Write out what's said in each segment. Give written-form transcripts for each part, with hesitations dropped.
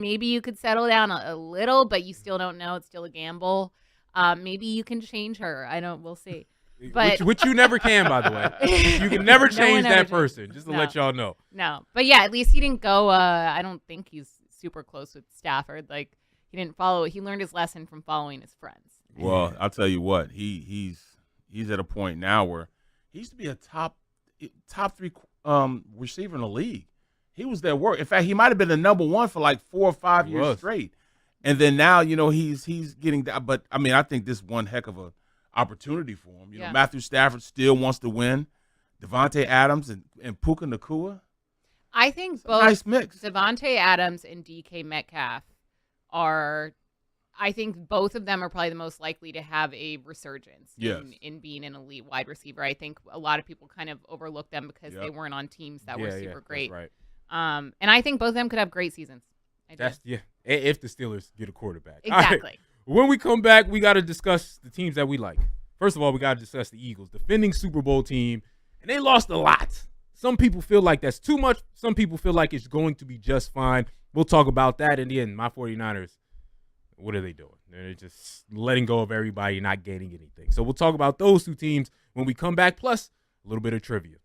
maybe you could settle down a little, but you still don't know. It's still a gamble. Maybe you can change her. We'll see. But which you never can, by the way. You can never change that person, just to let y'all know. No. But yeah, at least he didn't go, I don't think he's super close with Stafford. Like, he didn't follow. He learned his lesson from following his friends. Well, I'll tell you what. He's at a point now where he used to be a top 3 receiver in the league. He was their work. In fact, he might have been the number one for like 4 or 5 years straight. And then now, he's getting that. But I mean, I think this is one heck of a opportunity for him. You know, Matthew Stafford still wants to win. Devontae Adams and Puka Nacua. I think both nice mix. Devontae Adams and DK Metcalf are. I think both of them are probably the most likely to have a resurgence in being an elite wide receiver. I think a lot of people kind of overlook them because they weren't on teams that were super great. Right. And I think both of them could have great seasons. If the Steelers get a quarterback. Exactly. Right. When we come back, we got to discuss the teams that we like. First of all, we got to discuss the Eagles, defending Super Bowl team, and they lost a lot. Some people feel like that's too much. Some people feel like it's going to be just fine. We'll talk about that. In the end, my 49ers, what are they doing? They're just letting go of everybody, not gaining anything. So we'll talk about those two teams when we come back, plus a little bit of trivia.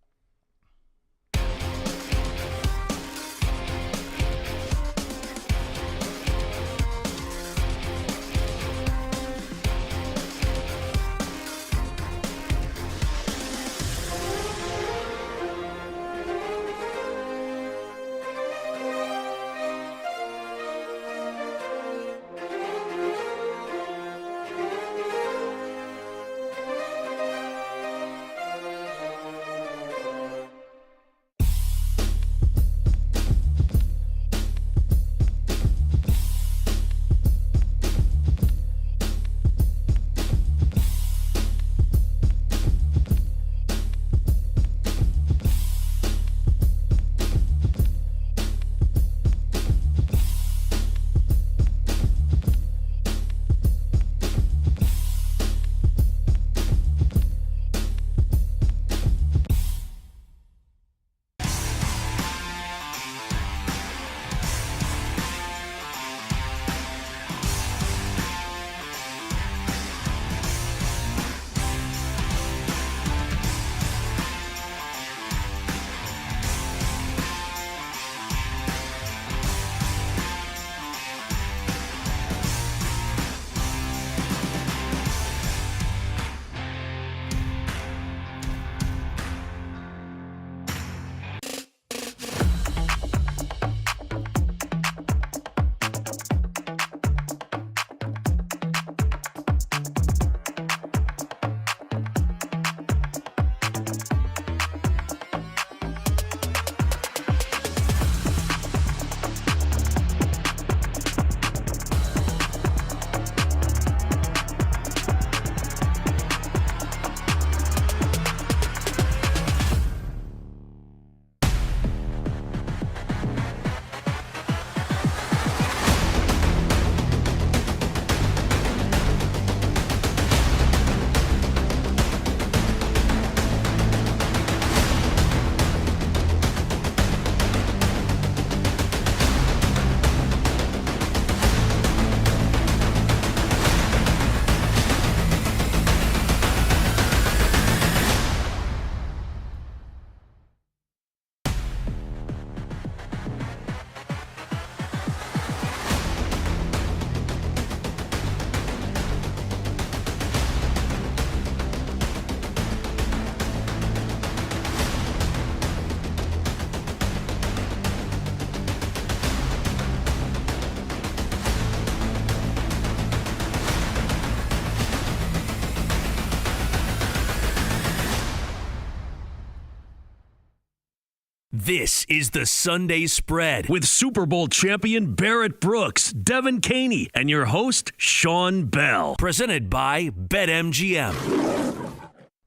This is the Sunday Spread with Super Bowl champion Barrett Brooks, Devin Caney, and your host, Sean Bell. Presented by BetMGM.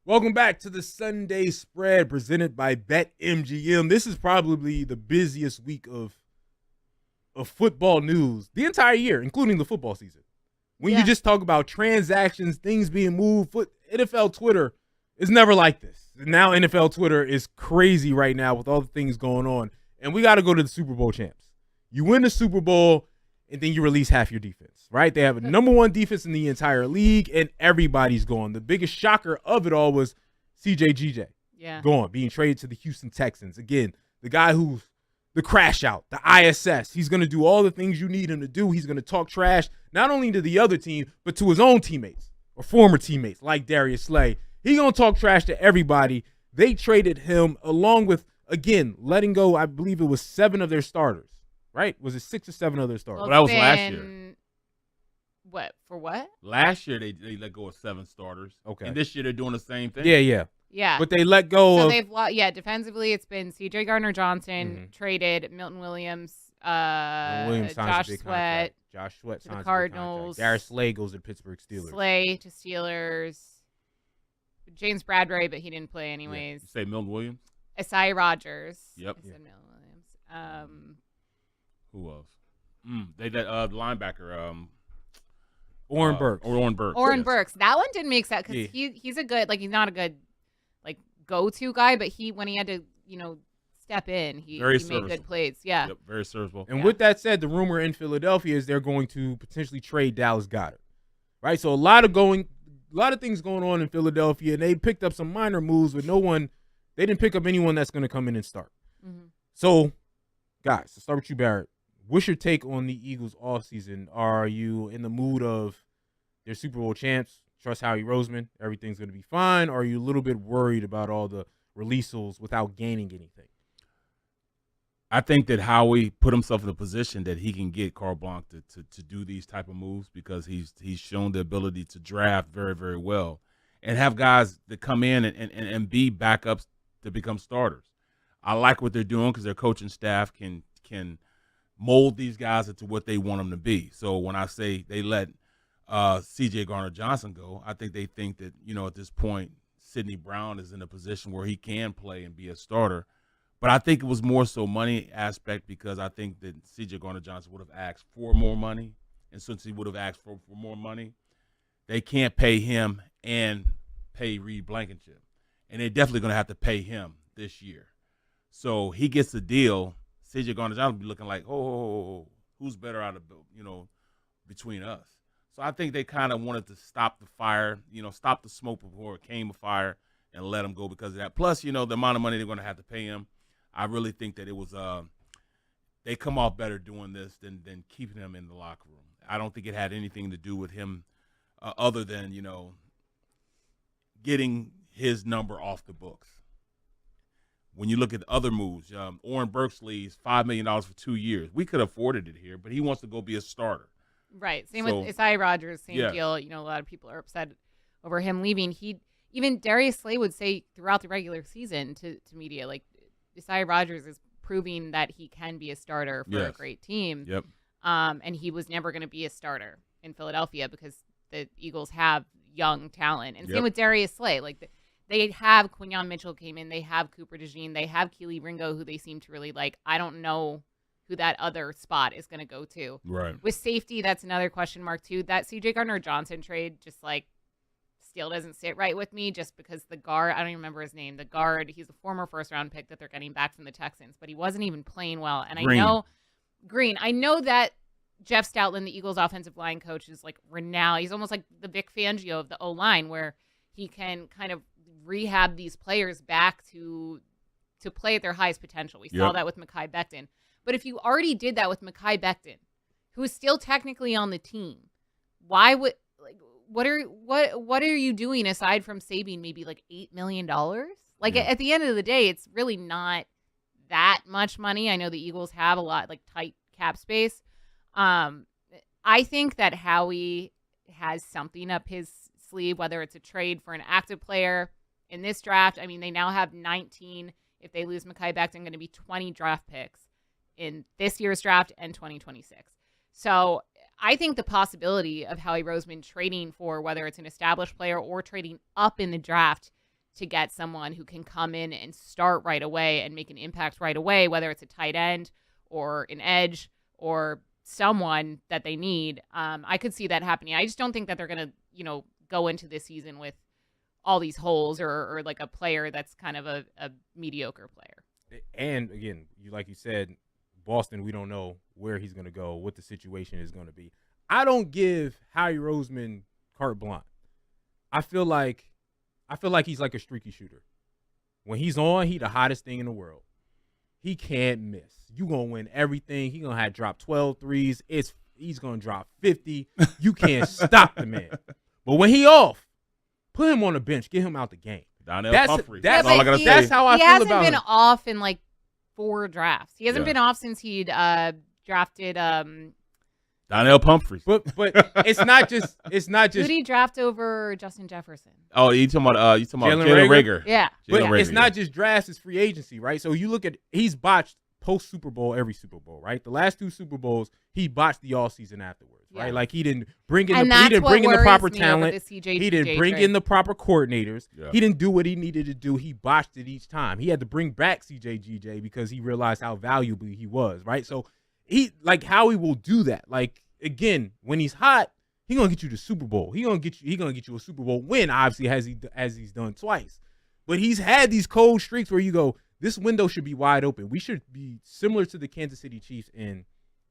Welcome back to the Sunday Spread presented by BetMGM. This is probably the busiest week of football news the entire year, including the football season. When you just talk about transactions, things being moved, NFL Twitter is never like this. Now NFL Twitter is crazy right now with all the things going on. And we got to go to the Super Bowl champs. You win the Super Bowl, and then you release half your defense, right? They have a number one defense in the entire league, and everybody's gone. The biggest shocker of it all was CJ gone, being traded to the Houston Texans. Again, the guy who's the crash out, the ISS. He's going to do all the things you need him to do. He's going to talk trash, not only to the other team, but to his own teammates or former teammates like Darius Slay. He's going to talk trash to everybody. They traded him along with, again, letting go, I believe it was 7 of their starters, right? Was it 6 or 7 of their starters? Well, that was last year. What? For what? Last year, they let go of 7 starters. Okay. And this year, they're doing the same thing. Yeah. But they let go of. They've defensively, it's been C.J. Gardner-Johnson traded, Milton Williams, Josh Sweat to the Cardinals. Darius Slay goes to the Pittsburgh Steelers. Slay to Steelers. James Bradbury, but he didn't play anyways. You say Milton Williams? Asai Rogers. Yep. I said Milton Williams. Who else? They let the linebacker. Oren Burks. Oren Burks. That one didn't make sense because he's a good, he's not a good go-to guy, but when he had to step in, he made good plays. Yeah. Yep, very serviceable. And with that said, the rumor in Philadelphia is they're going to potentially trade Dallas Goedert, right? So a lot of things going on in Philadelphia, and they picked up some minor moves, but they didn't pick up anyone that's going to come in and start. Mm-hmm. So, guys, let's start with you, Barrett. What's your take on the Eagles offseason? Are you in the mood of they're Super Bowl champs, trust Howie Roseman, everything's going to be fine? Or are you a little bit worried about all the releases without gaining anything? I think that Howie put himself in a position that he can get carte blanche to do these type of moves because he's shown the ability to draft very, very well and have guys that come in and be backups to become starters. I like what they're doing because their coaching staff can mold these guys into what they want them to be. So when I say they let C.J. Gardner-Johnson go, I think they think that, at this point, Sidney Brown is in a position where he can play and be a starter. But I think it was more so money aspect because I think that C.J. Gardner-Johnson would have asked for more money. And since he would have asked for more money, they can't pay him and pay Reed Blankenship. And they're definitely going to have to pay him this year. So he gets the deal. C.J. Gardner-Johnson will be looking like, who's better out of, between us. So I think they kind of wanted to stop the fire, stop the smoke before it came a fire and let him go because of that. Plus, the amount of money they're going to have to pay him. I really think that it was they come off better doing this than keeping him in the locker room. I don't think it had anything to do with him other than, getting his number off the books. When you look at the other moves, Oren Burks leaves $5 million for 2 years. We could have afforded it here, but he wants to go be a starter. Right. Same with Asai Rogers, same deal. A lot of people are upset over him leaving. Even Darius Slay would say throughout the regular season to media, Asai Rogers is proving that he can be a starter for a great team. Yep. And he was never going to be a starter in Philadelphia because the Eagles have young talent. And same with Darius Slay. They have Quinyon Mitchell came in. They have Cooper DeJean. They have Keely Ringo, who they seem to really like. I don't know who that other spot is going to go to. Right. With safety, that's another question mark, too. That C.J. Gardner-Johnson trade just, still doesn't sit right with me just because the guard, I don't even remember his name, the guard, he's a former first-round pick that they're getting back from the Texans, but he wasn't even playing well. And I know that Jeff Stoutland, the Eagles offensive line coach, is, renowned. He's almost like the Vic Fangio of the O-line where he can kind of rehab these players back to play at their highest potential. We saw that with Mekhi Becton. But if you already did that with Mekhi Becton, who is still technically on the team, why would what are you doing aside from saving maybe $8 million? At the end of the day, it's really not that much money. I know the Eagles have a lot tight cap space. I think that Howie has something up his sleeve, whether it's a trade for an active player in this draft. I mean, they now have 19. If they lose Mekhi Becton, going to be 20 draft picks in this year's draft and 2026. So I think the possibility of Howie Roseman trading for whether it's an established player or trading up in the draft to get someone who can come in and start right away and make an impact right away, whether it's a tight end or an edge or someone that they need, I could see that happening. I just don't think that they're going to, go into this season with all these holes or a player that's kind of a mediocre player. And again, like you said, Boston, we don't know where he's going to go, what the situation is going to be. I don't give Howie Roseman carte blanche. I feel like he's like a streaky shooter. When he's on, he the hottest thing in the world. He can't miss. You going to win everything. He going to have drop 12 threes. He's going to drop 50. You can't stop the man. But when he off, put him on the bench. Get him out the game. Donnell Pumphrey. That's all I got to say. That's how I feel about him. He hasn't been off in like 4 drafts. He hasn't been off since he'd drafted Donnell Pumphrey. But it's not just who did he draft over Justin Jefferson? Oh, you talking about Jalen Rager? Yeah. But it's not just drafts, it's free agency, right? So you look at he's botched post Super Bowl every Super Bowl, right? The last 2 Super Bowls, he botched the all season afterwards, right? Like he didn't bring in the proper talent. He didn't bring in the proper coordinators. Yeah. He didn't do what he needed to do. He botched it each time. He had to bring back CJGJ because he realized how valuable he was, right? So Howie will do that. Like, again, when he's hot, he's gonna get you the Super Bowl. He gonna get you a Super Bowl win, obviously, as he's done twice. But he's had these cold streaks where you go, this window should be wide open. We should be similar to the Kansas City Chiefs, and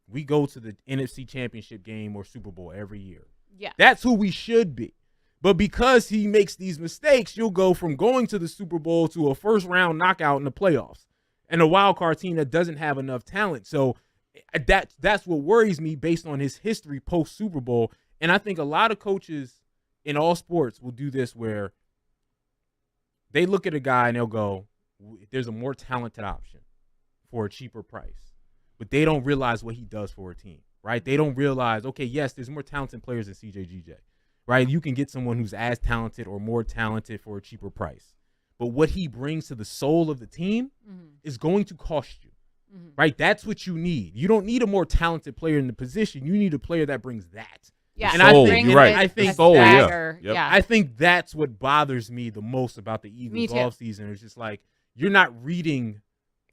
we go to the NFC Championship game or Super Bowl every year. Yeah, that's who we should be. But because he makes these mistakes, you'll go from going to the Super Bowl to a first-round knockout in the playoffs and a wild card team that doesn't have enough talent. So that's what worries me based on his history post Super Bowl. And I think a lot of coaches in all sports will do this where they look at a guy and they'll go, there's a more talented option for a cheaper price. But they don't realize what he does for a team, right? They don't realize, okay, yes, there's more talented players than CJGJ, right? You can get someone who's as talented or more talented for a cheaper price. But what he brings to the soul of the team is going to cost you. Right, that's what you need. You don't need a more talented player in the position. You need a player that brings that. Yeah, and I think that's what bothers me the most about the Eagles offseason. It's just like you're not reading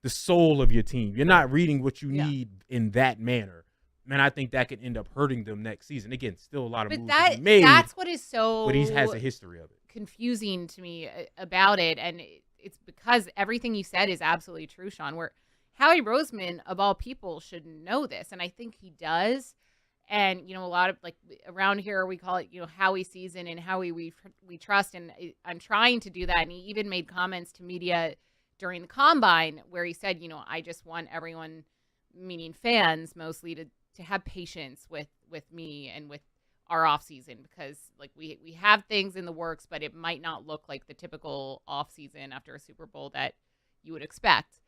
the soul of your team. You're not reading what you need in that manner. And I think that could end up hurting them next season. Again, still a lot of moves to be made. That's what is so. But he has a history of it. Confusing to me about it, and it's because everything you said is absolutely true, Sean. Where Howie Roseman, of all people, should know this, and I think he does. And, a lot of, around here, we call it, Howie season and Howie we trust, and I'm trying to do that. And he even made comments to media during the Combine where he said, I just want everyone, meaning fans mostly, to have patience with me and with our off season because, we have things in the works, but it might not look like the typical off season after a Super Bowl that you would expect.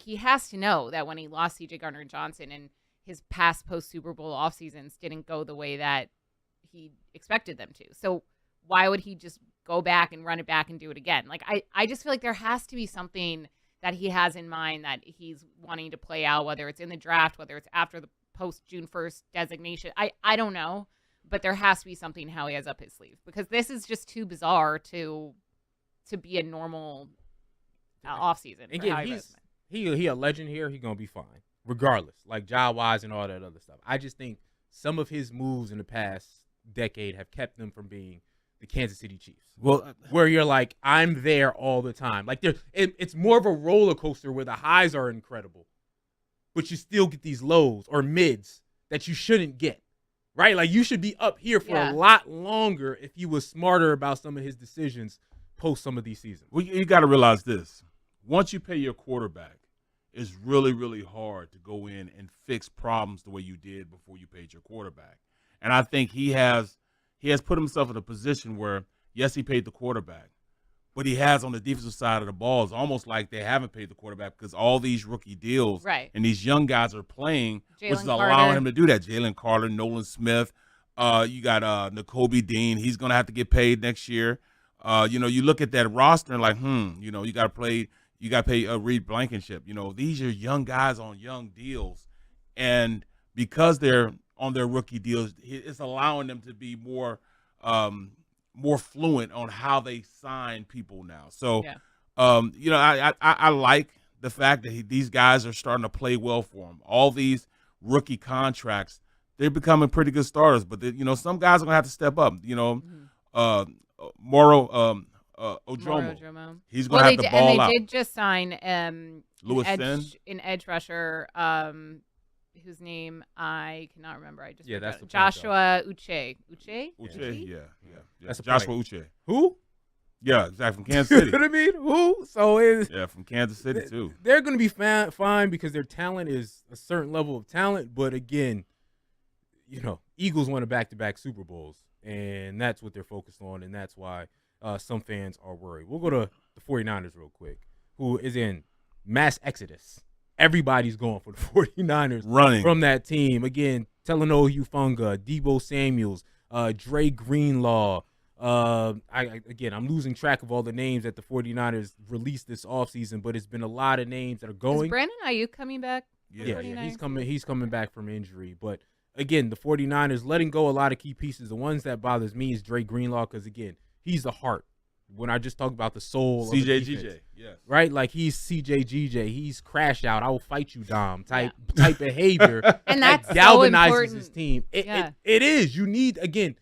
He has to know that when he lost C.J. Gardner-Johnson and his past post-Super Bowl off seasons didn't go the way that he expected them to. So why would he just go back and run it back and do it again? I just feel like there has to be something that he has in mind that he's wanting to play out, whether it's in the draft, whether it's after the post-June 1st designation. I don't know, but there has to be something how he has up his sleeve because this is just too bizarre to be a normal offseason. Again, he a legend here. He's gonna be fine, regardless. Job-wise and all that other stuff. I just think some of his moves in the past decade have kept them from being the Kansas City Chiefs. Well, where you're like, I'm there all the time. It's more of a roller coaster where the highs are incredible, but you still get these lows or mids that you shouldn't get. Right? You should be up here for a lot longer if you was smarter about some of his decisions post some of these seasons. Well, you got to realize this. Once you pay your quarterback, it's really, really hard to go in and fix problems the way you did before you paid your quarterback. And I think he has put himself in a position where, yes, he paid the quarterback, but he has on the defensive side of the ball, it's almost like they haven't paid the quarterback because all these rookie deals and these young guys are playing, which is allowing him to do that. Jalen Carter, Nolan Smith, you got Nakobe Dean. He's going to have to get paid next year. You look at that roster and you got to pay Reed Blankenship. These are young guys on young deals, and because they're on their rookie deals, it's allowing them to be more fluent on how they sign people now. So, I like the fact that these guys are starting to play well for him. All these rookie contracts, they're becoming pretty good starters, but some guys are gonna have to step up. Odromo. He's going to have to ball out. And they did just sign Lewis an edge rusher, whose name I cannot remember. I just that's the Joshua Uche. Uche, yeah. That's Joshua Uche. Who? Yeah, exactly, from Kansas City. You know what I mean? Who? So from Kansas City too. They're going to be fine because their talent is a certain level of talent. But again, Eagles won a back-to-back Super Bowls, and that's what they're focused on, and that's why some fans are worried. We'll go to the 49ers real quick, who is in mass exodus. Everybody's going for the 49ers running from that team. Again, Talanoa Hufanga, Deebo Samuels, Dre Greenlaw. I'm losing track of all the names that the 49ers released this offseason, but it's been a lot of names that are going. Is Brandon Ayuk coming back? Yeah, he's coming back from injury. But again, the 49ers letting go a lot of key pieces. The ones that bothers me is Dre Greenlaw because, again, he's the heart. When I just talked about the soul CJGJ, yes. Right? Like he's CJGJ. He's crash out. I will fight you, Dom type behavior. And that's galvanizes so his team. It is. You need, again,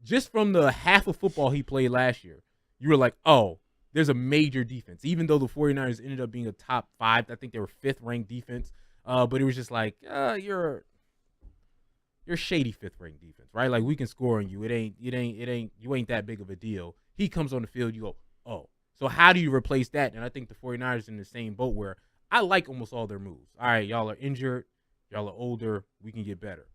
just from the half of football he played last year, you were like, oh, there's a major defense. Even though the 49ers ended up being a top 5, I think they were 5th ranked defense. But it was just like, you're shady 5th ranked defense, right? Like we can score on you. You ain't that big of a deal. He comes on the field, you go, oh. So how do you replace that? And I think the 49ers are in the same boat where I like almost all their moves. All right, y'all are injured. Y'all are older. We can get better.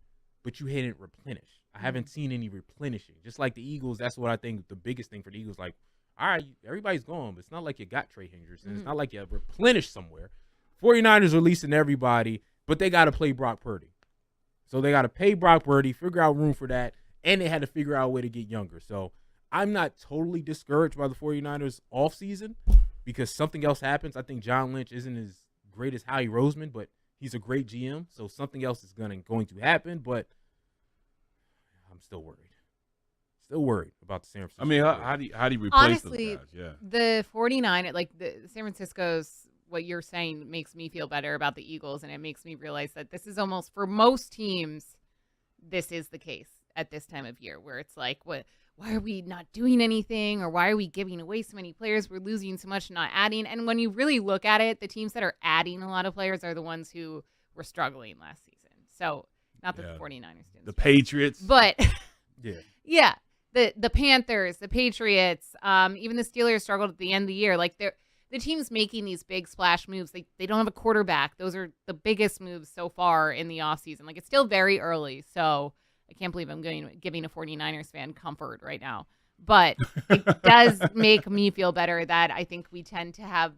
But you hadn't replenished. I haven't seen any replenishing. Just like the Eagles, that's what I think the biggest thing for the Eagles. Like, all right, everybody's gone, but it's not like you got Trey Hendrickson. It's not like you replenished somewhere. 49ers releasing everybody, but they got to play Brock Purdy. So they got to pay Brock Purdy, figure out room for that, and they had to figure out a way to get younger. So I'm not totally discouraged by the 49ers offseason because something else happens. I think John Lynch isn't as great as Howie Roseman, but he's a great GM, so something else is going to happen, but I'm still worried. Still worried about the San Francisco. I mean, how do you replace honestly, those guys? Yeah. The 49ers, like the San Francisco's, what you're saying makes me feel better about the Eagles, and it makes me realize that this is almost, for most teams, this is the case at this time of year, where it's like, why are we not doing anything, or why are we giving away so many players? We're losing so much, not adding. And when you really look at it, the teams that are adding a lot of players are the ones who were struggling last season. So not that the 49ers didn't. The Patriots. But yeah. The Panthers, the Patriots, even the Steelers struggled at the end of the year. Like the teams making these big splash moves, they don't have a quarterback. Those are the biggest moves so far in the offseason. Like, it's still very early, so I can't believe I'm giving a 49ers fan comfort right now. But it does make me feel better that I think we tend to have,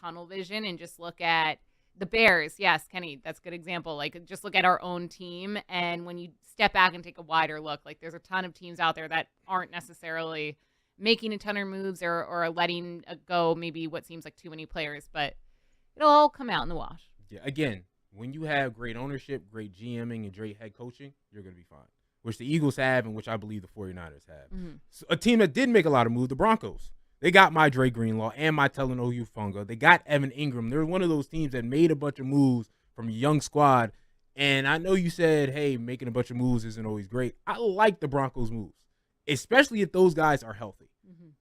tunnel vision and just look at the Bears. Yes, Kenny, that's a good example. Like, just look at our own team, and when you step back and take a wider look, like, there's a ton of teams out there that aren't necessarily making a ton of moves or letting go maybe what seems like too many players, but it'll all come out in the wash. Yeah, again, when you have great ownership, great GMing, and great head coaching, you're going to be fine, which the Eagles have and which I believe the 49ers have. So a team that did make a lot of moves, the Broncos. They got my Dre Greenlaw and my Talanoa Hufanga. They got Evan Ingram. They're one of those teams that made a bunch of moves from a young squad. And I know you said, hey, making a bunch of moves isn't always great. I like the Broncos' moves, especially if those guys are healthy.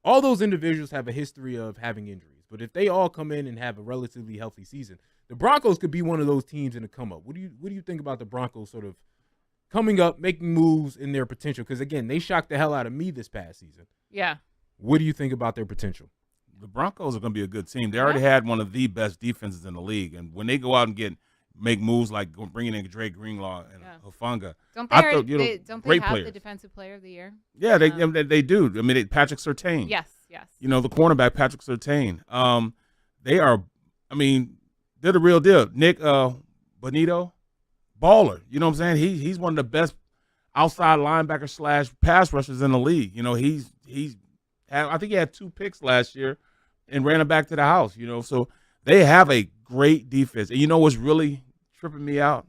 All those individuals have a history of having injuries. But if they all come in and have a relatively healthy season, the Broncos could be one of those teams in the come up. What do you think about the Broncos sort of coming up, making moves in their potential? Because, again, they shocked the hell out of me this past season. Yeah. What do you think about their potential? The Broncos are going to be a good team. They already had one of the best defenses in the league. And when they go out and make moves like bringing in Dre Greenlaw and Hufanga. Don't they have players. The Defensive Player of the Year? Yeah, they do. I mean, Patrick Surtain. Yes. The cornerback, Patrick Surtain. They're the real deal. Nick Bonito, baller. You know what I'm saying? He's one of the best outside linebacker / pass rushers in the league. I think he had 2 picks last year and ran it back to the house, So they have a great defense. And you know what's really tripping me out?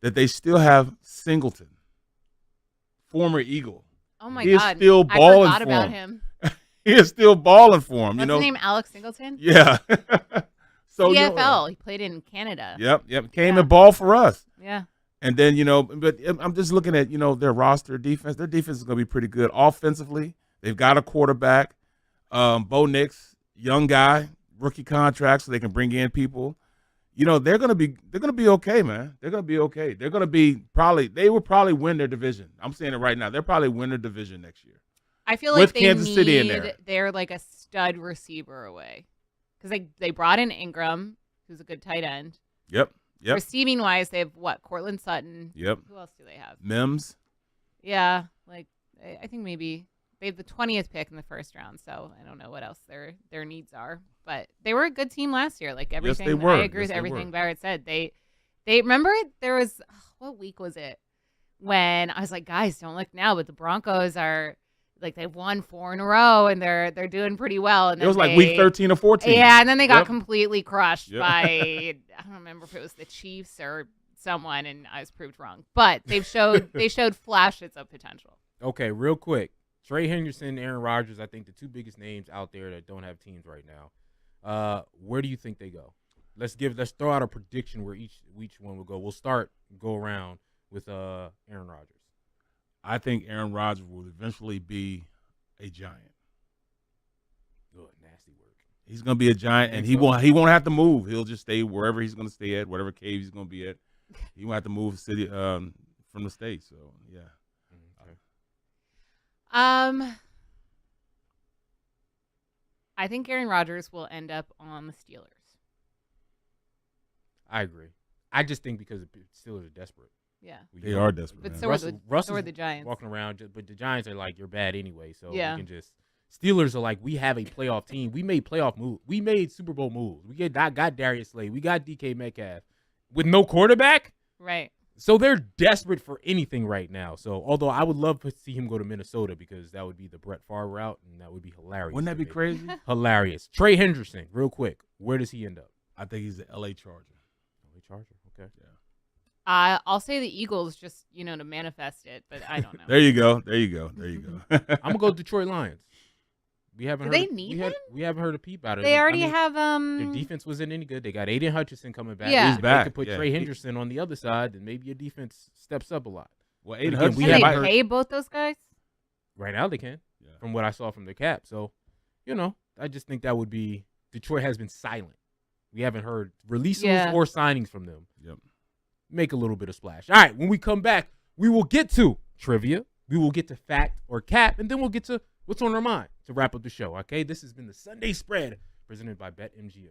That they still have Singleton, former Eagle. Oh, my God. He is still balling I forgot about him. He is still balling for him. What's his name, Alex Singleton? Yeah. So CFL. He played in Canada. Yep. Came and ball for us. Yeah. And then, but I'm just looking at, their roster defense. Their defense is going to be pretty good. Offensively, they've got a quarterback. Bo Nix, young guy, rookie contract, so they can bring in people. They're gonna be okay, man. They're gonna be okay. They will probably win their division. I'm saying it right now. They'll probably win their division next year. I feel like with they Kansas City in need there. They're like a stud receiver away because they brought in Ingram, who's a good tight end. Yep. Receiving wise, they have Cortland Sutton. Yep. Who else do they have? Mims. Yeah, I think maybe they have the 20th pick in the first round, so I don't know what else their needs are. But they were a good team last year. Like everything, yes, they were. I agree with everything Barrett said. They remember there was what week was it when I was like, guys, don't look now, but the Broncos are like they've won 4 in a row and they're doing pretty well. And then it was like week 13 or 14. Yeah, and then they got completely crushed Yep. by I don't remember if it was the Chiefs or someone, and I was proved wrong. But they showed flashes of potential. Okay, real quick. Trey Henderson, Aaron Rodgers, I think the two biggest names out there that don't have teams right now. Where do you think they go? Let's throw out a prediction where each one will go. We'll go around with Aaron Rodgers. I think Aaron Rodgers will eventually be a giant. Good, nasty work. He's going to be a giant, and he won't have to move. He'll just stay wherever he's going to stay at, whatever cave he's going to be at. He won't have to move from the state. So yeah. Okay. I think Aaron Rodgers will end up on the Steelers. I agree. I just think because the Steelers are desperate. Yeah. They are desperate. But man. so are the Giants. Walking around, but the Giants are like, you're bad anyway. So Yeah. we can just. Steelers are like, we have a playoff team. We made playoff moves. We made Super Bowl moves. We got Darius Slay. We got DK Metcalf with no quarterback. Right. So they're desperate for anything right now. So although I would love to see him go to Minnesota because that would be the Brett Favre route and that would be hilarious. Wouldn't that be crazy? Hilarious. Trey Henderson, real quick. Where does he end up? I think he's the LA Charger. LA Charger. Okay. Yeah. I'll say the Eagles just, to manifest it, but I don't know. There you go. I'm gonna go Detroit Lions. We haven't Do heard they need him? We haven't heard a peep out of They it. already have Their defense wasn't any good. They got Aiden Hutchinson coming back. Yeah. He's If back. They could put Yeah. Trey Henderson on the other side, then maybe your defense steps up a lot. Well, But Aiden again, we Can Hutchinson. they pay both those guys? Right now they can, Yeah. from what I saw from the cap. So, I just think that would be Detroit has been silent. We haven't heard releases or signings from them. Yep. Make a little bit of splash. All right, when we come back, we will get to trivia. We will get to fact or cap, and then we'll get to what's on our mind to wrap up the show. Okay, this has been the Sunday Spread presented by BetMGM.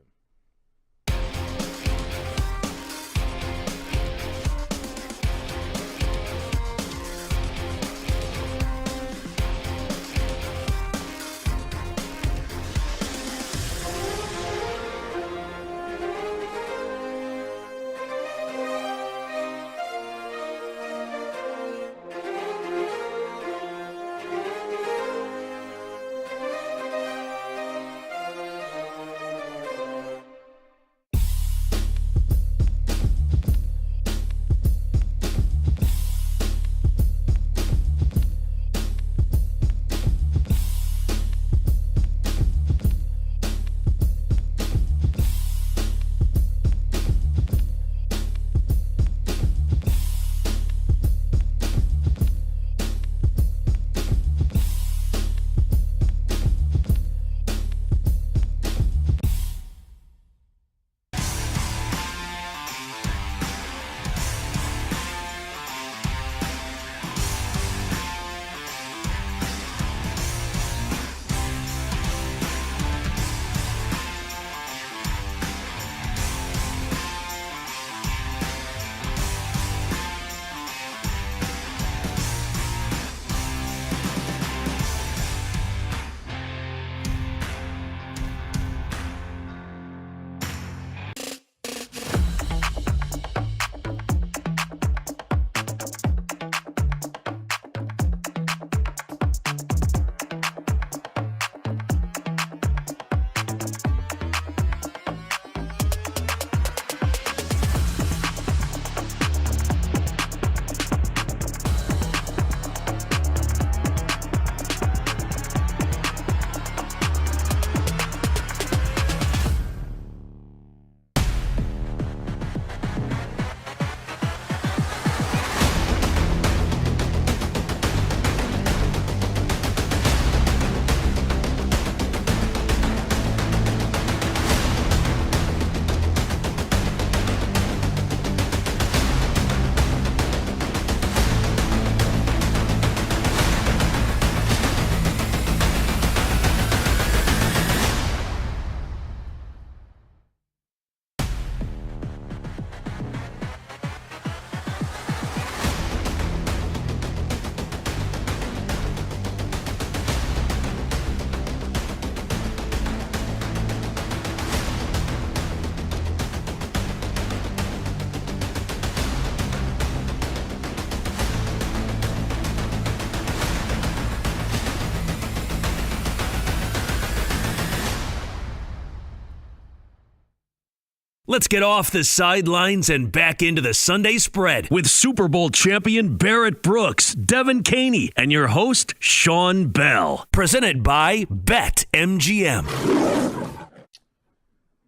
Let's get off the sidelines and back into the Sunday Spread with Super Bowl champion Barrett Brooks, Devin Caney, and your host, Sean Bell. Presented by BetMGM.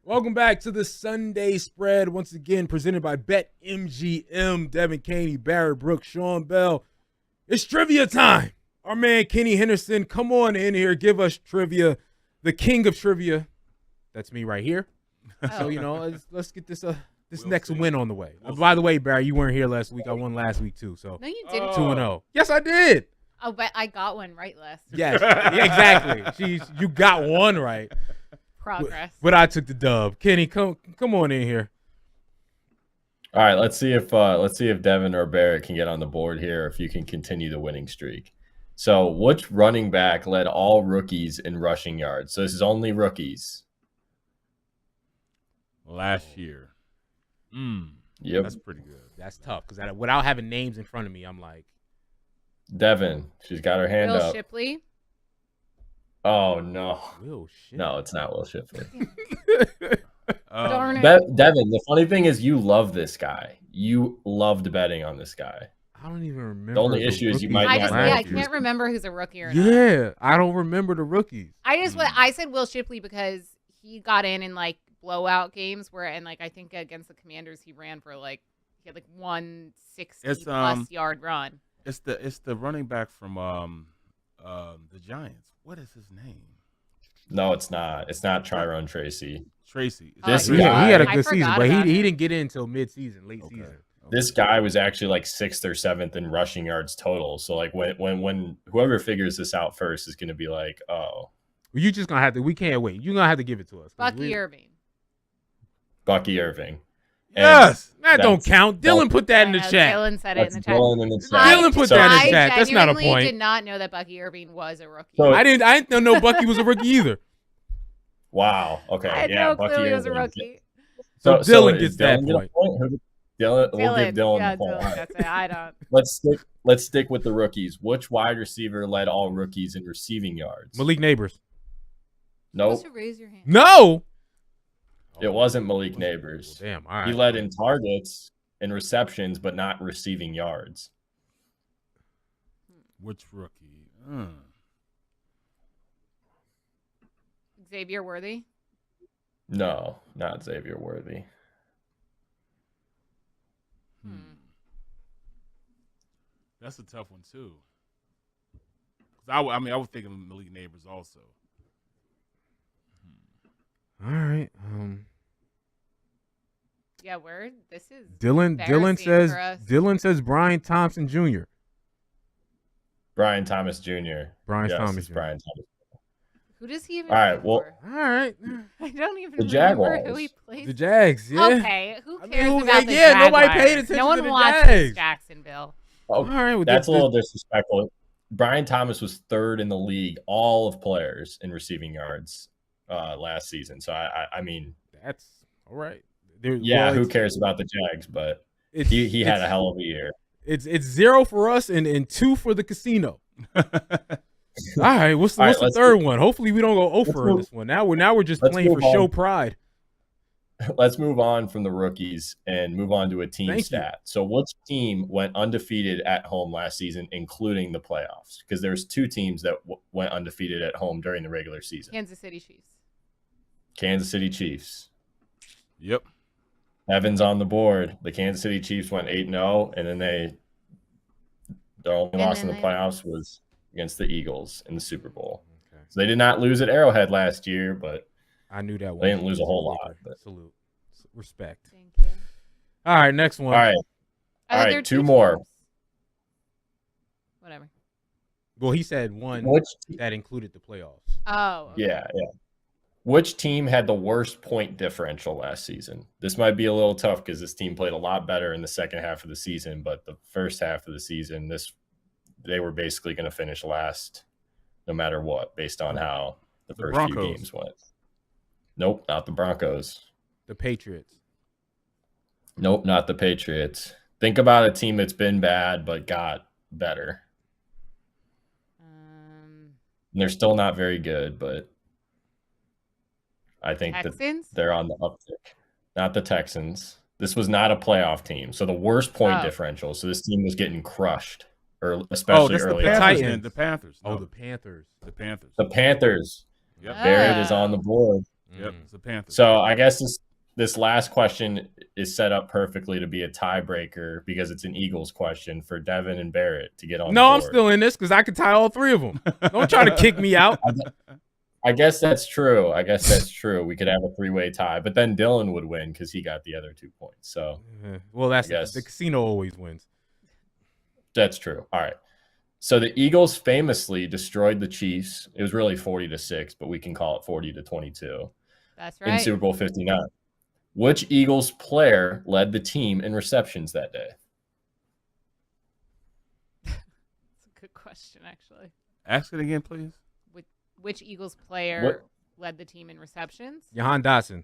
Welcome back to the Sunday Spread. Once again, presented by BetMGM. Devin Caney, Barrett Brooks, Sean Bell. It's trivia time. Our man Kenny Henderson, come on in here. Give us trivia. The king of trivia. That's me right here. So, let's get this next win on the way. By the way, Barry, you weren't here last week. I won last week, too. So No, you didn't. 2-0. Yes, I did. Oh, but I got one right last week. Yes, exactly. You got one right. Progress. But I took the dub. Kenny, come on in here. All right, let's see if Devin or Barrett can get on the board here, if you can continue the winning streak. So, which running back led all rookies in rushing yards? So this is only rookies. Last year. Yep. That's pretty good. That's tough because without having names in front of me, I'm like. Devin, she's got her hand Will up. Shipley. Oh, no. Will shit. No, it's not Will Shipley. Darn it. Devin, the funny thing is you love this guy. You loved betting on this guy. I don't even remember. The only issue is you might I not just know. I can't remember who's a rookie or not. Yeah, I don't remember the rookies. I said Will Shipley because he got in like blowout games I think against the Commanders he ran for he had 160 plus yard run. It's the running back from the Giants. What is his name? No, it's not. It's not Tyrone Tracy. Tracy. This He guy, had a I good season, forgot but about he him. didn't get in until mid-season, late season. This guy was actually like 6th or 7th in rushing yards total. So like when whoever figures this out first is going to be like, oh, Well, you just gonna have to. We can't wait. You're gonna have to give it to us. Bucky Irving. Bucky Irving. And Yes. That don't count. Dylan put that in the I know, chat. Dylan said it in that's the chat. Dylan in the chat. Dylan put that in the chat. That's not a I genuinely point. did not know that Bucky Irving was a rookie. So- I didn't know Bucky was a rookie either. Wow. Okay. I had yeah. no Bucky clue he was a Irving. rookie. So Dylan is gets that Dylan get a point. We'll give Dylan, Dylan yeah, the point. Dylan, that's it. I don't. Let's stick with the rookies. Which wide receiver led all rookies in receiving yards? Malik Neighbors. Nope. Supposed to raise your hand. No. It wasn't Malik Neighbors. Well, damn. All right. He led in targets and receptions, but not receiving yards. Which rookie? Xavier Worthy. No, not Xavier Worthy. That's a tough one too. 'Cause I was thinking Malik Neighbors also. All right. Yeah, where this is. Dylan embarrassing for us. says Brian Thompson Jr. Brian Thomas Jr. Brian Yes, Thomas it's Jr. Brian Thomas. Who does he even All right, play well- for? All right. I don't even The remember Jaguars. who he plays. The Jags. Yeah. Okay, who I mean, cares who- about the yeah, nobody Jaguars? paid attention No one to the watches Jags. Jacksonville. Oh, All right. Well, that's a little disrespectful. Brian Thomas was 3rd in the league, all of players in receiving yards last season. So I mean, That's all right. yeah, who cares about the Jags? But he had a hell of a year. It's 0 for us and 2 for the casino. All right, what's the third one? Hopefully we don't go over in this one. Now we're just playing for show pride. Let's move on from the rookies and move on to a team stat. So which team went undefeated at home last season, including the playoffs? Because there's 2 teams that went undefeated at home during the regular season. Kansas City Chiefs. Kansas City Chiefs. Yep. Evan's on the board. The Kansas City Chiefs went 8-0, and then their only loss in the playoffs was against the Eagles in the Super Bowl. Okay. So they did not lose at Arrowhead last year, but I knew that they didn't lose a whole lot. But. Salute. Respect. Thank you. All right, next one. All right. All right, 2 more. teams. Whatever. Well, he said one that included the playoffs. Oh. Okay. Yeah. Which team had the worst point differential last season? This might be a little tough because this team played a lot better in the second half of the season, but the first half of the season, they were basically going to finish last no matter what, based on how the first few games went. Nope, not the Broncos. The Patriots. Nope, not the Patriots. Think about a team that's been bad but got better. And they're still not very good, but I think Texans? that they're on the uptick. not the Texans. This was not a playoff team. So the worst point differential. So this team was getting crushed, especially early. The Titans. Panthers. The Panthers. No. Oh, the Panthers. The Panthers. The Panthers. Yep. Barrett is on the board. Yep, it's the Panthers. So I guess this last question is set up perfectly to be a tiebreaker because it's an Eagles question for Devin and Barrett to get on. No, I'm still in this because I could tie all three of them. Don't try to kick me out. I guess that's true. We could have a three-way tie, but then Dylan would win because he got the other 2 points. So, well, that's the casino always wins. That's true. All right. So the Eagles famously destroyed the Chiefs. It was really 40-6, but we can call it 40-22. That's right. In Super Bowl 59. Which Eagles player led the team in receptions that day? That's a good question, actually. Ask it again, please. Which Eagles player led the team in receptions? Jahan Dotson.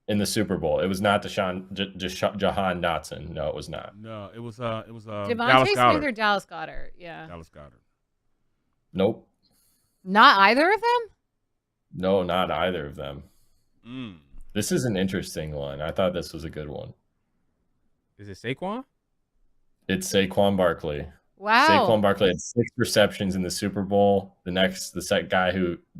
In the Super Bowl. It was not Jahan Dotson. No, it was not. No, it was Devontae Dallas Smith Goedert. or Dallas Goedert? Yeah. Dallas Goedert. Nope. Not either of them? No, not either of them. Mm. This is an interesting one. I thought this was a good one. Is it Saquon? It's Saquon Barkley. Wow. Saquon Barkley had 6 receptions in the Super Bowl. The second guy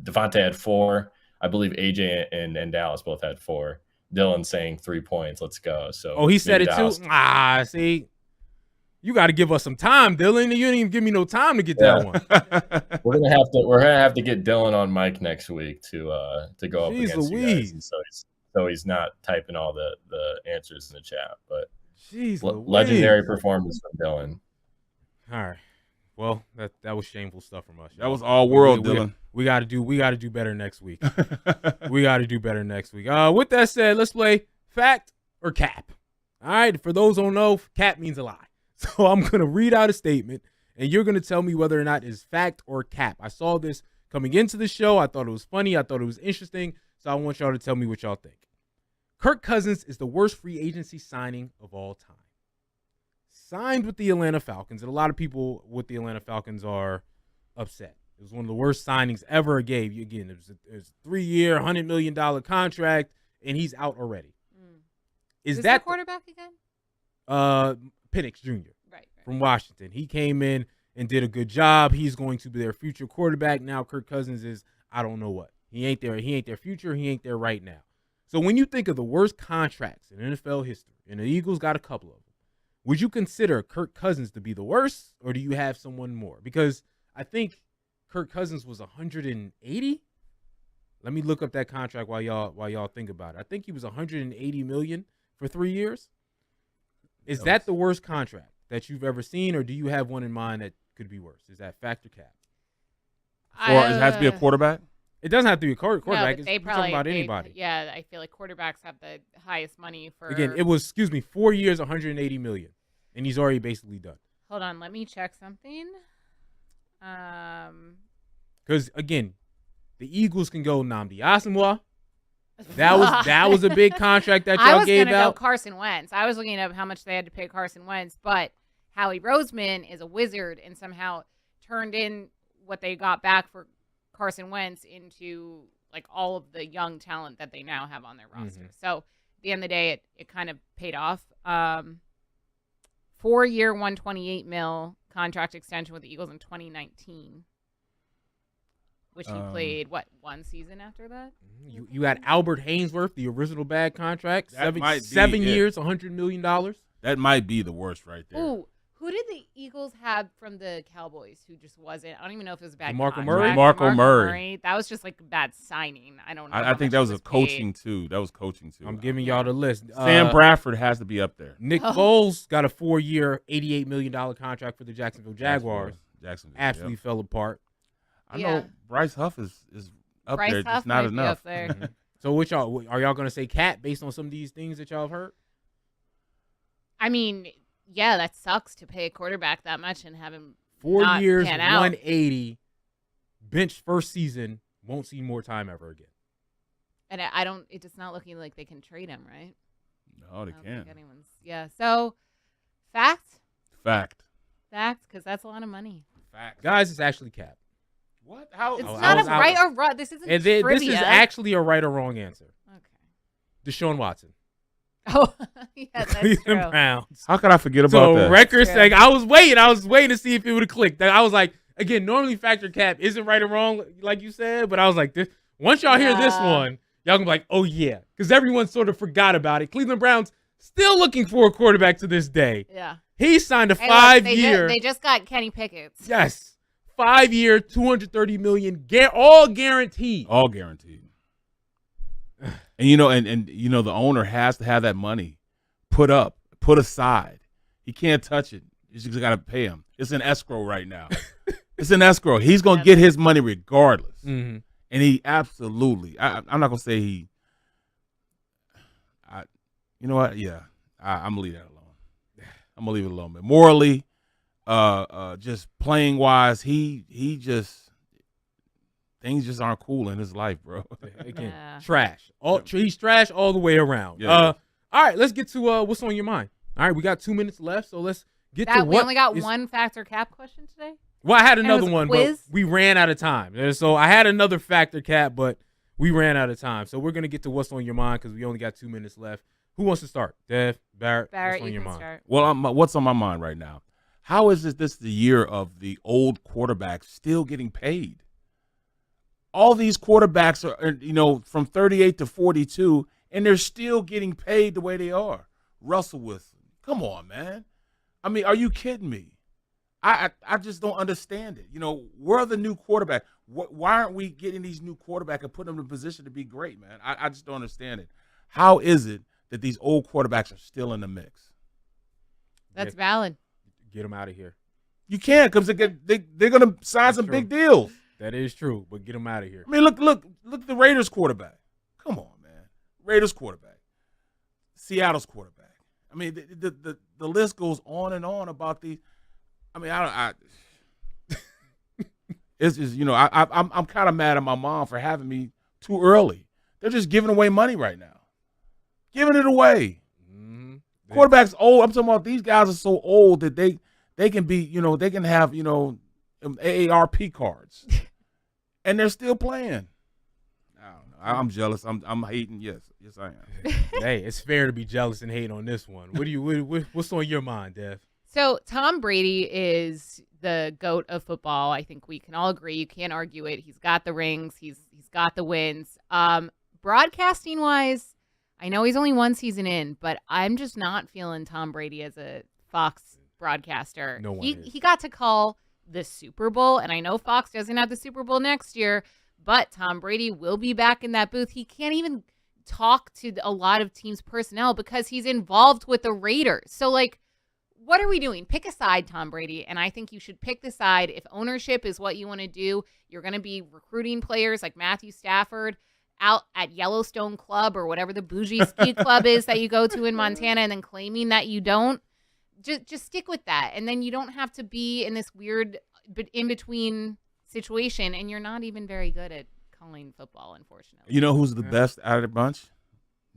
Devontae had 4. I believe AJ and Dallas both had 4. Dylan saying 3 points. Let's go. So he said it Dallas. too. See, you got to give us some time, Dylan. You didn't even give me no time to get that one. We're gonna have to get Dylan on mic next week to go up against you guys. And so he's not typing all the answers in the chat. But legendary performance from Dylan. All right. Well, that was shameful stuff from us. That was all world, Dylan. We got to do better next week. We got to do better next week. With that said, let's play fact or cap. All right. For those who don't know, cap means a lie. So I'm going to read out a statement, and you're going to tell me whether or not it's fact or cap. I saw this coming into the show. I thought it was funny. I thought it was interesting. So I want y'all to tell me what y'all think. Kirk Cousins is the worst free agency signing of all time. Signed with the Atlanta Falcons, and a lot of people with the Atlanta Falcons are upset. It was one of the worst signings ever gave. Again, it was a 3-year, $100 million contract, and he's out already. Is that the quarterback again? Penix Jr. Right. From Washington. He came in and did a good job. He's going to be their future quarterback. Now Kirk Cousins is, I don't know what. He ain't there. He ain't their future. He ain't there right now. So when you think of the worst contracts in NFL history, and the Eagles got a couple of them, would you consider Kirk Cousins to be the worst, or do you have someone more? Because I think Kirk Cousins was 180. Let me look up that contract while y'all think about it. I think he was 180 million for 3 years. Is that the worst contract that you've ever seen, or do you have one in mind that could be worse? Is that fact or cap? Or it has to be a quarterback? It doesn't have to be a quarterback. No, it's talking about anybody. Yeah, I feel like quarterbacks have the highest money for. Again, it was 4 years, 180 million, and he's already basically done. Hold on, let me check something. Because again, the Eagles can go Nnamdi Asomugha. That was a big contract that y'all gave out. I was going to go Carson Wentz. I was looking up how much they had to pay Carson Wentz, but Howie Roseman is a wizard and somehow turned in what they got back for Carson Wentz into like all of the young talent that they now have on their roster. Mm-hmm. So at the end of the day, it kind of paid off. 4-year, $128 million contract extension with the Eagles in 2019. Which he played, one season after that? You got Albert Hainsworth, the original bad contract, 7 years, $100 million. That might be the worst right there. Ooh, who did the Eagles have from the Cowboys who just wasn't? I don't even know if it was a bad DeMarco contract. Murray? DeMarco Murray. That was just like a bad signing. I don't know. I think that was coaching too. That was coaching too. I'm giving y'all the list. Sam Bradford has to be up there. Nick Foles got a 4-year, $88 million contract for the Jacksonville Jaguars. Jacksonville Absolutely fell apart. I know Bryce Huff is up there, just not enough. Up there. Mm-hmm. So are y'all going to say cat based on some of these things that y'all have heard? I mean, yeah, that sucks to pay a quarterback that much and have him 4 years, 180, bench first season, won't see more time ever again. And it's not looking like they can trade him, right? No, they can't. Yeah. So, fact, because that's a lot of money. Fact. Guys, it's actually cap. What? How? It's not a right or wrong. This isn't trivia. This is actually a right or wrong answer. Okay. Deshaun Watson. Oh, yeah, that's Cleveland true. Browns. How could I forget about that? Record saying I was waiting to see if it would have clicked. I was like, again, normally factor cap isn't right or wrong, like you said, but I was like, this. Once y'all hear this one, y'all gonna be like, oh yeah, because everyone sort of forgot about it. Cleveland Browns still looking for a quarterback to this day. Yeah, he signed a 5-year. They just got Kenny Pickett. Yes, 5-year, $230 million, all guaranteed. All guaranteed. And the owner has to have that money put aside. He can't touch it. You just got to pay him. It's in escrow right now. It's in escrow. He's gonna get his money regardless. Mm-hmm. And he absolutely. I'm not gonna say he. You know what? Yeah, I'm gonna leave that alone. I'm gonna leave it alone. But morally, just playing wise, he just. Things just aren't cool in his life, bro. Again, trash. He's trash all the way around. Yeah. All right, let's get to what's on your mind. All right, we got 2 minutes left, so let's get to what. We only got one factor cap question today? Well, I had another one, quiz? but we ran out of time. So I had another factor cap, but we ran out of time. So we're going to get to what's on your mind because we only got 2 minutes left. Who wants to start? Dev, Barrett, what's on your mind? Start. Well, what's on my mind right now? How is this the year of the old quarterbacks still getting paid? All these quarterbacks are, from 38 to 42, and they're still getting paid the way they are. Russell Wilson, come on, man. I mean, are you kidding me? I just don't understand it. Where are the new quarterbacks? Why aren't we getting these new quarterbacks and putting them in a position to be great, man? I just don't understand it. How is it that these old quarterbacks are still in the mix? That's valid. Get them out of here. You can't because they're going to sign some big deals. That is true, but get them out of here. I mean, look at the Raiders quarterback. Come on, man. Raiders quarterback. Seattle's quarterback. I mean, the list goes on and on about these. I mean, it's just, I'm kind of mad at my mom for having me too early. They're just giving away money right now. Giving it away. Mm-hmm. Quarterback's old. I'm talking about these guys are so old that they can be, they can have, AARP cards. And they're still playing. I don't know. I'm jealous. I'm hating. Yes, I am. Hey, it's fair to be jealous and hate on this one. What's on your mind, Dev? So Tom Brady is the GOAT of football. I think we can all agree. You can't argue it. He's got the rings. He's got the wins. Broadcasting wise, I know he's only one season in, but I'm just not feeling Tom Brady as a Fox broadcaster. No one he got to call the Super Bowl, and I know Fox doesn't have the Super Bowl next year, but Tom Brady will be back in that booth. He can't even talk to a lot of teams' personnel because he's involved with the Raiders. So, what are we doing? Pick a side, Tom Brady, and I think you should pick the side. If ownership is what you want to do, you're going to be recruiting players like Matthew Stafford out at Yellowstone Club or whatever the bougie ski club is that you go to in Montana and then claiming that you don't. Just stick with that, and then you don't have to be in this weird but in between situation. And you're not even very good at calling football, unfortunately. You know who's the best out of the bunch?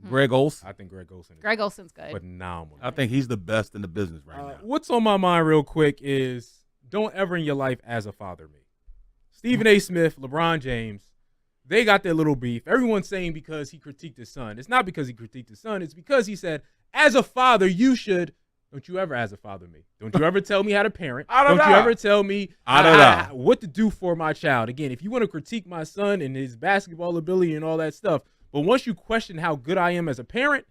Greg Olson. I think Greg Olson. Greg Olson's good. Phenomenal. I think he's the best in the business right now. What's on my mind, real quick, is don't ever in your life as a father me. Stephen A. Smith, LeBron James, they got their little beef. Everyone's saying because he critiqued his son. It's not because he critiqued his son. It's because he said, as a father, you should. Don't you ever as a father me. Don't you ever tell me how to parent. Don't you ever tell me what to do for my child. Again, if you want to critique my son and his basketball ability and all that stuff, but once you question how good I am as a parent,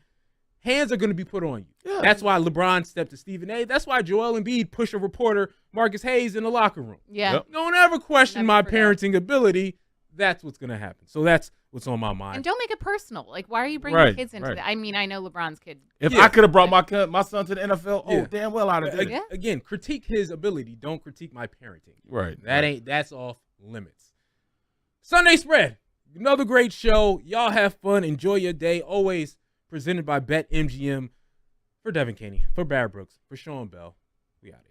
hands are going to be put on you. Yeah. That's why LeBron stepped to Stephen A. That's why Joel Embiid pushed a reporter, Marcus Hayes, in the locker room. Yeah. Yep. Don't ever question my parenting ability. That's what's going to happen. So that's what's on my mind. And don't make it personal. Why are you bringing kids into that? I mean, I know LeBron's kid. If I could have brought my son to the NFL, damn well I'd have did it. Again, critique his ability. Don't critique my parenting. Right. That's off limits. Sunday Spread. Another great show. Y'all have fun. Enjoy your day. Always presented by BetMGM. For Devin Caney, for Barrett Brooks, for Sean Bell. We out of here.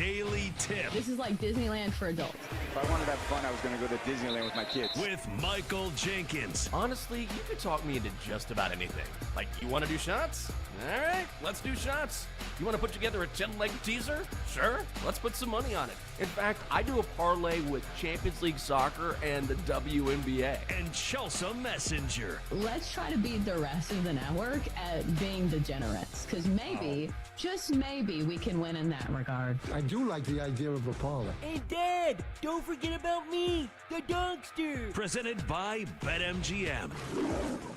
Daily Tip. This is like Disneyland for adults. If I wanted to have fun, I was going to go to Disneyland with my kids. With Michael Jenkins. Honestly, you could talk me into just about anything. Like, you want to do shots? All right, let's do shots. You want to put together a 10-leg teaser? Sure, let's put some money on it. In fact, I do a parlay with Champions League Soccer and the WNBA. And Chelsea Messenger. Let's try to beat the rest of the network at being degenerates, because maybe, just maybe, we can win in that regard. I do like the idea of a parlay. And Dad, don't forget about me, the Dogster. Presented by BetMGM.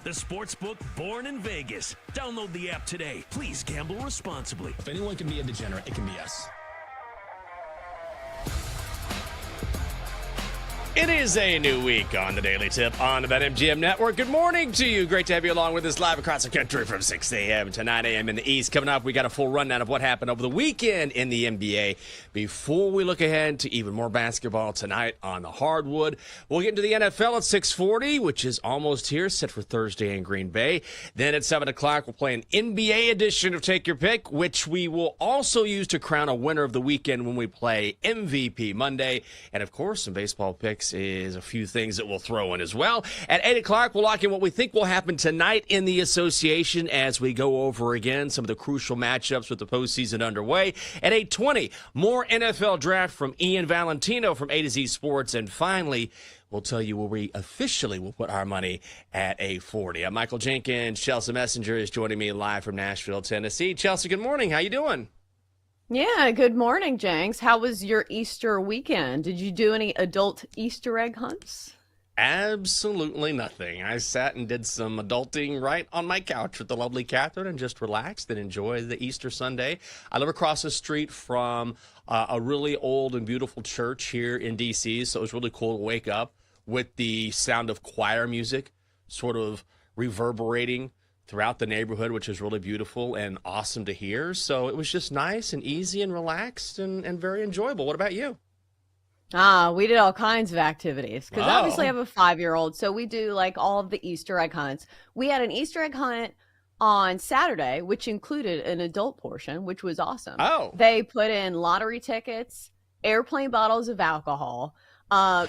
The sportsbook born in Vegas. Download the app today. Please gamble responsibly. If anyone can be a degenerate, it can be us. It is a new week on the Daily Tip on the BetMGM Network. Good morning to you. Great to have you along with us live across the country from 6 a.m. to 9 a.m. in the East. Coming up, we got a full rundown of what happened over the weekend in the NBA. Before we look ahead to even more basketball tonight on the hardwood, we'll get into the NFL at 6:40, which is almost here, set for Thursday in Green Bay. Then at 7 o'clock, we'll play an NBA edition of Take Your Pick, which we will also use to crown a winner of the weekend when we play MVP Monday. And, of course, some baseball picks is a few things that we'll throw in as well. At 8 o'clock, we'll lock in what we think will happen tonight in the association as we go over again some of the crucial matchups with the postseason underway. At 8:20, more NFL draft from Ian Valentino from A to Z Sports. And finally, we'll tell you where we officially will put our money at 8:40. I'm Michael Jenkins. Chelsea Messenger is joining me live from Nashville, Tennessee. Chelsea, good morning. How you doing? Yeah, good morning, Jenks. How was your Easter weekend? Did you do any adult Easter egg hunts? Absolutely nothing. I sat and did some adulting right on my couch with the lovely Catherine and just relaxed and enjoyed the Easter Sunday. I live across the street from a really old and beautiful church here in D.C., so it was really cool to wake up with the sound of choir music sort of reverberating throughout the neighborhood, which is really beautiful and awesome to hear. So it was just nice and easy and relaxed and very enjoyable. What about you? We did all kinds of activities because obviously I have a 5-year-old, so we do like all of the Easter egg hunts. We had an Easter egg hunt on Saturday, which included an adult portion, which was awesome. They put in lottery tickets, airplane bottles of alcohol,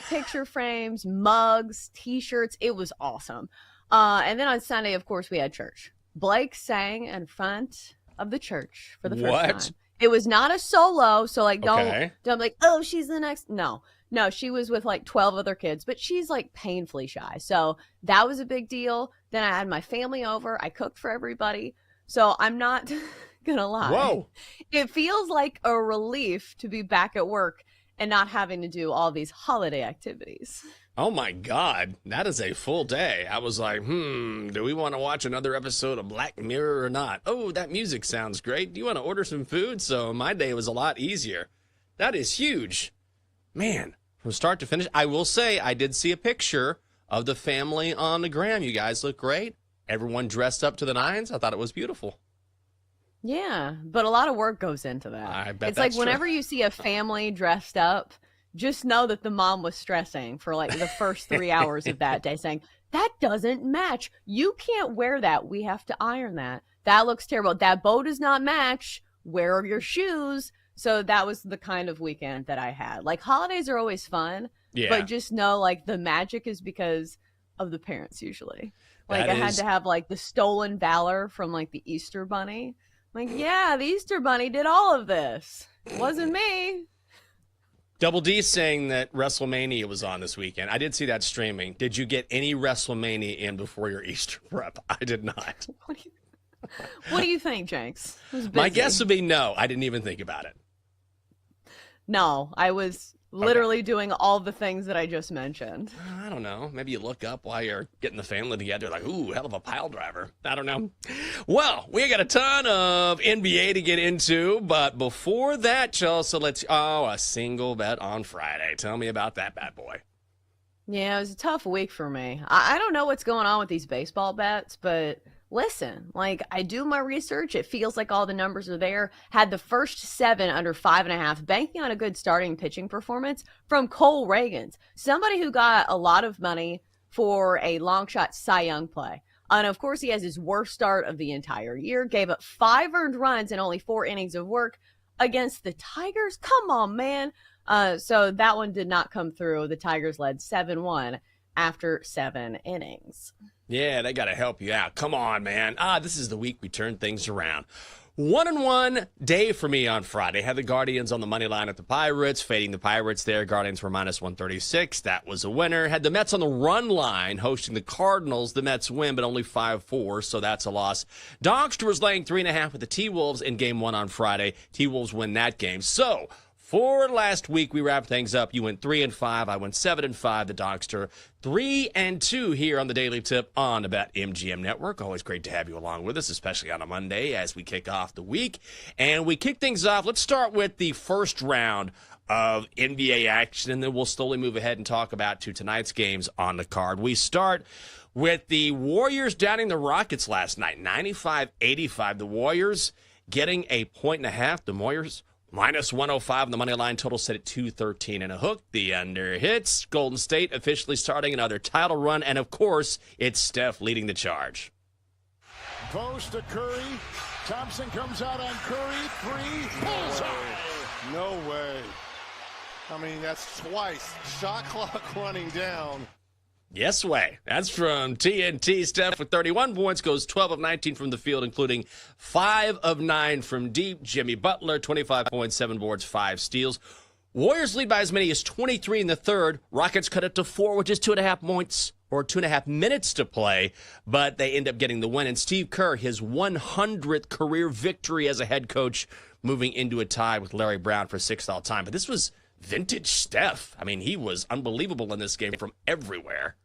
picture frames, mugs, T-shirts. It was awesome. And then on Sunday, of course, we had church. Blake sang in front of the church for the first time. It was not a solo, so like don't be like, oh, she's the next. No, she was with like 12 other kids, but she's like painfully shy. So that was a big deal. Then I had my family over. I cooked for everybody. So I'm not gonna lie. Whoa. It feels like a relief to be back at work and not having to do all these holiday activities. Oh my God, that is a full day. I was like, do we want to watch another episode of Black Mirror or not? Oh, that music sounds great. Do you want to order some food? So my day was a lot easier. That is huge. Man, from start to finish, I will say I did see a picture of the family on the gram. You guys look great. Everyone dressed up to the nines. I thought it was beautiful. Yeah, but a lot of work goes into that. I bet it's that's like whenever you see a family dressed up, just know that the mom was stressing for like the first 3 hours of that day saying, that doesn't match. You can't wear that. We have to iron that. That looks terrible. That bow does not match. Where are your shoes? So that was the kind of weekend that I had. Like holidays are always fun, but just know like the magic is because of the parents usually. Like I had to have like the stolen valor from like the Easter Bunny. Like, yeah, the Easter Bunny did all of this. It wasn't me. Double D saying that WrestleMania was on this weekend. I did see that streaming. Did you get any WrestleMania in before your Easter prep? I did not. What do you think, Jenks? My guess would be no. I didn't even think about it. No, I was literally doing all the things that I just mentioned. I don't know. Maybe you look up while you're getting the family together like, ooh, hell of a pile driver. I don't know. Well, we got a ton of NBA to get into, but before that, Chelsea, a single bet on Friday. Tell me about that bad boy. Yeah, it was a tough week for me. I don't know what's going on with these baseball bets, but listen, like I do my research. It feels like all the numbers are there. Had the first 7 under 5.5, banking on a good starting pitching performance from Cole Reagans, somebody who got a lot of money for a long shot Cy Young play. And of course, he has his worst start of the entire year, gave up 5 earned runs and only 4 innings of work against the Tigers? Come on, man. So that one did not come through. The Tigers led 7-1 after 7 innings. Yeah, they got to help you out. Come on, man. This is the week we turn things around. 1-1 day for me on Friday. Had the Guardians on the money line at the Pirates, fading the Pirates there. Guardians were minus 136. That was a winner. Had the Mets on the run line, hosting the Cardinals. The Mets win, but only 5-4, so that's a loss. Dogster was laying 3.5 with the T-Wolves in Game 1 on Friday. T-Wolves win that game. So, for last week, we wrapped things up. You went 3-5. I went 7-5. The Dogster 3-2 here on the Daily Tip on the BetMGM Network. Always great to have you along with us, especially on a Monday as we kick off the week. And we kick things off. Let's start with the first round of NBA action, and then we'll slowly move ahead and talk about tonight's games on the card. We start with the Warriors downing the Rockets last night, 95-85. The Warriors getting a 1.5. The Warriors minus 105 on the money line, total set at 213 and a hook. The under hits. Golden State officially starting another title run, and of course, it's Steph leading the charge. Post to Curry. Thompson comes out on Curry. 3. Bullseye. No way. I mean, that's twice. Shot clock running down. Yes way. That's from TNT. Steph with 31 points, goes 12 of 19 from the field, including 5 of 9 from deep. Jimmy Butler, 25 points, 7 boards, 5 steals. Warriors lead by as many as 23 in the third. Rockets cut it to 4, which is 2.5 points or 2.5 minutes to play, but they end up getting the win. And Steve Kerr, his 100th career victory as a head coach, moving into a tie with Larry Brown for 6th all time. But this was vintage Steph. I mean, he was unbelievable in this game from everywhere.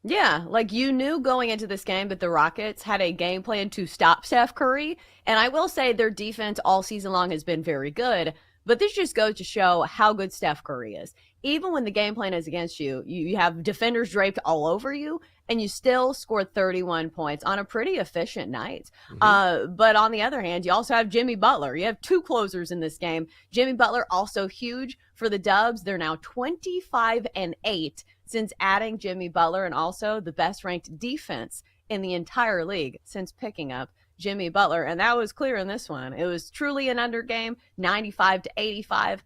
Yeah, like you knew going into this game that the Rockets had a game plan to stop Steph Curry. And I will say their defense all season long has been very good. But this just goes to show how good Steph Curry is. Even when the game plan is against you, you have defenders draped all over you, and you still scored 31 points on a pretty efficient night. But on the other hand, you also have Jimmy Butler. You have 2 closers in this game. Jimmy Butler also huge for the Dubs. They're now 25-8 since adding Jimmy Butler, and also the best ranked defense in the entire league since picking up Jimmy Butler. And that was clear in this one. It was truly an under game, 95-85.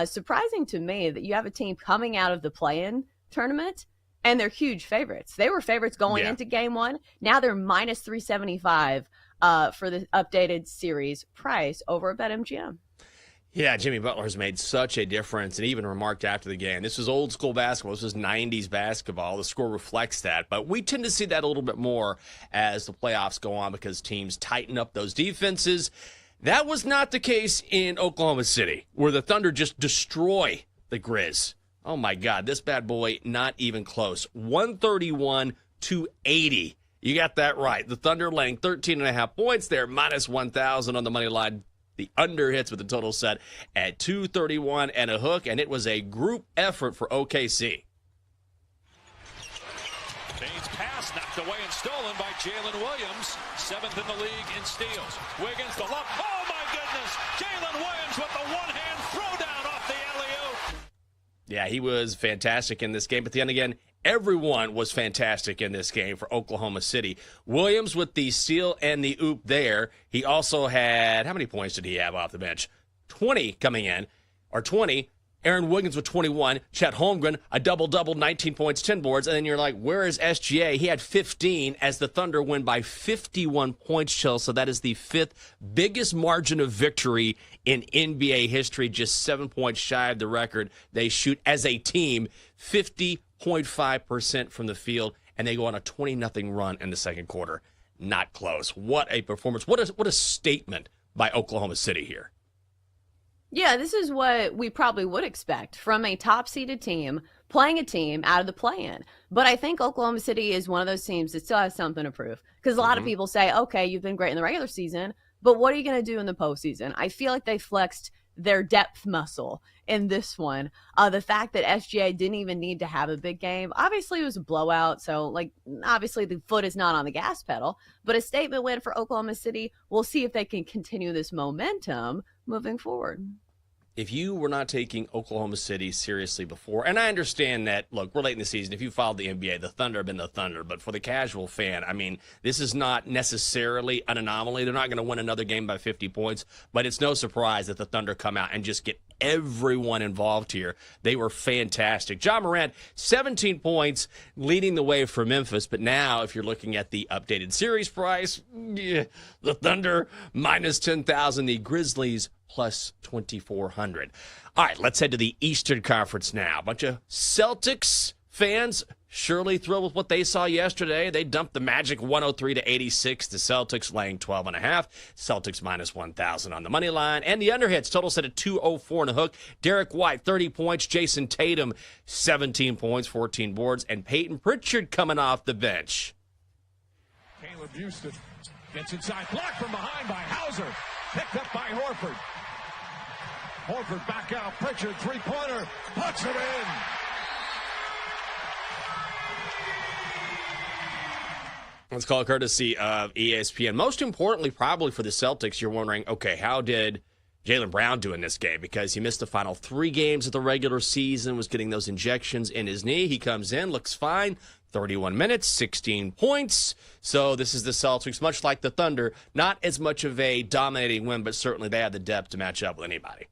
Surprising to me that you have a team coming out of the play-in tournament and they're huge favorites. They were favorites going into game 1. Now they're minus 375 for the updated series price over at BetMGM. Yeah, Jimmy Butler has made such a difference, and even remarked after the game, this was old school basketball. This was 90s basketball. The score reflects that, but we tend to see that a little bit more as the playoffs go on because teams tighten up those defenses. That was not the case in Oklahoma City, where the Thunder just destroy the Grizz. Oh, my God, this bad boy, not even close. 131-80. You got that right. The Thunder laying 13.5 points there, minus 1,000 on the money line. The under hits with the total set at 231 and a hook, and it was a group effort for OKC. Baines pass knocked away and stolen by Jalen Williams, 7th in the league in steals. Wiggins the look. Oh, my goodness. Jalen Williams with the one-hand throwdown off the alley-oop. Yeah, he was fantastic in this game. But then again, everyone was fantastic in this game for Oklahoma City. Williams with the steal and the oop there. He also had, how many points did he have off the bench? 20 coming in, or 20. Aaron Wiggins with 21. Chet Holmgren, a double-double, 19 points, 10 boards. And then you're like, where is SGA? He had 15 as the Thunder win by 51 points, Chill. So that is the 5th biggest margin of victory in NBA history, just 7 points shy of the record. They shoot, as a team, 50.5% from the field, and they go on a 20-0 run in the second quarter. Not close. What a performance. What a statement by Oklahoma City here. Yeah, this is what we probably would expect from a top-seeded team playing a team out of the play-in. But I think Oklahoma City is one of those teams that still has something to prove. Because a lot of people say, okay, you've been great in the regular season, but what are you going to do in the postseason? I feel like they flexed their depth muscle in this one. The fact that SGA didn't even need to have a big game. Obviously, it was a blowout, so obviously the foot is not on the gas pedal. But a statement win for Oklahoma City. We'll see if they can continue this momentum moving forward. if you were not taking Oklahoma City seriously before, and I understand that, look, we're late in the season. If you followed the NBA, the Thunder have been the Thunder. But for the casual fan, I mean, this is not necessarily an anomaly. They're not going to win another game by 50 points. But it's no surprise that the Thunder come out and just get everyone involved here. They were fantastic. Ja Morant, 17 points, leading the way for Memphis. But now, if you're looking at the updated series price, the Thunder minus 10,000, the Grizzlies plus 2,400. All right, let's head to the Eastern Conference now. A bunch of Celtics fans surely thrilled with what they saw yesterday. They dumped the Magic 103-86. The Celtics laying 12.5. Celtics minus 1,000 on the money line. And the underhits, total set at 204 and a hook. Derek White, 30 points. Jason Tatum, 17 points, 14 boards. And Peyton Pritchard coming off the bench. Caleb Houston gets inside. Blocked from behind by Hauser. Picked up by Horford. Horford back out. Pritchard, three-pointer. Puts it in. Let's call it courtesy of ESPN. Most importantly, probably for the Celtics, you're wondering, okay, how did Jaylen Brown do in this game? Because he missed the final 3 games of the regular season, was getting those injections in his knee. He comes in, looks fine. 31 minutes, 16 points. So this is the Celtics, much like the Thunder. Not as much of a dominating win, but certainly they have the depth to match up with anybody.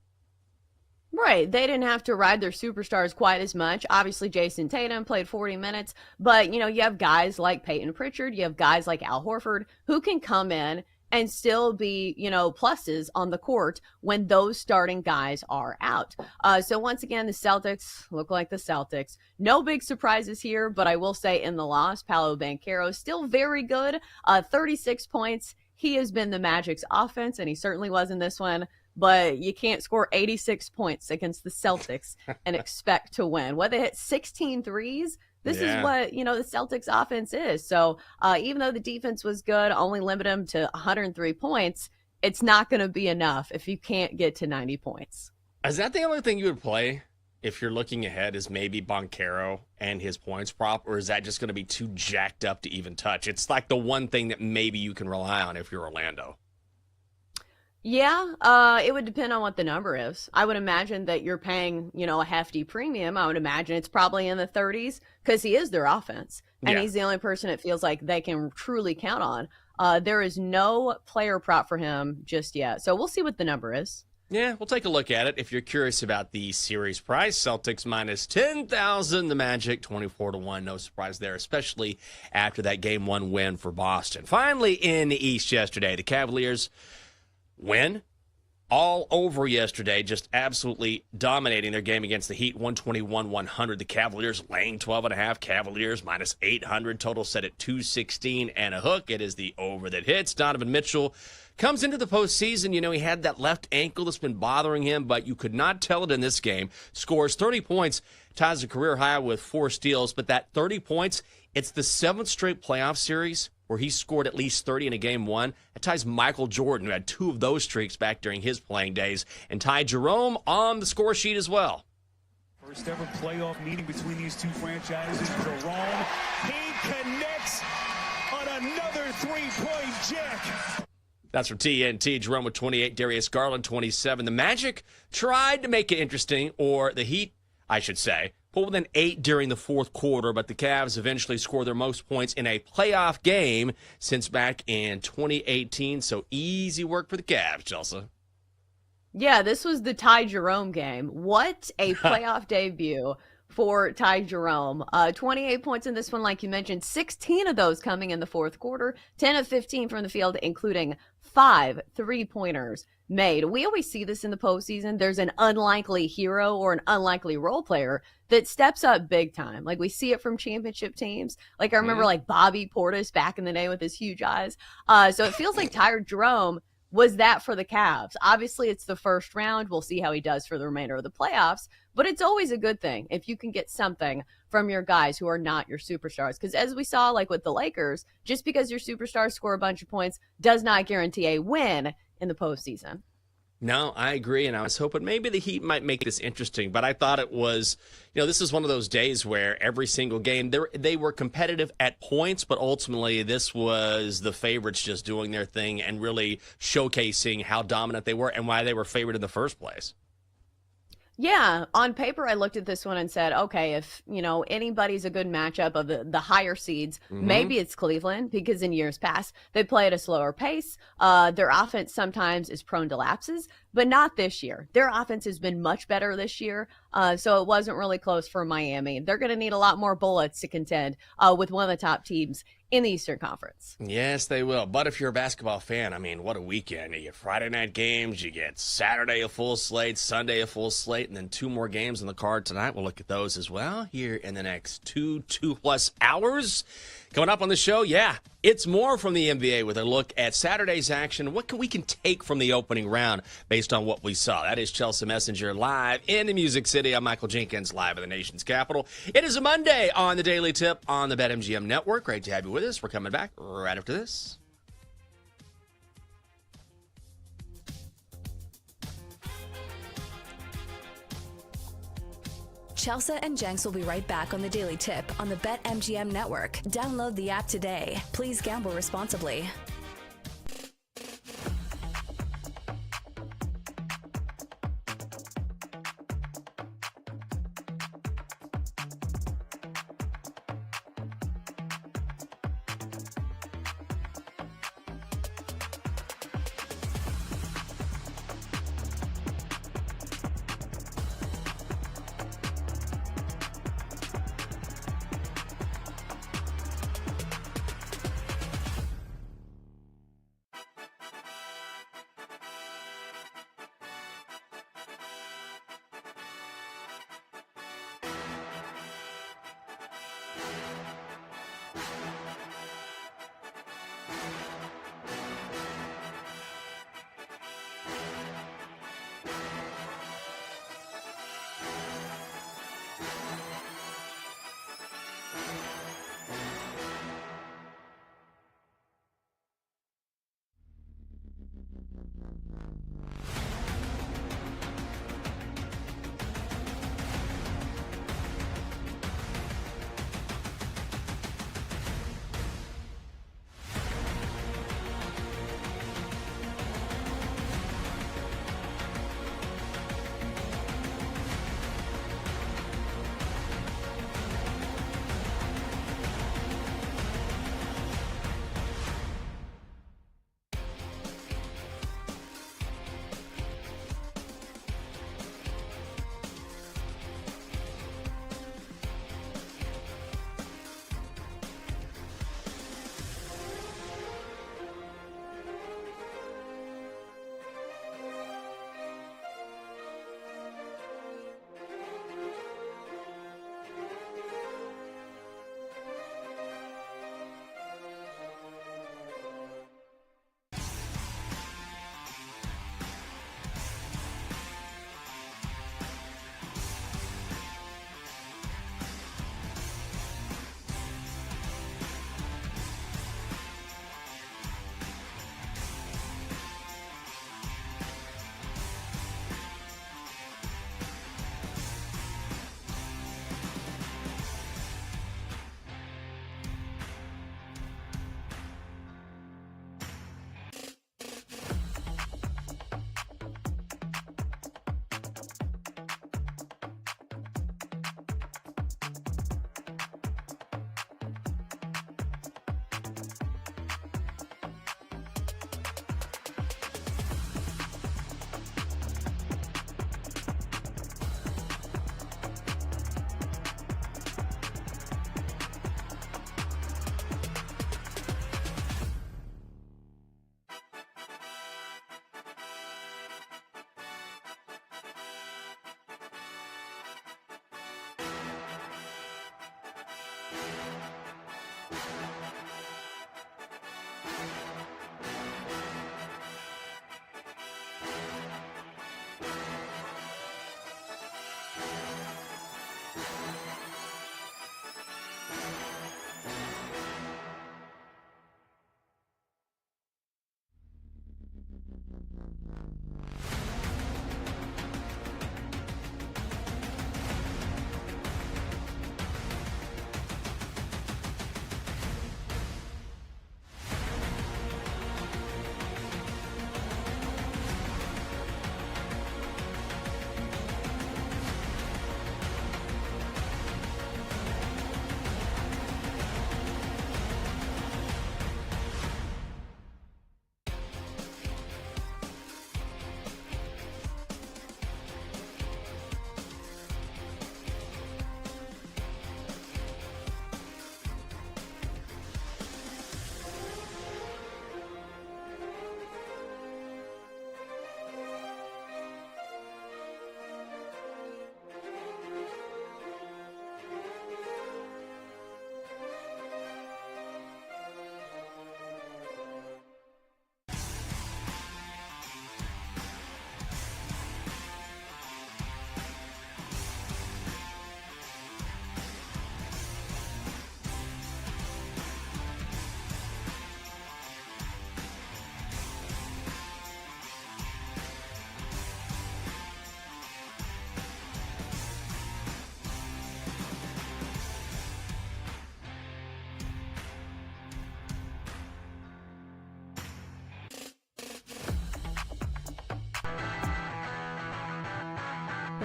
Right. They didn't have to ride their superstars quite as much. Obviously, Jason Tatum played 40 minutes. But, you have guys like Peyton Pritchard. You have guys like Al Horford who can come in and still be, pluses on the court when those starting guys are out. So once again, the Celtics look like the Celtics. No big surprises here, but I will say in the loss, Paolo Banchero still very good. 36 points. He has been the Magic's offense, and he certainly was in this one. But you can't score 86 points against the Celtics and expect to win. Whether they hit 16 threes, this is what, the Celtics offense is. So even though the defense was good, only limit them to 103 points, it's not going to be enough if you can't get to 90 points. Is that the only thing you would play if you're looking ahead, is maybe Banchero and his points prop, or is that just going to be too jacked up to even touch? It's like the one thing that maybe you can rely on if you're Orlando. Yeah, it would depend on what the number is. I would imagine that you're paying, a hefty premium. I would imagine it's probably in the 30s because he is their offense. And he's the only person it feels like they can truly count on. There is no player prop for him just yet. So we'll see what the number is. Yeah, we'll take a look at it. If you're curious about the series price, Celtics minus 10,000, the Magic 24-1. No surprise there, especially after that Game 1 win for Boston. Finally, in the East yesterday, the Cavaliers win all over yesterday, just absolutely dominating their game against the Heat, 121-100. The Cavaliers laying 12.5. Cavaliers minus 800. Total set at 216 and a hook. It is the over that hits. Donovan Mitchell comes into the postseason. He had that left ankle that's been bothering him, but you could not tell it in this game. Scores 30 points, ties a career high with 4 steals, but that 30 points, it's the 7th straight playoff series where he scored at least 30 in a game 1. It ties Michael Jordan, who had 2 of those streaks back during his playing days, and Ty Jerome on the score sheet as well. First ever playoff meeting between these two franchises. Jerome, he connects on another three-point jack. That's from TNT. Jerome with 28, Darius Garland 27. The Magic tried to make it interesting, or the Heat, I should say, pulled within 8 during the fourth quarter, but the Cavs eventually scored their most points in a playoff game since back in 2018. So easy work for the Cavs, Chelsea. Yeah, this was the Ty Jerome game. What a playoff debut for Ty Jerome. 28 points in this one, like you mentioned, 16 of those coming in the fourth quarter, 10 of 15 from the field, including 5 3-pointers made. We always see this in the postseason. There's an unlikely hero or an unlikely role player that steps up big time. Like we see it from championship teams. Like I remember like Bobby Portis back in the day with his huge eyes. So it feels like Ty Jerome was that for the Cavs. Obviously, it's the first round. We'll see how he does for the remainder of the playoffs. But it's always a good thing if you can get something from your guys who are not your superstars. Because as we saw, like with the Lakers, just because your superstars score a bunch of points does not guarantee a win in the postseason. No, I agree, and I was hoping maybe the Heat might make this interesting, but I thought it was, this is one of those days where every single game, they were competitive at points, but ultimately this was the favorites just doing their thing and really showcasing how dominant they were and why they were favored in the first place. Yeah, on paper, I looked at this one and said, okay, if, anybody's a good matchup of the higher seeds, maybe it's Cleveland, because in years past, they play at a slower pace. Their offense sometimes is prone to lapses, but not this year. Their offense has been much better this year, so it wasn't really close for Miami. They're going to need a lot more bullets to contend with one of the top teams in the Eastern Conference. Yes, they will. But if you're a basketball fan, I mean, what a weekend. You get Friday night games, you get Saturday a full slate, Sunday a full slate, and then 2 more games on the card tonight. We'll look at those as well here in the next 2+ hours. Coming up on the show, it's more from the NBA with a look at Saturday's action. What we can take from the opening round based on what we saw. That is Chelsea Messenger live in the Music City. I'm Michael Jenkins, live in the nation's capital. It is a Monday on the Daily Tip on the BetMGM Network. Great to have you with us. We're coming back right after this. Chelsea and Jenks will be right back on the Daily Tip on the BetMGM Network. Download the app today. Please gamble responsibly.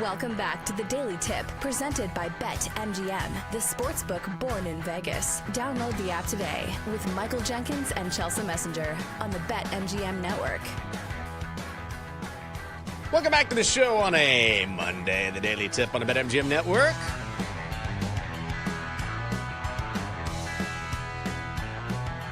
Welcome back to the Daily Tip, presented by BetMGM, the sportsbook born in Vegas. Download the app today with Michael Jenkins and Chelsea Messenger on the BetMGM network. Welcome back to the show on a Monday, the Daily Tip on the BetMGM network.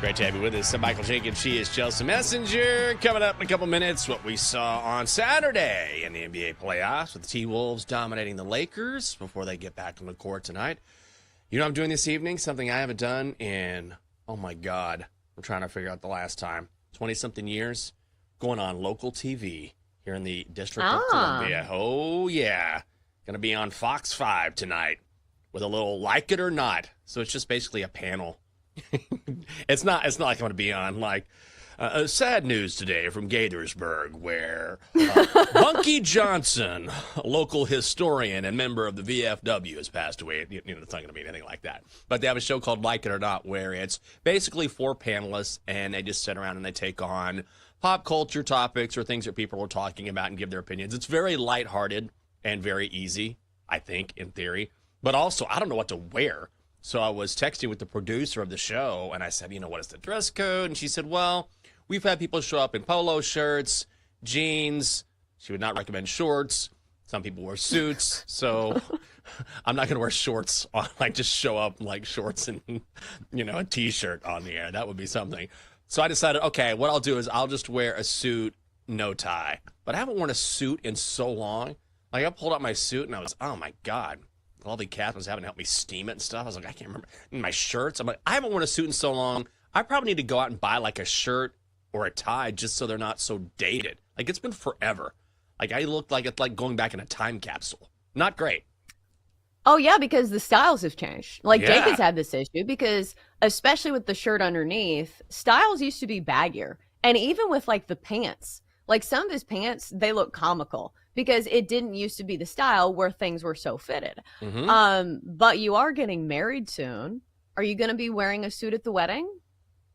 Great to have you with us. I'm Michael Jenkins. She is Chelsea Messenger. Coming up in a couple minutes, what we saw on Saturday in the NBA playoffs with the T-Wolves dominating the Lakers before they get back on the court tonight. You know what I'm doing this evening? Something I haven't done in, oh my God, I'm trying to figure out the last time. 20-something years. Going on local TV here in the District of Columbia. Oh, yeah. Going to be on Fox 5 tonight with a little Like It or Not. So it's just basically a panel. It's not like I'm going to be on like sad news today from Gaithersburg, where Bunky Johnson, a local historian and member of the VFW, has passed away. It's not going to be anything like that. But they have a show called Like It or Not, where it's basically 4 panelists, and they just sit around and they take on pop culture topics or things that people are talking about and give their opinions. It's very lighthearted and very easy, I think, in theory. But also, I don't know what to wear. So I was texting with the producer of the show, and I said, what is the dress code? And she said, well, we've had people show up in polo shirts, jeans. She would not recommend shorts. Some people wear suits. So I'm not going to wear shorts, just show up in like shorts and, a T-shirt on the air. That would be something. So I decided, okay, what I'll do is I'll just wear a suit, no tie. But I haven't worn a suit in so long. Like, I pulled out my suit, and I was, oh, my God. All the cast was having to help me steam it and stuff. I was like, I can't remember. And my shirts, I'm like, I haven't worn a suit in so long. I probably need to go out and buy like a shirt or a tie just so they're not so dated. Like, it's been forever. Like, I look like it's like going back in a time capsule. Not great. Oh, yeah, because the styles have changed. Like, Jake has had this issue because, especially with the shirt underneath, styles used to be baggier. And even with, like, the pants. Like, some of his pants, they look comical. Because it didn't used to be the style where things were so fitted. Mm-hmm. But you are getting married soon. Are you going to be wearing a suit at the wedding?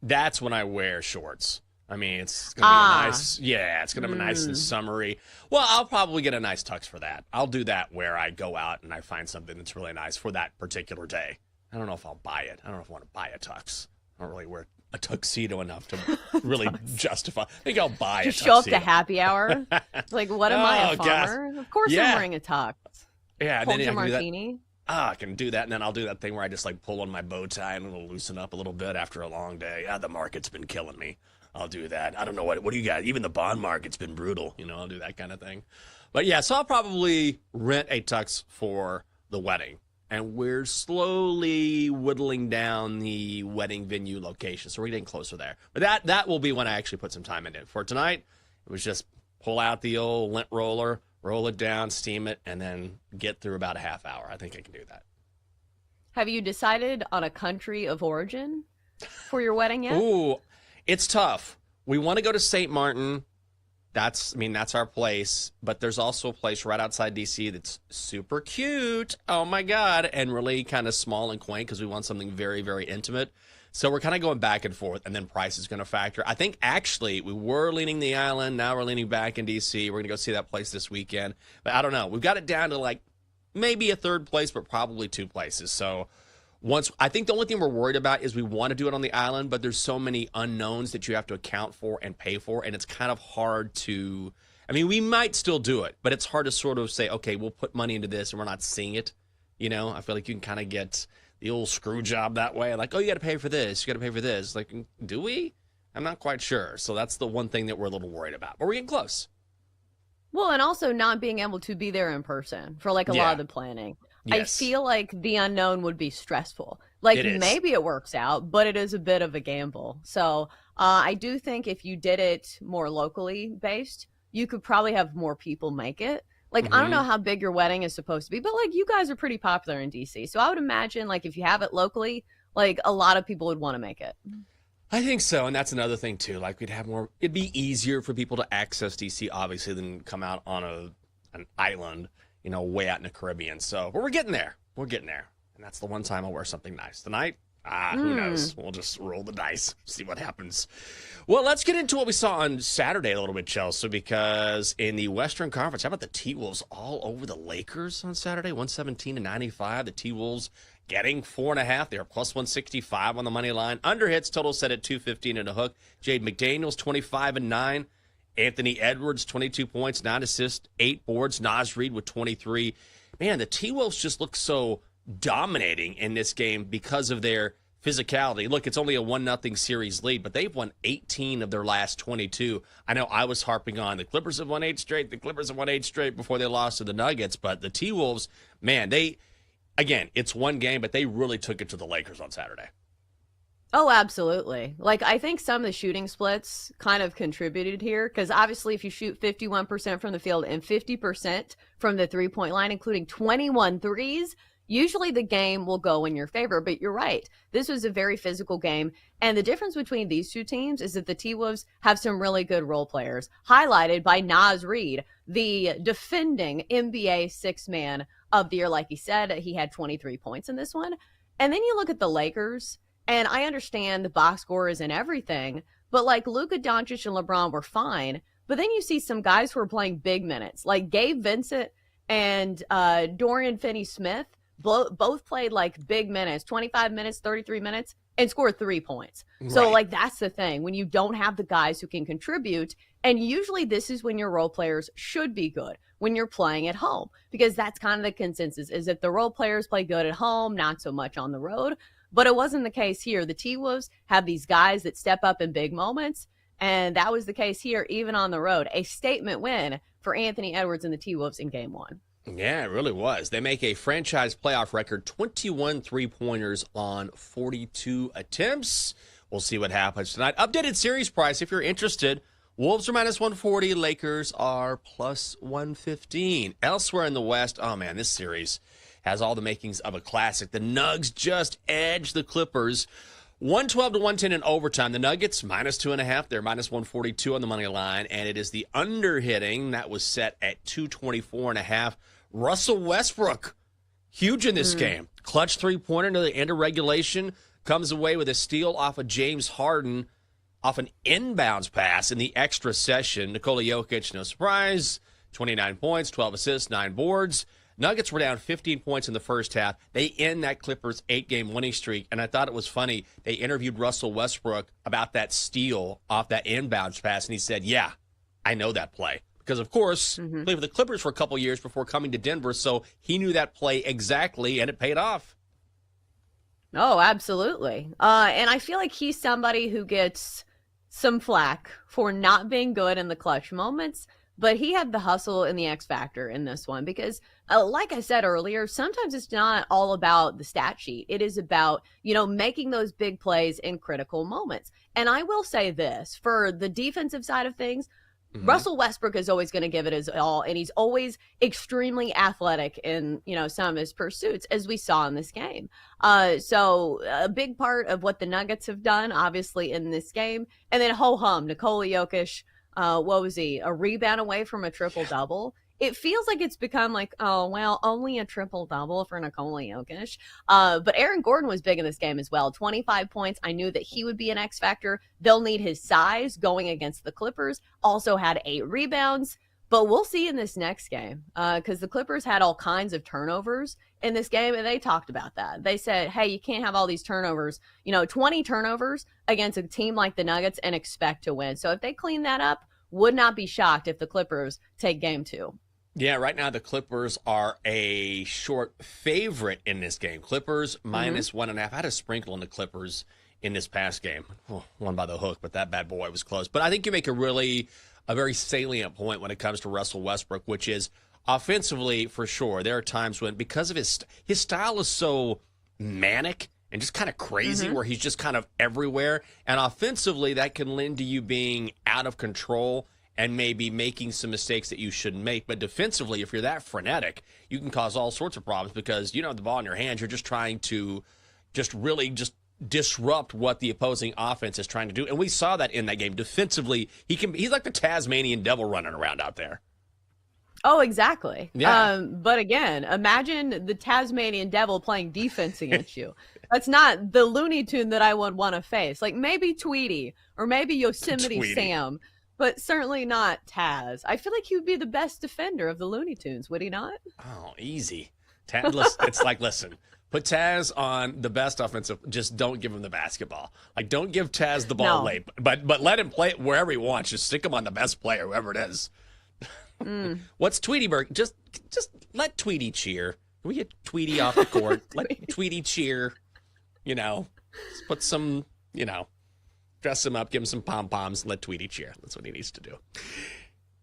That's when I wear shorts. I mean, it's going to be it's going to be nice and summery. Well, I'll probably get a nice tux for that. I'll do that where I go out and I find something that's really nice for that particular day. I don't know if I'll buy it. I don't know if I want to buy a tux. I don't really wear a tuxedo enough to really justify. I think I'll buy just a tuxedo. Show up to happy hour. Like, what am I, a farmer? Of course I'm wearing a tux. Yeah, Hold your martini. I can do that, and then I'll do that thing where I just like pull on my bow tie and it'll loosen up a little bit after a long day. The market's been killing me. I'll do that. I don't know what do you got? Even the bond market's been brutal. I'll do that kind of thing. But yeah, so I'll probably rent a tux for the wedding. And we're slowly whittling down the wedding venue location. So we're getting closer there. But that will be when I actually put some time into it. For tonight, it was just pull out the old lint roller, roll it down, steam it, and then get through about a half hour. I think I can do that. Have you decided on a country of origin for your wedding yet? Ooh, it's tough. We want to go to St. Martin. That's our place, but there's also a place right outside D.C. that's super cute. Oh, my God. And really kind of small and quaint because we want something very, very intimate. So we're kind of going back and forth, and then price is going to factor. I think, actually, we were leaning the island. Now we're leaning back in D.C. We're going to go see that place this weekend. But I don't know. We've got it down to, like, maybe a third place, but probably 2 places. So I think the only thing we're worried about is we want to do it on the island, but there's so many unknowns that you have to account for and pay for, and it's kind of hard to – I mean, we might still do it, but it's hard to sort of say, okay, we'll put money into this and we're not seeing it. I feel like you can kind of get the old screw job that way. Like, oh, you got to pay for this. You got to pay for this. Like, do we? I'm not quite sure. So that's the one thing that we're a little worried about, but we're getting close. Well, and also not being able to be there in person for like a lot of the planning. Yes. I feel like the unknown would be stressful. Like maybe it works out, but it is a bit of a gamble. So I do think if you did it more locally based, you could probably have more people make it. Like, I don't know how big your wedding is supposed to be, but like you guys are pretty popular in DC. So I would imagine like if you have it locally, like a lot of people would want to make it. I think so. And that's another thing too. Like it'd be easier for people to access DC obviously than come out on an island, way out in the Caribbean. So, but we're getting there. And that's the one time I'll wear something nice. Tonight, Who knows? We'll just roll the dice, see what happens. Well, let's get into what we saw on Saturday a little bit, Chelsea, because in the Western Conference, how about the T-Wolves all over the Lakers on Saturday? 117-95. The T-Wolves getting 4.5. They are plus 165 on the money line. Under hits, total set at 215 and a hook. Jade McDaniels, 25-9. Anthony Edwards, 22 points, 9 assists, 8 boards. Naz Reid with 23. Man, the T-Wolves just look so dominating in this game because of their physicality. Look, it's only a 1-0 series lead, but they've won 18 of their last 22. I know I was harping on the Clippers have won 8 straight. The Clippers have won 8 straight before they lost to the Nuggets, but the T-Wolves, man, again, it's one game, but they really took it to the Lakers on Saturday. Oh, absolutely. Like, I think some of the shooting splits kind of contributed here because obviously if you shoot 51% from the field and 50% from the three-point line, including 21 threes, usually the game will go in your favor. But you're right. This was a very physical game. And the difference between these two teams is that the T-Wolves have some really good role players, highlighted by Naz Reid, the defending NBA sixth man of the year. Like he said, he had 23 points in this one. And then you look at the Lakers. And I understand the box score isn't everything, but like Luka Doncic and LeBron were fine. But then you see some guys who are playing big minutes, like Gabe Vincent and Dorian Finney-Smith, both played like big minutes, 25 minutes, 33 minutes, and scored 3 points. Right. So like that's the thing, when you don't have the guys who can contribute, and usually this is when your role players should be good, when you're playing at home, because that's kind of the consensus, is that the role players play good at home, not so much on the road. But it wasn't the case here. The T-Wolves have these guys that step up in big moments, and that was the case here, even on the road. A statement win for Anthony Edwards and the T-Wolves in Game 1. Yeah, it really was. They make a franchise playoff record, 21 three-pointers on 42 attempts. We'll see what happens tonight. Updated series price, if you're interested. Wolves are minus 140. Lakers are plus 115. Elsewhere in the West, oh, man, this series has all the makings of a classic. The Nugs just edged the Clippers 112-110 in overtime. The Nuggets minus 2.5. They're minus 142 on the money line, and it is the under hitting that was set at 224.5. Russell Westbrook, huge in this game. Clutch three-pointer to the end of regulation, comes away with a steal off of James Harden off an inbounds pass in the extra session. Nikola Jokic, no surprise, 29 points, 12 assists, 9 boards. Nuggets were down 15 points in the first half. They end that Clippers 8-game winning streak, and I thought it was funny. They interviewed Russell Westbrook about that steal off that inbounds pass, and he said, yeah, I know that play. Because, of course, played for the Clippers for a couple years before coming to Denver, so he knew that play exactly, and it paid off. Oh, absolutely. And I feel like he's somebody who gets some flack for not being good in the clutch moments, but he had the hustle and the X factor in this one because, like I said earlier, sometimes it's not all about the stat sheet. It is about, making those big plays in critical moments. And I will say this, for the defensive side of things, Russell Westbrook is always going to give it his all, and he's always extremely athletic in, some of his pursuits, as we saw in this game. So a big part of what the Nuggets have done, obviously, in this game, and then ho-hum, Nikola Jokic, what was he, a rebound away from a triple-double? It feels like it's become like, oh, well, only a triple-double for Nikola Jokic. But Aaron Gordon was big in this game as well. 25 points. I knew that he would be an X factor. They'll need his size going against the Clippers. Also had 8 rebounds. But we'll see in this next game because the Clippers had all kinds of turnovers in this game, and they talked about that. They said, hey, you can't have all these turnovers, 20 turnovers against a team like the Nuggets and expect to win. So if they clean that up, would not be shocked if the Clippers take Game 2. Yeah, right now the Clippers are a short favorite in this game. Clippers minus 1.5. I had a sprinkle on the Clippers in this past game. Oh, one by the hook, but that bad boy was close. But I think you make a very salient point when it comes to Russell Westbrook, which is offensively, for sure, there are times when, because of his style is so manic and just kind of crazy, where he's just kind of everywhere. And offensively, that can lend to you being out of control and maybe making some mistakes that you shouldn't make. But defensively, if you're that frenetic, you can cause all sorts of problems because you don't have the ball in your hands. You're just trying to really disrupt what the opposing offense is trying to do. And we saw that in that game. Defensively, he's like the Tasmanian devil running around out there. Oh, exactly. Yeah. But again, imagine the Tasmanian devil playing defense against you. That's not the Looney Tune that I would want to face. Like maybe Tweety or maybe Yosemite Sam, but certainly not Taz. I feel like he would be the best defender of the Looney Tunes, would he not? Oh, easy. Taz, it's like, listen, put Taz on the best offensive. Just don't give him the basketball. Like, don't give Taz the ball late, but let him play it wherever he wants. Just stick him on the best player, whoever it is. What's Tweetyberg? Just let Tweety cheer. Can we get Tweety off the court? Let Tweety cheer. Just put some, dress him up, give him some pom-poms, and let Tweety cheer. That's what he needs to do.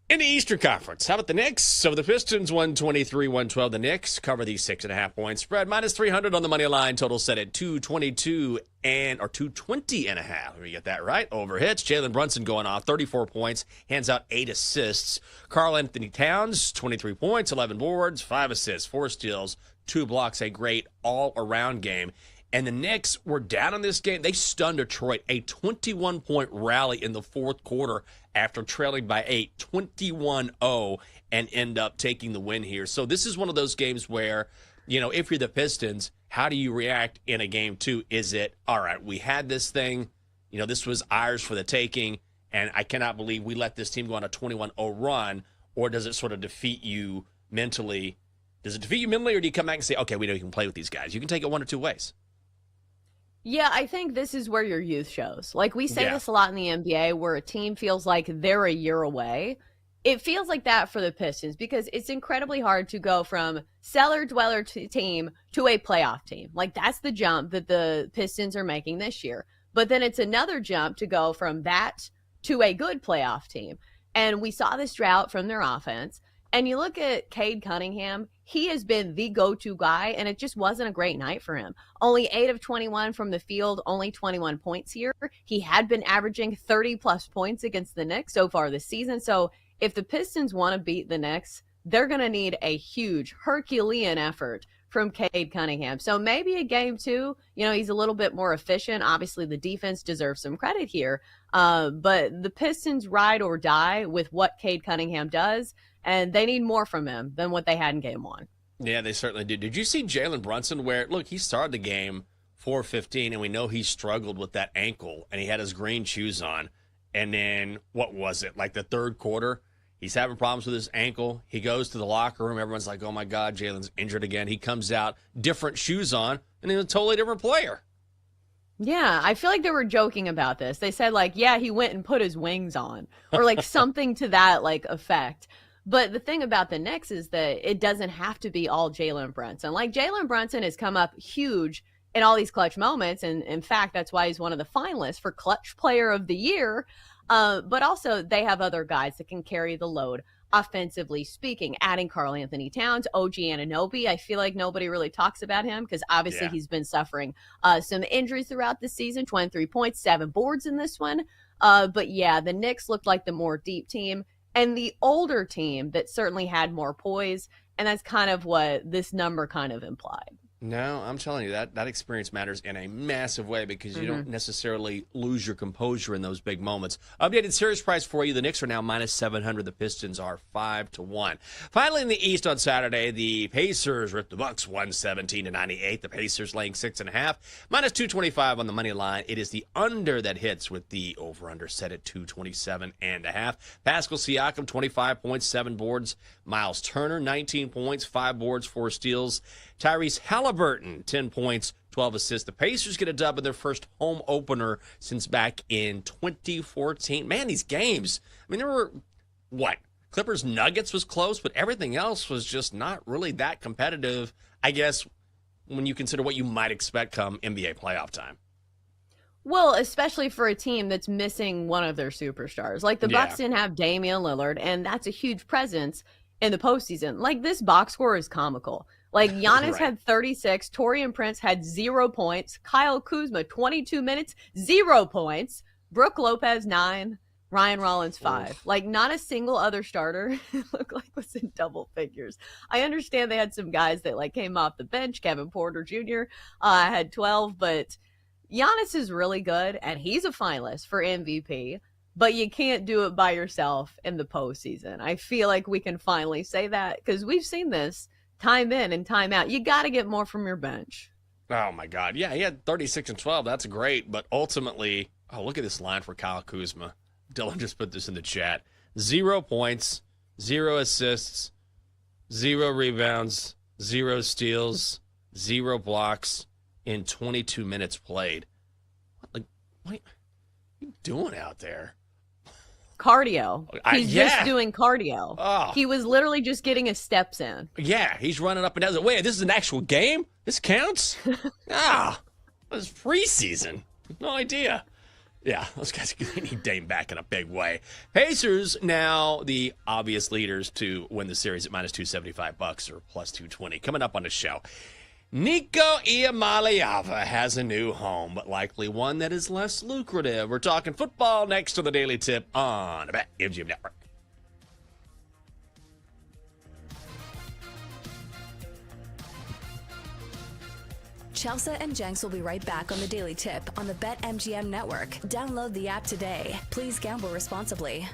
In the Eastern Conference, how about the Knicks? So the Pistons 123-112. The Knicks cover the 6.5-point spread. Minus 300 on the money line. Total set at 220 and a half. Let me get that right. Over hits. Jalen Brunson going off 34 points. Hands out 8 assists. Karl Anthony Towns 23 points, 11 boards, 5 assists, 4 steals, 2 blocks. A great all-around game. And the Knicks were down in this game. They stunned Detroit, a 21-point rally in the fourth quarter after trailing by 8, 21-0, and end up taking the win here. So this is one of those games where, if you're the Pistons, how do you react in a game 2? Is it, all right, we had this thing, this was ours for the taking, and I cannot believe we let this team go on a 21-0 run, or does it sort of defeat you mentally? Does it defeat you mentally, or do you come back and say, okay, we know you can play with these guys? You can take it one or two ways. Yeah, I think this is where your youth shows. Like we say this a lot in the NBA where a team feels like they're a year away. It feels like that for the Pistons because it's incredibly hard to go from cellar dweller team to a playoff team. Like that's the jump that the Pistons are making this year. But then it's another jump to go from that to a good playoff team. And we saw this drought from their offense. And you look at Cade Cunningham, he has been the go-to guy, and it just wasn't a great night for him. Only 8 of 21 from the field, only 21 points here. He had been averaging 30-plus points against the Knicks so far this season. So if the Pistons want to beat the Knicks, they're going to need a huge Herculean effort from Cade Cunningham. So maybe a game 2, he's a little bit more efficient. Obviously, the defense deserves some credit here. But the Pistons ride or die with what Cade Cunningham does. And they need more from him than what they had in game 1. Yeah, they certainly do. Did you see Jalen Brunson where, look, he started the game 4-15, and we know he struggled with that ankle, and he had his green shoes on. And then, what was it, like the third quarter? He's having problems with his ankle. He goes to the locker room. Everyone's like, oh, my God, Jalen's injured again. He comes out, different shoes on, and he's a totally different player. Yeah, I feel like they were joking about this. They said, he went and put his wings on, or something to that, effect. But the thing about the Knicks is that it doesn't have to be all Jalen Brunson. Jalen Brunson has come up huge in all these clutch moments. And in fact, that's why he's one of the finalists for Clutch Player of the Year. But also they have other guys that can carry the load offensively speaking, adding Karl Anthony Towns, OG Anunoby. I feel like nobody really talks about him because obviously he's been suffering some injuries throughout the season, 23 points, 7 boards in this one. But yeah, the Knicks looked like the more deep team. And the older team that certainly had more poise, and that's kind of what this number kind of implied. No, I'm telling you, that experience matters in a massive way because you don't necessarily lose your composure in those big moments. Updated series price for you. The Knicks are now minus 700. The Pistons are 5-1. Finally, in the East on Saturday, the Pacers ripped the Bucks 117-98. The Pacers laying 6.5. Minus 225 on the money line. It is the under that hits with the over-under set at 227.5. Pascal Siakam, 25 points, 7 boards. Miles Turner, 19 points, 5 boards, 4 steals. Tyrese Halliburton, 10 points, 12 assists. The Pacers get a dub in their first home opener since back in 2014. Man, these games, there were, Clippers Nuggets was close, but everything else was just not really that competitive, I guess, when you consider what you might expect come NBA playoff time. Well, especially for a team that's missing one of their superstars. The Bucks didn't have Damian Lillard, and that's a huge presence in the postseason. This box score is comical. Giannis had 36, Taurean Prince had 0 points, Kyle Kuzma 22 minutes, 0 points, Brook Lopez 9, Ryan Rollins 5. Not a single other starter looked like was in double figures. I understand they had some guys that came off the bench. Kevin Porter Jr. Had 12, but Giannis is really good, and he's a finalist for MVP. But you can't do it by yourself in the postseason. I feel like we can finally say that because we've seen this time in and time out. You got to get more from your bench. Oh, my God. Yeah, he had 36 and 12. That's great. But ultimately, look at this line for Kyle Kuzma. Dylan just put this in the chat. 0 points, 0 assists, 0 rebounds, 0 steals, 0 blocks in 22 minutes played. What are you doing out there? Cardio. He's just doing cardio. Oh. He was literally just getting his steps in. Yeah, he's running up and down. Wait, this is an actual game? This counts? It's preseason. No idea. Yeah, those guys need Dame back in a big way. Pacers now the obvious leaders to win the series at minus $275 or plus 220. Coming up on the show, Nico Iamaleava has a new home, but likely one that is less lucrative. We're talking football next to the Daily Tip on the BetMGM Network. Chelsea and Jenks will be right back on the Daily Tip on the BetMGM Network. Download the app today. Please gamble responsibly.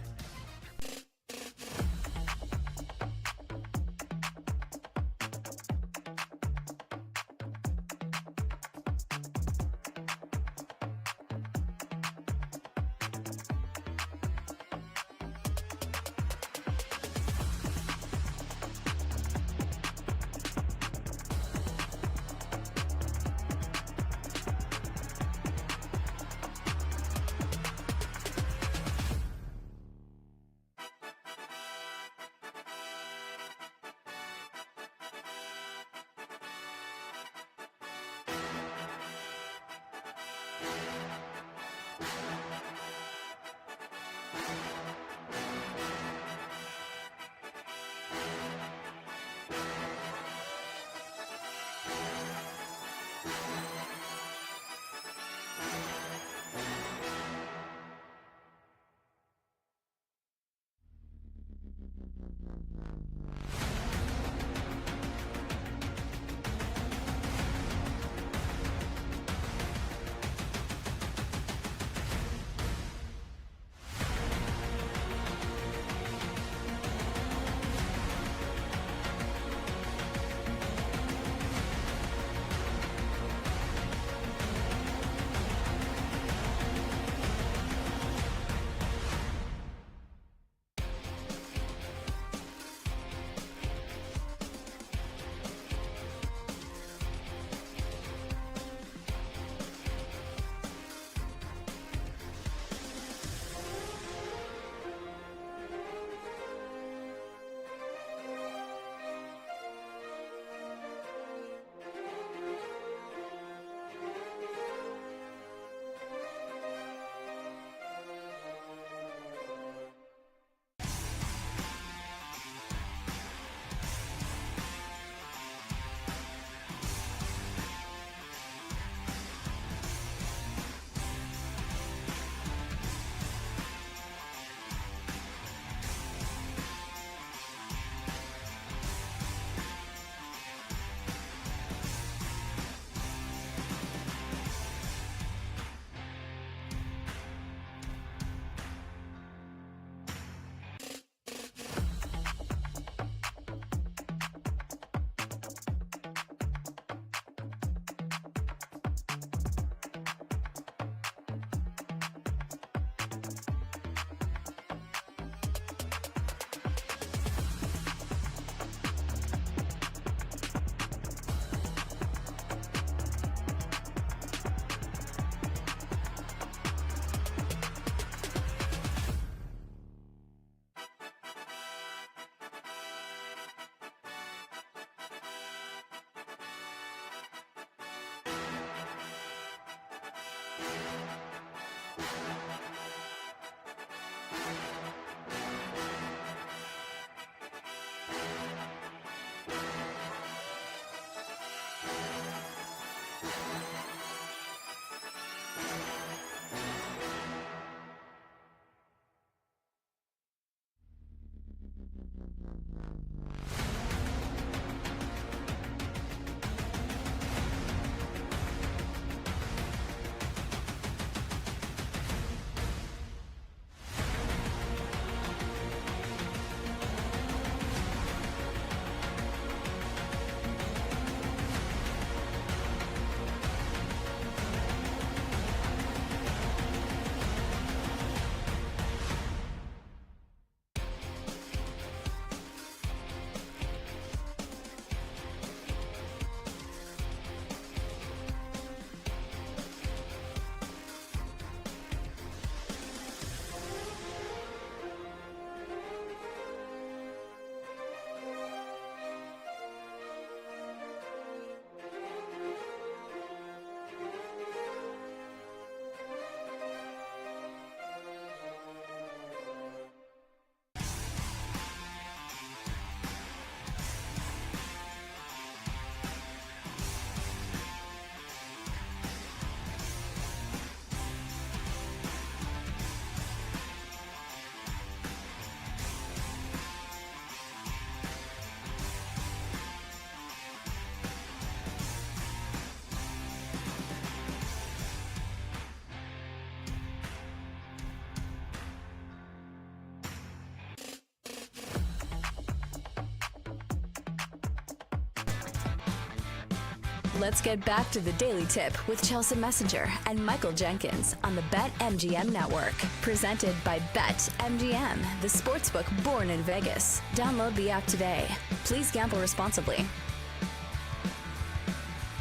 Let's get back to the Daily Tip with Chelsea Messenger and Michael Jenkins on the BetMGM Network. Presented by BetMGM, the sportsbook born in Vegas. Download the app today. Please gamble responsibly.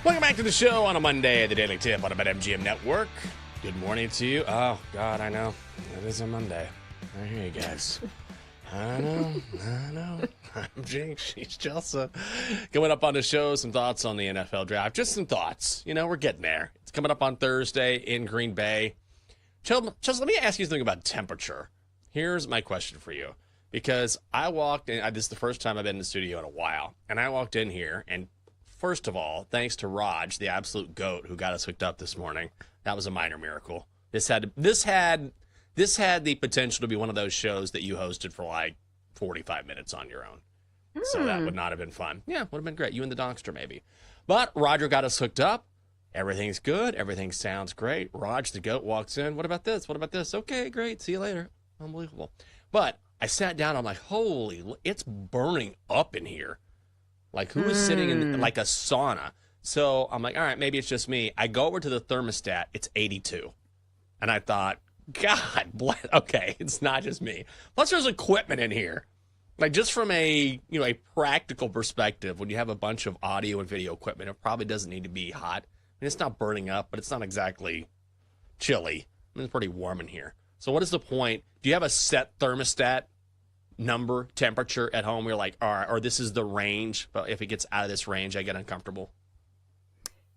Welcome back to the show on a Monday, the Daily Tip on the BetMGM Network. Good morning to you. Oh, God, I know. It is a Monday. I hear you guys. I know. I'm Jake. She's Chelsea. Coming up on the show, some thoughts on the NFL draft. Just some thoughts. We're getting there. It's coming up on Thursday in Green Bay. Chelsea, let me ask you something about temperature. Here's my question for you. Because I walked in, this is the first time I've been in the studio in a while, and I walked in here, and first of all, thanks to Raj, the absolute GOAT who got us hooked up this morning. That was a minor miracle. This had the potential to be one of those shows that you hosted for like 45 minutes on your own. So that would not have been fun. Yeah, would have been great. You and the Donkster maybe. But Roger got us hooked up. Everything's good. Everything sounds great. Raj, the GOAT, walks in. What about this? What about this? Okay, great. See you later. Unbelievable. But I sat down. I'm like, holy, it's burning up in here. Like, who is sitting in like a sauna? So I'm like, all right, maybe it's just me. I go over to the thermostat. It's 82. And I thought, God bless. Okay, it's not just me. Plus, there's equipment in here. Like, just from a practical perspective, when you have a bunch of audio and video equipment, it probably doesn't need to be hot. I mean, it's not burning up, but it's not exactly chilly. I mean, it's pretty warm in here. So what is the point? Do you have a set thermostat number, temperature at home? You're like, all right, or this is the range, but if it gets out of this range, I get uncomfortable.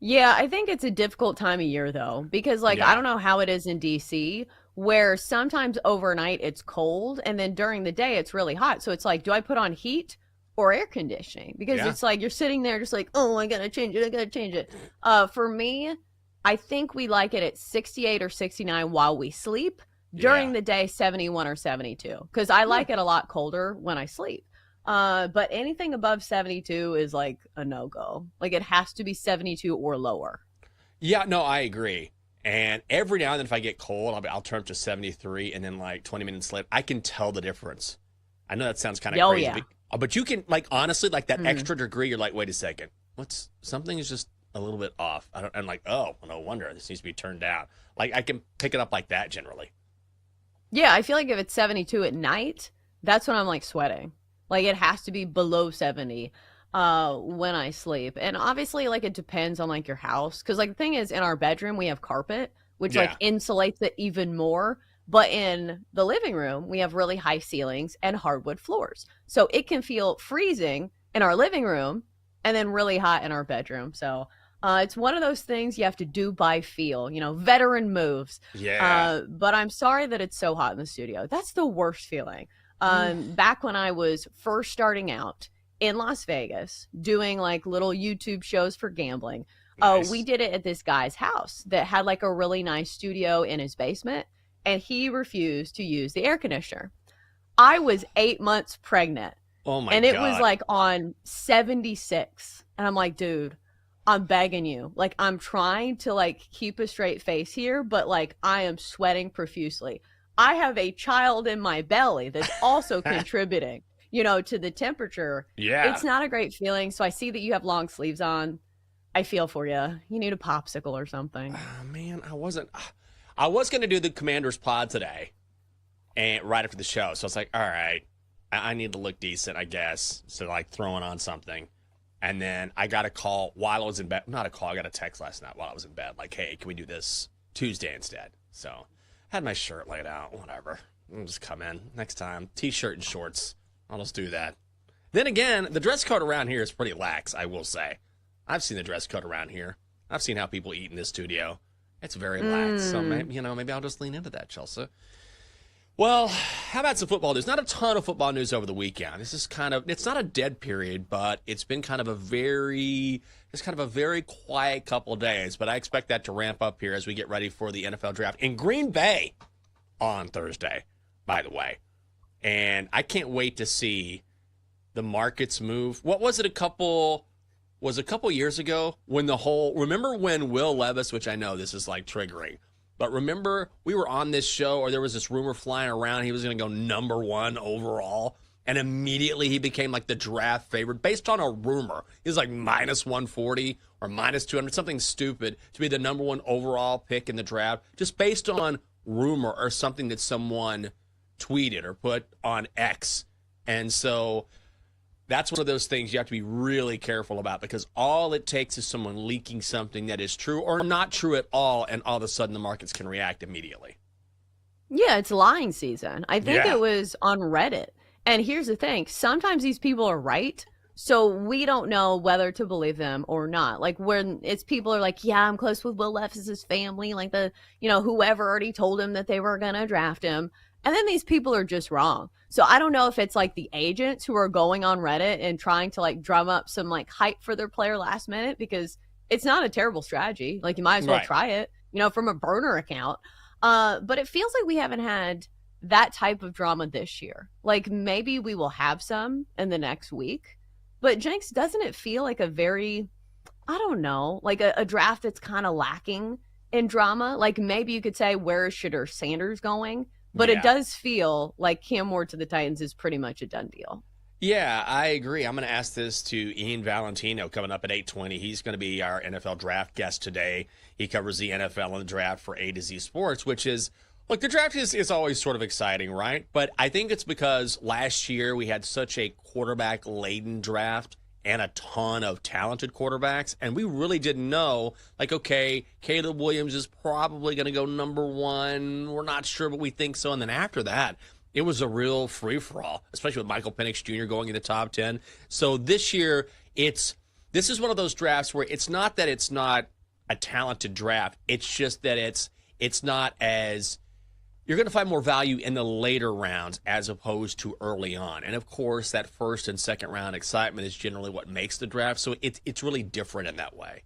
Yeah, I think it's a difficult time of year, though, because, I don't know how it is in D.C., where sometimes overnight it's cold, and then during the day it's really hot. So it's like, do I put on heat or air conditioning? Because it's like you're sitting there just like, oh, I got to change it. For me, I think we like it at 68 or 69 while we sleep. During the day, 71 or 72, because I like it a lot colder when I sleep. But anything above 72 is like a no-go. Like, it has to be 72 or lower. Yeah, no, I agree. And every now and then if I get cold, I'll turn up to 73, and then like 20 minutes later, I can tell the difference. I know that sounds kind of crazy. Yeah. But you can, like, honestly, like that extra degree, you're like, wait a second. Something is just a little bit off. I'm like, oh, no wonder. This needs to be turned down. Like, I can pick it up like that generally. Yeah, I feel like if it's 72 at night, that's when I'm like sweating. Like, it has to be below 70 when I sleep. And obviously, like, it depends on like your house. Because like the thing is, in our bedroom, we have carpet, which like insulates it even more. But in the living room, we have really high ceilings and hardwood floors. So it can feel freezing in our living room and then really hot in our bedroom. So it's one of those things you have to do by feel, veteran moves. Yeah. But I'm sorry that it's so hot in the studio. That's the worst feeling. Back when I was first starting out in Las Vegas, doing like little YouTube shows for gambling, we did it at this guy's house that had like a really nice studio in his basement, and he refused to use the air conditioner. I was 8 months pregnant. Oh my God. And it was like on 76. And I'm like, dude, I'm begging you. Like, I'm trying to like keep a straight face here, but like I am sweating profusely. I have a child in my belly that's also contributing, to the temperature. Yeah. It's not a great feeling. So I see that you have long sleeves on. I feel for you. You need a popsicle or something. Oh, man, I was going to do the Commander's Pod today and right after the show. So I was like, all right, I need to look decent, I guess. So like throwing on something. And then I got a call while I was in bed. Not a call. I got a text last night while I was in bed. Like, hey, can we do this Tuesday instead? So I had my shirt laid out. Whatever. I'll just come in next time. T-shirt and shorts. I'll just do that. Then again, the dress code around here is pretty lax, I will say. I've seen the dress code around here. I've seen how people eat in this studio. It's very lax. So maybe I'll just lean into that, Chelsea. Well, how about some football news? Not a ton of football news over the weekend. This is it's not a dead period, but it's been kind of a very quiet couple of days. But I expect that to ramp up here as we get ready for the NFL draft in Green Bay on Thursday, by the way. And I can't wait to see the markets move. What was it a couple years ago when remember when Will Levis, which I know this is like triggering, but remember we were on this show or there was this rumor flying around he was going to go number 1 overall and immediately he became like the draft favorite based on a rumor. He was like minus 140 or minus 200, something stupid, to be the number one overall pick in the draft, just based on rumor or something that someone tweeted or put on X. And so that's one of those things you have to be really careful about, because all it takes is someone leaking something that is true or not true at all, and all of a sudden the markets can react immediately. Yeah, it's lying season. I think it was on Reddit. And here's the thing. Sometimes these people are right, so we don't know whether to believe them or not. Like when it's people are like, yeah, I'm close with Will Levis's family. Like whoever already told him that they were going to draft him. And then these people are just wrong. So I don't know if it's like the agents who are going on Reddit and trying to like drum up some like hype for their player last minute, because it's not a terrible strategy. Like you might as well try it, from a burner account. But it feels like we haven't had that type of drama this year. Like maybe we will have some in the next week. But Jenks, doesn't it feel like a very, I don't know, like a draft that's kind of lacking in drama? Like maybe you could say, where is Shedeur Sanders going? But it does feel like Cam Ward to the Titans is pretty much a done deal. Yeah, I agree. I'm going to ask this to Ian Valentino coming up at 8:20. He's going to be our NFL draft guest today. He covers the NFL and the draft for A to Z Sports, which is, look, the draft is always sort of exciting, right? But I think it's because last year we had such a quarterback-laden draft and a ton of talented quarterbacks, and we really didn't know, like, okay, Caleb Williams is probably going to go number one. We're not sure, but we think so. And then after that, it was a real free-for-all, especially with Michael Penix Jr. going in the top 10. So this year, this is one of those drafts where it's not that it's not a talented draft. It's just that it's not as, you're going to find more value in the later rounds as opposed to early on. And of course, that first and second round excitement is generally what makes the draft. So it's really different in that way.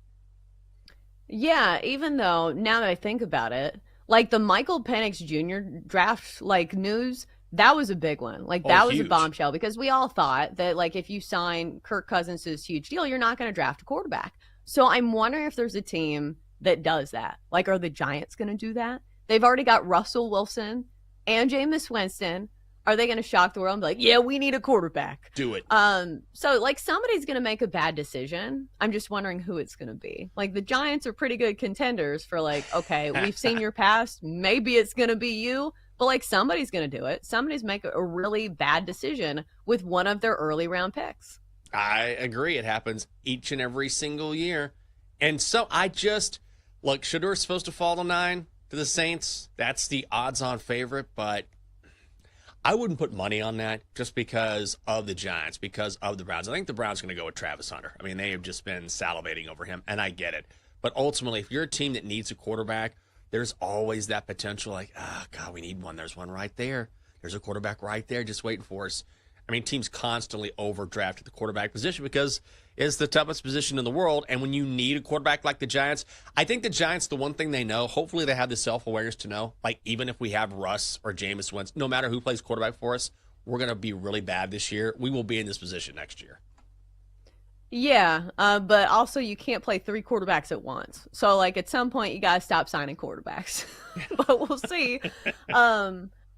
Yeah, even though now that I think about it, like the Michael Penix Jr. draft like news, that was a big one. Like that was huge. A bombshell, because we all thought that like if you sign Kirk Cousins to this huge deal, you're not going to draft a quarterback. So I'm wondering if there's a team that does that. Like, are the Giants going to do that? They've already got Russell Wilson and Jameis Winston. Are they going to shock the world and be like, yeah, we need a quarterback? Do it. So like somebody's going to make a bad decision. I'm just wondering who it's going to be. Like the Giants are pretty good contenders for like, okay, we've seen your past. Maybe it's going to be you. But like somebody's going to do it. Somebody's make a really bad decision with one of their early round picks. I agree. It happens each and every single year. And so look, Shedeur's supposed to fall to 9 to the Saints. That's the odds-on favorite, but I wouldn't put money on that just because of the Giants, because of the Browns. I think the Browns are going to go with Travis Hunter. I mean, they have just been salivating over him, and I get it. But ultimately, if you're a team that needs a quarterback, there's always that potential like, oh, God, we need one. There's one right there. There's a quarterback right there just waiting for us. I mean, teams constantly overdraft at the quarterback position because it's the toughest position in the world. And when you need a quarterback like the Giants, I think the Giants, the one thing they know, hopefully they have the self-awareness to know, like even if we have Russ or Jameis Winston, no matter who plays quarterback for us, we're going to be really bad this year. We will be in this position next year. Yeah, but also you can't play 3 quarterbacks at once. So like at some point you got to stop signing quarterbacks. But we'll see.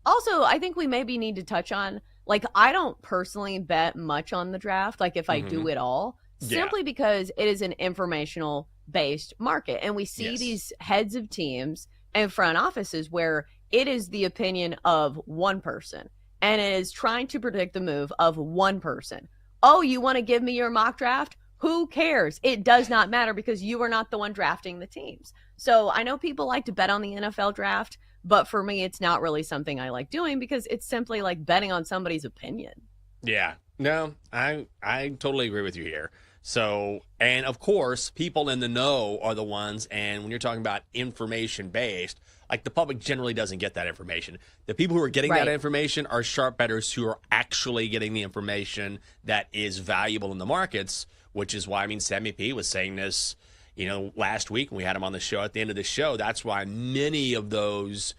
Also, I think we maybe need to touch on, like, I don't personally bet much on the draft, like if I do it all, simply because it is an informational based market. And we see these heads of teams and front offices where it is the opinion of one person and it is trying to predict the move of one person. Oh, you want to give me your mock draft? Who cares? It does not matter because you are not the one drafting the teams. So I know people like to bet on the NFL draft, but for me, it's not really something I like doing because it's simply like betting on somebody's opinion. Yeah, no, I totally agree with you here. So, and of course, people in the know are the ones, and when you're talking about information-based, like the public generally doesn't get that information. The people who are getting that information are sharp bettors who are actually getting the information that is valuable in the markets, which is why, I mean, Sammy P was saying this, last week when we had him on the show. At the end of the show, that's why many of those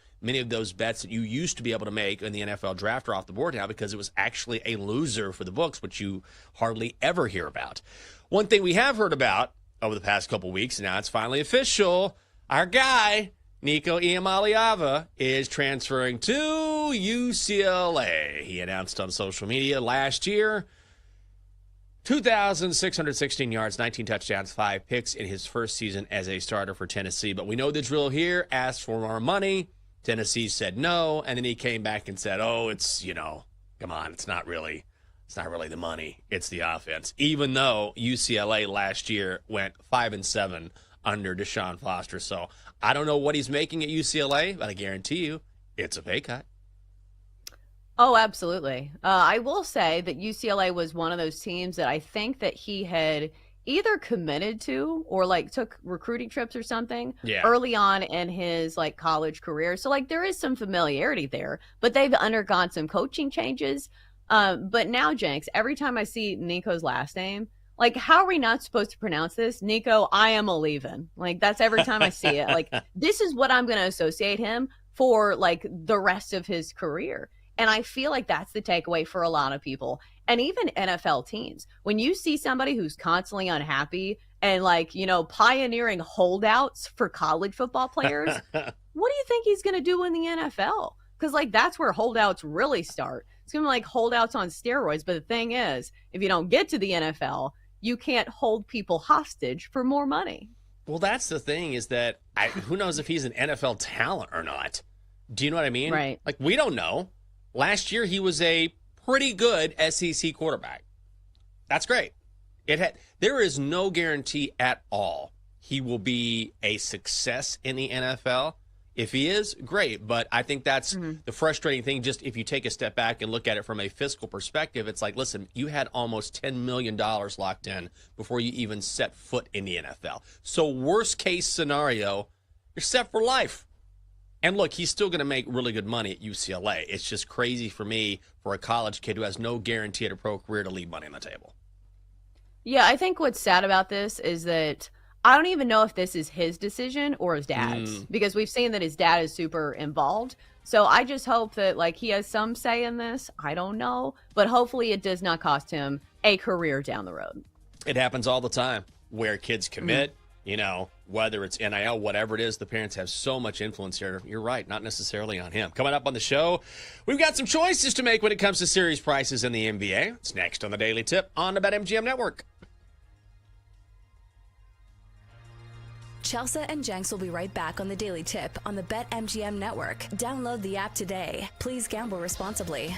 bets that you used to be able to make in the NFL draft are off the board now, because it was actually a loser for the books, which you hardly ever hear about. One thing we have heard about over the past couple weeks, now it's finally official, our guy, Nico Iamaleava, is transferring to UCLA. He announced on social media last year, 2,616 yards, 19 touchdowns, 5 picks in his first season as a starter for Tennessee. But we know the drill here. Asked for more money. Tennessee said no, and then he came back and said, oh, it's, come on, it's not really the money. It's the offense. Even though UCLA last year went 5-7 under Deshaun Foster. So I don't know what he's making at UCLA, but I guarantee you it's a pay cut. Oh, absolutely. I will say that UCLA was one of those teams that I think that he had either committed to or took recruiting trips or something early on in his college career. So there is some familiarity there, but they've undergone some coaching changes. But now, Jenks, every time I see Nico's last name, how are we not supposed to pronounce this? Nico, I am a leaving. That's every time I see it. This is what I'm going to associate him for the rest of his career. And I feel like that's the takeaway for a lot of people. And even NFL teams, when you see somebody who's constantly unhappy and pioneering holdouts for college football players, what do you think he's going to do in the NFL? Because that's where holdouts really start. It's going to be holdouts on steroids. But the thing is, if you don't get to the NFL, you can't hold people hostage for more money. Well, that's the thing is that who knows if he's an NFL talent or not? Do you know what I mean? Right. We don't know. Last year, he was a pretty good SEC quarterback. That's great. There is no guarantee at all he will be a success in the NFL. If he is, great. But I think that's the frustrating thing. Just if you take a step back and look at it from a fiscal perspective, it's listen, you had almost $10 million locked in before you even set foot in the NFL. So worst case scenario, you're set for life. And look, he's still going to make really good money at UCLA. It's just crazy for me for a college kid who has no guarantee at a pro career to leave money on the table. Yeah, I think what's sad about this is that I don't even know if this is his decision or his dad's, because we've seen that his dad is super involved. So I just hope that he has some say in this. I don't know, but hopefully it does not cost him a career down the road. It happens all the time where kids commit, whether it's NIL, whatever it is, the parents have so much influence here. You're right, not necessarily on him. Coming up on the show, we've got some choices to make when it comes to series prices in the NBA. It's next on the Daily Tip on the BetMGM Network. Chelsea and Jenks will be right back on the Daily Tip on the BetMGM Network. Download the app today. Please gamble responsibly.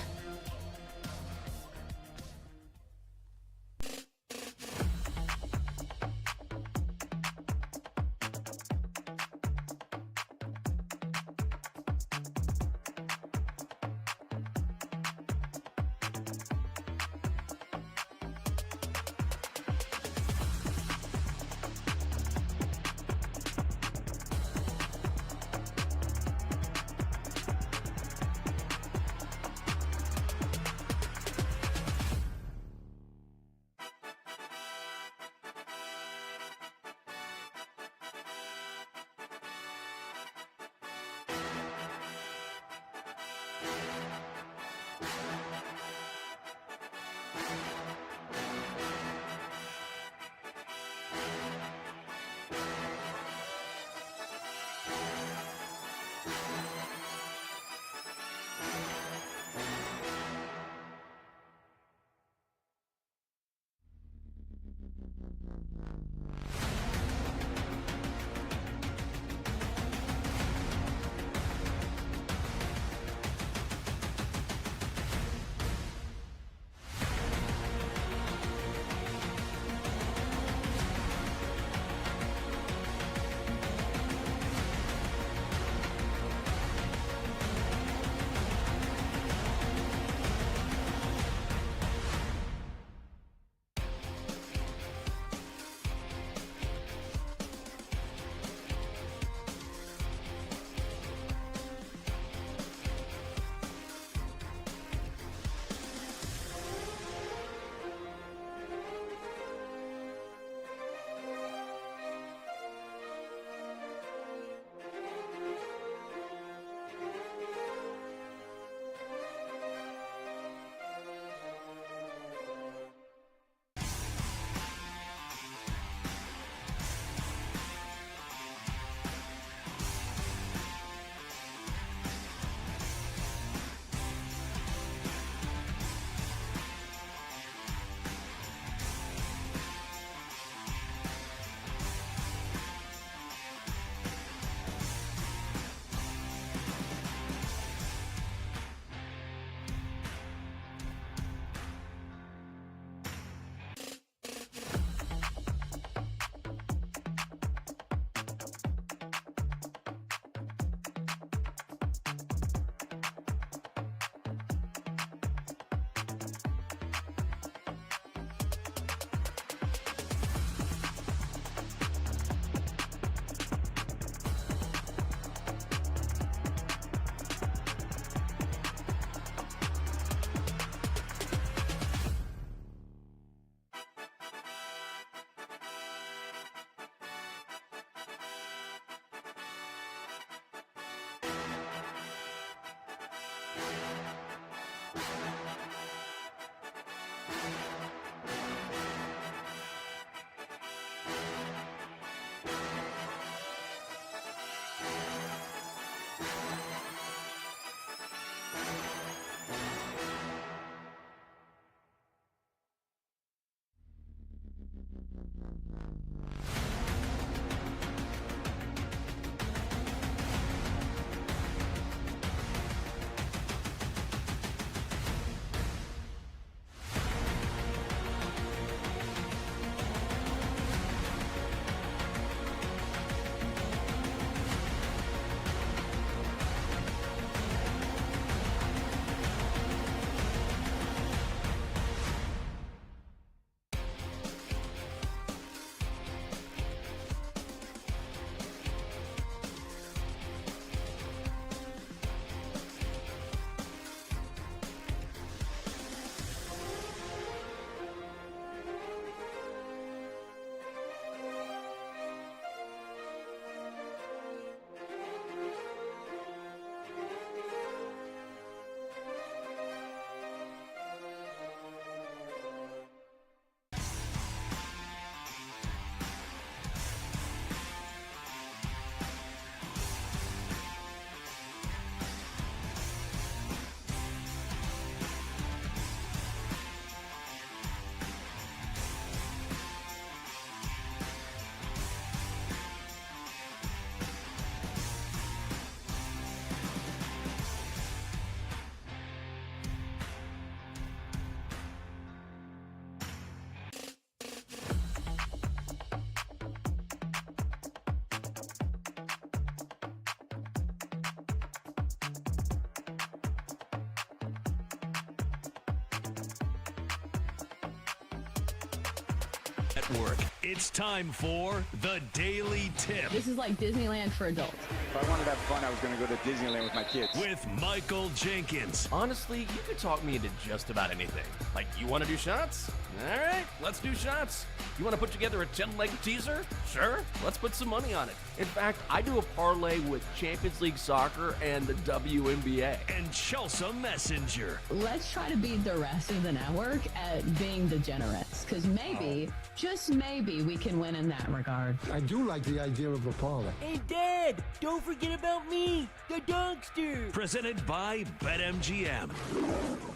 Network. It's time for The Daily Tip. This is like Disneyland for adults. If I wanted to have fun, I was going to go to Disneyland with my kids. With Michael Jenkins. Honestly, you could talk me into just about anything. Like, you want to do shots? All right, let's do shots. You want to put together a 10-leg teaser? Sure, let's put some money on it. In fact, I do a parlay with Champions League soccer and the WNBA. And Chelsea Messenger. Let's try to beat the rest of the network at being degenerates, because maybe, just maybe, we can win in that regard. I do like the idea of a parlay. Hey, Dad, don't forget about me, the Dunkster. Presented by BetMGM.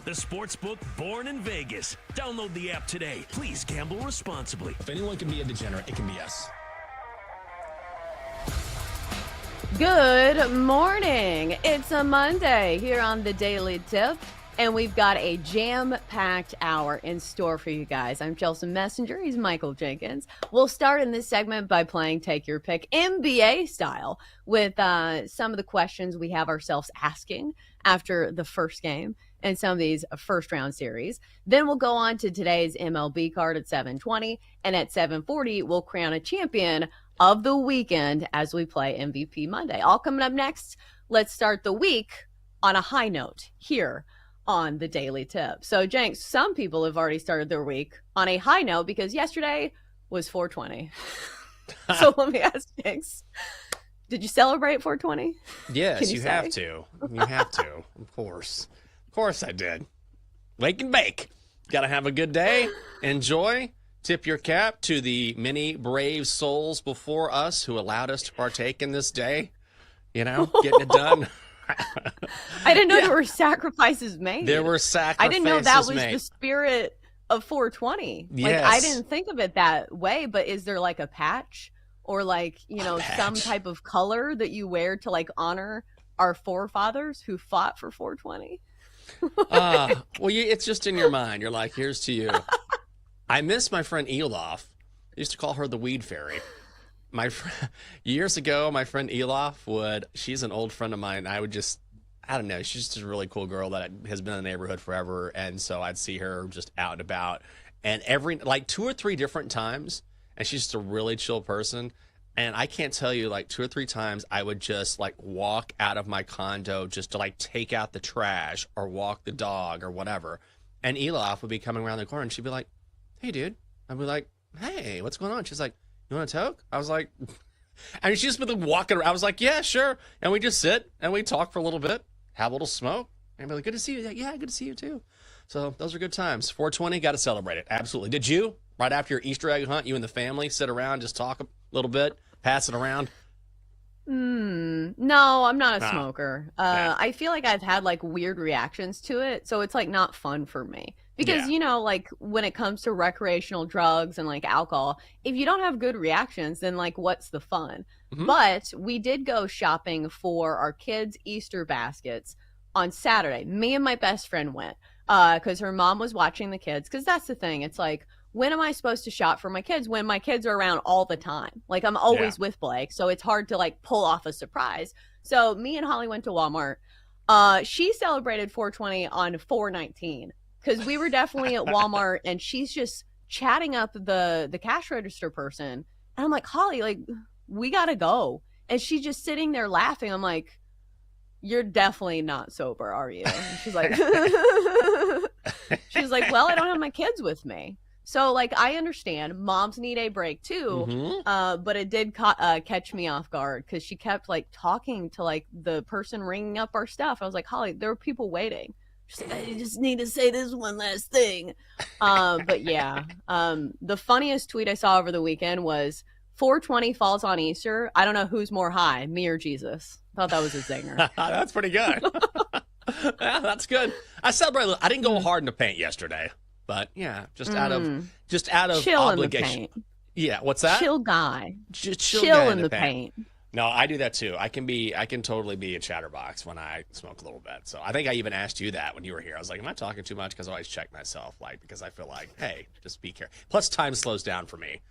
The sportsbook born in Vegas. Download the app today. Please gamble responsibly. If anyone can be a degenerate, it can be us. Good morning. It's a Monday here on the Daily Tip, and we've got a jam-packed hour in store for you guys. I'm Chelsea Messenger. He's Michael Jenkins. We'll start in this segment by playing Take Your Pick NBA style with some of the questions we have ourselves asking after the first game and some of these first-round series. Then we'll go on to today's MLB card at 7:20, and at 7:40, we'll crown a champion of the weekend as we play MVP Monday. All coming up next. Let's start the week on a high note here on the Daily Tip. So, Jenks, some people have already started their week on a high note because yesterday was 420. So let me ask Jenks, did you celebrate 420? Yes, you have to. You have to, of course. Of course I did. Wake and bake. Got to have a good day. Enjoy. Tip your cap to the many brave souls before us who allowed us to partake in this day. You know, getting it done. I didn't know there were sacrifices made. There were sacrifices I didn't know that was made. the spirit of 420. Yes. Like, I didn't think of it that way, but is there like a patch or like, you know, some type of color that you wear to like honor our forefathers who fought for 420? Well, it's just in your mind. You're like, here's to you. I miss my friend Elof. I used to call her the weed fairy. Years ago, my friend Elof she's an old friend of mine. I don't know, she's just a really cool girl that has been in the neighborhood forever. And so I'd see her just out and about. And like 2 or 3 different times, and she's just a really chill person. And I can't tell you, like 2 or 3 times, I would just like walk out of my condo just to like take out the trash or walk the dog or whatever. And Elof would be coming around the corner and she'd be like, hey, dude. I'd be like, hey, what's going on? She's like, you want a toke? I was like, and she's just been walking around. I was like, yeah, sure. And we just sit and we talk for a little bit, have a little smoke, and be like, good to see you. Yeah, good to see you too. So those are good times. 420, got to celebrate it. Absolutely. Did you, right after your Easter egg hunt, you and the family sit around, just talk a little bit, pass it around? No, I'm not a smoker. Yeah. I feel like I've had like weird reactions to it, so it's like not fun for me. Because, you know, like when it comes to recreational drugs and like alcohol, if you don't have good reactions, then like what's the fun? Mm-hmm. But we did go shopping for our kids' Easter baskets on Saturday. Me and my best friend went because her mom was watching the kids. Because that's the thing. It's like, when am I supposed to shop for my kids? When my kids are around all the time. Like I'm always with Blake. So it's hard to like pull off a surprise. So me and Holly went to Walmart. She celebrated 420 on 419. Because we were definitely at Walmart and she's just chatting up the cash register person. And I'm like, Holly, like, we got to go. And she's just sitting there laughing. I'm like, you're definitely not sober, are you? And she's like, well, I don't have my kids with me. So, like, I understand moms need a break too. But it did catch me off guard because she kept like talking to like the person ringing up our stuff. I was like, Holly, there were people waiting. She's like, I just need to say this one last thing. But yeah, the funniest tweet I saw over the weekend was 420 falls on Easter. I don't know who's more high, me or Jesus. Thought that was a zinger. That's pretty good. Yeah, that's good. I celebrated. I didn't go hard in the paint yesterday, but yeah, just out of chill obligation. In the paint. Yeah, what's that? Chill guy. Just chill in the paint. No, I do that too. I can totally be a chatterbox when I smoke a little bit. So I think I even asked you that when you were here. I was like, am I talking too much? Because I always check myself, like, because I feel like, hey, just be careful. Plus, time slows down for me.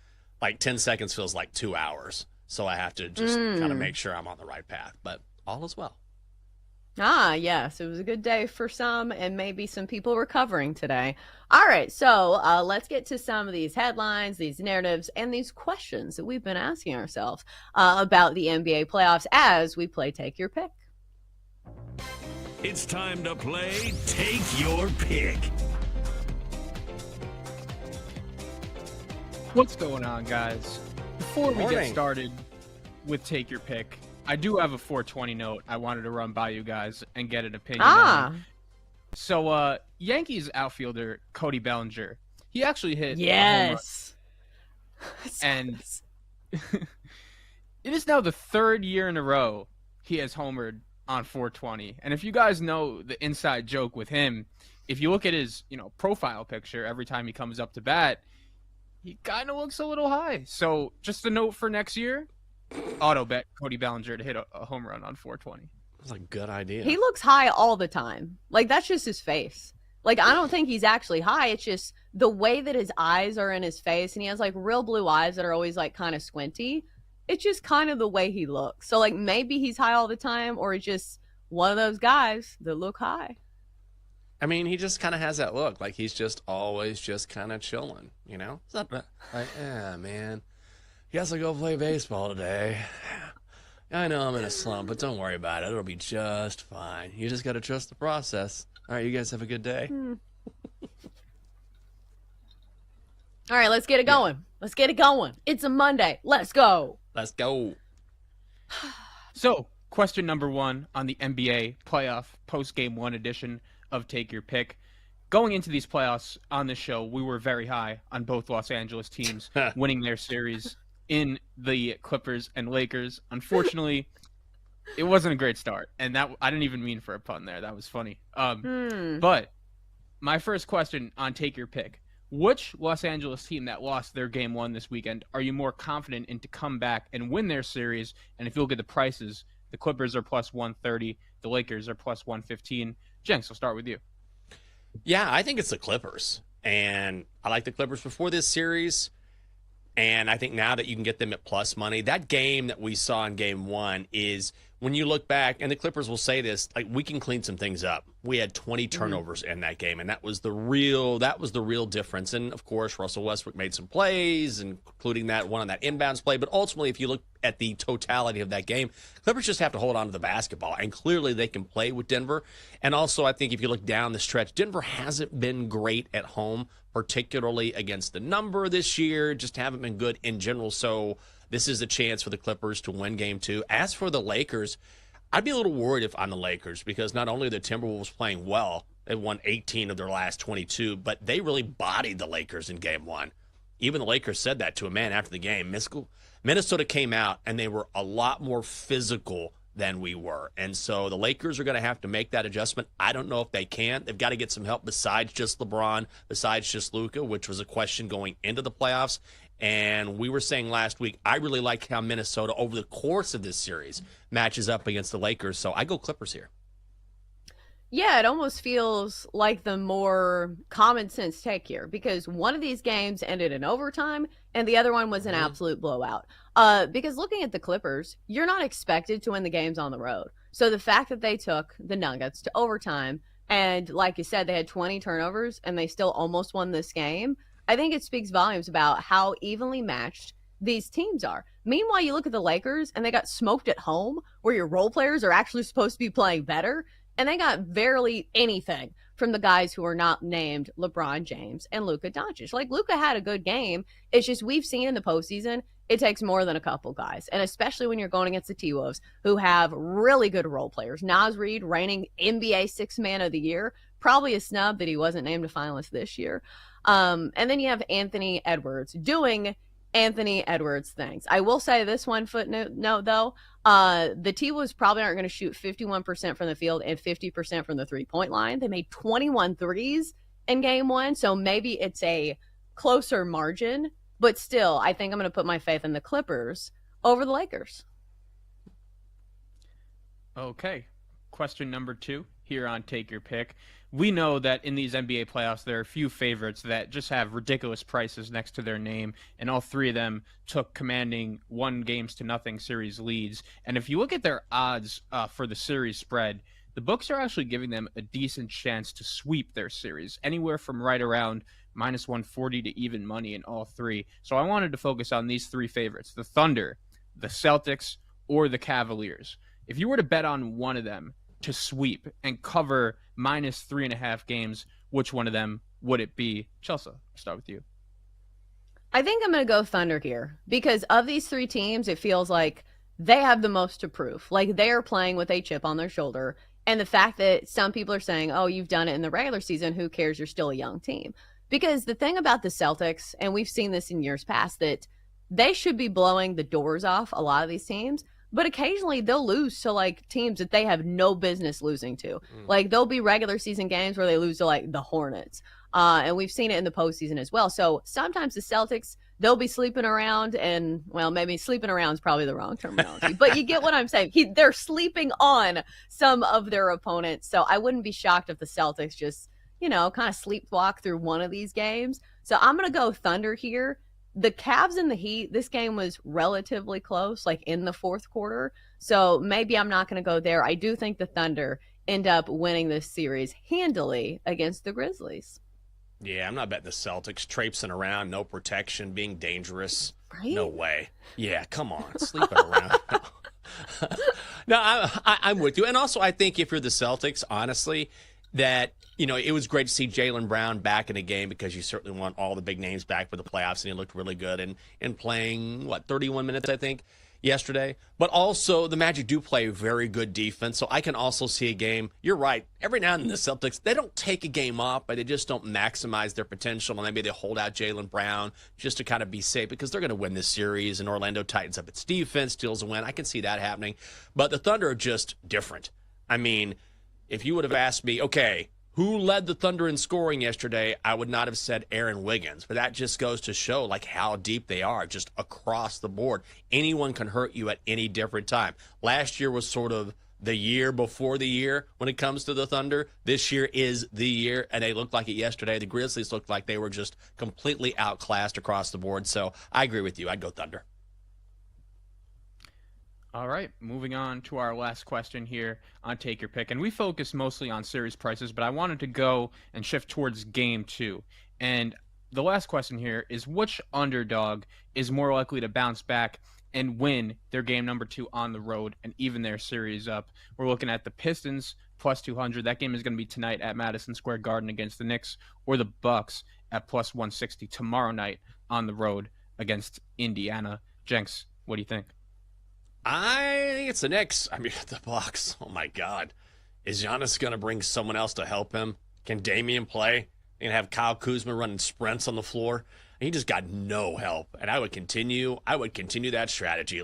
Like 10 seconds feels like 2 hours. So I have to just kind of make sure I'm on the right path. But all is well. Yes, it was a good day for some and maybe some people recovering today. All right, so let's get to some of these headlines, these narratives, and these questions that we've been asking ourselves about the NBA playoffs as we play Take Your Pick. It's time to play Take Your Pick. What's going on, guys? Before we get started with Take Your Pick, I do have a 420 note I wanted to run by you guys and get an opinion on. So, Yankees outfielder Cody Bellinger, he actually hit a home run. And it is now the third year in a row he has homered on 420. And if you guys know the inside joke with him, if you look at his, profile picture every time he comes up to bat, he kind of looks a little high. So just a note for next year, auto bet Cody Bellinger to hit a home run on 420. That's a good idea. He looks high all the time. Like, that's just his face. Like, I don't think he's actually high. It's just the way that his eyes are in his face, and he has, like, real blue eyes that are always, like, kind of squinty. It's just kind of the way he looks. So, like, maybe he's high all the time, or he's just one of those guys that look high. I mean, he just kind of has that look. Like, he's just always just kind of chilling, It's not like, man, he has to go play baseball today. I know I'm in a slump, but don't worry about it. It'll be just fine. You just got to trust the process. All right, you guys have a good day. All right, let's get it going. Let's get it going. It's a Monday. Let's go. Let's go. So, question number 1 on the NBA playoff post-game 1 edition of Take Your Pick. Going into these playoffs on this show, we were very high on both Los Angeles teams winning their series in the Clippers and Lakers. Unfortunately, it wasn't a great start, and that I didn't even mean for a pun there. That was funny. But my first question on Take Your Pick: which Los Angeles team that lost their game 1 this weekend are you more confident in to come back and win their series? And if you look at the prices, the Clippers are plus 130, the Lakers are plus 115. Jenks, I'll start with you. Yeah, I think it's the Clippers. And I like the Clippers before this series. And I think now that you can get them at plus money, that game that we saw in game 1 is, when you look back, and the Clippers will say this, like, we can clean some things up. We had 20 turnovers in that game, and that was the real difference. And of course, Russell Westbrook made some plays, including that one on that inbounds play. But ultimately, if you look at the totality of that game, Clippers just have to hold on to the basketball, and clearly they can play with Denver. And also, I think if you look down the stretch, Denver hasn't been great at home, particularly against the number this year. Just haven't been good in general. So this is a chance for the Clippers to win game 2. As for the Lakers, I'd be a little worried if I'm the Lakers, because not only are the Timberwolves playing well, they won 18 of their last 22, but they really bodied the Lakers in game 1. Even the Lakers said that to a man after the game. Minnesota came out, and they were a lot more physical than we were. And so the Lakers are going to have to make that adjustment. I don't know if they can. They've got to get some help besides just LeBron, besides just Luka, which was a question going into the playoffs. And we were saying last week, I really like how Minnesota, over the course of this series, matches up against the Lakers. So I go Clippers here. Yeah, it almost feels like the more common sense take here, because one of these games ended in overtime and the other one was an absolute blowout. Because looking at the Clippers, you're not expected to win the games on the road. So the fact that they took the Nuggets to overtime, and like you said, they had 20 turnovers and they still almost won this game, I think it speaks volumes about how evenly matched these teams are. Meanwhile, you look at the Lakers and they got smoked at home, where your role players are actually supposed to be playing better, and they got barely anything from the guys who are not named LeBron James and Luka Doncic. Like, Luka had a good game. It's just, we've seen in the postseason, it takes more than a couple guys. And especially when you're going against the T-Wolves, who have really good role players. Naz Reid, reigning NBA Sixth Man of the Year, probably a snub that he wasn't named a finalist this year. And then you have Anthony Edwards doing Anthony Edwards things. I will say this one footnote though. The T-Wolves probably aren't going to shoot 51% from the field and 50% from the three-point line. They made 21 threes in game 1, so maybe it's a closer margin, but still, I think I'm going to put my faith in the Clippers over the Lakers. Okay. Question number 2 here on Take Your Pick. We know that in these NBA playoffs, there are a few favorites that just have ridiculous prices next to their name, and all 3 of them took commanding 1-0 series leads. And if you look at their odds for the series spread, the books are actually giving them a decent chance to sweep their series, anywhere from right around -140 to even money in all three. So I wanted to focus on these three favorites, the Thunder, the Celtics, or the Cavaliers. If you were to bet on one of them to sweep and cover -3.5 games, which one of them would it be? Chelsea, I'll start with you. I think I'm going to go Thunder here because of these three teams, it feels like they have the most to prove. Like they are playing with a chip on their shoulder. And the fact that some people are saying, oh, you've done it in the regular season, who cares? You're still a young team. Because the thing about the Celtics, and we've seen this in years past, that they should be blowing the doors off a lot of these teams, but occasionally they'll lose to like teams that they have no business losing to. Like there'll be regular season games where they lose to like the Hornets. And we've seen it in the postseason as well. So sometimes the Celtics, they'll be sleeping around, and well, maybe sleeping around is probably the wrong terminology, but you get what I'm saying. They're sleeping on some of their opponents. So I wouldn't be shocked if the Celtics just, kind of sleepwalk through one of these games. So I'm going to go Thunder here. The Cavs and the Heat, this game was relatively close, like in the fourth quarter. So maybe I'm not going to go there. I do think the Thunder end up winning this series handily against the Grizzlies. Yeah, I'm not betting the Celtics. Traipsing around, no protection, being dangerous. Right? No way. Yeah, come on. Sleeping around. No, I'm with you. And also, I think if you're the Celtics, honestly, that, it was great to see Jaylen Brown back in the game because you certainly want all the big names back for the playoffs, and he looked really good and playing, 31 minutes, I think, yesterday. But also, the Magic do play very good defense, so I can also see a game. You're right. Every now and then, the Celtics, they don't take a game off, but they just don't maximize their potential, and maybe they hold out Jaylen Brown just to kind of be safe because they're going to win this series, and Orlando tightens up its defense, steals a win. I can see that happening. But the Thunder are just different. I mean, if you would have asked me, okay, who led the Thunder in scoring yesterday, I would not have said Aaron Wiggins. But that just goes to show how deep they are just across the board. Anyone can hurt you at any different time. Last year was sort of the year before the year when it comes to the Thunder. This year is the year, and they looked like it yesterday. The Grizzlies looked like they were just completely outclassed across the board. So I agree with you. I'd go Thunder. All right, moving on to our last question here on Take Your Pick. And we focus mostly on series prices, but I wanted to go and shift towards game 2. And the last question here is, which underdog is more likely to bounce back and win their game number 2 on the road and even their series up? We're looking at the Pistons plus 200. That game is going to be tonight at Madison Square Garden against the Knicks, or the Bucks at plus 160 tomorrow night on the road against Indiana. Jenks, what do you think? I think it's the Knicks. I mean, the Bucks. Oh my God, is Giannis going to bring someone else to help him? Can Damian play? They can have Kyle Kuzma running sprints on the floor. And he just got no help. And I would continue that strategy.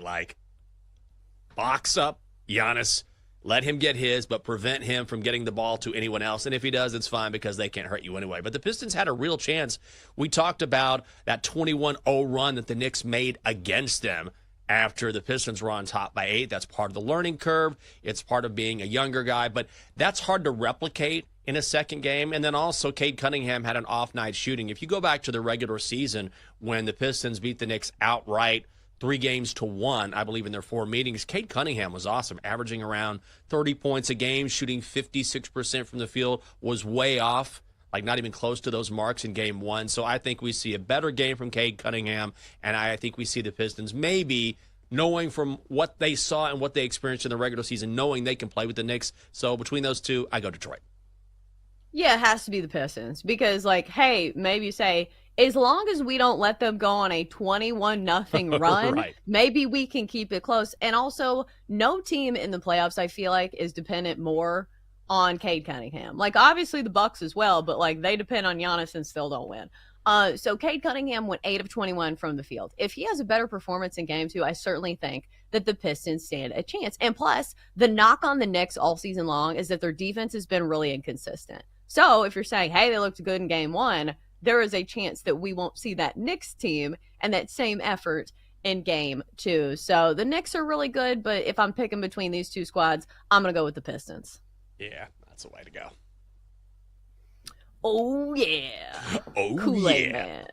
Box up Giannis, let him get his, but prevent him from getting the ball to anyone else. And if he does, it's fine because they can't hurt you anyway. But the Pistons had a real chance. We talked about that 21-0 run that the Knicks made against them after the Pistons were on top by 8. That's part of the learning curve. It's part of being a younger guy, but that's hard to replicate in a second game. And then also Cade Cunningham had an off night shooting. If you go back to the regular season when the Pistons beat the Knicks outright 3-1, I believe, in their 4 meetings, Cade Cunningham was awesome, averaging around 30 points a game, shooting 56% from the field, was way off, not even close to those marks in game 1. So I think we see a better game from Cade Cunningham, and I think we see the Pistons maybe knowing from what they saw and what they experienced in the regular season, knowing they can play with the Knicks. So between those two, I go Detroit. Yeah, it has to be the Pistons because, hey, maybe you say, as long as we don't let them go on a 21-0 run, right, maybe we can keep it close. And also, no team in the playoffs, I feel like, is dependent more on Cade Cunningham. Obviously the Bucks as well, but they depend on Giannis and still don't win. So Cade Cunningham went 8 of 21 from the field. If he has a better performance in game 2, I certainly think that the Pistons stand a chance. And plus, the knock on the Knicks all season long is that their defense has been really inconsistent. So if you're saying, hey, they looked good in game 1, there is a chance that we won't see that Knicks team and that same effort in game 2. So the Knicks are really good, but if I'm picking between these two squads, I'm going to go with the Pistons. Yeah, that's the way to go. Oh, yeah. Oh, Kool-Aid yeah. Man.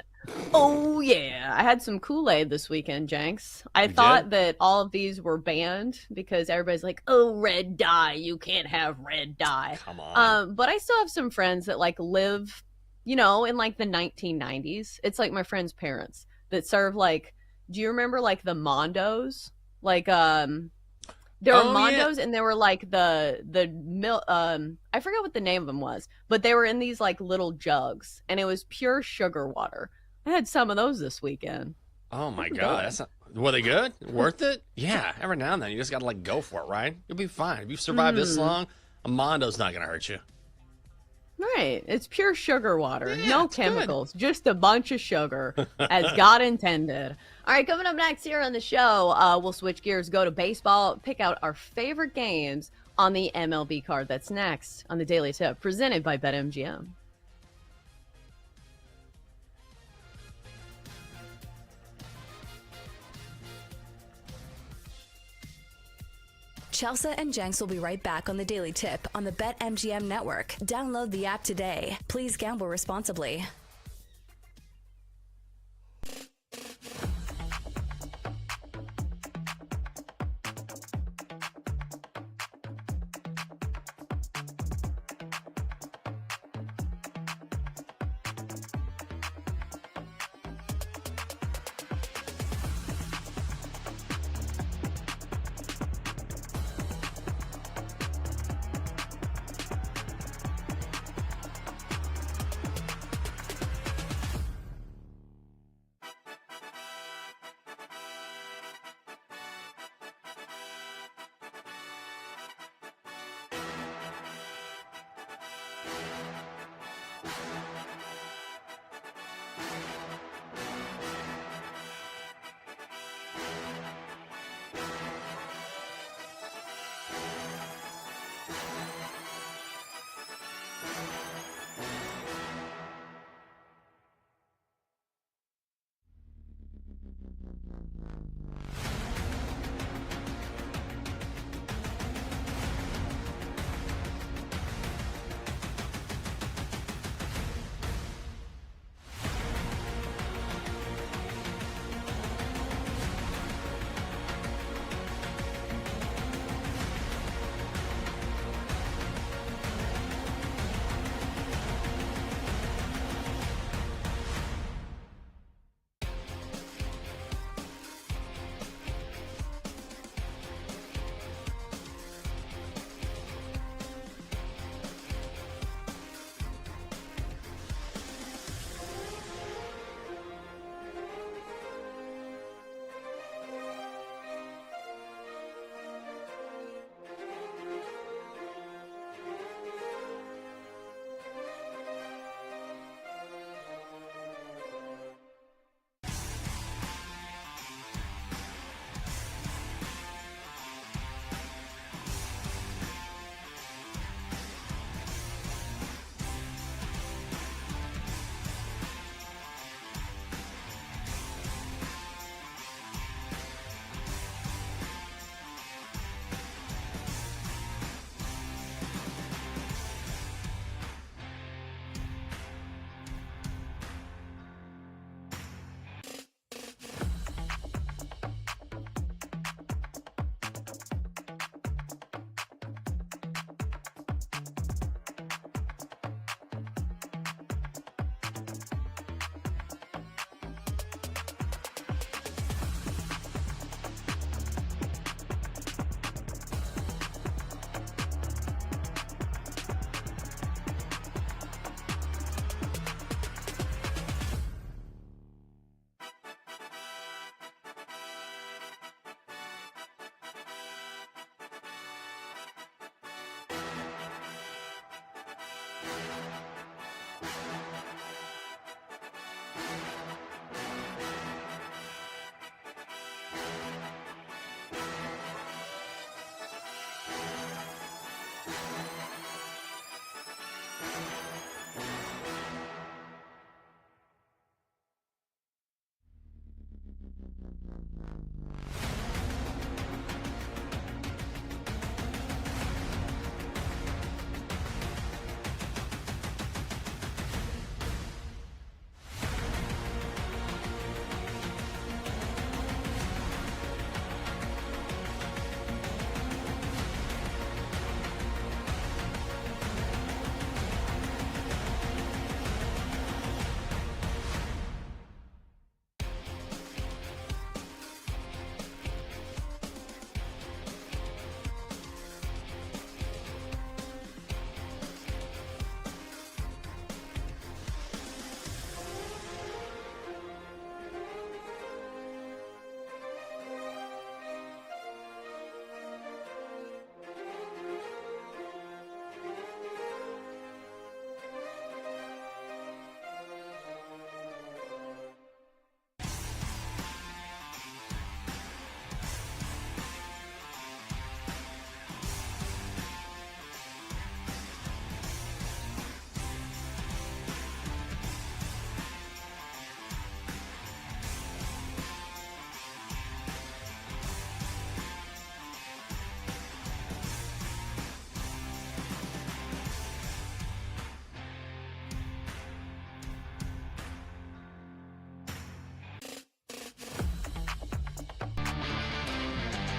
Oh, yeah. I had some Kool-Aid this weekend, Jenks. I thought that all of these were banned because everybody's like, oh, red dye. You can't have red dye. Come on. But I still have some friends that like live, in like the 1990s. It's like my friend's parents that serve like, do you remember like the Mondos? Like, there were Mondos and there were like the milk. I forget what the name of them was, but they were in these like little jugs and it was pure sugar water. I had some of those this weekend. Oh my God. Were they good? Worth it? Yeah. Every now and then you just got to like go for it, right? You'll be fine. If you've survived this long, a Mondo's not going to hurt you. Right. It's pure sugar water. No chemicals. Just a bunch of sugar as God intended. All right, coming up next here on the show, we'll switch gears, go to baseball, pick out our favorite games on the MLB card. That's next on the Daily Tip, presented by BetMGM. Chelsea and Jenks will be right back on the Daily Tip on the BetMGM network. Download the app today. Please gamble responsibly.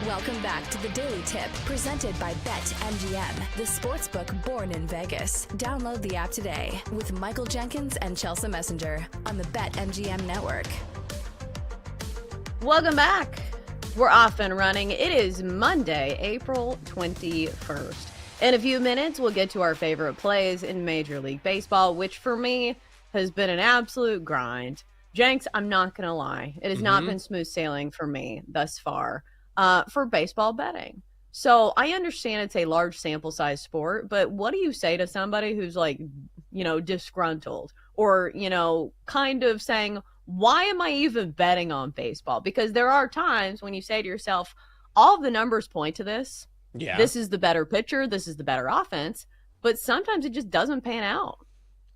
Welcome back to the Daily Tip, presented by BetMGM, the sportsbook born in Vegas. Download the app today with Michael Jenkins and Chelsea Messenger on the BetMGM network. Welcome back. We're off and running. It is Monday, April 21st. In a few minutes, we'll get to our favorite plays in Major League Baseball, which for me has been an absolute grind. Jenks, I'm not going to lie. It has not been smooth sailing for me thus far for baseball betting. So I understand it's a large sample size sport, but what do you say to somebody who's like, disgruntled or, kind of saying, why am I even betting on baseball? Because there are times when you say to yourself, all of the numbers point to this. Yeah. This is the better pitcher. This is the better offense. But sometimes it just doesn't pan out.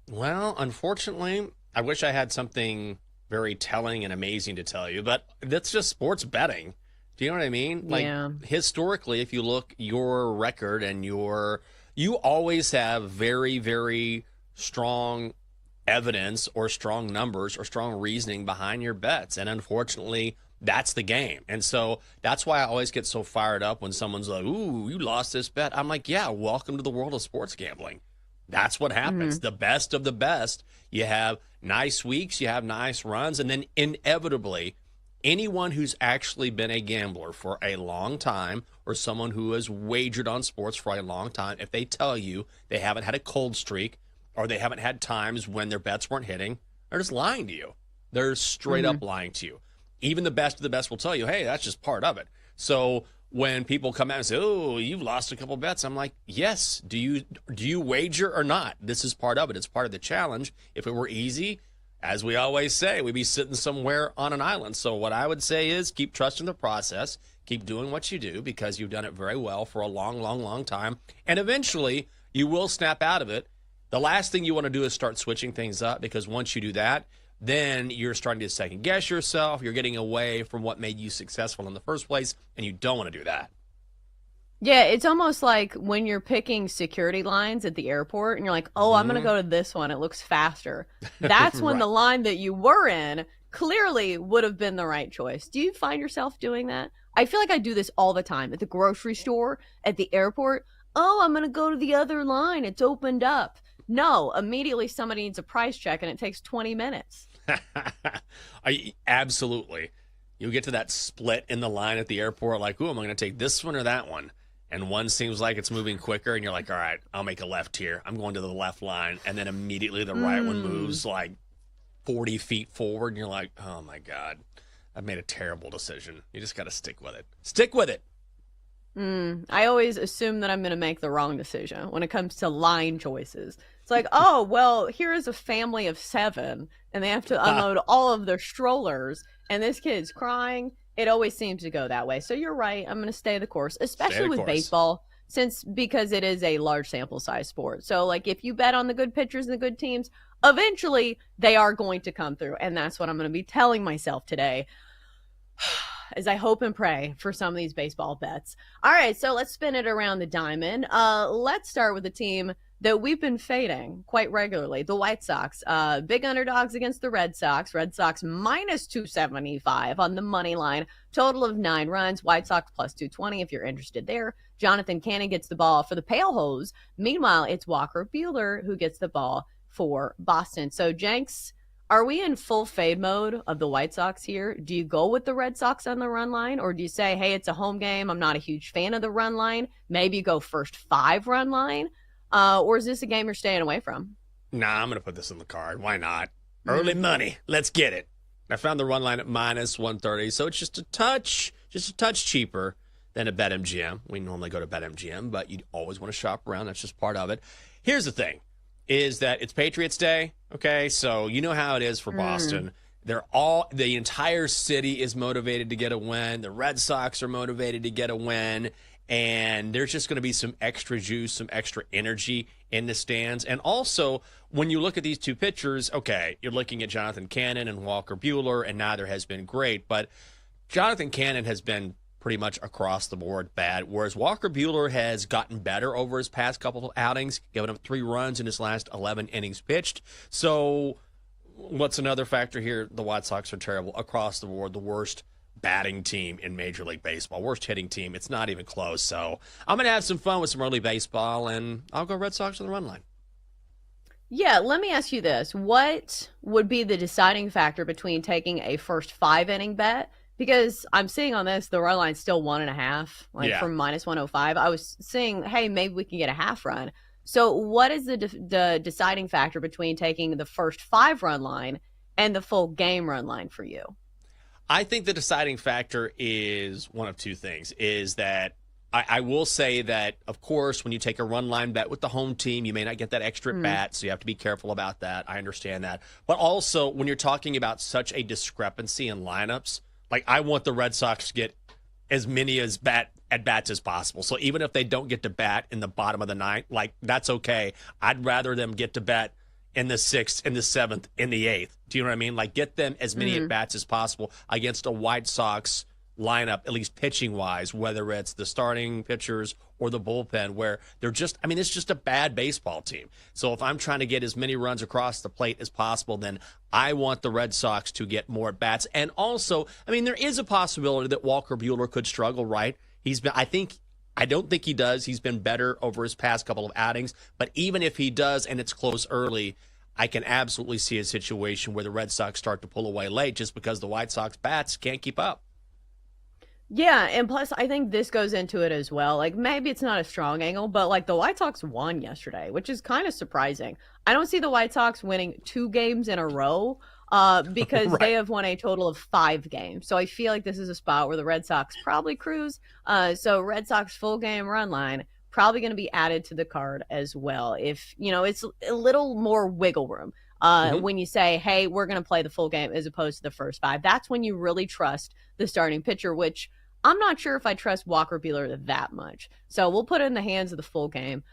Well, unfortunately, I wish I had something very telling and amazing to tell you, but that's just sports betting. Do you know what I mean? Like, historically, if you look your record and you always have very, very strong evidence or strong numbers or strong reasoning behind your bets. And unfortunately, that's the game. And so that's why I always get so fired up when someone's like, ooh, you lost this bet. I'm like, yeah, welcome to the world of sports gambling. That's what happens. The best of the best. You have nice weeks, you have nice runs, and then inevitably, anyone who's actually been a gambler for a long time or someone who has wagered on sports for a long time, if they tell you they haven't had a cold streak or they haven't had times when their bets weren't hitting, they're just lying to you. They're straight up lying to you. Even the best of the best will tell you, hey, that's just part of it. So when people come out and say, oh, you've lost a couple bets, I'm like, yes, do you wager or not? This is part of it. It's part of the challenge. If it were easy, as we always say, we'd be sitting somewhere on an island. So what I would say is keep trusting the process, keep doing what you do because you've done it very well for a long, long, long time. And eventually you will snap out of it. The last thing you want to do is start switching things up because once you do that, then you're starting to second guess yourself. You're getting away from what made you successful in the first place, and you don't want to do that. Yeah, it's almost like when you're picking security lines at the airport and you're like, oh, I'm going to go to this one. It looks faster. That's when the line that you were in clearly would have been the right choice. Do you find yourself doing that? I feel like I do this all the time at the grocery store, at the airport. Oh, I'm going to go to the other line. It's opened up. No, immediately somebody needs a price check and it takes 20 minutes. Absolutely. You get to that split in the line at the airport, like, ooh, am I going to take this one or that one? And one seems like it's moving quicker, and you're like, all right, I'll make a left here. I'm going to the left line. And then immediately the right one moves like 40 feet forward, and you're like, oh, my God, I've made a terrible decision. You just got to stick with it. Stick with it. I always assume that I'm going to make the wrong decision when it comes to line choices. It's like, oh, well, here is a family of 7, and they have to unload all of their strollers, and this kid's crying. It always seems to go that way. So you're right. I'm going to stay the course, especially with baseball, because it is a large sample size sport. So, like, if you bet on the good pitchers and the good teams, eventually they are going to come through, and that's what I'm going to be telling myself today. As I hope and pray for some of these baseball bets. All right, so let's spin it around the diamond. Let's start with a team that we've been fading quite regularly, the White Sox. Big underdogs against the Red Sox. Red Sox minus 275 on the money line. Total of 9 runs. White Sox plus 220 if you're interested there. Jonathan Cannon gets the ball for the Pale Hose. Meanwhile, it's Walker Buehler who gets the ball for Boston. So, Jenks, are we in full fade mode of the White Sox here? Do you go with the Red Sox on the run line? Or do you say, hey, it's a home game. I'm not a huge fan of the run line. Maybe you go first 5 run line. Or is this a game you're staying away from? Nah, I'm going to put this in the card. Why not? Early money. Let's get it. I found the run line at minus 130. So it's just a touch cheaper than a BetMGM. We normally go to BetMGM, but you always want to shop around. That's just part of it. Here's the thing. Is that it's Patriots Day, okay? So you know how it is for Boston. The entire city is motivated to get a win. The Red Sox are motivated to get a win. And there's just going to be some extra juice, some extra energy in the stands. And also, when you look at these two pitchers, okay, you're looking at Jonathan Cannon and Walker Buehler, and neither has been great. But Jonathan Cannon has been pretty much across the board bad, whereas Walker Buehler has gotten better over his past couple of outings, giving up 3 runs in his last 11 innings pitched. So what's another factor here? The White Sox are terrible across the board, the worst batting team in Major League Baseball, worst hitting team. It's not even close. So I'm going to have some fun with some early baseball, and I'll go Red Sox on the run line. Yeah, let me ask you this. What would be the deciding factor between taking a first 5-inning bet? Because I'm seeing on this, the run line's still 1.5, from minus 105. I was seeing, hey, maybe we can get a half run. So what is the deciding factor between taking the first 5 run line and the full game run line for you? I think the deciding factor is one of two things, is that I will say that, of course, when you take a run line bet with the home team, you may not get that extra bat, so you have to be careful about that. I understand that. But also, when you're talking about such a discrepancy in lineups, like I want the Red Sox to get as many at-bats as possible. So even if they don't get to bat in the bottom of the ninth, like that's okay. I'd rather them get to bat in the 6th, in the 7th, in the 8th. Do you know what I mean? Like get them as many at-bats as possible against a White Sox lineup, at least pitching-wise, whether it's the starting pitchers or the bullpen, where they're just, it's just a bad baseball team. So if I'm trying to get as many runs across the plate as possible, then I want the Red Sox to get more bats. And also, there is a possibility that Walker Buehler could struggle, right? I don't think he does. He's been better over his past couple of outings. But even if he does and it's close early, I can absolutely see a situation where the Red Sox start to pull away late just because the White Sox bats can't keep up. Yeah, and plus I think this goes into it as well. Like maybe it's not a strong angle, but like the White Sox won yesterday, which is kind of surprising. I don't see the White Sox winning 2 games in a row because Right. they have won a total of 5 games. So I feel like this is a spot where the Red Sox probably cruise. So Red Sox full game run line probably going to be added to the card as well. If, it's a little more wiggle room. When you say, hey, we're going to play the full game as opposed to the first 5, that's when you really trust the starting pitcher, which I'm not sure if I trust Walker Buehler that much. So we'll put it in the hands of the full game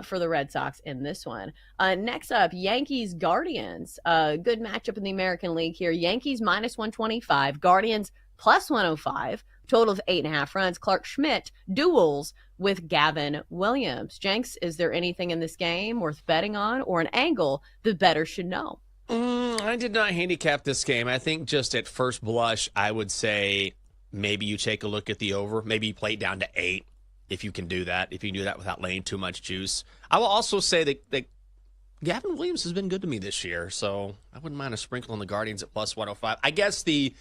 for the Red Sox in this one. Next up, Yankees Guardians. Good matchup in the American League here. Yankees minus 125, Guardians plus 105, total of 8.5 runs. Clark Schmidt duels with Gavin Williams. Jenks, is there anything in this game worth betting on or an angle the bettor should know? I did not handicap this game. I think just at first blush, I would say maybe you take a look at the over. Maybe you play it down to 8 if you can do that. If you can do that without laying too much juice. I will also say that Gavin Williams has been good to me this year, so I wouldn't mind a sprinkle on the Guardians at plus 105. I guess the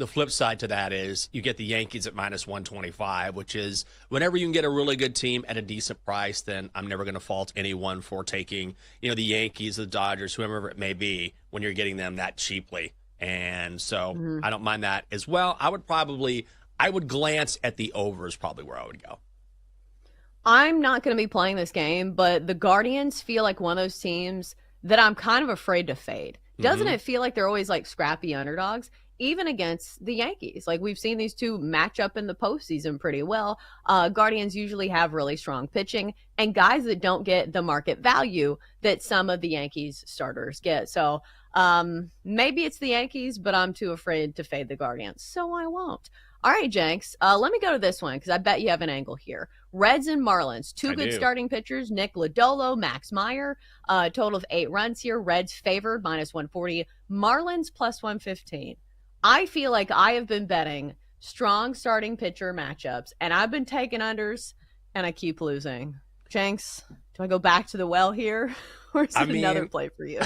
flip side to that is you get the Yankees at minus 125, which is whenever you can get a really good team at a decent price, then I'm never going to fault anyone for taking, the Yankees, the Dodgers, whoever it may be, when you're getting them that cheaply. And so I don't mind that as well. I would glance at the over is probably where I would go. I'm not going to be playing this game, but the Guardians feel like one of those teams that I'm kind of afraid to fade. Doesn't it feel like they're always like scrappy underdogs, even against the Yankees? Like we've seen these two match up in the postseason pretty well. Guardians usually have really strong pitching and guys that don't get the market value that some of the Yankees starters get. So maybe it's the Yankees, but I'm too afraid to fade the Guardians, so I won't. All right, Jenks, let me go to this one because I bet you have an angle here. Reds and Marlins, two good starting pitchers, Nick Lodolo, Max Meyer, total of 8 runs here. Reds favored, minus 140, Marlins plus 115. I feel like I have been betting strong starting pitcher matchups, and I've been taking unders, and I keep losing. Jenks, do I go back to the well here, or is it another play for you?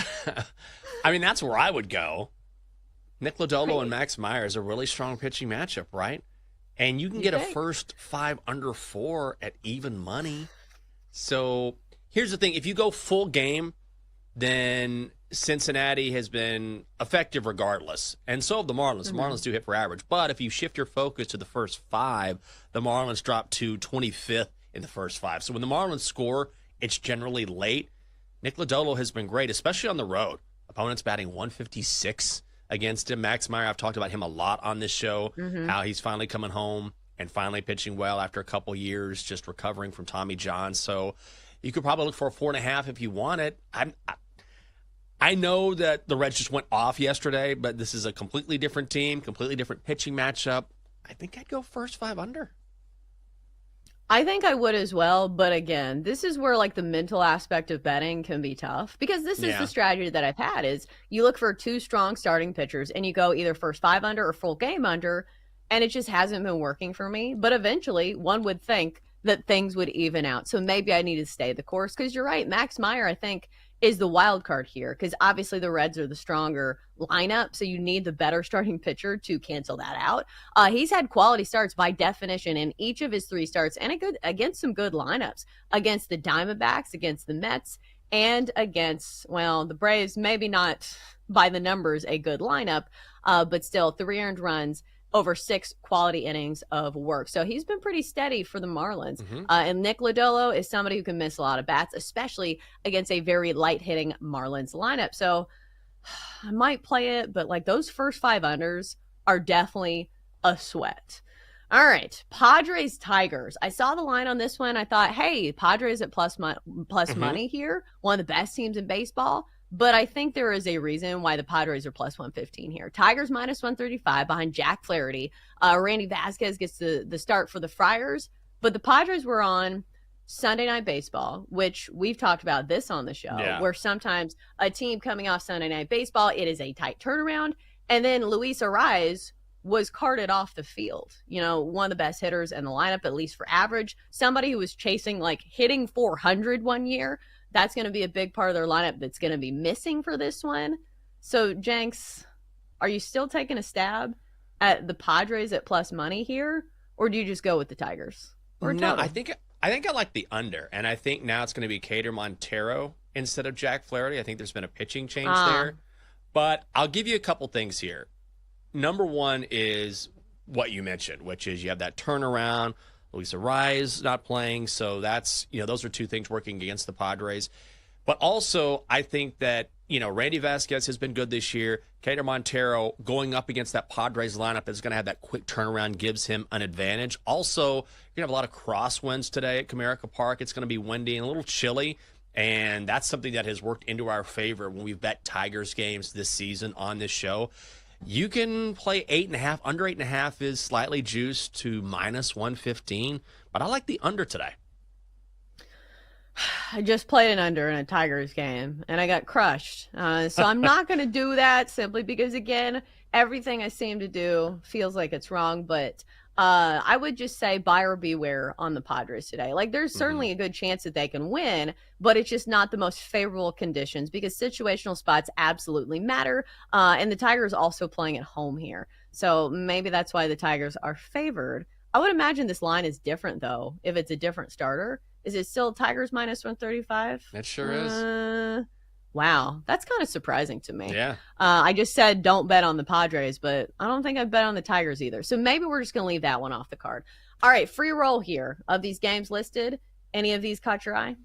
That's where I would go. Nick Lodolo and Max Meyer is a really strong pitching matchup, right? And you can get a first 5 under 4 at even money. So here's the thing. If you go full game, then Cincinnati has been effective regardless. And so have the Marlins. The Marlins do hit for average. But if you shift your focus to the first 5, the Marlins drop to 25th in the first 5. So when the Marlins score, it's generally late. Nick Lodolo has been great, especially on the road. Opponents batting 156 against him. Max Meyer, I've talked about him a lot on this show, how he's finally coming home and finally pitching well after a couple years, just recovering from Tommy John. So you could probably look for a 4.5 if you want it. I know that the Reds just went off yesterday, but this is a completely different team, completely different pitching matchup. I think I'd go first 5 under. I think I would as well, but again, this is where like the mental aspect of betting can be tough because this is the strategy that I've had is you look for 2 strong starting pitchers and you go either first 5 under or full game under, and it just hasn't been working for me. But eventually, one would think that things would even out. So maybe I need to stay the course because you're right. Max Meyer, I think, is the wild card here because obviously the Reds are the stronger lineup. So you need the better starting pitcher to cancel that out. He's had quality starts by definition in each of his 3 starts and against some good lineups against the Diamondbacks, against the Mets, and against, well, the Braves, maybe not by the numbers a good lineup, but still 3 earned runs over 6 quality innings of work. So he's been pretty steady for the Marlins. And Nick Lodolo is somebody who can miss a lot of bats, especially against a very light-hitting Marlins lineup. So I might play it, but like those first 5 unders are definitely a sweat. All right, Padres Tigers. I saw the line on this one. I thought, hey, Padres at plus money here, one of the best teams in baseball. But I think there is a reason why the Padres are plus 115 here. Tigers minus 135 behind Jack Flaherty. Randy Vasquez gets the start for the Friars. But the Padres were on Sunday Night Baseball, which we've talked about this on the show, where sometimes a team coming off Sunday Night Baseball, it is a tight turnaround. And then Luis Arraez was carted off the field. You know, one of the best hitters in the lineup, at least for average. Somebody who was chasing, like, hitting 400 one year. That's going to be a big part of their lineup that's going to be missing for this one. So, Jenks, are you still taking a stab at the Padres at plus money here? Or do you just go with the Tigers? No, I think I like the under. And I think now it's going to be Cater Montero instead of Jack Flaherty. I think there's been a pitching change there. But I'll give you a couple things here. Number one is what you mentioned, which is you have that turnaround. Luis Arraez not playing, so that's, those are 2 things working against the Padres. But also, I think that, Randy Vasquez has been good this year. Cater Montero going up against that Padres lineup is going to have that quick turnaround, gives him an advantage. Also, you're going to have a lot of crosswinds today at Comerica Park. It's going to be windy and a little chilly, and that's something that has worked into our favor when we've bet Tigers games this season on this show. You can play 8.5. Under 8.5 is slightly juiced to minus 115, but I like the under today. I just played an under in a Tigers game, and I got crushed. So I'm not going to do that simply because, again, everything I seem to do feels like it's wrong. But I would just say buyer beware on the Padres today. Like, there's certainly a good chance that they can win, but it's just not the most favorable conditions because situational spots absolutely matter. And the Tigers also playing at home here. So maybe that's why the Tigers are favored. I would imagine this line is different, though, if it's a different starter. Is it still Tigers minus 135? It sure is. Wow, that's kind of surprising to me. Yeah. I just said don't bet on the Padres, but I don't think I'd bet on the Tigers either. So maybe we're just going to leave that one off the card. All right, free roll here of these games listed. Any of these caught your eye?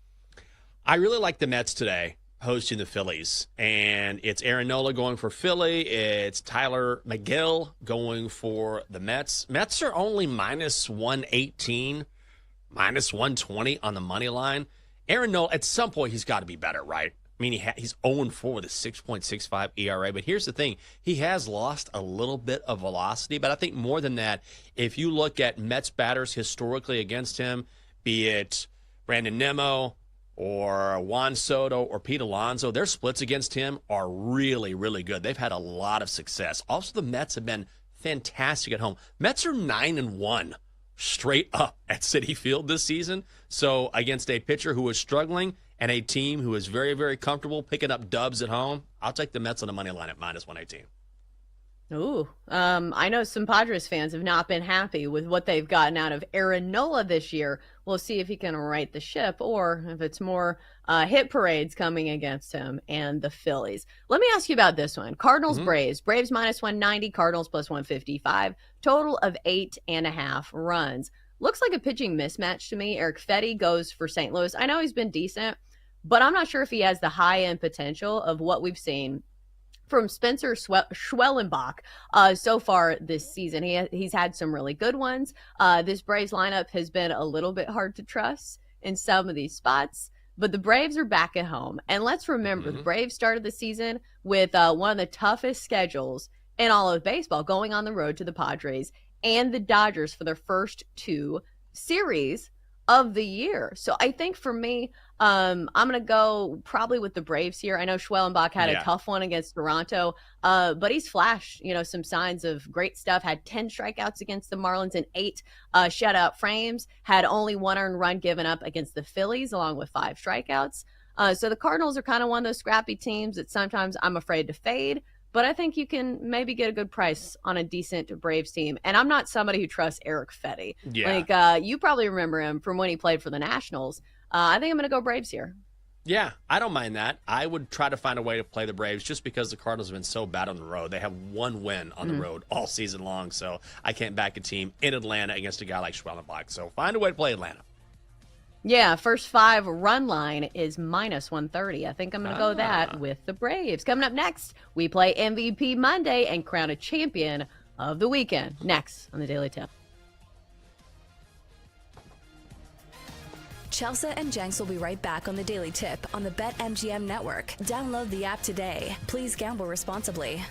I really like the Mets today hosting the Phillies. And it's Aaron Nola going for Philly. It's Tyler McGill going for the Mets. Mets are only minus 118. Minus 120 on the money line. Aaron Nola, at some point, he's got to be better, right? I mean, he's 0-4 with a 6.65 ERA. But here's the thing. He has lost a little bit of velocity. But I think more than that, if you look at Mets batters historically against him, be it Brandon Nimmo or Juan Soto or Pete Alonso, their splits against him are really, really good. They've had a lot of success. Also, the Mets have been fantastic at home. Mets are 9-1. Straight up at Citi Field this season. So against a pitcher who is struggling and a team who is very, very comfortable picking up dubs at home, I'll take the Mets on the money line at minus 118. Ooh, I know some Padres fans have not been happy with what they've gotten out of Aaron Nola this year. We'll see if he can right the ship or if it's more hit parades coming against him and the Phillies. Let me ask you about this one. Cardinals, Braves. Braves minus 190, Cardinals plus 155. Total of 8.5 runs. Looks like a pitching mismatch to me. Eric Fetty goes for St. Louis. I know he's been decent, but I'm not sure if he has the high-end potential of what we've seen from Spencer Schwellenbach so far this season. He's had some really good ones. This Braves lineup has been a little bit hard to trust in some of these spots, but the Braves are back at home. And let's remember, the Braves started the season with one of the toughest schedules in all of baseball, going on the road to the Padres and the Dodgers for their first 2 series of the year. So I think for me, I'm going to go probably with the Braves here. I know Schwellenbach had a tough one against Toronto, but he's flashed, some signs of great stuff. Had 10 strikeouts against the Marlins and 8 shutout frames. Had only 1 earned run given up against the Phillies, along with 5 strikeouts. So the Cardinals are kind of one of those scrappy teams that sometimes I'm afraid to fade. But I think you can maybe get a good price on a decent Braves team. And I'm not somebody who trusts Eric Fetty. Yeah. You probably remember him from when he played for the Nationals. I think I'm going to go Braves here. Yeah, I don't mind that. I would try to find a way to play the Braves just because the Cardinals have been so bad on the road. They have 1 win on the road all season long, so I can't back a team in Atlanta against a guy like Schwellenbach. So find a way to play Atlanta. Yeah, first 5 run line is -130. I think I'm going to go that with the Braves. Coming up next, we play MVP Monday and crown a champion of the weekend. Next on the Daily Tip. Chelsea and Jenks will be right back on the Daily Tip on the BetMGM network. Download the app today. Please gamble responsibly.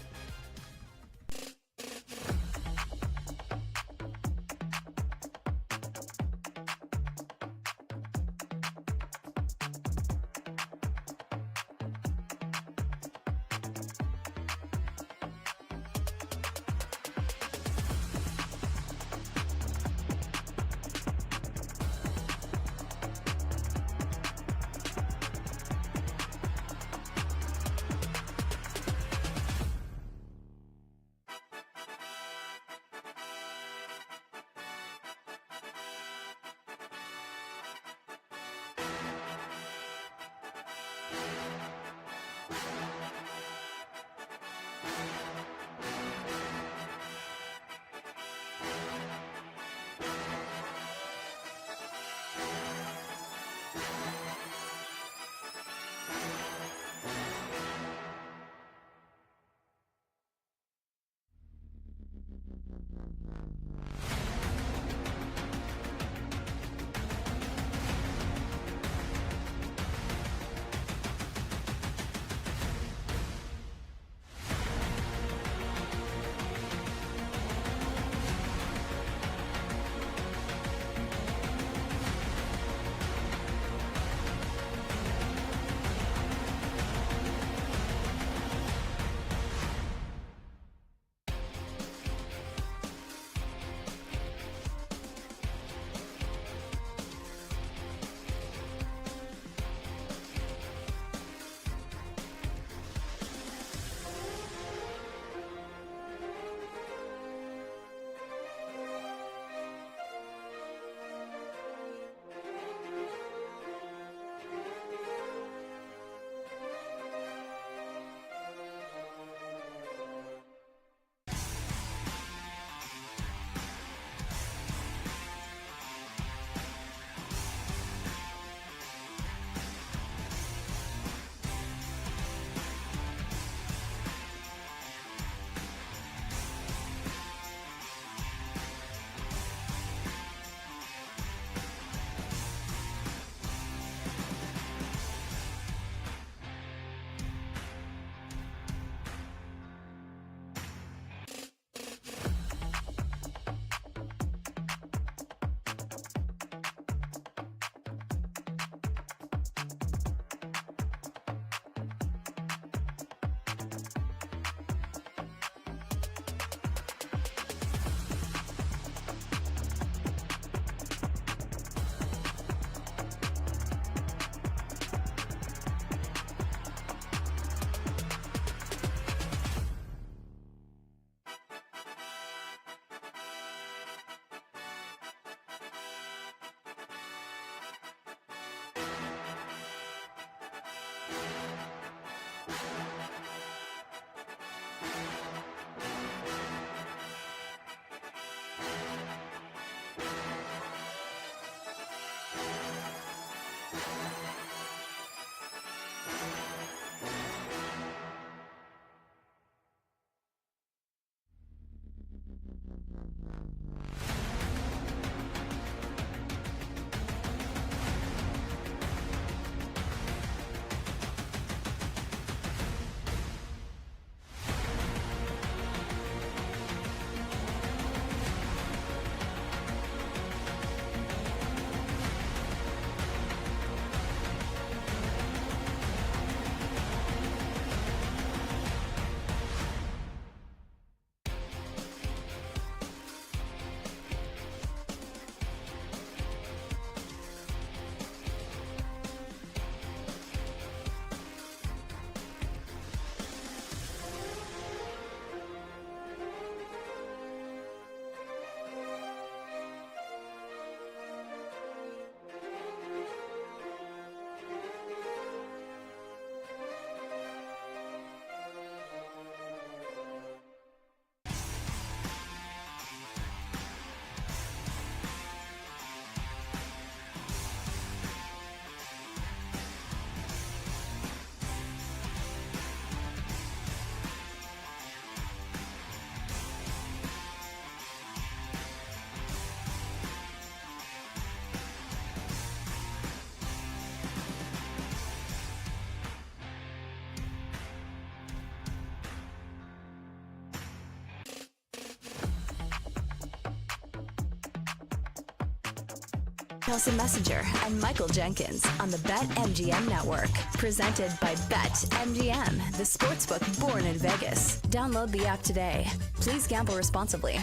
Chelsea Messenger and Michael Jenkins on the BetMGM Network. Presented by BetMGM, the sportsbook born in Vegas. Download the app today. Please gamble responsibly.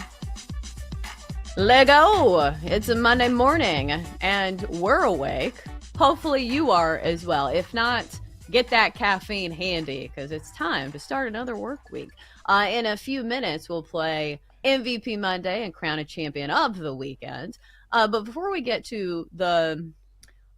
Lego! It's a Monday morning, and we're awake. Hopefully you are as well. If not, get that caffeine handy, because it's time to start another work week. In a few minutes, we'll play MVP Monday and crown a champion of the weekend. But before we get to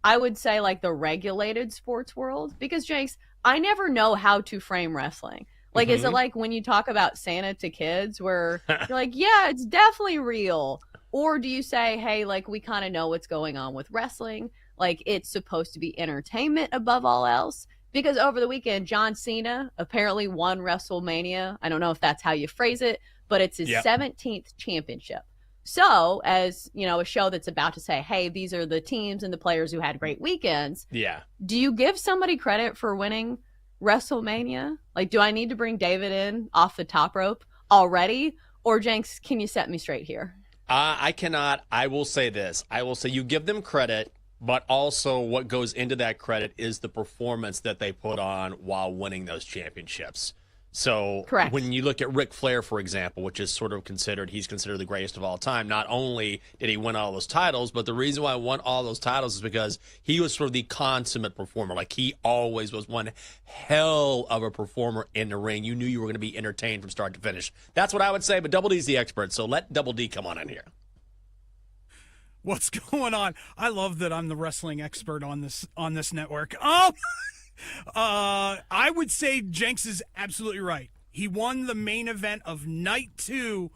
I would say like the regulated sports world, because Jenks, I never know how to frame wrestling. Like, is it like when you talk about Santa to kids where you're like, yeah, it's definitely real? Or do you say, hey, like, we kind of know what's going on with wrestling. Like, it's supposed to be entertainment above all else? Because over the weekend, John Cena apparently won WrestleMania. I don't know if that's how you phrase it, but it's his 17th championship. So, as, you know, a show that's about to say, hey, these are the teams and the players who had great weekends. Yeah. Do you give somebody credit for winning WrestleMania? Like, do I need to bring David in off the top rope already? Or, Jenks, can you set me straight here? I cannot. I will say this. I will say you give them credit, but also what goes into that credit is the performance that they put on while winning those championships. So correct. When you look at Ric Flair, for example, which is sort of he's considered the greatest of all time, not only did he win all those titles, but the reason why he won all those titles is because he was sort of the consummate performer. Like, he always was one hell of a performer in the ring. You knew you were going to be entertained from start to finish. That's what I would say, but Double D's the expert, so let Double D come on in here. What's going on? I love that I'm the wrestling expert on this network. I would say Jenks is absolutely right. He won the main event of night 2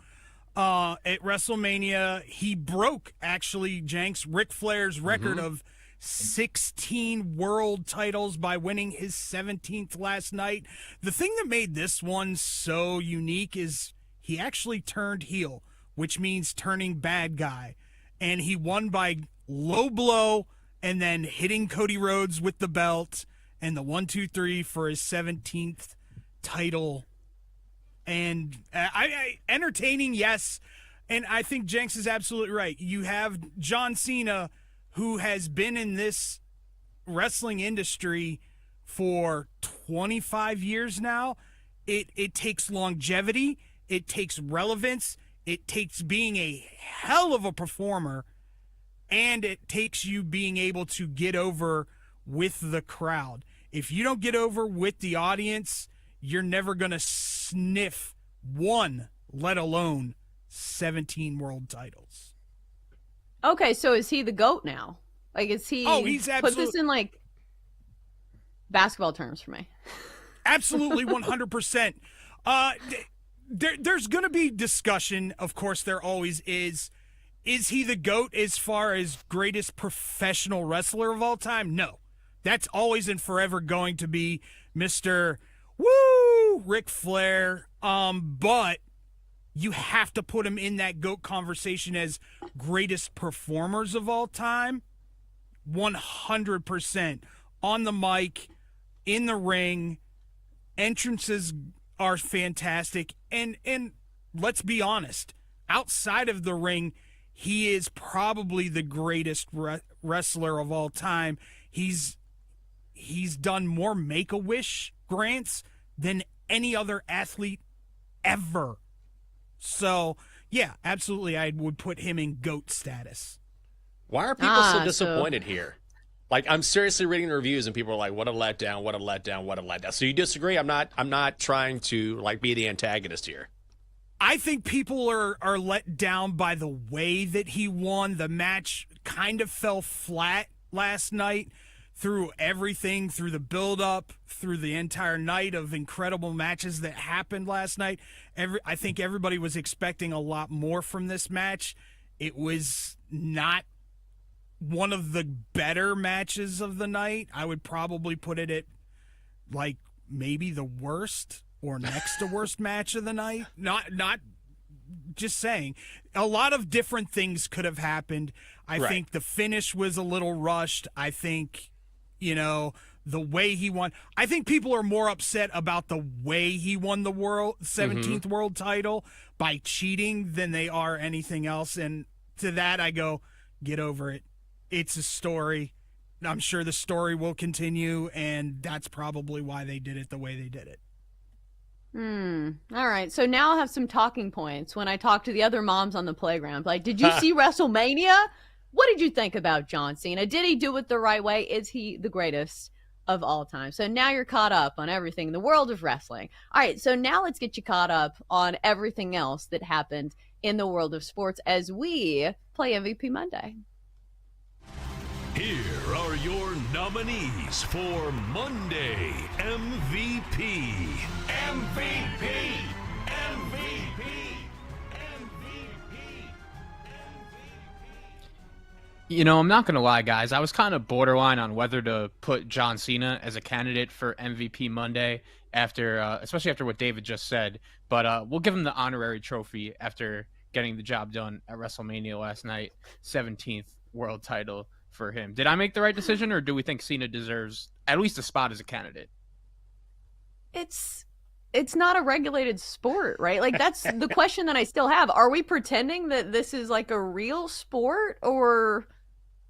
at WrestleMania. He broke, actually, Jenks, Ric Flair's record of 16 world titles by winning his 17th last night. The thing that made this one so unique is he actually turned heel, which means turning bad guy. And he won by low blow and then hitting Cody Rhodes with the belt and the 1-2-3 for his 17th title. And I entertaining, yes. And I think Jenks is absolutely right. You have John Cena, who has been in this wrestling industry for 25 years now. It takes longevity. It takes relevance. It takes being a hell of a performer. And it takes you being able to get over with the crowd. If you don't get over with the audience, you're never going to sniff one, let alone 17 world titles. Okay, so is he the GOAT now? Like, is he... Oh, he's absolutely... Put this in, like, basketball terms for me. Absolutely, 100%. There's going to be discussion. Of course, there always is. Is he the GOAT as far as greatest professional wrestler of all time? No. That's always and forever going to be Mr. Ric Flair. But you have to put him in that GOAT conversation as greatest performers of all time. 100%. On the mic, in the ring, entrances are fantastic. And let's be honest, outside of the ring, he is probably the greatest wrestler of all time. He's done more Make-A-Wish grants than any other athlete ever. So, yeah, absolutely, I would put him in GOAT status. Why are people so disappointed here? Like, I'm seriously reading the reviews, and people are like, what a letdown, what a letdown, what a letdown. So you disagree? I'm not trying to, like, be the antagonist here. I think people are let down by the way that he won. The match kind of fell flat last night through everything, through the build-up, through the entire night of incredible matches that happened last night. I think everybody was expecting a lot more from this match. It was not one of the better matches of the night. I would probably put it at, like, maybe the worst or next to worst match of the night. Not just saying. A lot of different things could have happened. I think the finish was a little rushed. I think, the way he won. I think people are more upset about the way he won the 17th world title by cheating than they are anything else. And to that I go, get over it. it's a story. I'm sure the story will continue, and that's probably why they did it the way they did it. All right. So now I'll have some talking points when I talk to the other moms on the playground. Like, did you see WrestleMania? What did you think about John Cena? Did he do it the right way? Is he the greatest of all time? So now you're caught up on everything in the world of wrestling. All right. So now let's get you caught up on everything else that happened in the world of sports as we play MVP Monday. Here are your nominees for Monday MVP. MVP. You know, I'm not going to lie, guys. I was kind of borderline on whether to put John Cena as a candidate for MVP Monday, especially after what David just said. But we'll give him the honorary trophy after getting the job done at WrestleMania last night. 17th world title for him. Did I make the right decision, or do we think Cena deserves at least a spot as a candidate? It's not a regulated sport, right? Like, that's the question that I still have. Are we pretending that this is like a real sport, or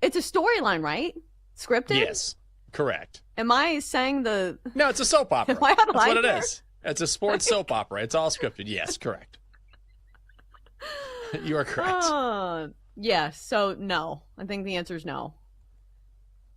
it's a storyline, right? Scripted? Yes, correct. Am I saying No, it's a soap opera. Am I That's what it is. It's a sports soap opera. It's all scripted. Yes, correct. You are correct. Yeah, so no. I think the answer is no.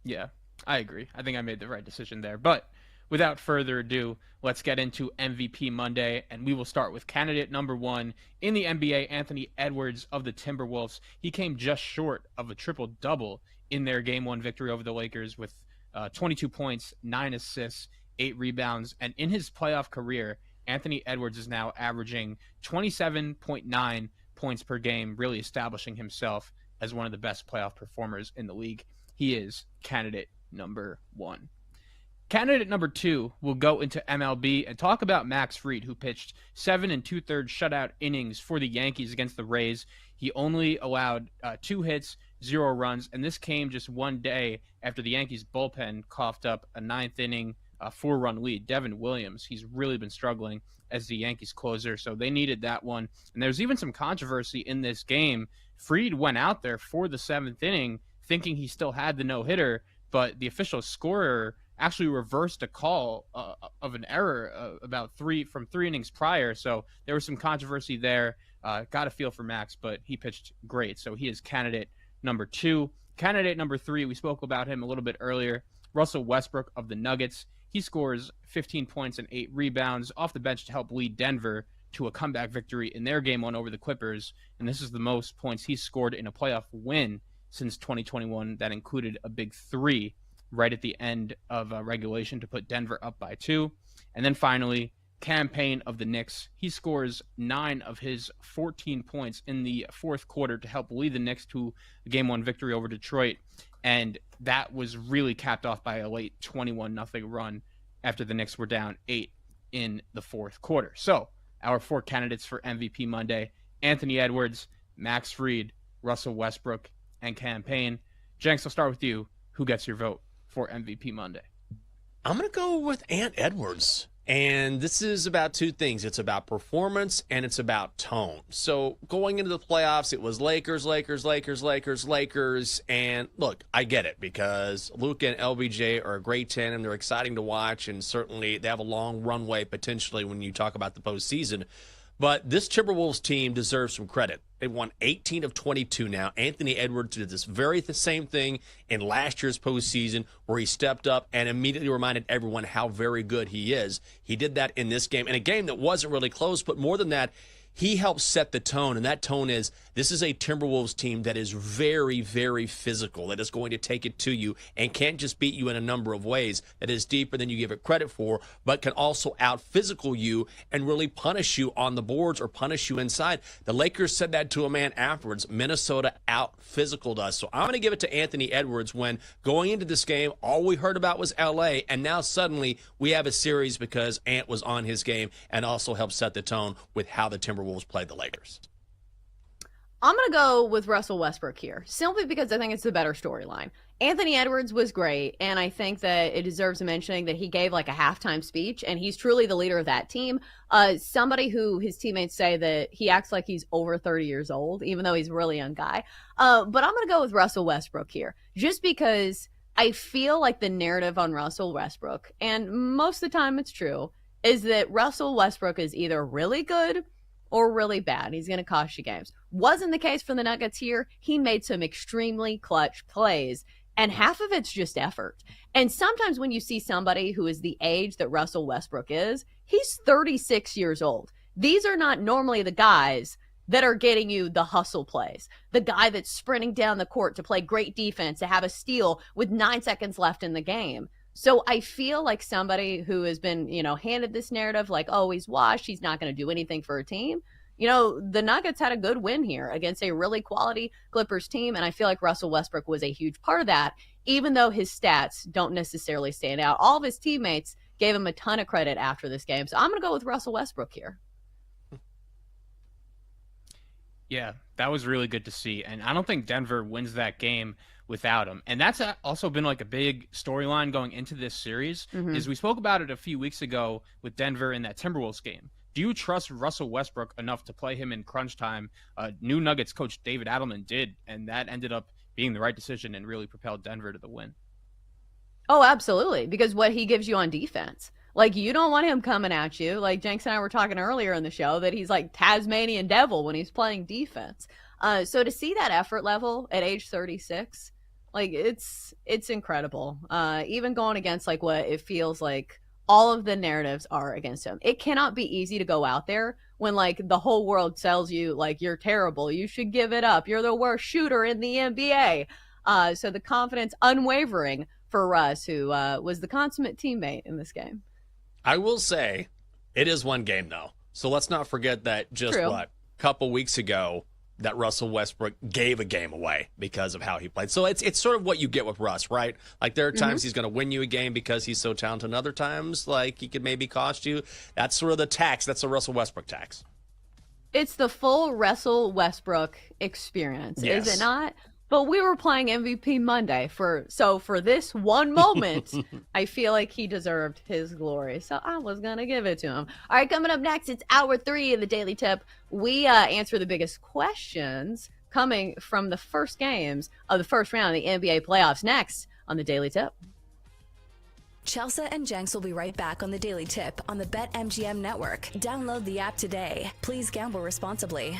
Yeah, I agree. I think I made the right decision there. But without further ado, let's get into MVP Monday, and we will start with candidate number 1 in the NBA, Anthony Edwards of the Timberwolves. He came just short of a triple-double in their Game 1 victory over the Lakers with 22 points, 9 assists, 8 rebounds, and in his playoff career, Anthony Edwards is now averaging 27.9 points per game, really establishing himself as one of the best playoff performers in the league. He is candidate number 1. Candidate number 2 will go into MLB and talk about Max Fried, who pitched 7 2/3 shutout innings for the Yankees against the Rays. He only allowed 2 hits, 0 runs, and this came just one day after the Yankees bullpen coughed up a 9th inning 4-run lead. Devin Williams, he's really been struggling as the Yankees closer, so they needed that one. And there's even some controversy in this game. Fried went out there for the 7th inning thinking he still had the no-hitter, but the official scorer actually reversed a call of an error from 3 innings prior. So there was some controversy there. Got a feel for Max, but he pitched great. So he is candidate number 2. Candidate number 3, we spoke about him a little bit earlier, Russell Westbrook of the Nuggets. He scores 15 points and 8 rebounds off the bench to help lead Denver to a comeback victory in their Game 1 over the Clippers. And this is the most points he's scored in a playoff win since 2021. That included a big 3 right at the end of regulation to put Denver up by 2. And then finally, Cam Payne of the Knicks. He scores 9 of his 14 points in the fourth quarter to help lead the Knicks to a Game 1 victory over Detroit. And that was really capped off by a late 21-0 run after the Knicks were down 8 in the fourth quarter. So our 4 candidates for MVP Monday: Anthony Edwards, Max Fried, Russell Westbrook, and Cam Payne. Jenks, I'll start with you. Who gets your vote for MVP Monday? I'm going to go with Ant Edwards. And this is about 2 things. It's about performance and it's about tone. So going into the playoffs, it was Lakers. And look, I get it because Luka and LBJ are a great tandem. They're exciting to watch, and certainly they have a long runway potentially when you talk about the postseason. But this Timberwolves team deserves some credit. They won 18 of 22 now. Anthony Edwards did this very same thing in last year's postseason where he stepped up and immediately reminded everyone how very good he is. He did that in this game, in a game that wasn't really close, but more than that, he helped set the tone, and that tone is this is a Timberwolves team that is very, very physical, that is going to take it to you and can't just beat you in a number of ways, that is deeper than you give it credit for, but can also out-physical you and really punish you on the boards or punish you inside. The Lakers said that to a man afterwards. Minnesota out-physicaled us. So I'm going to give it to Anthony Edwards when going into this game, all we heard about was L.A., and now suddenly we have a series because Ant was on his game and also helped set the tone with how the Timberwolves played the Lakers. I'm going to go with Russell Westbrook here, simply because I think it's the better storyline. Anthony Edwards was great, and I think that it deserves a mentioning that he gave like a halftime speech, and he's truly the leader of that team. Somebody who his teammates say that he acts like he's over 30 years old, even though he's a really young guy. But I'm going to go with Russell Westbrook here, just because I feel like the narrative on Russell Westbrook, and most of the time it's true, is that Russell Westbrook is either really good or really bad. He's going to cost you games. Wasn't the case for the Nuggets here. He made some extremely clutch plays, and half of it's just effort. And sometimes when you see somebody who is the age that Russell Westbrook is, he's 36 years old. These are not normally the guys that are getting you the hustle plays. The guy that's sprinting down the court to play great defense, to have a steal with 9 seconds left in the game. So I feel like somebody who has been, handed this narrative like, oh, he's washed, he's not going to do anything for a team. The Nuggets had a good win here against a really quality Clippers team, and I feel like Russell Westbrook was a huge part of that, even though his stats don't necessarily stand out. All of his teammates gave him a ton of credit after this game, so I'm going to go with Russell Westbrook here. Yeah, that was really good to see, and I don't think Denver wins that game without him. And that's also been like a big storyline going into this series, is we spoke about it a few weeks ago with Denver in that Timberwolves game. Do you trust Russell Westbrook enough to play him in crunch time? New Nuggets coach David Adelman did, and that ended up being the right decision and really propelled Denver to the win. Oh, absolutely, because what he gives you on defense. Like, you don't want him coming at you. Like, Jenks and I were talking earlier in the show that he's like Tasmanian devil when he's playing defense. So to see that effort level at age 36, like, it's incredible. Even going against like what it feels like all of the narratives are against him. It cannot be easy to go out there when like the whole world tells you like you're terrible, you should give it up, you're the worst shooter in the NBA. So the confidence unwavering for Russ, who was the consummate teammate in this game. I will say it is one game though. So let's not forget that just a couple weeks ago that Russell Westbrook gave a game away because of how he played. So it's sort of what you get with Russ, right? Like there are times he's going to win you a game because he's so talented, and other times like he could maybe cost you. That's sort of the tax. That's the Russell Westbrook tax. It's the full Russell Westbrook experience, is it not? But we were playing MVP Monday for this one moment, I feel like he deserved his glory. So I was going to give it to him. All right, coming up next, it's hour 3 of the Daily Tip. We answer the biggest questions coming from the first games of the first round of the NBA playoffs next on the Daily Tip. Chelsea and Jenks will be right back on the Daily Tip on the BetMGM network. Download the app today. Please gamble responsibly.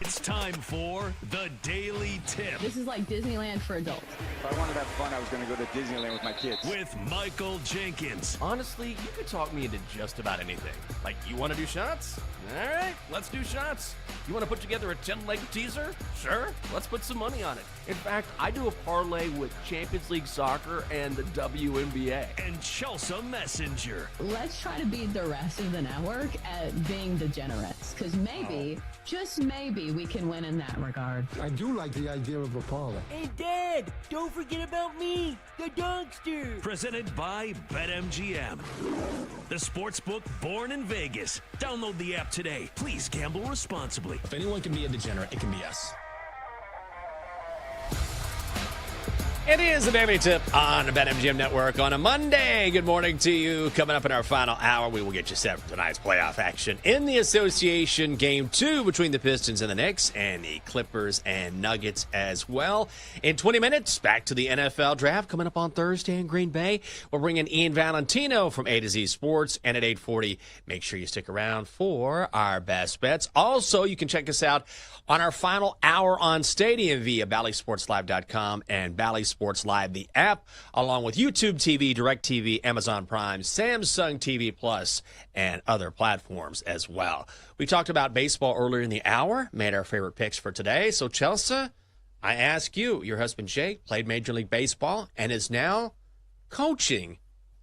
It's time for the Daily Tip. This is like Disneyland for adults. If I wanted to have fun, I was going to go to Disneyland with my kids. With Michael Jenkins. Honestly, you could talk me into just about anything. Like, you want to do shots? All right, let's do shots. You want to put together a 10-leg teaser? Sure, let's put some money on it. In fact, I do a parlay with Champions League soccer and the WNBA. And Chelsea Messenger. Let's try to beat the rest of the network at being degenerates, because maybe, just maybe, we can win in that regard. I do like the idea of a parlay. Hey, Dad, don't forget about me, the Dogster. Presented by BetMGM. The sportsbook born in Vegas. Download the app today. Please gamble responsibly. If anyone can be a degenerate, it can be us. It is the Daily Tip on the BetMGM Network on a Monday. Good morning to you. Coming up in our final hour, we will get you set for tonight's playoff action in the association Game 2 between the Pistons and the Knicks and the Clippers and Nuggets as well. In 20 minutes, back to the NFL Draft coming up on Thursday in Green Bay. We'll bring in Ian Valentino from A to Z Sports, and at 8:40, make sure you stick around for our best bets. Also, you can check us out on our final hour on Stadium via BallySportsLive.com and Bally Sports Live, the app, along with YouTube TV, DirecTV, Amazon Prime, Samsung TV Plus, and other platforms as well. We talked about baseball earlier in the hour, made our favorite picks for today. So, Chelsea, I ask you, your husband Jake played Major League Baseball and is now coaching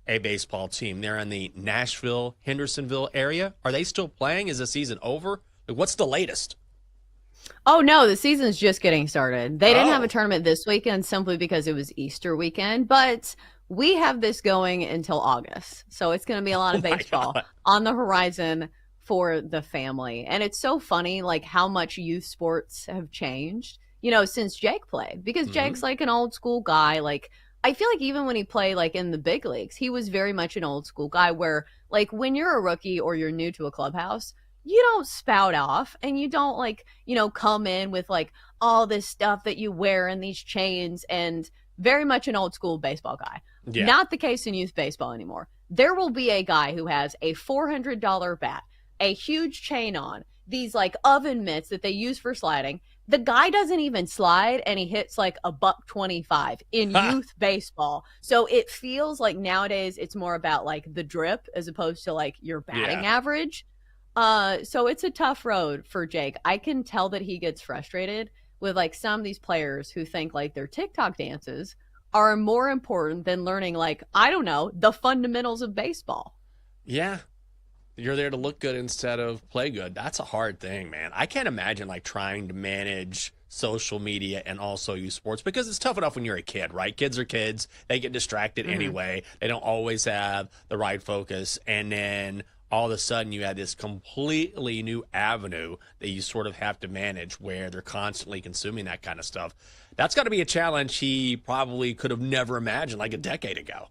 a baseball team there in the Nashville, Hendersonville area. Are they still playing? Is the season over? What's the latest? Oh, no, the season's just getting started. They didn't have a tournament this weekend simply because it was Easter weekend, but we have this going until August. So it's going to be a lot of baseball on the horizon for the family. And it's so funny, like, how much youth sports have changed, you know, since Jake played, because Jake's like an old school guy. Like, I feel like even when he played, like, in the big leagues, he was very much an old school guy where, like, when you're a rookie or you're new to a clubhouse, you don't spout off and you don't, like, you know, come in with like all this stuff that you wear and these chains, and very much an old school baseball guy. Yeah. Not the case in youth baseball anymore. There will be a guy who has a $400 bat, a huge chain on, these like oven mitts that they use for sliding. The guy doesn't even slide and he hits like $125 in youth baseball. So it feels like nowadays it's more about like the drip as opposed to like your batting average. So it's a tough road for Jake. I can tell that he gets frustrated with like some of these players who think like their TikTok dances are more important than learning, like, I don't know, the fundamentals of baseball. Yeah. You're there to look good instead of play good. That's a hard thing, man. I can't imagine like trying to manage social media and also use sports, because it's tough enough when you're a kid, right? Kids are kids. They get distracted anyway. They don't always have the right focus. And then all of a sudden you have this completely new avenue that you sort of have to manage where they're constantly consuming that kind of stuff. That's got to be a challenge he probably could have never imagined like a decade ago.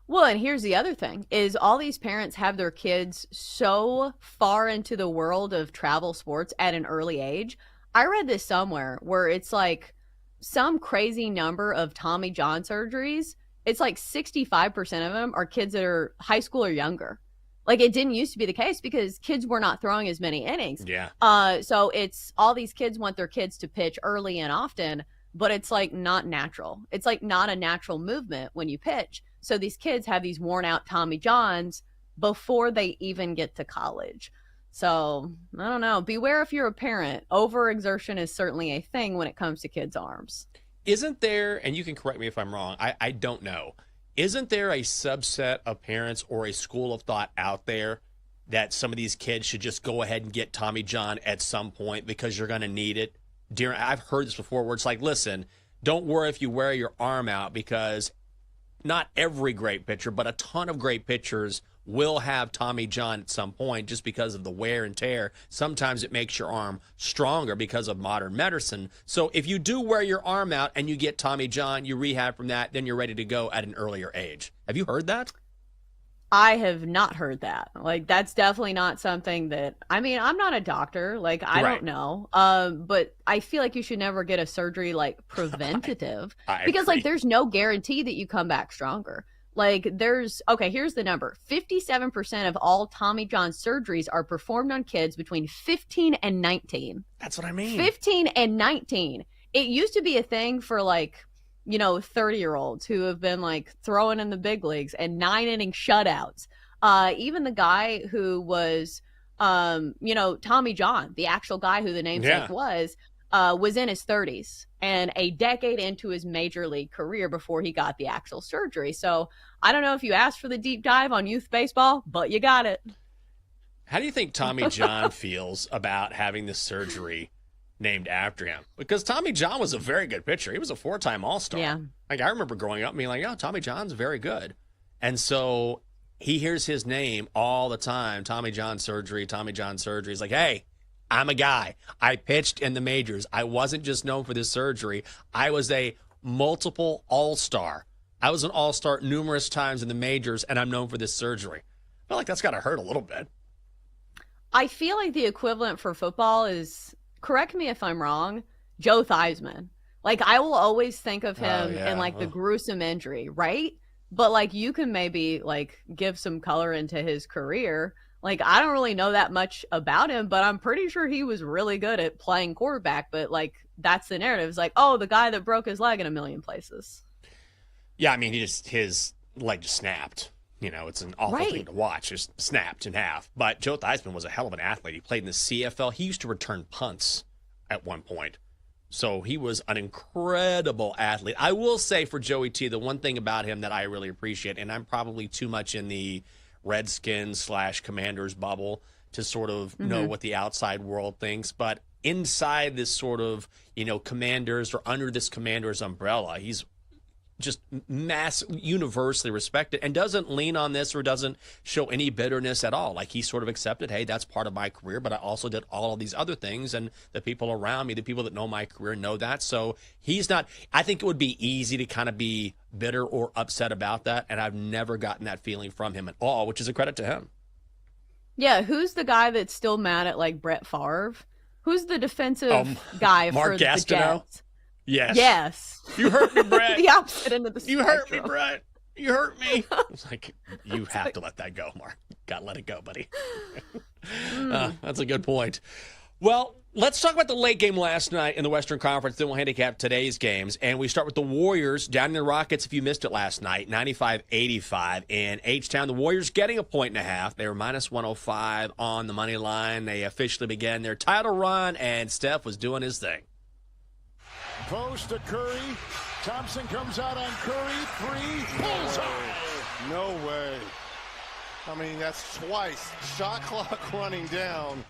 Well, and here's the other thing is all these parents have their kids so far into the world of travel sports at an early age. I read this somewhere where it's like some crazy number of Tommy John surgeries. It's like 65% of them are kids that are high school or younger. Like, it didn't used to be the case because kids were not throwing as many innings. Yeah. So it's all these kids want their kids to pitch early and often, but it's like not natural. It's like not a natural movement when you pitch. So these kids have these worn out Tommy Johns before they even get to college. So I don't know. Beware if you're a parent. Overexertion is certainly a thing when it comes to kids' arms. Isn't there, and you can correct me if I'm wrong, I don't know. Isn't there a subset of parents or a school of thought out there that some of these kids should just go ahead and get Tommy John at some point because you're going to need it? I've heard this before where it's like, listen, don't worry if you wear your arm out, because not every great pitcher, but a ton of great pitchers will have Tommy John at some point just because of the wear and tear. Sometimes it makes your arm stronger because of modern medicine. So if you do wear your arm out and you get Tommy John, you rehab from that, then you're ready to go at an earlier age. Have you heard that? I have not heard that. Like, that's definitely not something that, I mean, I'm not a doctor. Like, I don't know. But I feel like you should never get a surgery like preventative I because agree. like there's no guarantee that you come back stronger. Like here's the number. 57% of all Tommy John surgeries are performed on kids between 15 and 19. That's what I mean. 15 and 19. It used to be a thing for 30-year-olds who have been throwing in the big leagues and 9-inning shutouts. Even the guy who was, Tommy John, the actual guy who the namesake was in his 30s and a decade into his major league career before he got the actual surgery. So I don't know if you asked for the deep dive on youth baseball, but you got it. How do you think Tommy John feels about having this surgery named after him? Because Tommy John was a very good pitcher. He was a 4-time All-Star. Yeah. I remember growing up being Tommy John's very good. And so he hears his name all the time, Tommy John surgery, Tommy John surgery. He's like, hey, I'm a guy. I pitched in the majors. I wasn't just known for this surgery. I was a multiple All-Star. I was an All-Star numerous times in the majors, and I'm known for this surgery. I feel like that's got to hurt a little bit. I feel like the equivalent for football is, correct me if I'm wrong, Joe Theismann. I will always think of him in the gruesome injury, right? But you can maybe give some color into his career. I don't really know that much about him, but I'm pretty sure he was really good at playing quarterback. But that's the narrative. It's the guy that broke his leg in a million places. Yeah, I mean, his leg just snapped. It's an awful thing to watch. Just snapped in half. But Joe Theismann was a hell of an athlete. He played in the CFL. He used to return punts at one point. So he was an incredible athlete. I will say for Joey T, the one thing about him that I really appreciate, and I'm probably too much in the Redskins/Commanders bubble to sort of know what the outside world thinks, but inside this sort of, Commanders or under this Commanders umbrella, he's just universally respected and doesn't lean on this or doesn't show any bitterness at all. He sort of accepted, hey, that's part of my career, but I also did all of these other things, and the people around me, the people that know my career know that. So he's not, I think it would be easy to kind of be bitter or upset about that, and I've never gotten that feeling from him at all, which is a credit to him. Yeah, who's the guy that's still mad at Brett Favre? Who's the defensive guy Mark for Gastineau? the Jets? Yes. You hurt me, Brett. The opposite end of the spectrum. You hurt me, Brett. You hurt me. It's you have to let that go, Mark. Got to let it go, buddy. That's a good point. Well, let's talk about the late game last night in the Western Conference. Then we'll handicap today's games. And we start with the Warriors down in the Rockets, if you missed it last night, 95-85 in H-Town. The Warriors getting a 1.5. They were minus 105 on the money line. They officially began their title run, and Steph was doing his thing. Post to Curry. Thompson comes out on Curry. 3. Bullseye. No way. I mean, that's twice. Shot clock running down.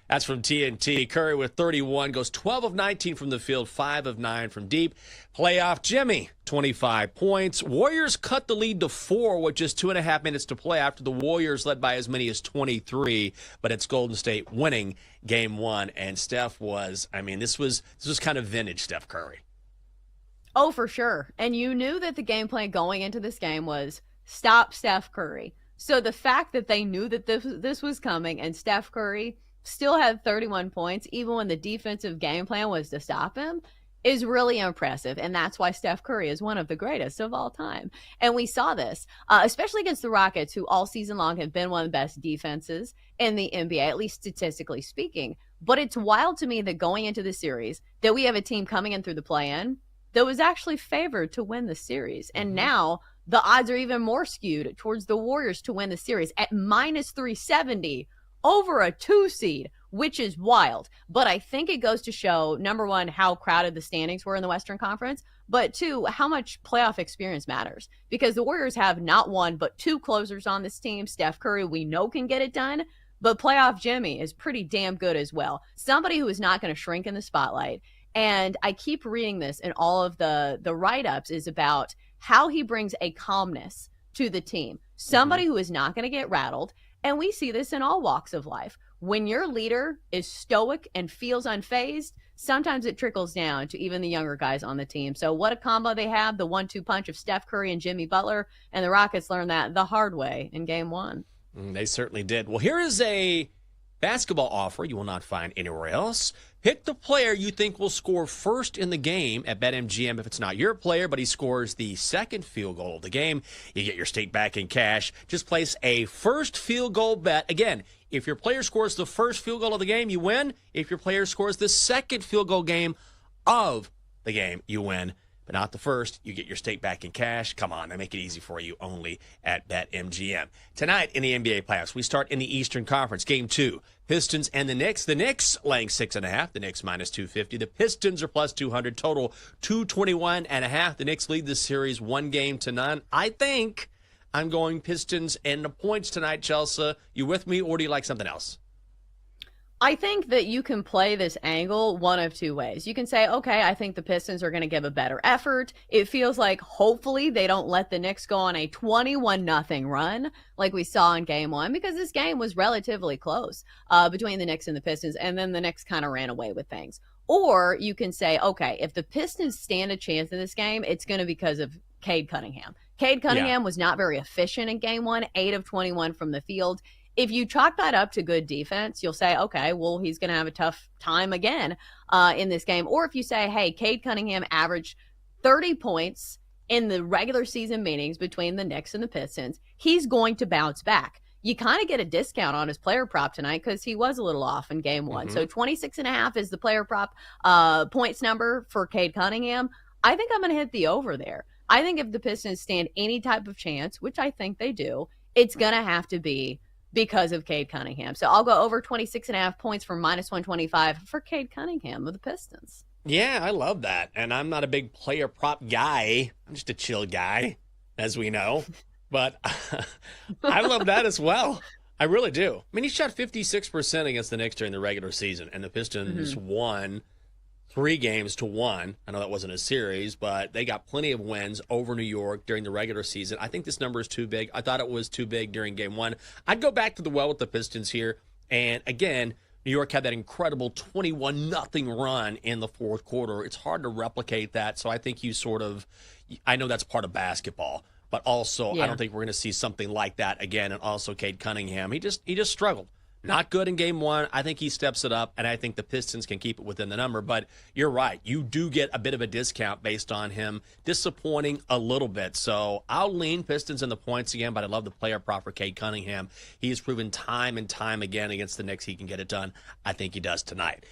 That's from TNT. Curry with 31 goes 12 of 19 from the field, 5 of 9 from deep. Playoff Jimmy, 25 points. Warriors cut the lead to 4 with just 2.5 minutes to play after the Warriors led by as many as 23, but it's Golden State winning game 1. And Steph was, this was kind of vintage Steph Curry. Oh, for sure. And you knew that the game plan going into this game was stop Steph Curry. So the fact that they knew that this was coming and Steph Curry still had 31 points, even when the defensive game plan was to stop him, is really impressive. And that's why Steph Curry is one of the greatest of all time. And we saw this, especially against the Rockets, who all season long have been one of the best defenses in the NBA, at least statistically speaking. But it's wild to me that going into the series, that we have a team coming in through the play-in that was actually favored to win the series. And now the odds are even more skewed towards the Warriors to win the series at minus 370 over a 2 seed, which is wild. But I think it goes to show, number one, how crowded the standings were in the Western Conference, but two, how much playoff experience matters. Because the Warriors have not one, but 2 closers on this team. Steph Curry, we know, can get it done, but playoff Jimmy is pretty damn good as well. Somebody who is not going to shrink in the spotlight. And I keep reading this, and all of the write-ups is about how he brings a calmness to the team. Somebody who is not going to get rattled. And we see this in all walks of life. When your leader is stoic and feels unfazed, sometimes it trickles down to even the younger guys on the team. So what a combo they have, the 1-2 punch of Steph Curry and Jimmy Butler, and the Rockets learned that the hard way in game 1. They certainly did. Well, here is a basketball offer you will not find anywhere else. Pick the player you think will score first in the game at BetMGM if it's not your player, but he scores the second field goal of the game. You get your stake back in cash. Just place a first field goal bet. Again, if your player scores the first field goal of the game, you win. If your player scores the second field goal of the game, you win. But not the first. You get your stake back in cash. Come on, they make it easy for you only at BetMGM. Tonight in the NBA playoffs, we start in the Eastern Conference. Game 2, Pistons and the Knicks. The Knicks laying 6.5. The Knicks minus 250. The Pistons are plus 200. Total 221.5. The Knicks lead this series 1-0. I think I'm going Pistons and the points tonight, Chelsea. You with me, or do you like something else? I think that you can play this angle one of two ways. You can say, okay, I think the Pistons are going to give a better effort. It feels like hopefully they don't let the Knicks go on a 21-0 run like we saw in game 1, because this game was relatively close between the Knicks and the Pistons, and then the Knicks kind of ran away with things. Or you can say, okay, if the Pistons stand a chance in this game, it's going to be because of Cade Cunningham. Cade Cunningham was not very efficient in game 1, 8 of 21 from the field. If you chalk that up to good defense, you'll say, okay, well, he's going to have a tough time again in this game. Or if you say, hey, Cade Cunningham averaged 30 points in the regular season meetings between the Knicks and the Pistons, he's going to bounce back. You kind of get a discount on his player prop tonight because he was a little off in game 1. So 26.5 is the player prop points number for Cade Cunningham. I think I'm going to hit the over there. I think if the Pistons stand any type of chance, which I think they do, it's going to have to be because of Cade Cunningham. So I'll go over 26.5 points for minus 125 for Cade Cunningham of the Pistons. Yeah, I love that. And I'm not a big player prop guy. I'm just a chill guy, as we know. But I love that as well. I really do. I mean, he shot 56% against the Knicks during the regular season, and the Pistons won 3-1. I know that wasn't a series, but they got plenty of wins over New York during the regular season. I think this number is too big. I thought it was too big during game 1. I'd go back to the well with the Pistons here. And again, New York had that incredible 21-0 run in the fourth quarter. It's hard to replicate that. So I think I know that's part of basketball, but also I don't think we're going to see something like that again. And also Cade Cunningham, he just struggled. Not good in game 1. I think he steps it up, and I think the Pistons can keep it within the number. But you're right. You do get a bit of a discount based on him disappointing a little bit. So I'll lean Pistons in the points again, but I love the player prop for Cade Cunningham. He has proven time and time again against the Knicks he can get it done. I think he does tonight.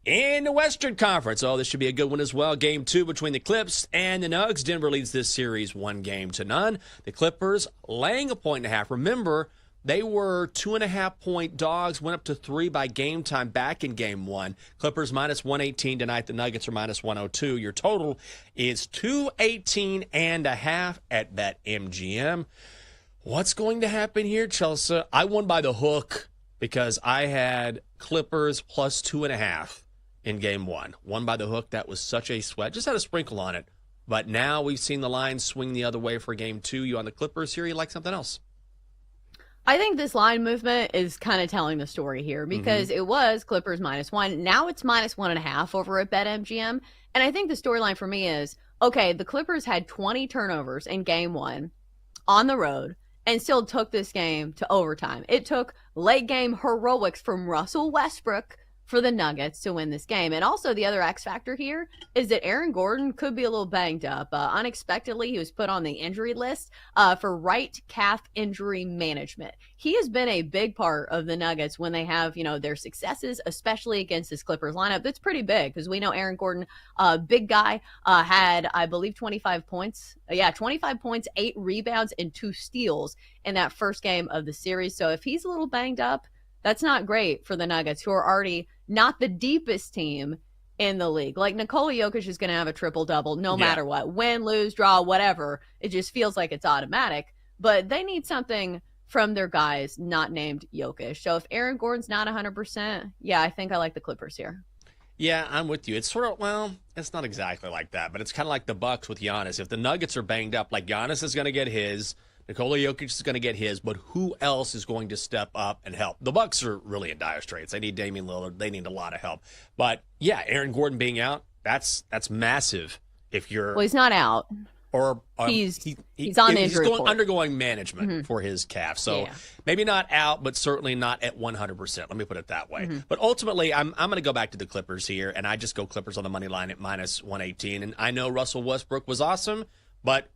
In the Western Conference, this should be a good one as well. Game 2 between the Clips and the Nuggets. Denver leads this series 1-0. The Clippers laying 1.5. Remember, they were 2.5-point dogs, went up to 3 by game time back in game 1. Clippers minus 118 tonight. The Nuggets are minus 102. Your total is 218.5 at BetMGM. What's going to happen here, Chelsea? I won by the hook because I had Clippers plus 2.5 in game 1. Won by the hook. That was such a sweat. Just had a sprinkle on it. But now we've seen the line swing the other way for game 2. You on the Clippers here? You like something else? I think this line movement is kind of telling the story here because it was Clippers -1. Now it's -1.5 over at BetMGM. And I think the storyline for me is, okay, the Clippers had 20 turnovers in game 1 on the road and still took this game to overtime. It took late game heroics from Russell Westbrook for the Nuggets to win this game. And also the other X factor here is that Aaron Gordon could be a little banged up. Unexpectedly, he was put on the injury list for right calf injury management. He has been a big part of the Nuggets when they have, their successes, especially against this Clippers lineup. That's pretty big because we know Aaron Gordon, big guy, had, I believe, 25 points. 25 points, 8 rebounds, and 2 steals in that first game of the series. So if he's a little banged up, that's not great for the Nuggets, who are already not the deepest team in the league. Like, Nikola Jokic is going to have a triple-double no matter what. Win, lose, draw, whatever. It just feels like it's automatic. But they need something from their guys not named Jokic. So if Aaron Gordon's not 100%, I think I like the Clippers here. Yeah, I'm with you. It's sort of, it's not exactly like that, but it's kind of like the Bucks with Giannis. If the Nuggets are banged up, like Giannis is going to get his, Nikola Jokic is going to get his, but who else is going to step up and help? The Bucks are really in dire straits. They need Damian Lillard. They need a lot of help. But yeah, Aaron Gordon being out, that's massive. If you're he's not out. or he's on injury report. Undergoing management for his calf. So maybe not out, but certainly not at 100%. Let me put it that way. But ultimately, I'm going to go back to the Clippers here, and I just go Clippers on the money line at minus 118. And I know Russell Westbrook was awesome, but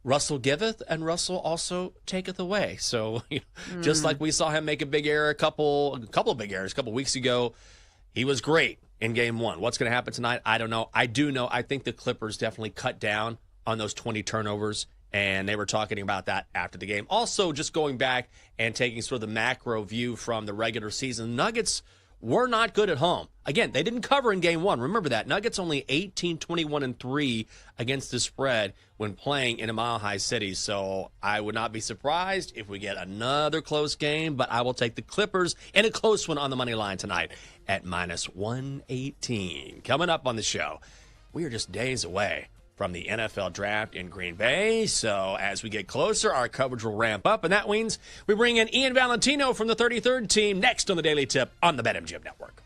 Russell giveth and Russell also taketh away. So just like we saw him make a big error, a couple of big errors a couple weeks ago, he was great in game one. What's going to happen tonight? I don't know. I do know. I think the Clippers definitely cut down on those 20 turnovers, and they were talking about that after the game. Also, just going back and taking sort of the macro view from the regular season, Nuggets were not good at home. Again, they didn't cover in game one. Remember that. Nuggets only 18, 21, and 3 against the spread when playing in a Mile High City. So I would not be surprised if we get another close game, but I will take the Clippers in a close one on the money line tonight at minus 118. Coming up on the show, we are just days away from the NFL draft in Green Bay. So as we get closer, our coverage will ramp up, and that means we bring in Ian Valentino from the 33rd team next on the Daily Tip on the BetMGM Network.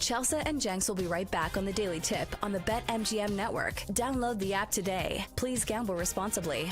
Chelsea and Jenks will be right back on the Daily Tip on the BetMGM Network. Download the app today. Please gamble responsibly.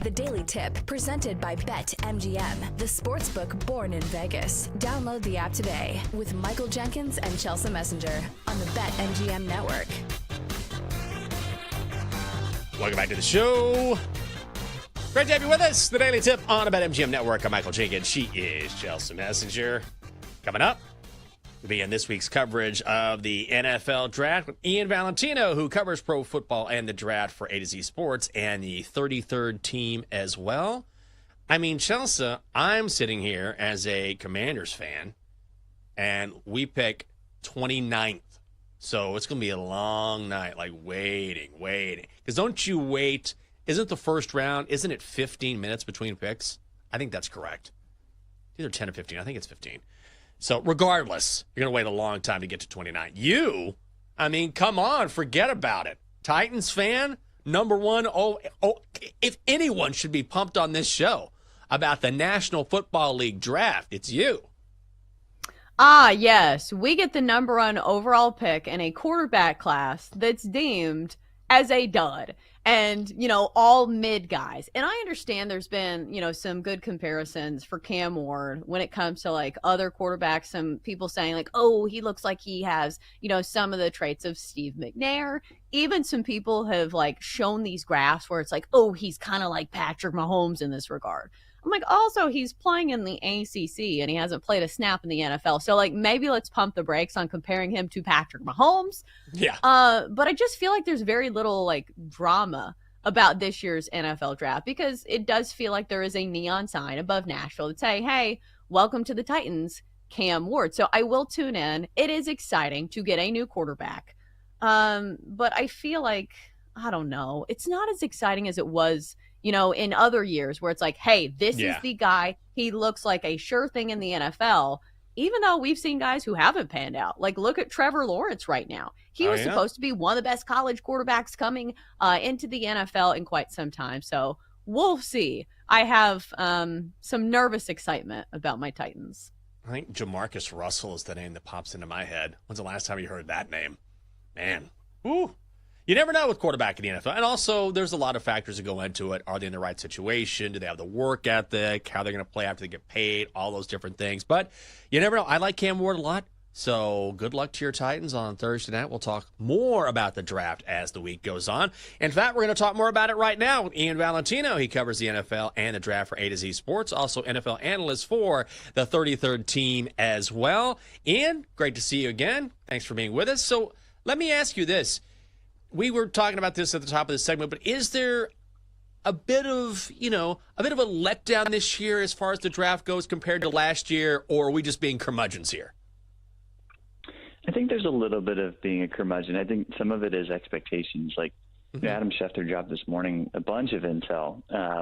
The Daily Tip, presented by BetMGM, the sportsbook born in Vegas. Download the app today with Michael Jenkins and Chelsea Messenger on the BetMGM network. Welcome back to the show. Great to have you with us. The Daily Tip on the BetMGM network. I'm Michael Jenkins. She is Chelsea Messenger. Coming up, we'll be in this week's coverage of the NFL Draft with Ian Valentino, who covers pro football and the draft for A to Z Sports and the 33rd team as well. I mean, Chelsea, I'm sitting here as a Commanders fan, and we pick 29th. So it's going to be a long night, like waiting. Because don't you wait? Isn't the first round, isn't it 15 minutes between picks? I think that's correct. Either 10 or 15. I think it's 15. So regardless, you're going to wait a long time to get to 29. I mean, come on, forget about it. Titans fan, number one. If anyone should be pumped on this show about the National Football League draft, it's you. Yes. We get the number one overall pick in a quarterback class that's deemed as a dud. And, all mid guys. And I understand there's been, some good comparisons for Cam Ward when it comes to like other quarterbacks. Some people saying like, oh, he looks like he has, some of the traits of Steve McNair. Even some people have like shown these graphs where it's like, oh, he's kind of like Patrick Mahomes in this regard. I'm like, also, he's playing in the ACC and he hasn't played a snap in the NFL. So, like, maybe let's pump the brakes on comparing him to Patrick Mahomes. Yeah. But I just feel like there's very little, like, drama about this year's NFL draft because it does feel like there is a neon sign above Nashville that say, hey, welcome to the Titans, Cam Ward. So I will tune in. It is exciting to get a new quarterback. But I feel like, I don't know, it's not as exciting as it was in other years where it's like, hey, this is the guy. He looks like a sure thing in the NFL, even though we've seen guys who haven't panned out. Like, look at Trevor Lawrence right now. He was supposed to be one of the best college quarterbacks coming into the NFL in quite some time. So we'll see. I have some nervous excitement about my Titans. I think Jamarcus Russell is the name that pops into my head. When's the last time you heard that name? Man. Ooh. You never know with quarterback in the NFL. And also, there's a lot of factors that go into it. Are they in the right situation? Do they have the work ethic? How they're going to play after they get paid? All those different things. But you never know. I like Cam Ward a lot. So good luck to your Titans on Thursday night. We'll talk more about the draft as the week goes on. In fact, we're going to talk more about it right now with Ian Valentino. He covers the NFL and the draft for A to Z Sports. Also NFL analyst for the 33rd team as well. Ian, great to see you again. Thanks for being with us. So let me ask you this. We were talking about this at the top of the segment, but is there a bit of a letdown this year as far as the draft goes compared to last year, or are we just being curmudgeons here? I think there's a little bit of being a curmudgeon. I think some of it is expectations. Like Adam Schefter dropped this morning a bunch of intel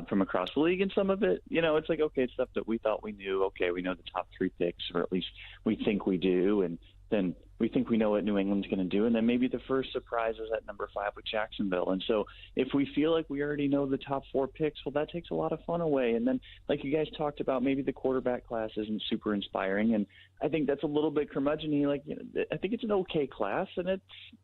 from across the league, and some of it, it's like, okay, it's stuff that we thought we knew. Okay, we know the top 3 picks, or at least we think we do, and then we think we know what New England's going to do, and then maybe the first surprise is at number 5 with Jacksonville. And so if we feel like we already know the top 4 picks, well, that takes a lot of fun away. And then, like you guys talked about, maybe the quarterback class isn't super inspiring, and I think that's a little bit curmudgeon-y. Like, I think it's an okay class, and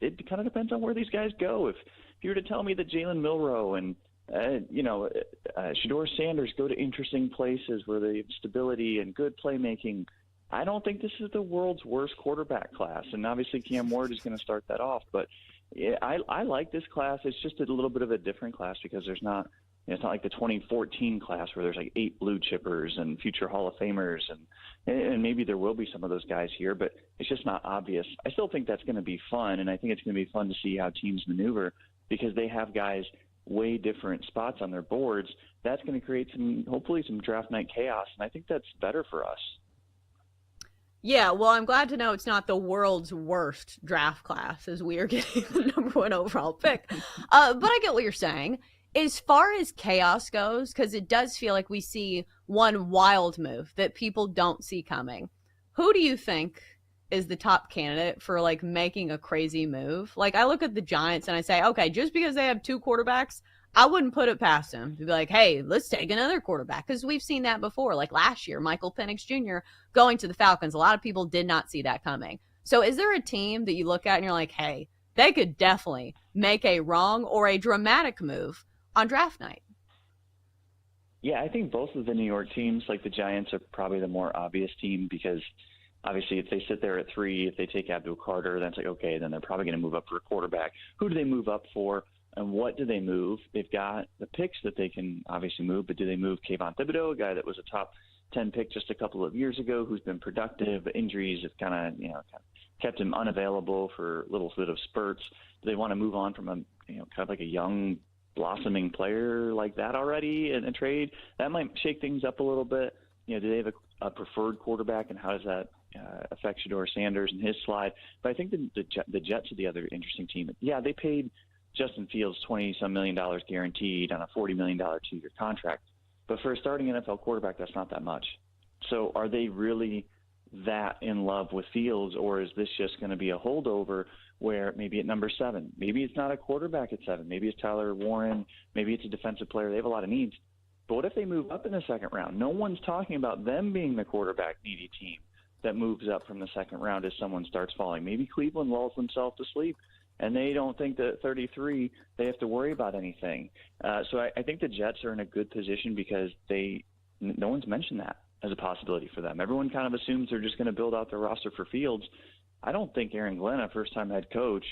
it kind of depends on where these guys go. If you were to tell me that Jalen Milroe and Shedeur Sanders go to interesting places where they have stability and good playmaking, I don't think this is the world's worst quarterback class. And obviously Cam Ward is going to start that off. But yeah, I like this class. It's just a little bit of a different class because it's not like the 2014 class where there's like 8 blue chippers and future Hall of Famers. And maybe there will be some of those guys here, but it's just not obvious. I still think that's going to be fun. And I think it's going to be fun to see how teams maneuver because they have guys way different spots on their boards. That's going to create hopefully some draft night chaos. And I think that's better for us. Yeah, well, I'm glad to know it's not the world's worst draft class as we are getting the number 1 overall pick. But I get what you're saying. As far as chaos goes, because it does feel like we see one wild move that people don't see coming. Who do you think is the top candidate for like making a crazy move? Like I look at the Giants and I say, okay, just because they have 2 quarterbacks, I wouldn't put it past them to be like, hey, let's take another quarterback. Because we've seen that before. Like last year, Michael Penix Jr. going to the Falcons. A lot of people did not see that coming. So is there a team that you look at and you're like, hey, they could definitely make a wrong or a dramatic move on draft night? Yeah, I think both of the New York teams, like the Giants, are probably the more obvious team because obviously if they sit there at 3, if they take Abdul Carter, that's like, okay, then they're probably going to move up for a quarterback. Who do they move up for, and what do they move? They've got the picks that they can obviously move, but do they move Kayvon Thibodeau, a guy that was a top 10 pick just a couple of years ago who's been productive, but injuries have kind of kept him unavailable for a little bit of spurts? Do they want to move on from a kind of like a young blossoming player like that already in a trade? That might shake things up a little bit. Do they have a preferred quarterback, and how does that affect Shedeur Sanders and his slide? But I think the Jets are the other interesting team. Yeah, they paid Justin Fields $20-some million guaranteed on a $40 million 2-year contract. But for a starting NFL quarterback, that's not that much. So are they really that in love with Fields, or is this just going to be a holdover where maybe at number 7, maybe it's not a quarterback at 7, maybe it's Tyler Warren, maybe it's a defensive player. They have a lot of needs. But what if they move up in the second round? No one's talking about them being the quarterback-needy team that moves up from the second round as someone starts falling. Maybe Cleveland lulls themselves to sleep, and they don't think that at 33 they have to worry about anything. So I think the Jets are in a good position because no one's mentioned that as a possibility for them. Everyone kind of assumes they're just going to build out their roster for Fields. I don't think Aaron Glenn, a first-time head coach,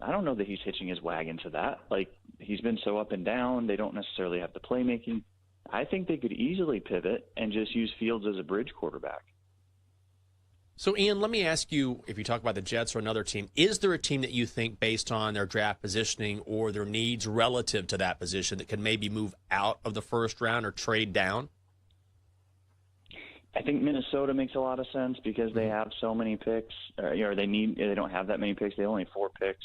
I don't know that he's hitching his wagon to that. Like, he's been so up and down. They don't necessarily have the playmaking. I think they could easily pivot and just use Fields as a bridge quarterback. So, Ian, let me ask you, if you talk about the Jets or another team, is there a team that you think, based on their draft positioning or their needs relative to that position, that can maybe move out of the first round or trade down? I think Minnesota makes a lot of sense because they have so many picks. They don't have that many picks. They only have 4 picks.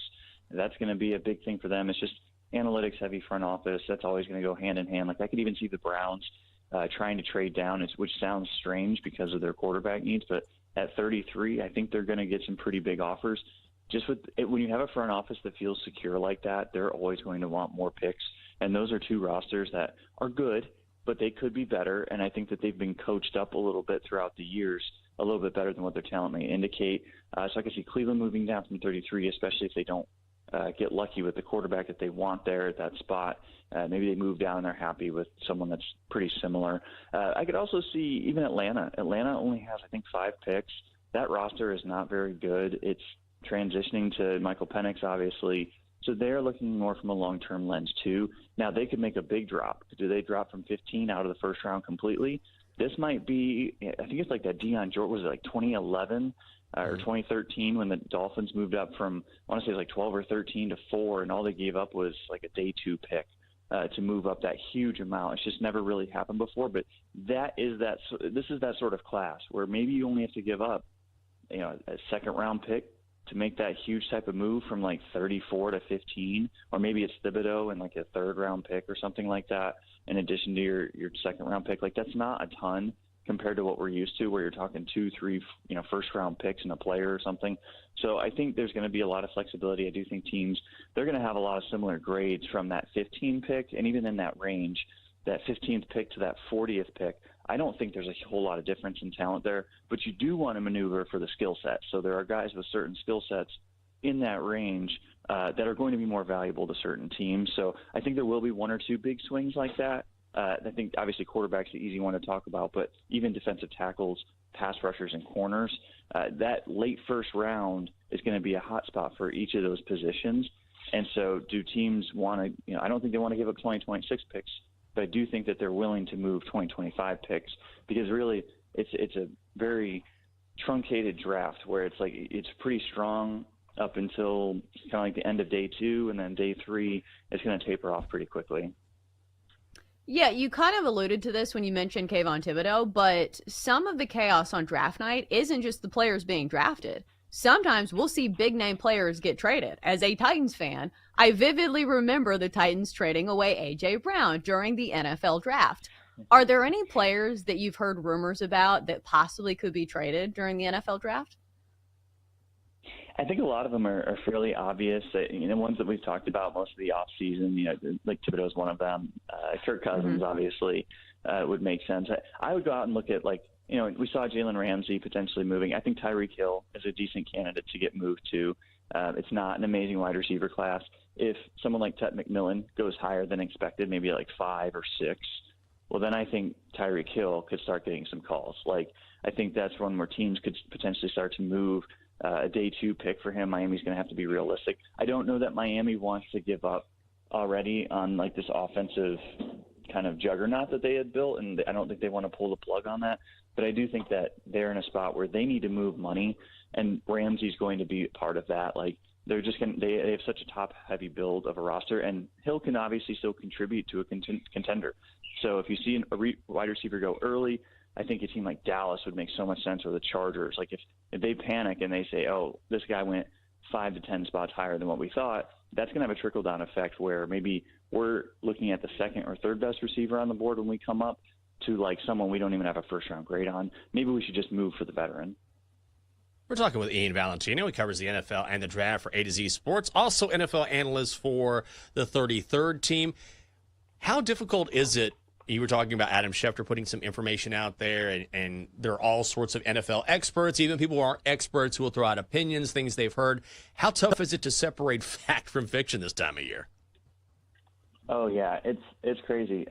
That's going to be a big thing for them. It's just analytics-heavy front office. That's always going to go hand in hand. Like, I could even see the Browns trying to trade down, which sounds strange because of their quarterback needs, but at 33, I think they're going to get some pretty big offers. Just when you have a front office that feels secure like that, they're always going to want more picks. And those are 2 rosters that are good, but they could be better. And I think that they've been coached up a little bit throughout the years, a little bit better than what their talent may indicate. So I can see Cleveland moving down from 33, especially if they don't get lucky with the quarterback that they want there at that spot. Maybe they move down and they're happy with someone that's pretty similar. I could also see even Atlanta. Atlanta only has, I think, 5 picks. That roster is not very good. It's transitioning to Michael Penix, obviously. So they're looking more from a long-term lens, too. Now, they could make a big drop. Do they drop from 15 out of the first round completely? This might be, I think it's like that Deion Jordan, was it like 2011 or 2013 when the Dolphins moved up from, I want to say it was like 12 or 13 to 4, and all they gave up was like a day 2 pick to move up that huge amount. It's just never really happened before, but this is that sort of class where maybe you only have to give up, a second-round pick to make that huge type of move from like 34 to 15, or maybe it's Thibodeau and like a third-round pick or something like that in addition to your second-round pick. Like, that's not a ton compared to what we're used to, where you're talking 2, 3, first-round picks and a player or something. So I think there's going to be a lot of flexibility. I do think teams, they're going to have a lot of similar grades from that 15 pick, and even in that range, that 15th pick to that 40th pick. I don't think there's a whole lot of difference in talent there, but you do want to maneuver for the skill set. So there are guys with certain skill sets in that range that are going to be more valuable to certain teams. So I think there will be 1 or 2 big swings like that. I think obviously quarterback's the easy one to talk about, but even defensive tackles, pass rushers, and corners, that late first round is going to be a hot spot for each of those positions. And so do teams want to, I don't think they want to give up 2026 picks, but I do think that they're willing to move 2025 picks because really it's a very truncated draft where it's like it's pretty strong up until kind of like the end of day 2, and then day 3 it's going to taper off pretty quickly. Yeah, you kind of alluded to this when you mentioned Kayvon Thibodeau, but some of the chaos on draft night isn't just the players being drafted. Sometimes we'll see big-name players get traded. As a Titans fan, I vividly remember the Titans trading away A.J. Brown during the NFL draft. Are there any players that you've heard rumors about that possibly could be traded during the NFL draft? I think a lot of them are fairly obvious. Ones that we've talked about most of the offseason, like Thibodeau is one of them. Kirk Cousins, obviously, would make sense. I would go out and look at, we saw Jalen Ramsey potentially moving. I think Tyreek Hill is a decent candidate to get moved to. It's not an amazing wide receiver class. If someone like Ted McMillan goes higher than expected, maybe like 5 or 6, well, then I think Tyreek Hill could start getting some calls. Like, I think that's one where teams could potentially start to move a day 2 pick for him. Miami's going to have to be realistic. I don't know that Miami wants to give up already on like this offensive kind of juggernaut that they had built, and I don't think they want to pull the plug on that. But I do think that they're in a spot where they need to move money, and Ramsey's going to be part of that. Like, they're just going they have such a top-heavy build of a roster, and Hill can obviously still contribute to a contender. So if you see a wide receiver go early, I think a team like Dallas would make so much sense, or the Chargers. Like, if they panic and they say, oh, this guy went 5 to 10 spots higher than what we thought, that's going to have a trickle-down effect where maybe we're looking at the second or third best receiver on the board when we come up to like someone we don't even have a first-round grade on. Maybe we should just move for the veteran. We're talking with Ian Valentino. He covers the NFL and the draft for A to Z Sports, also NFL analyst for the 33rd team. How difficult is it? You were talking about Adam Schefter putting some information out there, and there are all sorts of NFL experts, even people who aren't experts who will throw out opinions, things they've heard. How tough is it to separate fact from fiction this time of year? Oh, yeah, it's crazy.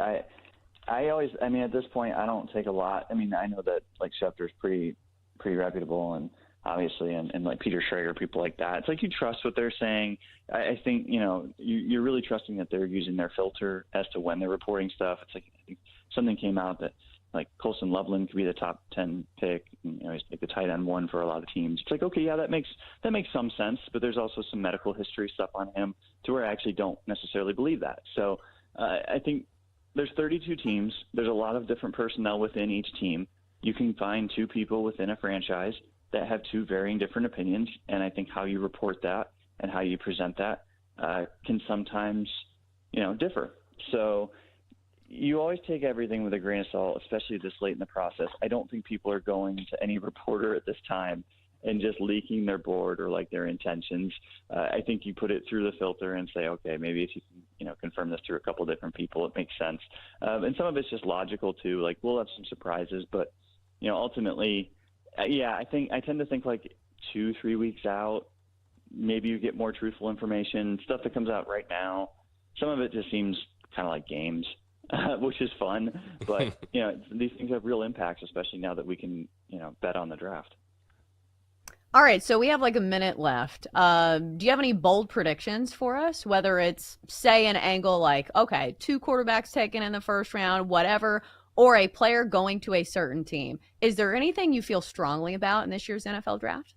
I always, I mean, at this point, I don't take a lot. I mean, I know that like Schefter's pretty reputable, and obviously, and like Peter Schrager, people like that. It's like you trust what they're saying. I think, you know, you're really trusting that they're using their filter as to when they're reporting stuff. It's like, I think something came out that like Colson Loveland could be the top 10 pick. And, you know, he's like the tight end 1 for a lot of teams. It's like, okay, yeah, that makes some sense, but there's also some medical history stuff on him to where I actually don't necessarily believe that. So I think there's 32 teams. There's a lot of different personnel within each team. You can find 2 people within a franchise that have 2 varying different opinions, and I think how you report that and how you present that can sometimes, you know, differ. So you always take everything with a grain of salt, especially this late in the process. I don't think people are going to any reporter at this time and just leaking their board or like their intentions. I think you put it through the filter and say, okay, maybe if you can, you know, confirm this through a couple different people, it makes sense. And some of it's just logical too. Like, we'll have some surprises, but you know, ultimately, yeah, I tend to think like 2-3 weeks out, maybe you get more truthful information, stuff that comes out right now. Some of it just seems kind of like games, which is fun. But, you know, these things have real impacts, especially now that we can, you know, bet on the draft. All right, so we have like a minute left. Do you have any bold predictions for us? Whether it's, say, an angle like, okay, 2 quarterbacks taken in the first round, whatever, or a player going to a certain team. Is there anything you feel strongly about in this year's NFL draft?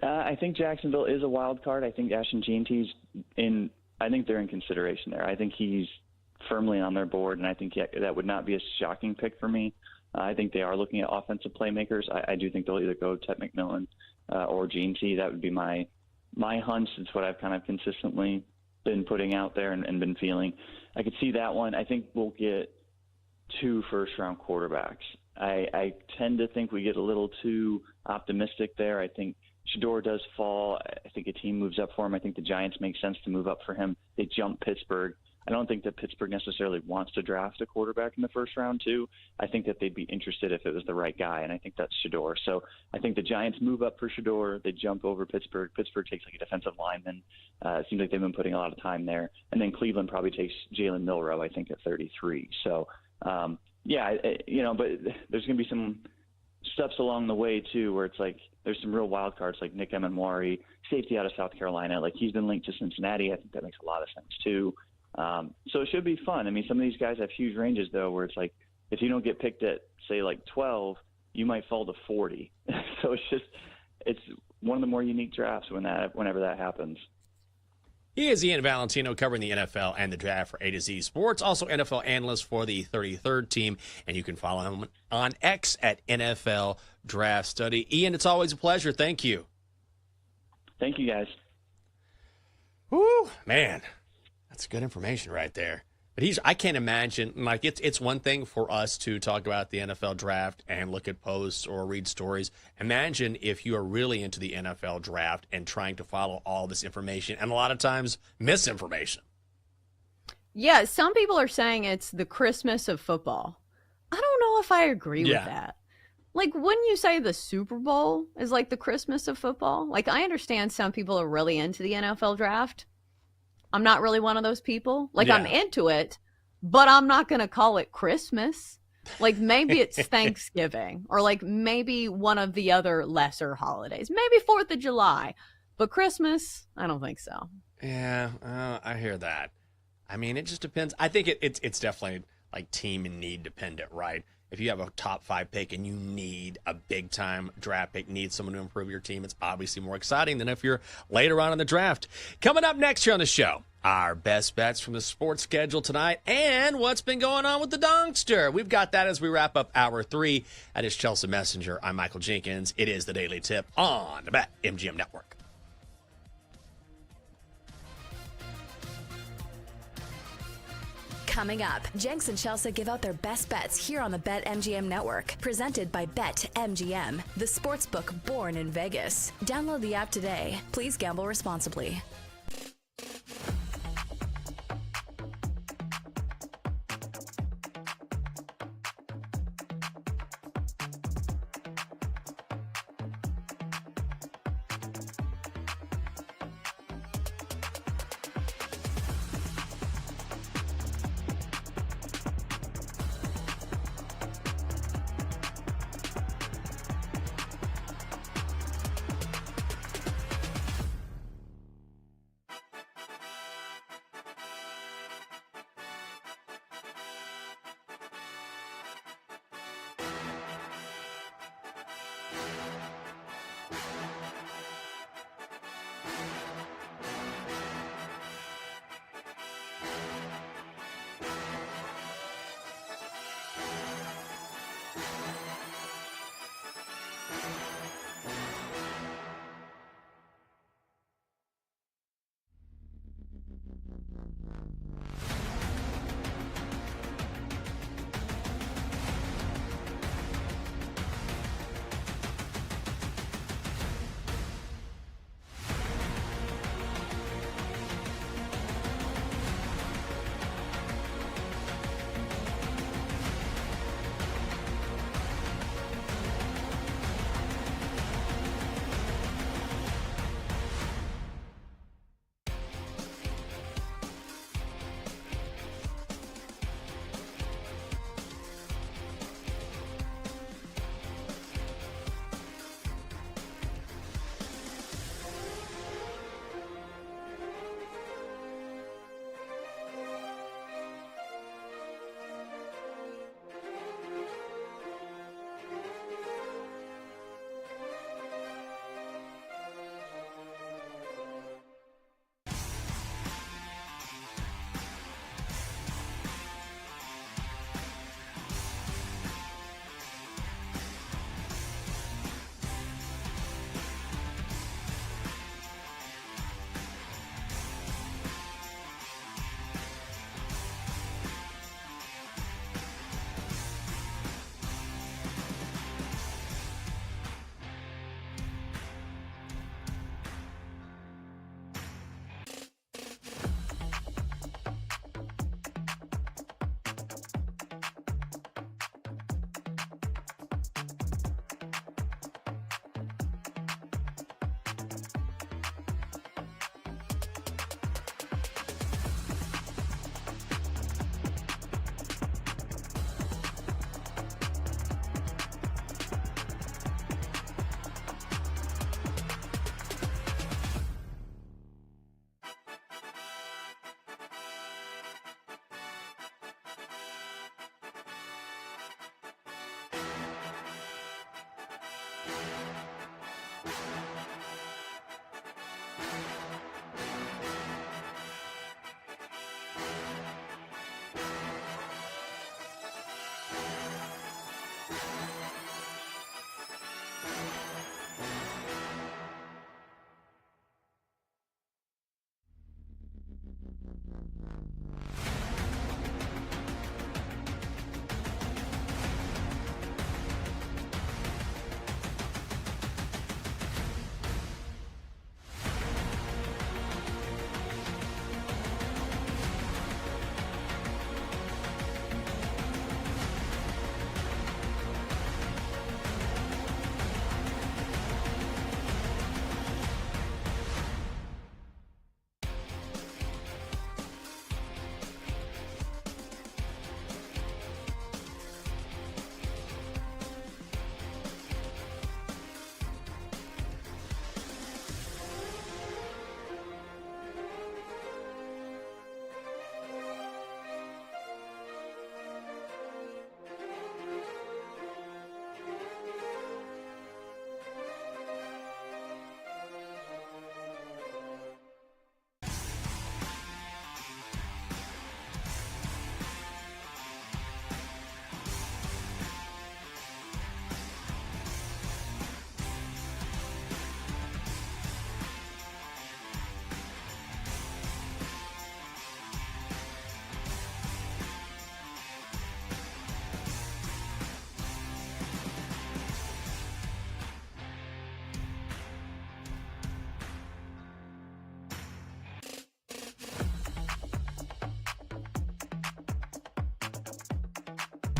I think Jacksonville is a wild card. I think Ashton Jeanty's I think they're in consideration there. I think he's firmly on their board, and I think that would not be a shocking pick for me. I think they are looking at offensive playmakers. I do think they'll either go Ted McMillan or Jeanty. That would be my hunch. It's what I've kind of consistently been putting out there and been feeling. I could see that one. I think we'll get 2 first-round quarterbacks. I tend to think we get a little too optimistic there. I think Shador does fall. I think a team moves up for him. I think the Giants make sense to move up for him. They jump Pittsburgh. I don't think that Pittsburgh necessarily wants to draft a quarterback in the first round, too. I think that they'd be interested if it was the right guy, and I think that's Shador. So I think the Giants move up for Shador. They jump over Pittsburgh. Pittsburgh takes like a defensive lineman. It seems like they've been putting a lot of time there. And then Cleveland probably takes Jalen Milroe, I think, at 33. So, yeah, you know, but there's going to be some steps along the way, too, where it's like there's some real wild cards like Nick Emenwari, safety out of South Carolina. Like, he's been linked to Cincinnati. I think that makes a lot of sense, too. So it should be fun. I mean, some of these guys have huge ranges, though, where it's like if you don't get picked at, say, like 12, you might fall to 40. So it's one of the more unique drafts whenever that happens. He is Ian Valentino covering the NFL and the draft for A to Z Sports, also NFL analyst for the 33rd team, and you can follow him on X at NFL Draft Study. Ian, it's always a pleasure. Thank you. Thank you, guys. Woo, man. That's good information right there. But I can't imagine, like, it's one thing for us to talk about the NFL draft and look at posts or read stories. Imagine if you are really into the NFL draft and trying to follow all this information and a lot of times misinformation. Yeah, some people are saying it's the Christmas of football. I don't know if I agree with that. Like, wouldn't you say the Super Bowl is like the Christmas of football? Like, I understand some people are really into the NFL draft. I'm not really one of those people. Like, I'm into it, but I'm not going to call it Christmas. Like maybe it's Thanksgiving or like maybe one of the other lesser holidays, maybe 4th of July, but Christmas, I don't think so. Yeah, I hear that. I mean, it just depends. I think it's definitely like team and need dependent, right? If you have a top 5 pick and you need a big time draft pick, need someone to improve your team, it's obviously more exciting than if you're later on in the draft. Coming up next here on the show, our best bets from the sports schedule tonight and what's been going on with the Donkster. We've got that as we wrap up hour 3. That is Chelsea Messenger. I'm Michael Jenkins. It is the Daily Tip on the BetMGM Network. Coming up, Jenks and Chelsea give out their best bets here on the BetMGM Network. Presented by BetMGM, the sportsbook born in Vegas. Download the app today. Please gamble responsibly.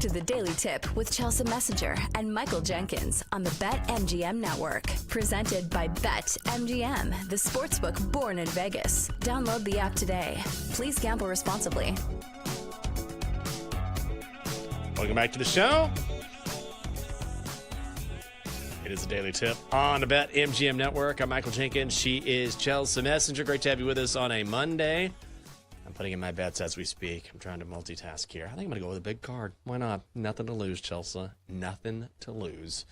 to the Daily Tip with Chelsea Messenger and Michael Jenkins on the BetMGM Network. Presented by BetMGM, the sportsbook born in Vegas. Download the app today. Please gamble responsibly. Welcome back to the show. It is a Daily Tip on the BetMGM Network. I'm Michael Jenkins. She is Chelsea Messenger. Great to have you with us on a Monday. I'm putting in my bets as we speak. I'm trying to multitask here. I think I'm going to go with a big card. Why not? Nothing to lose, Chelsea. Nothing to lose.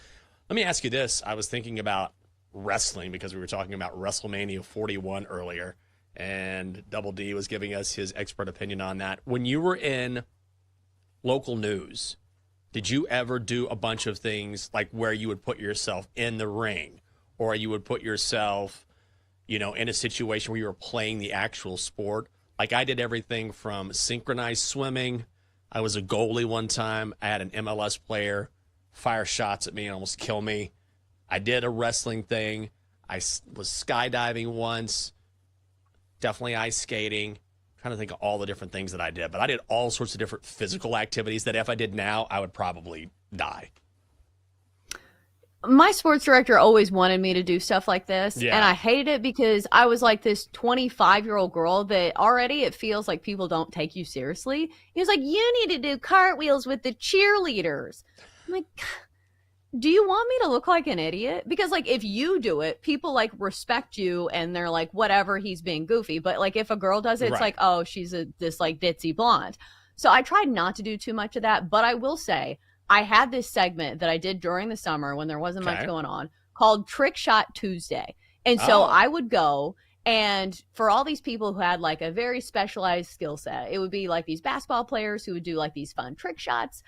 Let me ask you this. I was thinking about wrestling because we were talking about WrestleMania 41 earlier, and Double D was giving us his expert opinion on that. When you were in local news, did you ever do a bunch of things like where you would put yourself in the ring, or you would put yourself, in a situation where you were playing the actual sport? Like I did everything from synchronized swimming. I was a goalie one time. I had an MLS player fire shots at me and almost kill me. I did a wrestling thing. I was skydiving once. Definitely ice skating. Trying to think of all the different things that I did, but I did all sorts of different physical activities that if I did now, I would probably die. My sports director always wanted me to do stuff like this, and I hated it because I was like this 25-year-old girl that already it feels like people don't take you seriously. He was like, you need to do cartwheels with the cheerleaders. I'm like, do you want me to look like an idiot? Because like if you do it, people like respect you and they're like, whatever, he's being goofy. But like if a girl does it, it's like, oh, she's this like ditzy blonde. So I tried not to do too much of that. But I will say I had this segment that I did during the summer when there wasn't much going on called Trick Shot Tuesday. And so I would go, and for all these people who had like a very specialized skill set, it would be like these basketball players who would do like these fun trick shots.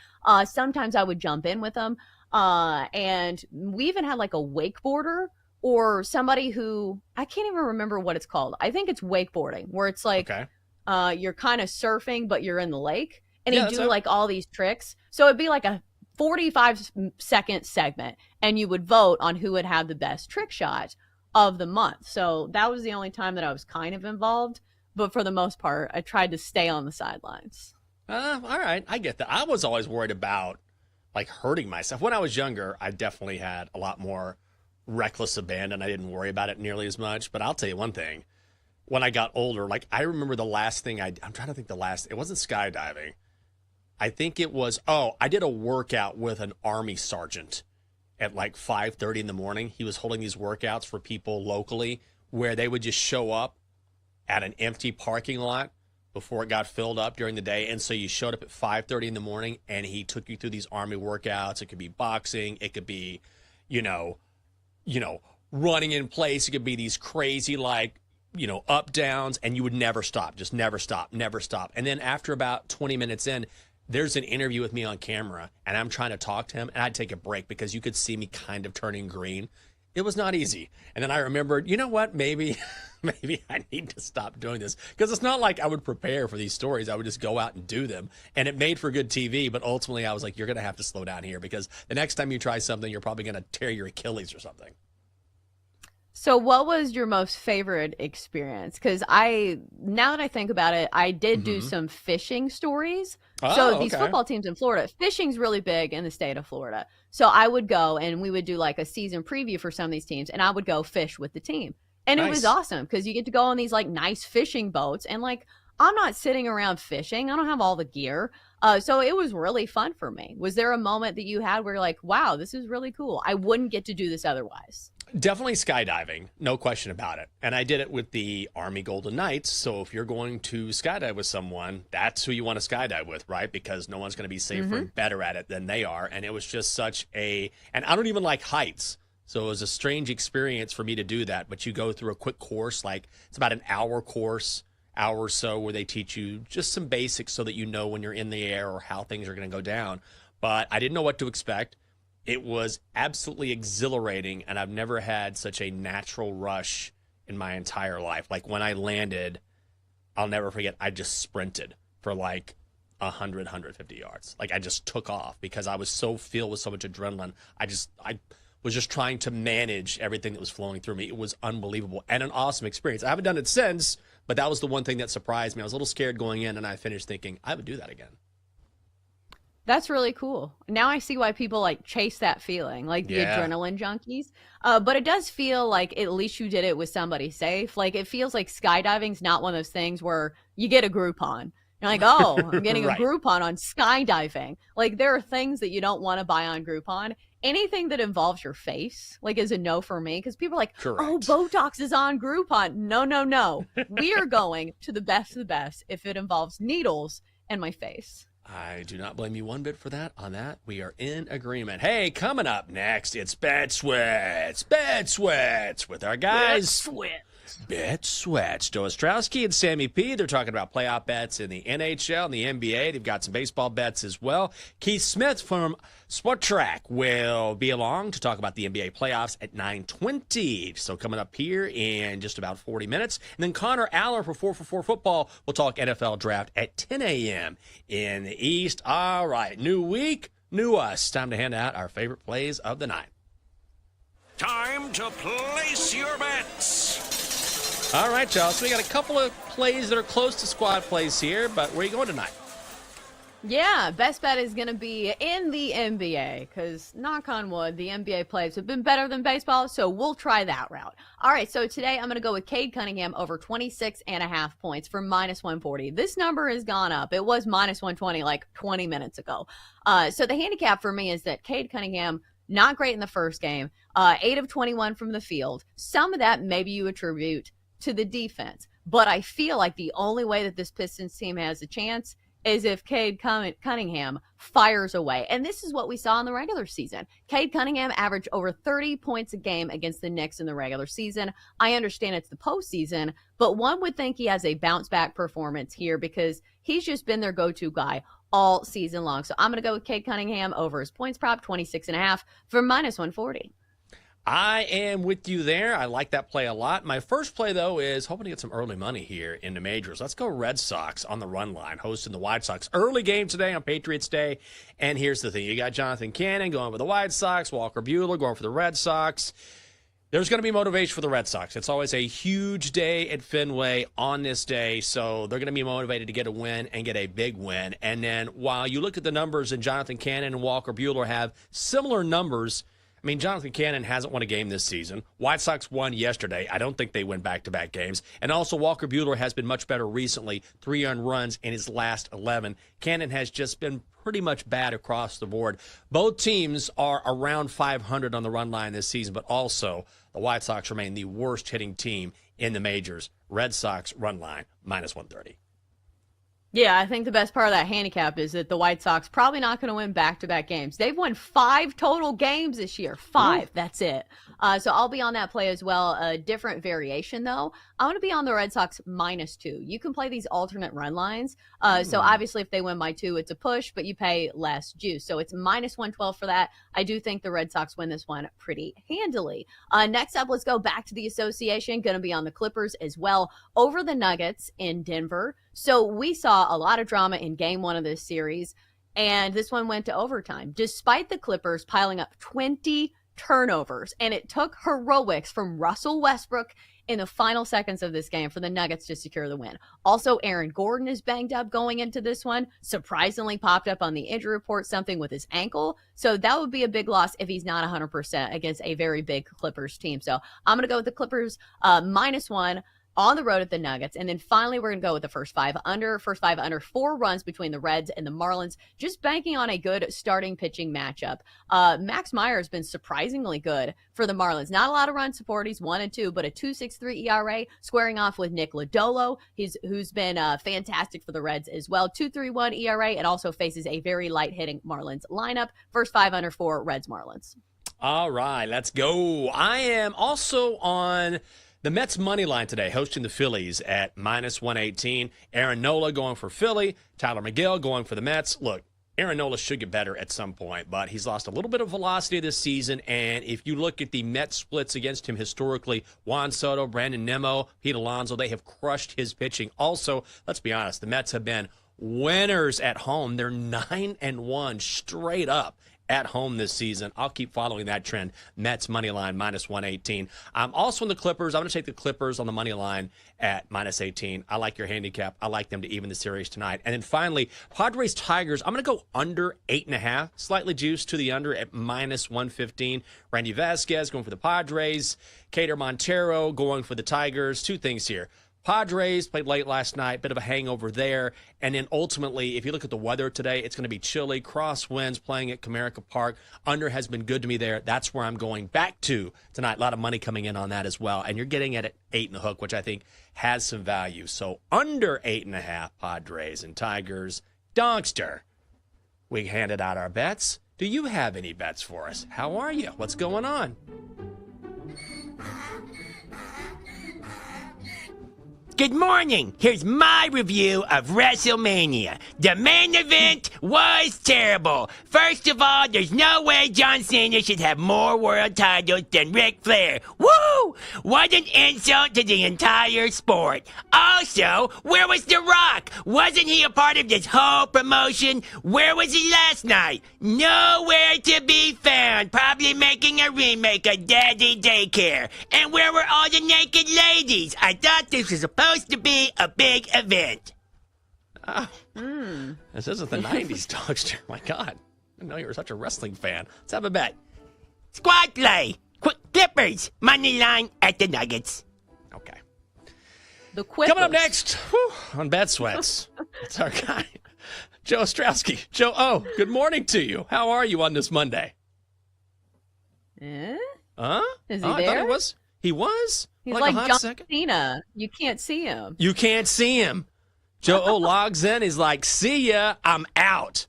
Sometimes I would jump in with them. And we even had like a wakeboarder or somebody who I can't even remember what it's called. I think it's wakeboarding, where it's like you're kind of surfing, but you're in the lake, and he'd do like all these tricks. So it'd be like a 45-second segment, and you would vote on who would have the best trick shot of the month. So that was the only time that I was kind of involved. But for the most part, I tried to stay on the sidelines. All right. I get that. I was always worried about like hurting myself. When I was younger, I definitely had a lot more reckless abandon. I didn't worry about it nearly as much. But I'll tell you one thing. When I got older, like I remember the last thing I'm trying to think it wasn't skydiving. I think it was, I did a workout with an Army sergeant at like 5:30 in the morning. He was holding these workouts for people locally where they would just show up at an empty parking lot before it got filled up during the day. And so you showed up at 5:30 in the morning and he took you through these Army workouts. It could be boxing. It could be, running in place. It could be these crazy, up downs, and you would never stop, just never stop, never stop. And then after about 20 minutes in, there's an interview with me on camera and I'm trying to talk to him and I'd take a break because you could see me kind of turning green. It was not easy. And then I remembered, you know what, maybe I need to stop doing this, because it's not like I would prepare for these stories. I would just go out and do them, and it made for good TV. But ultimately I was like, you're going to have to slow down here, because the next time you try something, you're probably going to tear your Achilles or something. So what was your most favorite experience? Because now that I think about it, I did do some fishing stories. So these football teams in Florida, fishing's really big in the state of Florida. So I would go and we would do like a season preview for some of these teams, and I would go fish with the team. And It was awesome because you get to go on these like nice fishing boats, and like I'm not sitting around fishing. I don't have all the gear. So it was really fun for me. Was there a moment that you had where you're like, wow, this is really cool? I wouldn't get to do this otherwise. Definitely skydiving, no question about it. And I did it with the Army Golden Knights. So if you're going to skydive with someone, that's who you want to skydive with, right? Because no one's going to be safer and better at it than they are. And it was just and I don't even like heights. So it was a strange experience for me to do that. But you go through a quick course, like it's about an hour course, hour or so, where they teach you just some basics so that you know when you're in the air or how things are going to go down. But I didn't know what to expect. It was absolutely exhilarating, and I've never had such a natural rush in my entire life. Like when I landed, I'll never forget, I just sprinted for like 100, 150 yards. Like I just took off because I was so filled with so much adrenaline. I was just trying to manage everything that was flowing through me. It was unbelievable and an awesome experience. I haven't done it since, but that was the one thing that surprised me. I was a little scared going in, and I finished thinking I would do that again. That's really cool. Now I see why people like chase that feeling, like the adrenaline junkies. But it does feel like at least you did it with somebody safe. Like it feels like skydiving's not one of those things where you get a Groupon. You're like, oh, I'm getting Right. a Groupon on skydiving. Like there are things that you don't want to buy on Groupon. Anything that involves your face, like, is a no for me. Because people are like, oh, Botox is on Groupon. No, no, no. We are going to the best of the best if it involves needles and my face. I do not blame you one bit for that. On that, we are in agreement. Hey, coming up next, it's Bet Sweats. Bet Sweats with our guys. Bet Sweats. Joe Ostrowski and Sammy P. They're talking about playoff bets in the NHL and the NBA. They've got some baseball bets as well. Keith Smith from Sport Track will be along to talk about the NBA playoffs at 9:20. So coming up here in just about 40 minutes. And then Connor Aller for 4for4 Football will talk NFL draft at 10 a.m. in the East. All right, new week, new us. Time to hand out our favorite plays of the night. Time to place your bets. All right, y'all. So we got a couple of plays that are close to squad plays here, but where are you going tonight? Yeah, best bet is going to be in the NBA because, knock on wood, the NBA plays have been better than baseball, so we'll try that route. All right, so today I'm going to go with Cade Cunningham over 26.5 points for -140. This number has gone up. It was -120 like 20 minutes ago. So the handicap for me is that Cade Cunningham, not great in the first game, 8 of 21 from the field. Some of that maybe you attribute to the defense, but I feel like the only way that this Pistons team has a chance is if Cade Cunningham fires away. And this is what we saw in the regular season. Cade Cunningham averaged over 30 points a game against the Knicks in the regular season. I understand it's the postseason, but one would think he has a bounce-back performance here because he's just been their go-to guy all season long. So I'm going to go with Cade Cunningham over his points prop, 26.5 for -140. I am with you there. I like that play a lot. My first play, though, is hoping to get some early money here in the majors. Let's go Red Sox on the run line, hosting the White Sox. Early game today on Patriots Day. And here's the thing. You got Jonathan Cannon going for the White Sox, Walker Buehler going for the Red Sox. There's going to be motivation for the Red Sox. It's always a huge day at Fenway on this day, so they're going to be motivated to get a win and get a big win. And then while you look at the numbers, and Jonathan Cannon and Walker Buehler have similar numbers, I mean, Jonathan Cannon hasn't won a game this season. White Sox won yesterday. I don't think they win back-to-back games. And also, Walker Buehler has been much better recently, 3 earned runs in his last 11. Cannon has just been pretty much bad across the board. Both teams are around 500 on the run line this season, but also the White Sox remain the worst hitting team in the majors. Red Sox run line, -130. Yeah, I think the best part of that handicap is that the White Sox probably not going to win back-to-back games. They've won 5 total games this year. 5. Ooh. That's it. So I'll be on that play as well. A different variation, though. I want to be on the Red Sox -2. You can play these alternate run lines. So obviously if they win by 2, it's a push, but you pay less juice. So it's -112 for that. I do think the Red Sox win this one pretty handily. Next up, let's go back to the association. Going to be on the Clippers as well over the Nuggets in Denver. So we saw a lot of drama in game 1 of this series, and this one went to overtime. Despite the Clippers piling up 20 turnovers, and it took heroics from Russell Westbrook in the final seconds of this game for the Nuggets to secure the win. Also, Aaron Gordon is banged up going into this one. Surprisingly popped up on the injury report, something with his ankle. So that would be a big loss if he's not 100% against a very big Clippers team. So I'm going to go with the Clippers -1 on the road at the Nuggets. And then finally, we're going to go with the first five under 4 runs between the Reds and the Marlins, just banking on a good starting pitching matchup. Max Meyer has been surprisingly good for the Marlins. Not a lot of run support. He's 1-2, but a 2.63 ERA, squaring off with Nick Lodolo, who's been fantastic for the Reds as well. 2.31 ERA, and also faces a very light-hitting Marlins lineup. First 5 under 4 Reds Marlins. All right, let's go. I am also on the Mets money line today, hosting the Phillies at -118. Aaron Nola going for Philly. Tyler McGill going for the Mets. Look, Aaron Nola should get better at some point, but he's lost a little bit of velocity this season. And if you look at the Mets splits against him historically, Juan Soto, Brandon Nimmo, Pete Alonso, they have crushed his pitching. Also, let's be honest, the Mets have been winners at home. They're 9-1 straight up at home this season. I'll keep following that trend. Mets money line -118. I'm also on the Clippers. I'm going to take the Clippers on the money line at -18. I like your handicap. I like them to even the series tonight. And then finally, Padres Tigers. I'm going to go under 8.5. Slightly juiced to the under at -115. Randy Vasquez going for the Padres. Cater Montero going for the Tigers. Two things here. Padres played late last night, bit of a hangover there. And then ultimately, if you look at the weather today, it's going to be chilly, crosswinds playing at Comerica Park. Under has been good to me there. That's where I'm going back to tonight. A lot of money coming in on that as well. And you're getting it at 8 and a hook, which I think has some value. So under 8.5 Padres and Tigers. Dogster, we handed out our bets. Do you have any bets for us? How are you? What's going on? Good morning. Here's my review of WrestleMania. The main event was terrible. First of all, there's no way John Cena should have more world titles than Ric Flair. Woo! What an insult to the entire sport. Also, where was The Rock? Wasn't he a part of this whole promotion? Where was he last night? Nowhere to be found. Probably making a remake of Daddy Daycare. And where were all the naked ladies? I thought this was supposed to be a big event. Oh, This isn't the 90s, Dogster. My God. I didn't know you were such a wrestling fan. Let's have a bet. Squad play. Clippers. Money line at the Nuggets. Okay. The Quippers. Coming up next on Bet Sweats, it's our guy, Joe Ostrowski. Joe O, good morning to you. How are you on this Monday? Huh? Is he I there? thought he was. He was? He's like like a hot John second? Cena. You can't see him. You can't see him. Joe O logs in. He's like, see ya, I'm out.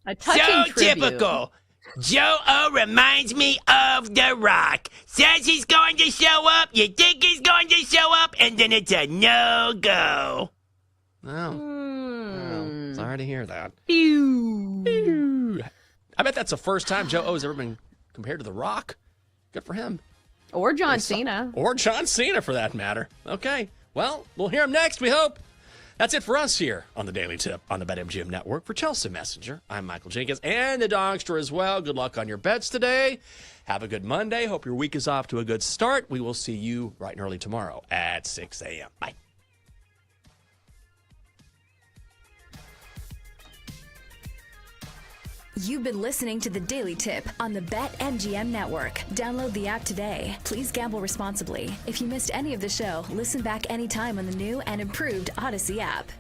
A touching So tribute. typical. Joe O reminds me of The Rock. Says he's going to show up, you think he's going to show up, and then it's a no-go. Well, sorry to hear that. Phew. I bet that's the first time Joe O's ever been compared to The Rock. Good for him. Or John Cena. Or John Cena, for that matter. Okay. Well, we'll hear him next, we hope. That's it for us here on the Daily Tip on the BetMGM Network. For Chelsea Messenger, I'm Michael Jenkins and the Dogster as well. Good luck on your bets today. Have a good Monday. Hope your week is off to a good start. We will see you bright and early tomorrow at 6 a.m. Bye. You've been listening to the Daily Tip on the BetMGM Network. Download the app today. Please gamble responsibly. If you missed any of the show, listen back anytime on the new and improved Odyssey app.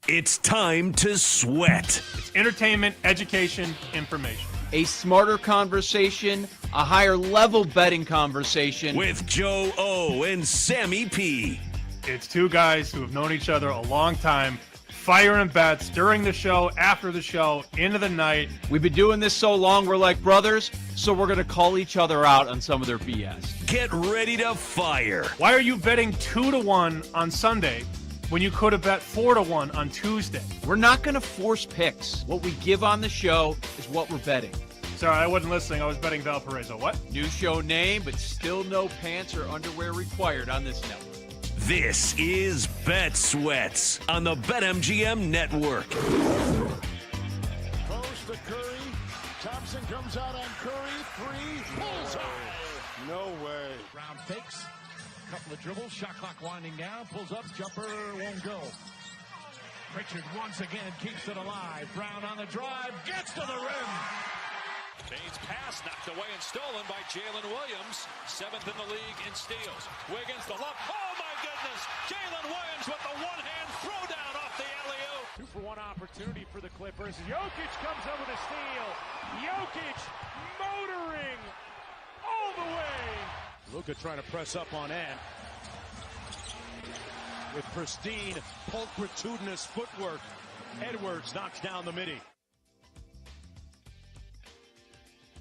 It's time to sweat. It's entertainment, education, information. A smarter conversation, a higher level betting conversation. With Joe O and Sammy P. It's two guys who have known each other a long time, firing bets during the show, after the show, into the night. We've been doing this so long, we're like brothers, so we're going to call each other out on some of their BS. Get ready to fire. Why are you betting 2-1 on Sunday when you could have bet 4-1 on Tuesday? We're not going to force picks. What we give on the show is what we're betting. Sorry, I wasn't listening. I was betting Valparaiso. What? New show name, but still no pants or underwear required on this network. This is Bet Sweats on the BetMGM Network. Goes to Curry. Thompson comes out on Curry. Three. Bullseye. No way. Brown fakes. Couple of dribbles. Shot clock winding down. Pulls up. Jumper won't go. Pritchard once again keeps it alive. Brown on the drive. Gets to the rim. Baines pass knocked away and stolen by Jalen Williams. 7th in the league in steals. Wiggins the look. Oh my goodness! Jalen Williams with the one-hand throwdown off the alley-oop. 2-for-1 opportunity for the Clippers. Jokic comes up with a steal. Jokic motoring all the way. Luka trying to press up on Ant. With pristine, pulchritudinous footwork, Edwards knocks down the midi.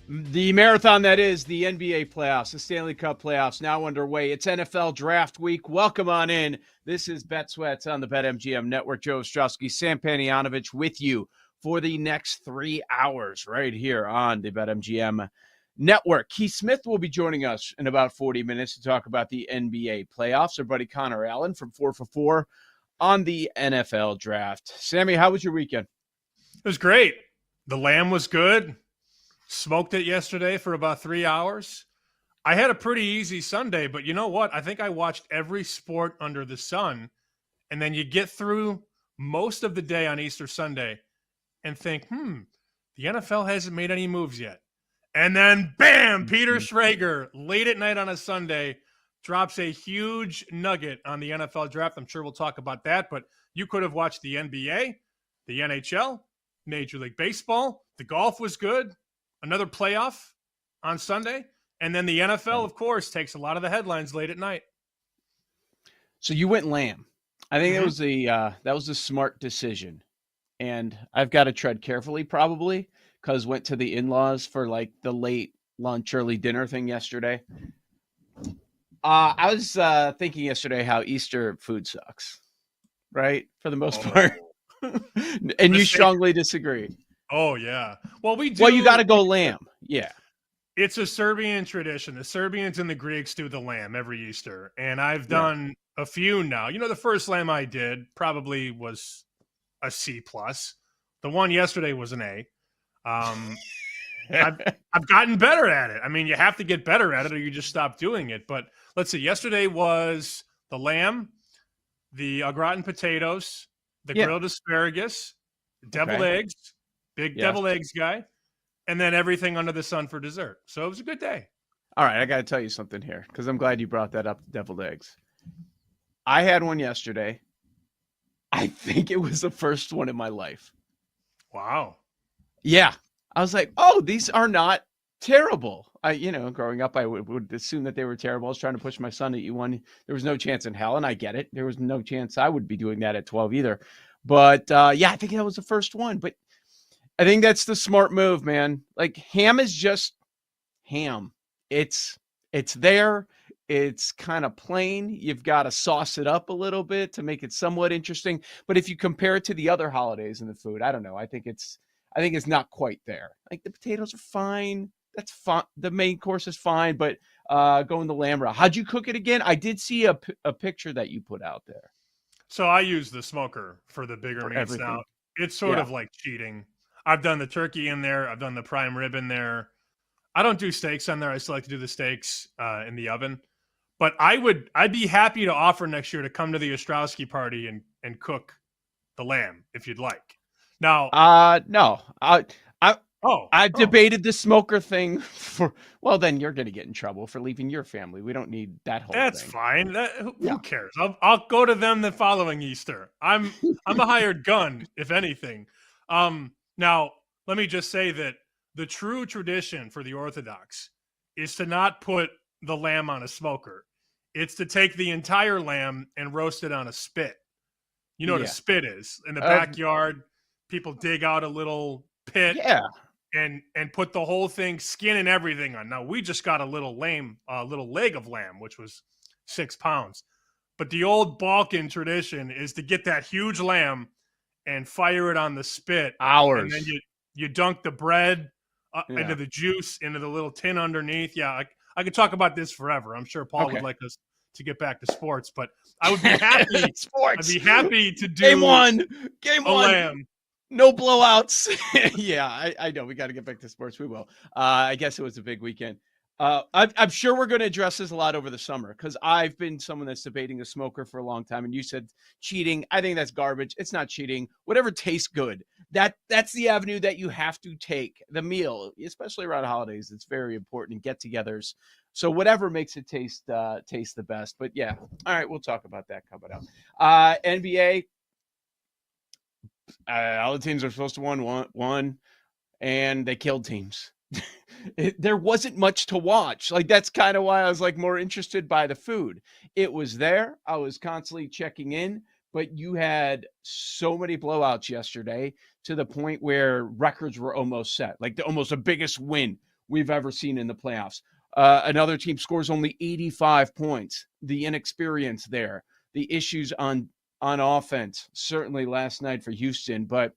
The marathon that is the NBA playoffs, the Stanley Cup playoffs now underway. It's NFL draft week. Welcome on in. This is Bet Sweats on the BetMGM Network. Joe Ostrowski, Sam Panayotovich with you for the next 3 hours right here on the BetMGM Network. Keith Smith will be joining us in about 40 minutes to talk about the NBA playoffs. Our buddy Connor Allen from 4 for 4 on the NFL draft. Sammy, how was your weekend? It was great. The lamb was good. Smoked it yesterday for about 3 hours. I had a pretty easy Sunday, but you know what? I think I watched every sport under the sun, and then you get through most of the day on Easter Sunday and think, the NFL hasn't made any moves yet. And then, bam, Peter Schrager, late at night on a Sunday, drops a huge nugget on the NFL draft. I'm sure we'll talk about that, but you could have watched the NBA, the NHL, Major League Baseball. The golf was good. Another playoff on Sunday. And then the NFL, of course, takes a lot of the headlines late at night. So you went lamb. I think that was a smart decision. And I've got to tread carefully probably because went to the in-laws for like the late lunch, early dinner thing yesterday. I was thinking yesterday how Easter food sucks, right? For the most part. And you strongly disagree. Oh, yeah. Well, we do. Well, you got to go lamb. Yeah. It's a Serbian tradition. The Serbians and the Greeks do the lamb every Easter. And I've done a few now. You know, the first lamb I did probably was a C+. The one yesterday was an A. I've gotten better at it. I mean, you have to get better at it or you just stop doing it. But let's see. Yesterday was the lamb, the au gratin potatoes, the grilled asparagus, deviled eggs. Big deviled eggs guy, and then everything under the sun for dessert. So it was a good day. All right, I got to tell you something here because I'm glad you brought that up, deviled eggs. I had one yesterday. I think it was the first one in my life. Wow. Yeah. I was like, oh, these are not terrible. Growing up, I would assume that they were terrible. I was trying to push my son to eat one. There was no chance in hell, and I get it. There was no chance I would be doing that at 12 either. But, I think that was the first one. But I think that's the smart move, man. Like ham is just ham. It's there. It's kind of plain. You've got to sauce it up a little bit to make it somewhat interesting. But if you compare it to the other holidays in the food, I don't know. I think it's not quite there. Like the potatoes are fine. That's fine. The main course is fine, but going the lamb route. How'd you cook it again? I did see a picture that you put out there. So I use the smoker for the bigger meats everything. Now. It's sort of like cheating. I've done the turkey in there. I've done the prime rib in there. I don't do steaks on there. I still like to do the steaks in the oven. But I'd be happy to offer next year to come to the Ostrowski party and cook the lamb if you'd like. Now, no, I've debated the smoker thing for. Well, then you're going to get in trouble for leaving your family. We don't need that whole That's thing. fine. Who cares? I'll go to them the following Easter. I'm a hired gun, if anything. Now let me just say that the true tradition for the Orthodox is to not put the lamb on a smoker. It's to take the entire lamb and roast it on a spit. You know what a spit is? In the backyard, people dig out a little pit. Yeah. And put the whole thing, skin and everything on. Now we just got a little leg of lamb, which was 6 pounds. But the old Balkan tradition is to get that huge lamb and fire it on the spit. Hours. And then you dunk the bread into the juice, into the little tin underneath. Yeah, I could talk about this forever. I'm sure Paul would like us to get back to sports, but I would be happy. Sports. I'd be happy to do Game one. Lamb. No blowouts. Yeah, I know. We got to get back to sports. We will. I guess it was a big weekend. I'm sure we're going to address this a lot over the summer because I've been someone that's debating a smoker for a long time. And you said cheating. I think that's garbage. It's not cheating. Whatever tastes good. That's the avenue that you have to take. The meal, especially around holidays, it's very important. Get-togethers. So whatever makes it taste the best. But yeah, all right, we'll talk about that coming up. NBA. All the teams are supposed to won, and they killed teams. There wasn't much to watch. Like, that's kind of why I was like more interested by the food. It was there. I was constantly checking in, but you had so many blowouts yesterday to the point where records were almost set. Like almost the biggest win we've ever seen in the playoffs. Another team scores only 85 points. The inexperience there, the issues on offense, certainly last night for Houston, but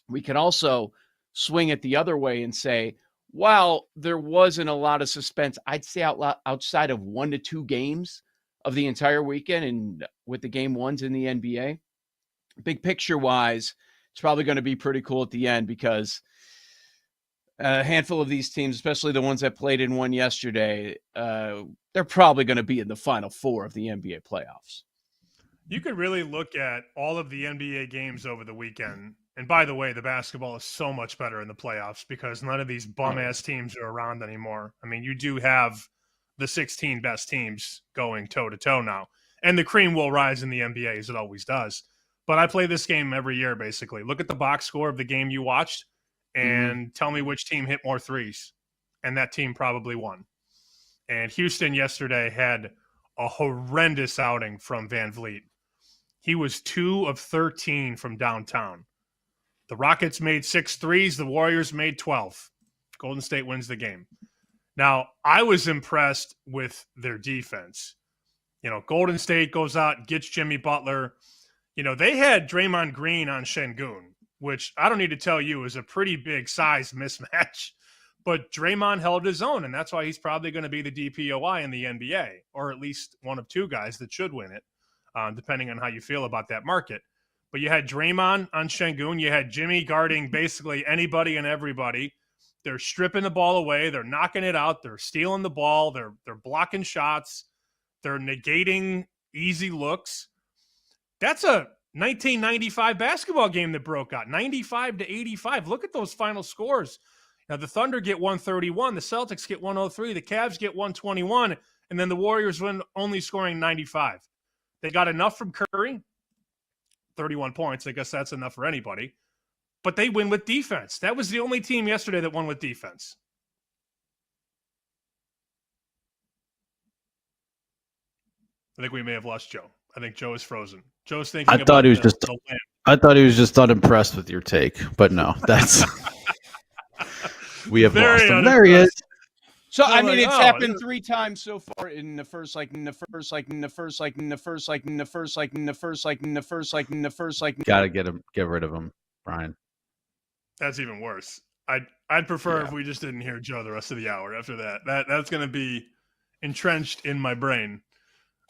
we can also swing it the other way and say, while there wasn't a lot of suspense, I'd say outside of 1 to 2 games of the entire weekend and with the game ones in the NBA, big picture wise, it's probably going to be pretty cool at the end because a handful of these teams, especially the ones that played in one yesterday, they're probably going to be in the Final Four of the NBA playoffs. You could really look at all of the NBA games over the weekend. And by the way, the basketball is so much better in the playoffs because none of these bum-ass teams are around anymore. I mean, you do have the 16 best teams going toe-to-toe now. And the cream will rise in the NBA as it always does. But I play this game every year, basically. Look at the box score of the game you watched and tell me which team hit more threes. And that team probably won. And Houston yesterday had a horrendous outing from Van Vliet. He was 2 of 13 from downtown. The Rockets made 6 threes. The Warriors made 12. Golden State wins the game. Now, I was impressed with their defense. You know, Golden State goes out and gets Jimmy Butler. You know, they had Draymond Green on Şengün, which I don't need to tell you is a pretty big size mismatch. But Draymond held his own, and that's why he's probably going to be the DPOY in the NBA, or at least one of 2 guys that should win it. Depending on how you feel about that market. But you had Draymond on Şengün. You had Jimmy guarding basically anybody and everybody. They're stripping the ball away. They're knocking it out. They're stealing the ball. They're blocking shots. They're negating easy looks. That's a 1995 basketball game that broke out, 95 to 85. Look at those final scores. Now, the Thunder get 131. The Celtics get 103. The Cavs get 121. And then the Warriors win only scoring 95. They got enough from Curry, 31 points. I guess that's enough for anybody. But they win with defense. That was the only team yesterday that won with defense. I think we may have lost Joe. I think Joe is frozen. Joe's thinking I thought he was just unimpressed with your take, but no, that's we have lost him. There he is. So I mean, it's happened 3 times so far in the first. Gotta get rid of him, Brian. That's even worse. I'd prefer if we just didn't hear Joe the rest of the hour after that. That's going to be entrenched in my brain.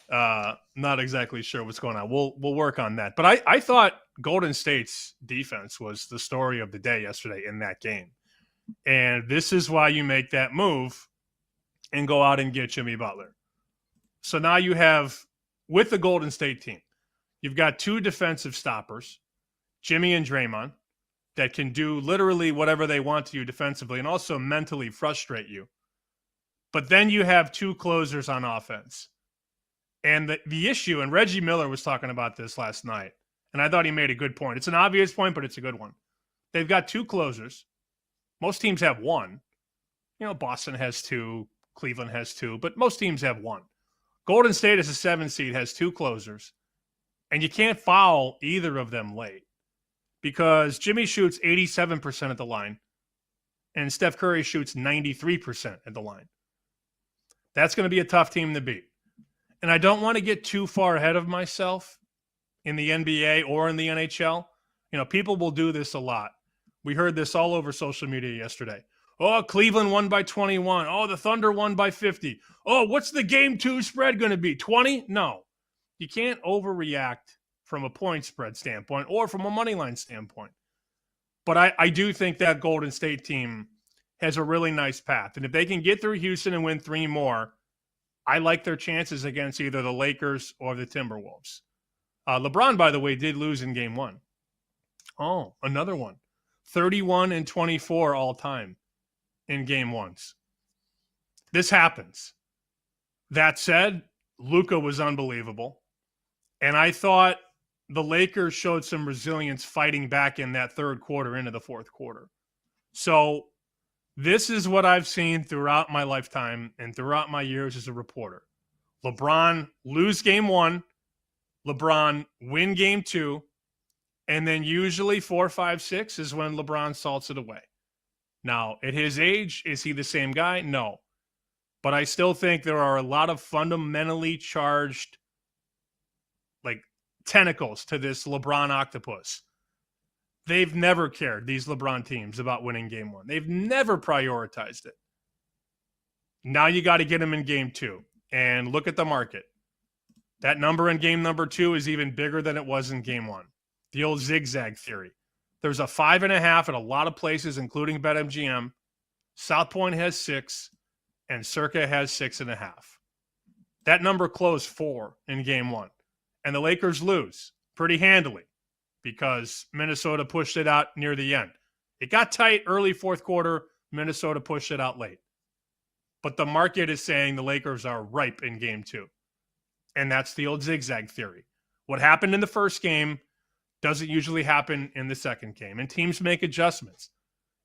Not exactly sure what's going on. We'll work on that. But I thought Golden State's defense was the story of the day yesterday in that game. And this is why you make that move and go out and get Jimmy Butler. So now you have, with the Golden State team, you've got 2 defensive stoppers, Jimmy and Draymond. that can do literally whatever they want to you defensively and also mentally frustrate you. But then you have two closers on offense. And the issue, and Reggie Miller was talking about this last night, and I thought he made a good point. It's an obvious point, but it's a good one. They've got two closers. Most teams have one. Boston has two, Cleveland has two, but most teams have one. Golden State as a 7 seed has two closers, and you can't foul either of them late because Jimmy shoots 87% at the line, and Steph Curry shoots 93% at the line. That's going to be a tough team to beat. And I don't want to get too far ahead of myself in the NBA or in the NHL. People will do this a lot. We heard this all over social media yesterday. Oh, Cleveland won by 21. Oh, the Thunder won by 50. Oh, what's the game 2 spread going to be? 20? No. You can't overreact from a point spread standpoint or from a money line standpoint. But I do think that Golden State team has a really nice path. And if they can get through Houston and win 3 more, I like their chances against either the Lakers or the Timberwolves. LeBron, by the way, did lose in game 1. Oh, another one. 31-24 all time in game 1s. This happens. That said, Luka was unbelievable. And I thought the Lakers showed some resilience fighting back in that third quarter into the fourth quarter. So this is what I've seen throughout my lifetime and throughout my years as a reporter. LeBron lose game 1, LeBron win game 2, and then usually 4, 5, 6 is when LeBron salts it away. Now, at his age, is he the same guy? No. But I still think there are a lot of fundamentally charged tentacles to this LeBron octopus. They've never cared, these LeBron teams, about winning game 1. They've never prioritized it. Now you got to get them in game 2. And look at the market. That number in game number 2 is even bigger than it was in game 1. The old zigzag theory. There's a 5.5 at a lot of places, including BetMGM. South Point has 6, and Circa has 6.5. That number closed 4 in game 1. And the Lakers lose pretty handily because Minnesota pushed it out near the end. It got tight early fourth quarter. Minnesota pushed it out late. But the market is saying the Lakers are ripe in game 2. And that's the old zigzag theory. What happened in the first game doesn't usually happen in the second game. And teams make adjustments.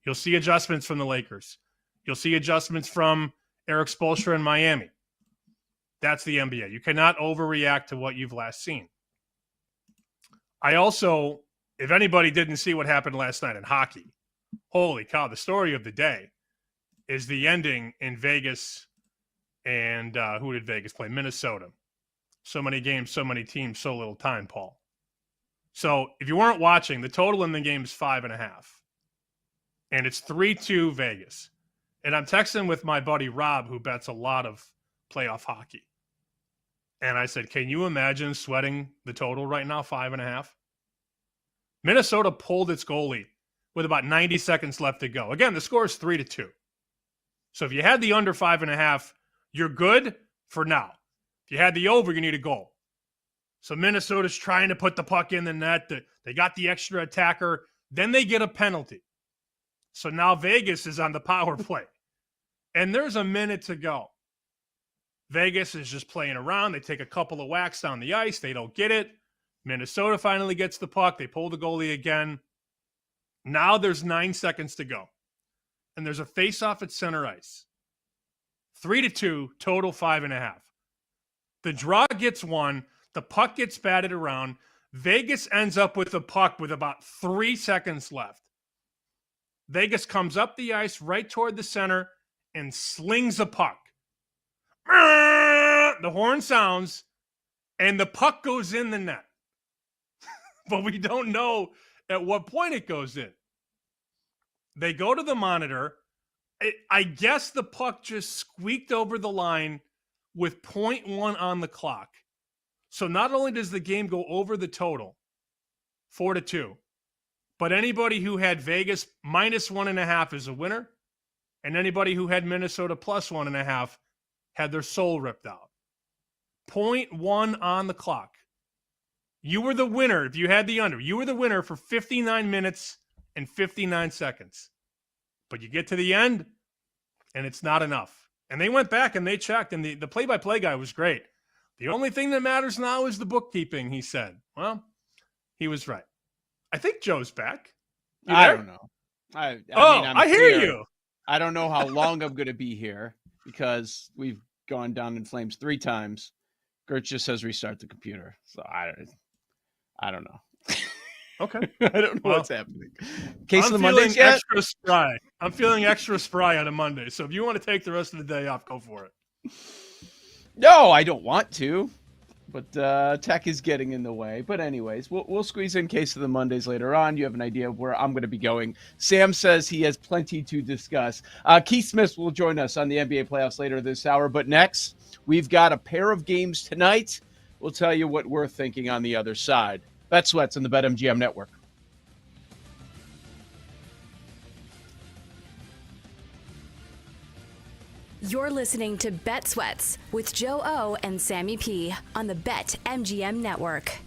You'll see adjustments from the Lakers. You'll see adjustments from Eric Spoelstra in Miami. That's the NBA. You cannot overreact to what you've last seen. I also, if anybody didn't see what happened last night in hockey, holy cow, the story of the day is the ending in Vegas. And who did Vegas play? Minnesota. So many games, so many teams, so little time, Paul. So if you weren't watching, the total in the game is 5.5. And it's 3-2 Vegas. And I'm texting with my buddy Rob, who bets a lot of playoff hockey. And I said, can you imagine sweating the total right now, 5.5? Minnesota pulled its goalie with about 90 seconds left to go. Again, the score is 3-2. So if you had the under 5.5, you're good for now. If you had the over, you need a goal. So Minnesota's trying to put the puck in the net. They got the extra attacker. Then they get a penalty. So now Vegas is on the power play. And there's a minute to go. Vegas is just playing around. They take a couple of whacks down the ice. They don't get it. Minnesota finally gets the puck. They pull the goalie again. Now there's 9 seconds to go. And there's a face-off at center ice. 3-2, total 5.5. The draw gets won. The puck gets batted around. Vegas ends up with the puck with about 3 seconds left. Vegas comes up the ice right toward the center and slings a puck. The horn sounds, and the puck goes in the net. But we don't know at what point it goes in. They go to the monitor. I guess the puck just squeaked over the line with 0.1 on the clock. So not only does the game go over the total, 4-2, but anybody who had Vegas minus 1.5 is a winner, and anybody who had Minnesota plus 1.5 had their soul ripped out. 0.1 on the clock. You were the winner if you had the under. You were the winner for 59 minutes and 59 seconds. But you get to the end, and it's not enough. And they went back and they checked, and the play-by-play guy was great. The only thing that matters now is the bookkeeping, he said. Well, he was right. I think Joe's back. I don't know. I mean, I hear you. I don't know how long I'm going to be here because we've gone down in flames 3 times. Gert just says restart the computer. So I don't know. Okay. I don't know what's happening. Case I'm of the feeling Mondays yet? extra spry. I'm feeling extra spry on a Monday. So if you want to take the rest of the day off, go for it. No, I don't want to. But tech is getting in the way. But anyways, we'll squeeze in Case of the Mondays later on. You have an idea of where I'm going to be going. Sam says he has plenty to discuss. Keith Smith will join us on the NBA playoffs later this hour. But next, we've got a pair of games tonight. We'll tell you what we're thinking on the other side. Bet Sweats on the BetMGM Network. You're listening to Bet Sweats with Joe O and Sammy P on the BetMGM Network.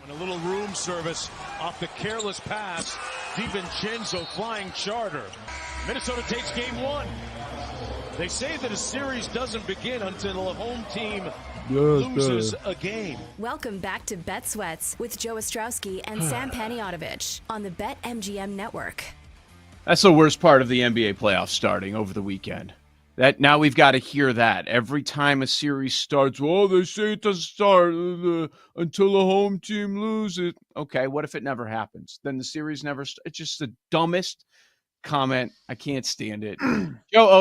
And a little room service off the careless pass. DiVincenzo flying charter. Minnesota takes game 1. They say that a series doesn't begin until a home team loses a game. Welcome back to Bet Sweats with Joe Ostrowski and Sam Paniotovich on the BetMGM Network. That's the worst part of the NBA playoffs starting over the weekend. That now we've got to hear that every time a series starts. Well, they say it doesn't start until the home team loses. Okay, what if it never happens? Then the series never. It's just the dumbest comment. I can't stand it.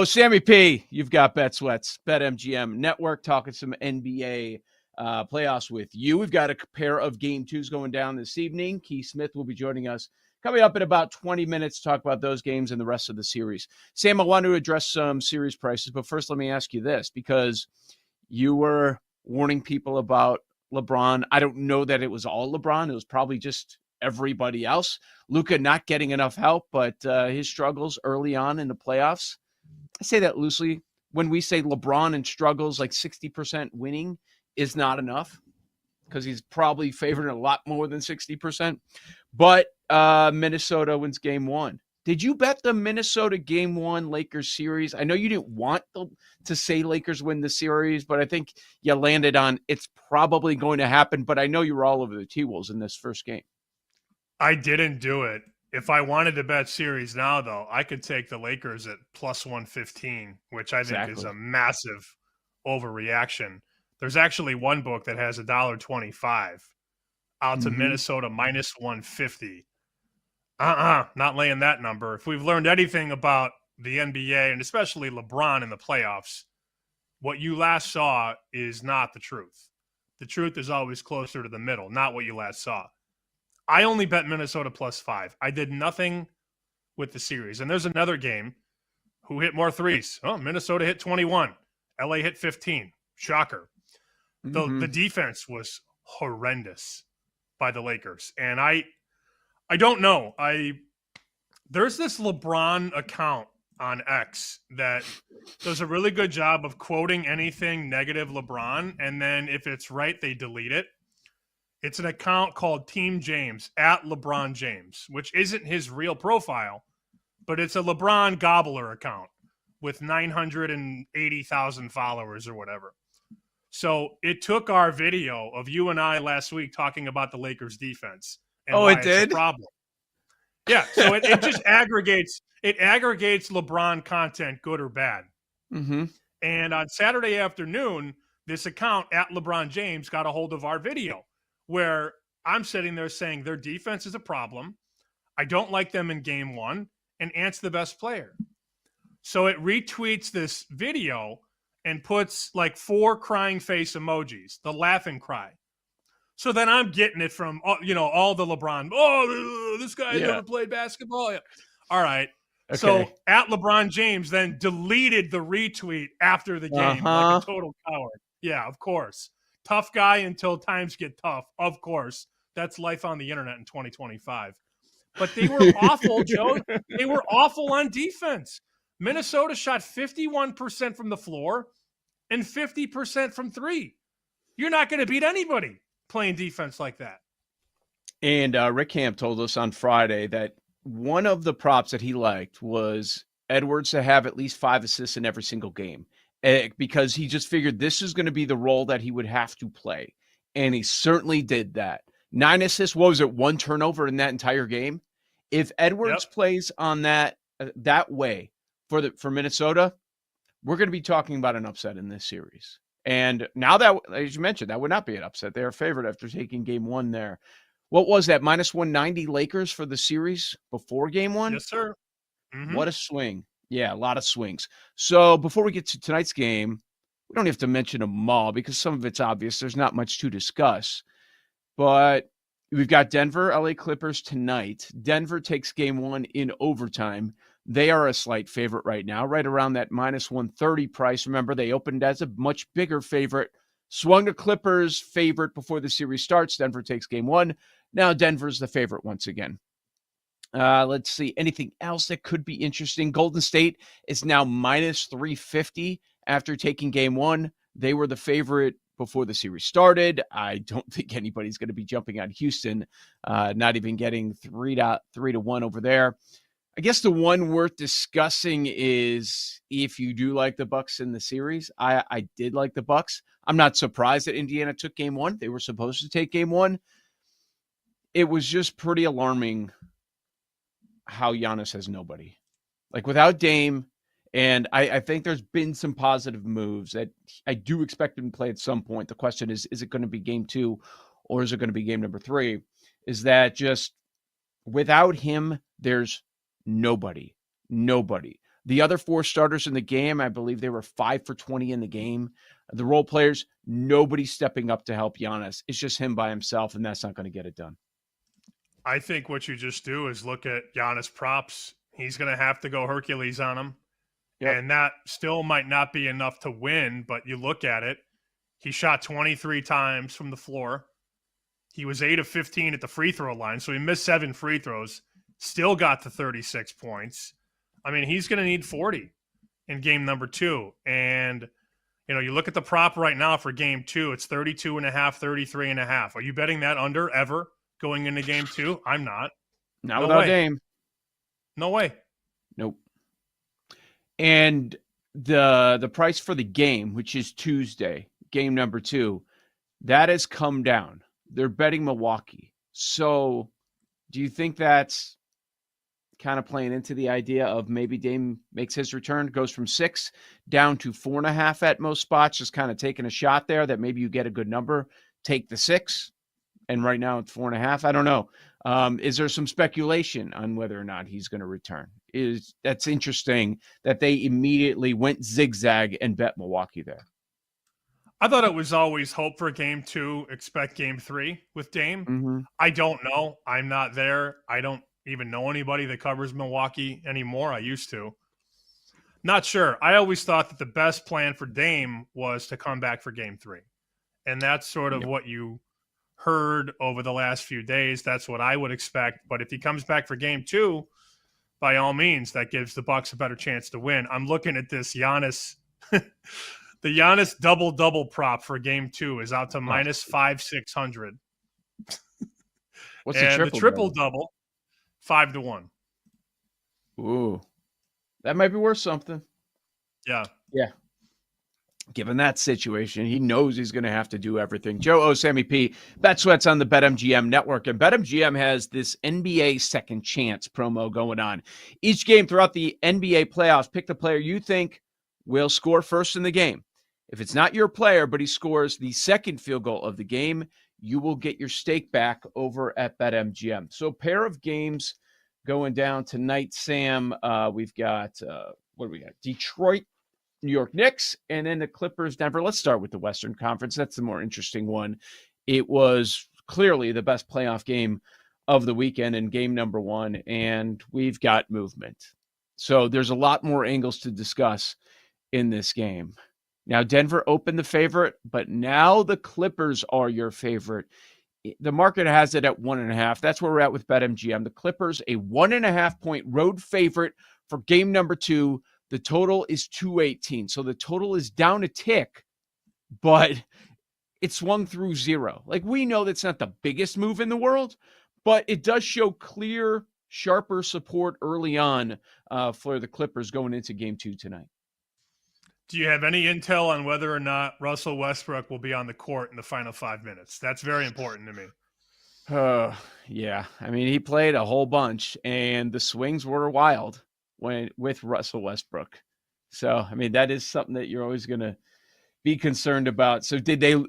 Sammy P, you've got Bet Sweats, BetMGM Network, talking some NBA playoffs with you. We've got a pair of game 2s going down this evening. Keith Smith will be joining us coming up in about 20 minutes to talk about those games and the rest of the series. Sam, I want to address some series prices, but first let me ask you this, because you were warning people about LeBron. I don't know that it was all LeBron. It was probably just everybody else. Luka not getting enough help, but his struggles early on in the playoffs. I say that loosely. When we say LeBron and struggles, like 60% winning is not enough, because he's probably favored a lot more than 60%. But Minnesota wins game 1. Did you bet the Minnesota game 1 Lakers series? I know you didn't want to say Lakers win the series, but I think you landed on it's probably going to happen. But I know you were all over the T-Wolves in this first game. I didn't do it. If I wanted to bet series now, though, I could take the Lakers at plus 115, which I think is a massive overreaction. There's actually one book that has $1.25 out to Minnesota minus 150. Not laying that number. If we've learned anything about the NBA and especially LeBron in the playoffs, what you last saw is not the truth. The truth is always closer to the middle, not what you last saw. I only bet Minnesota plus 5. I did nothing with the series. And there's another game. Who hit more threes? Oh, Minnesota hit 21. LA hit 15. Shocker. The defense was horrendous by the Lakers. And I don't know. There's this LeBron account on X that does a really good job of quoting anything negative LeBron. And then if it's right, they delete it. It's an account called Team James, at LeBron James, which isn't his real profile, but it's a LeBron gobbler account with 980,000 followers or whatever. So it took our video of you and I last week talking about the Lakers defense. And why it did? It's a problem. Yeah, so it just aggregates LeBron content, good or bad. Mm-hmm. And on Saturday afternoon, this account at LeBron James got a hold of our video, where I'm sitting there saying their defense is a problem. I don't like them in game 1, and Ant's the best player. So it retweets this video and puts like 4 crying face emojis, the laughing cry. So then I'm getting it from, all the LeBron. Oh, this guy never played basketball. Yeah. All right. Okay. So at LeBron James then deleted the retweet after the game like a total coward. Yeah, of course. Tough guy until times get tough. Of course. That's life on the internet in 2025. But they were awful, Joe. They were awful on defense. Minnesota shot 51% from the floor and 50% from 3. You're not going to beat anybody playing defense like that. And Rick Camp told us on Friday that one of the props that he liked was Edwards to have at least 5 assists in every single game. Because he just figured this is going to be the role that he would have to play. And he certainly did that. 9 assists, what was it, 1 turnover in that entire game? If Edwards plays on that way for Minnesota, we're going to be talking about an upset in this series. And now that, as you mentioned, that would not be an upset. They're a favorite after taking game 1 there. What was that, minus 190 Lakers for the series before game 1? Yes, sir. Mm-hmm. What a swing. Yeah, a lot of swings. So before we get to tonight's game, we don't have to mention them all because some of it's obvious. There's not much to discuss. But we've got Denver, LA Clippers tonight. Denver takes game 1 in overtime. They are a slight favorite right now, right around that minus 130 price. Remember, they opened as a much bigger favorite. Swung to Clippers favorite before the series starts. Denver takes game 1. Now Denver's the favorite once again. Let's see. Anything else that could be interesting? Golden State is now minus 350 after taking game 1. They were the favorite before the series started. I don't think anybody's going to be jumping on Houston, not even getting 3-1 over there. I guess the one worth discussing is if you do like the Bucks in the series. I did like the Bucks. I'm not surprised that Indiana took game one. They were supposed to take game one. It was just pretty alarming how Giannis has nobody. Like without Dame, and I think there's been some positive moves that I do expect him to play at some point. The question is it going to be game 2 or is it going to be game number 3? Is that just without him, there's nobody. The other 4 starters in the game, I believe they were 5 for 20 in the game. The role players, nobody stepping up to help Giannis. It's just him by himself, and that's not going to get it done. I think what you just do is look at Giannis props. He's going to have to go Hercules on him. Yep. And that still might not be enough to win, but you look at it. He shot 23 times from the floor. He was 8 of 15 at the free throw line, so he missed 7 free throws. Still got to 36 points. I mean, he's going to need 40 in game number 2. And, you look at the prop right now for game 2. It's 32.5, 33.5. Are you betting that under ever going into game 2? I'm not. Not without Dame. No way. Nope. And the price for the game, which is Tuesday, game number 2, that has come down. They're betting Milwaukee. So do you think that's kind of playing into the idea of maybe Dame makes his return, goes from 6 down to 4.5 at most spots, just kind of taking a shot there that maybe you get a good number, take the 6, and right now it's 4.5? I don't know. Is there some speculation on whether or not he's going to return? That's interesting that they immediately went zigzag and bet Milwaukee there. I thought it was always hope for game 2, expect game 3 with Dame. Mm-hmm. I don't know. I'm not there. I don't even know anybody that covers Milwaukee anymore. I used to. Not sure. I always thought that the best plan for Dame was to come back for game 3. And that's sort of what you heard over the last few days. That's what I would expect. But if he comes back for game 2, by all means, that gives the Bucks a better chance to win. I'm looking at this Giannis. The Giannis double-double prop for game 2 is out to minus 5,600. What's and the triple-double, 5-1. Ooh, that might be worth something. Yeah. Given that situation, he knows he's going to have to do everything. Joe O, Sammy P, Bet Sweats on the BetMGM network. And BetMGM has this NBA second chance promo going on. Each game throughout the NBA playoffs, pick the player you think will score first in the game. If it's not your player, but he scores the second field goal of the game, you will get your stake back over at BetMGM. So a pair of games going down tonight, Sam. We've got, what do we got? Detroit, New York Knicks, and then the Clippers, Denver. Let's start with the Western Conference. That's the more interesting one. It was clearly the best playoff game of the weekend in game number 1, and we've got movement. So there's a lot more angles to discuss in this game. Now, Denver opened the favorite, but now the Clippers are your favorite. The market has it at 1.5. That's where we're at with BetMGM. The Clippers, a 1.5-point road favorite for game number 2. The total is 218. So the total is down a tick, but it swung through 0. Like, we know that's not the biggest move in the world, but it does show clear, sharper support early on for the Clippers going into game 2 tonight. Do you have any intel on whether or not Russell Westbrook will be on the court in the final 5 minutes? That's very important to me. Yeah. I mean, he played a whole bunch, and the swings were wild with Russell Westbrook. So, I mean, that is something that you're always going to be concerned about. So did they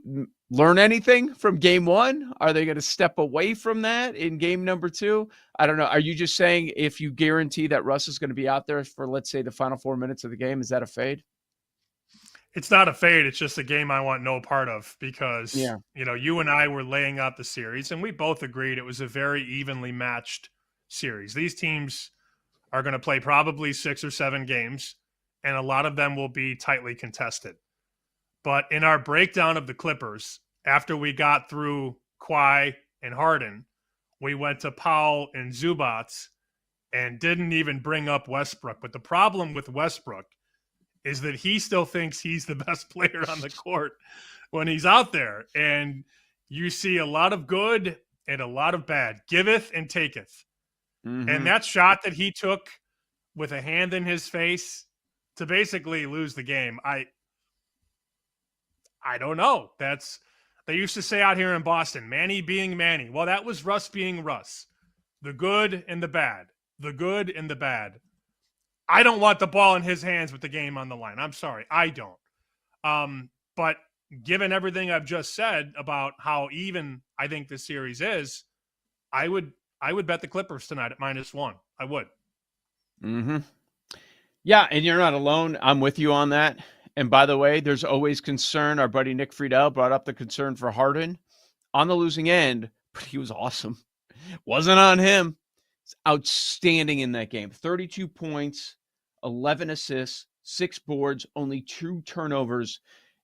learn anything from game 1? Are they going to step away from that in game number 2? I don't know. Are you just saying if you guarantee that Russ is going to be out there for, let's say, the final 4 minutes of the game, is that a fade? It's not a fade. It's just a game I want no part of because, you and I were laying out the series, and we both agreed it was a very evenly matched series. These teams are going to play probably 6 or 7 games, and a lot of them will be tightly contested. But in our breakdown of the Clippers, after we got through Kawhi and Harden, we went to Powell and Zubats and didn't even bring up Westbrook. But the problem with Westbrook is that he still thinks he's the best player on the court when he's out there. And you see a lot of good and a lot of bad. Giveth and taketh. Mm-hmm. And that shot that he took with a hand in his face to basically lose the game, I don't know. They used to say out here in Boston, Manny being Manny. Well, that was Russ being Russ. The good and the bad. The good and the bad. I don't want the ball in his hands with the game on the line. I'm sorry. I don't. But given everything I've just said about how even I think this series is, I would bet the Clippers tonight at -1. I would. Mm-hmm. Yeah, and you're not alone. I'm with you on that. And by the way, there's always concern. Our buddy Nick Friedel brought up the concern for Harden on the losing end, but he was awesome. Wasn't on him. It's outstanding in that game. 32 points, 11 assists, 6 boards, only 2 turnovers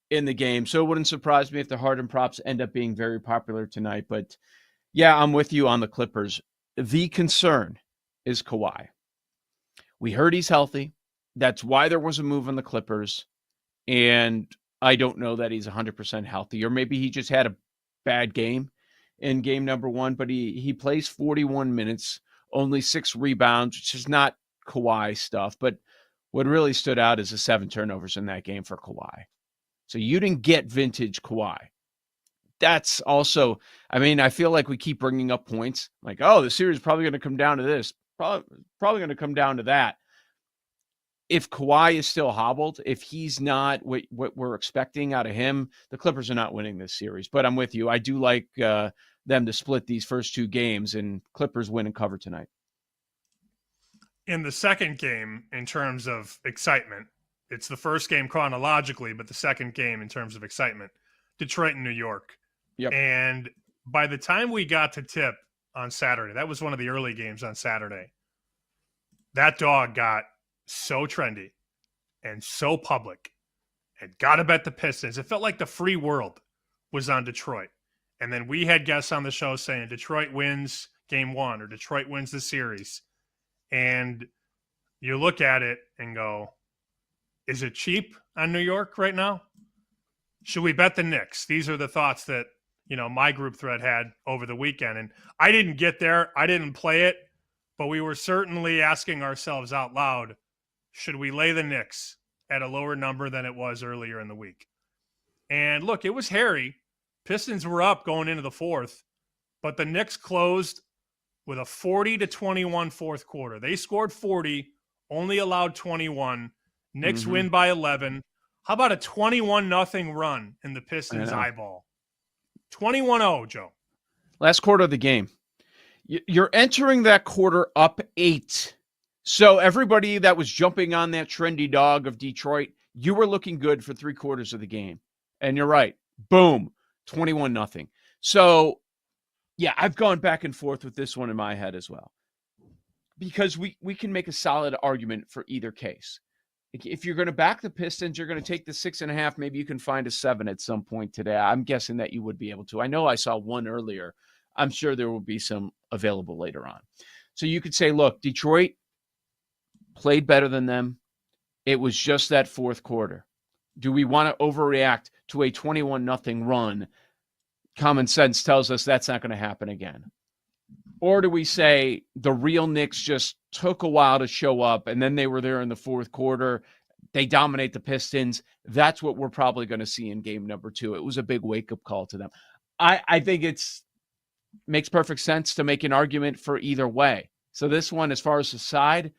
in the game. So it wouldn't surprise me if the Harden props end up being very popular tonight. But yeah, I'm with you on the Clippers. The concern is Kawhi. We heard he's healthy. That's why there was a move on the Clippers. And I don't know that he's 100% healthy. Or maybe he just had a bad game in game number 1. But he plays 41 minutes, only 6 rebounds, which is not Kawhi stuff. But what really stood out is the 7 turnovers in that game for Kawhi. So you didn't get vintage Kawhi. That's also, I mean, I feel like we keep bringing up points. Like, oh, the series is probably going to come down to this. Probably going to come down to that. If Kawhi is still hobbled, if he's not what we're expecting out of him, the Clippers are not winning this series. But I'm with you. I do like them to split these first 2 games, and Clippers win and cover tonight. In the second game, in terms of excitement, it's the first game chronologically, but the second game in terms of excitement, Detroit and New York. Yep. And by the time we got to tip on Saturday, that was one of the early games on Saturday, that dog got so trendy and so public and got to bet the Pistons. It felt like the free world was on Detroit. And then we had guests on the show saying Detroit wins game 1 or Detroit wins the series. And you look at it and go, is it cheap on New York right now? Should we bet the Knicks? These are the thoughts that, my group thread had over the weekend. And I didn't get there. I didn't play it, but we were certainly asking ourselves out loud, should we lay the Knicks at a lower number than it was earlier in the week? And look, it was hairy. Pistons were up going into the 4th, but the Knicks closed with a 40-21 fourth quarter. They scored 40, only allowed 21. Knicks win by 11. How about a 21-0 run in the Pistons eyeball? 21-0, Joe. Last quarter of the game. You're entering that quarter up 8. So everybody that was jumping on that trendy dog of Detroit, you were looking good for 3 quarters of the game. And you're right. Boom. 21-0. So, yeah, I've gone back and forth with this one in my head as well. Because we can make a solid argument for either case. If you're going to back the Pistons, you're going to take the 6.5. Maybe you can find a 7 at some point today. I'm guessing that you would be able to. I know I saw one earlier. I'm sure there will be some available later on. So you could say, look, Detroit played better than them. It was just that fourth quarter. Do we want to overreact to a 21-0 run? Common sense tells us that's not going to happen again. Or do we say the real Knicks just took a while to show up and then they were there in the fourth quarter? They dominate the Pistons. That's what we're probably going to see in game number 2. It was a big wake-up call to them. I think makes perfect sense to make an argument for either way. So this one, as far as the side,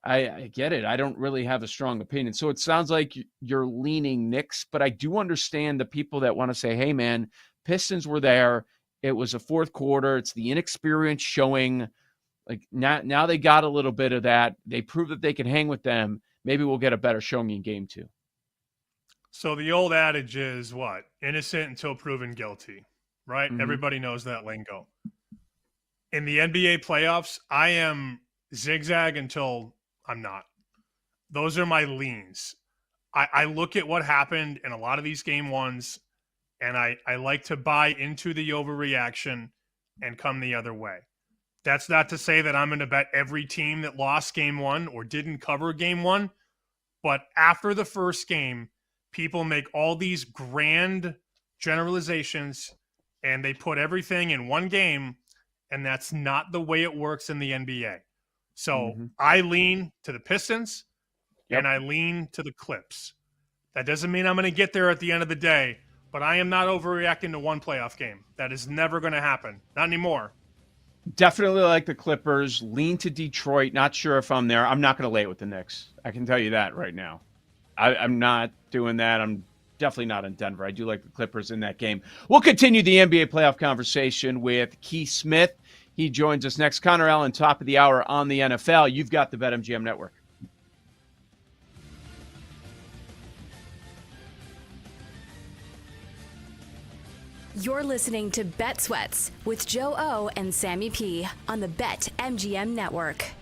I get it. I don't really have a strong opinion. So it sounds like you're leaning Knicks, but I do understand the people that want to say, hey, man, Pistons were there. It was a fourth quarter. It's the inexperience showing. Like now they got a little bit of that. They proved that they can hang with them. Maybe we'll get a better showing in game 2. So the old adage is what? Innocent until proven guilty, right? Mm-hmm. Everybody knows that lingo. In the NBA playoffs, I am zigzag until I'm not. Those are my leans. I look at what happened in a lot of these game 1s, and I like to buy into the overreaction and come the other way. That's not to say that I'm going to bet every team that lost game 1 or didn't cover game 1, But after the first game, people make all these grand generalizations and they put everything in one game, and that's not the way it works in the NBA. So I lean to the Pistons and I lean to the Clips. That doesn't mean I'm going to get there at the end of the day, but I am not overreacting to one playoff game. That is never going to happen. Not anymore. Definitely like the Clippers. Lean to Detroit. Not sure if I'm there. I'm not going to lay it with the Knicks. I can tell you that right now. I'm not doing that. I'm definitely not in Denver. I do like the Clippers in that game. We'll continue the NBA playoff conversation with Keith Smith. He joins us next. Connor Allen, top of the hour on the NFL. You've got the BetMGM Network. You're listening to Bet Sweats with Joe O and Sammy P on the BetMGM Network.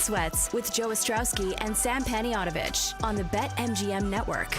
Sweats with Joe Ostrowski and Sam Paniotovich on the BetMGM Network.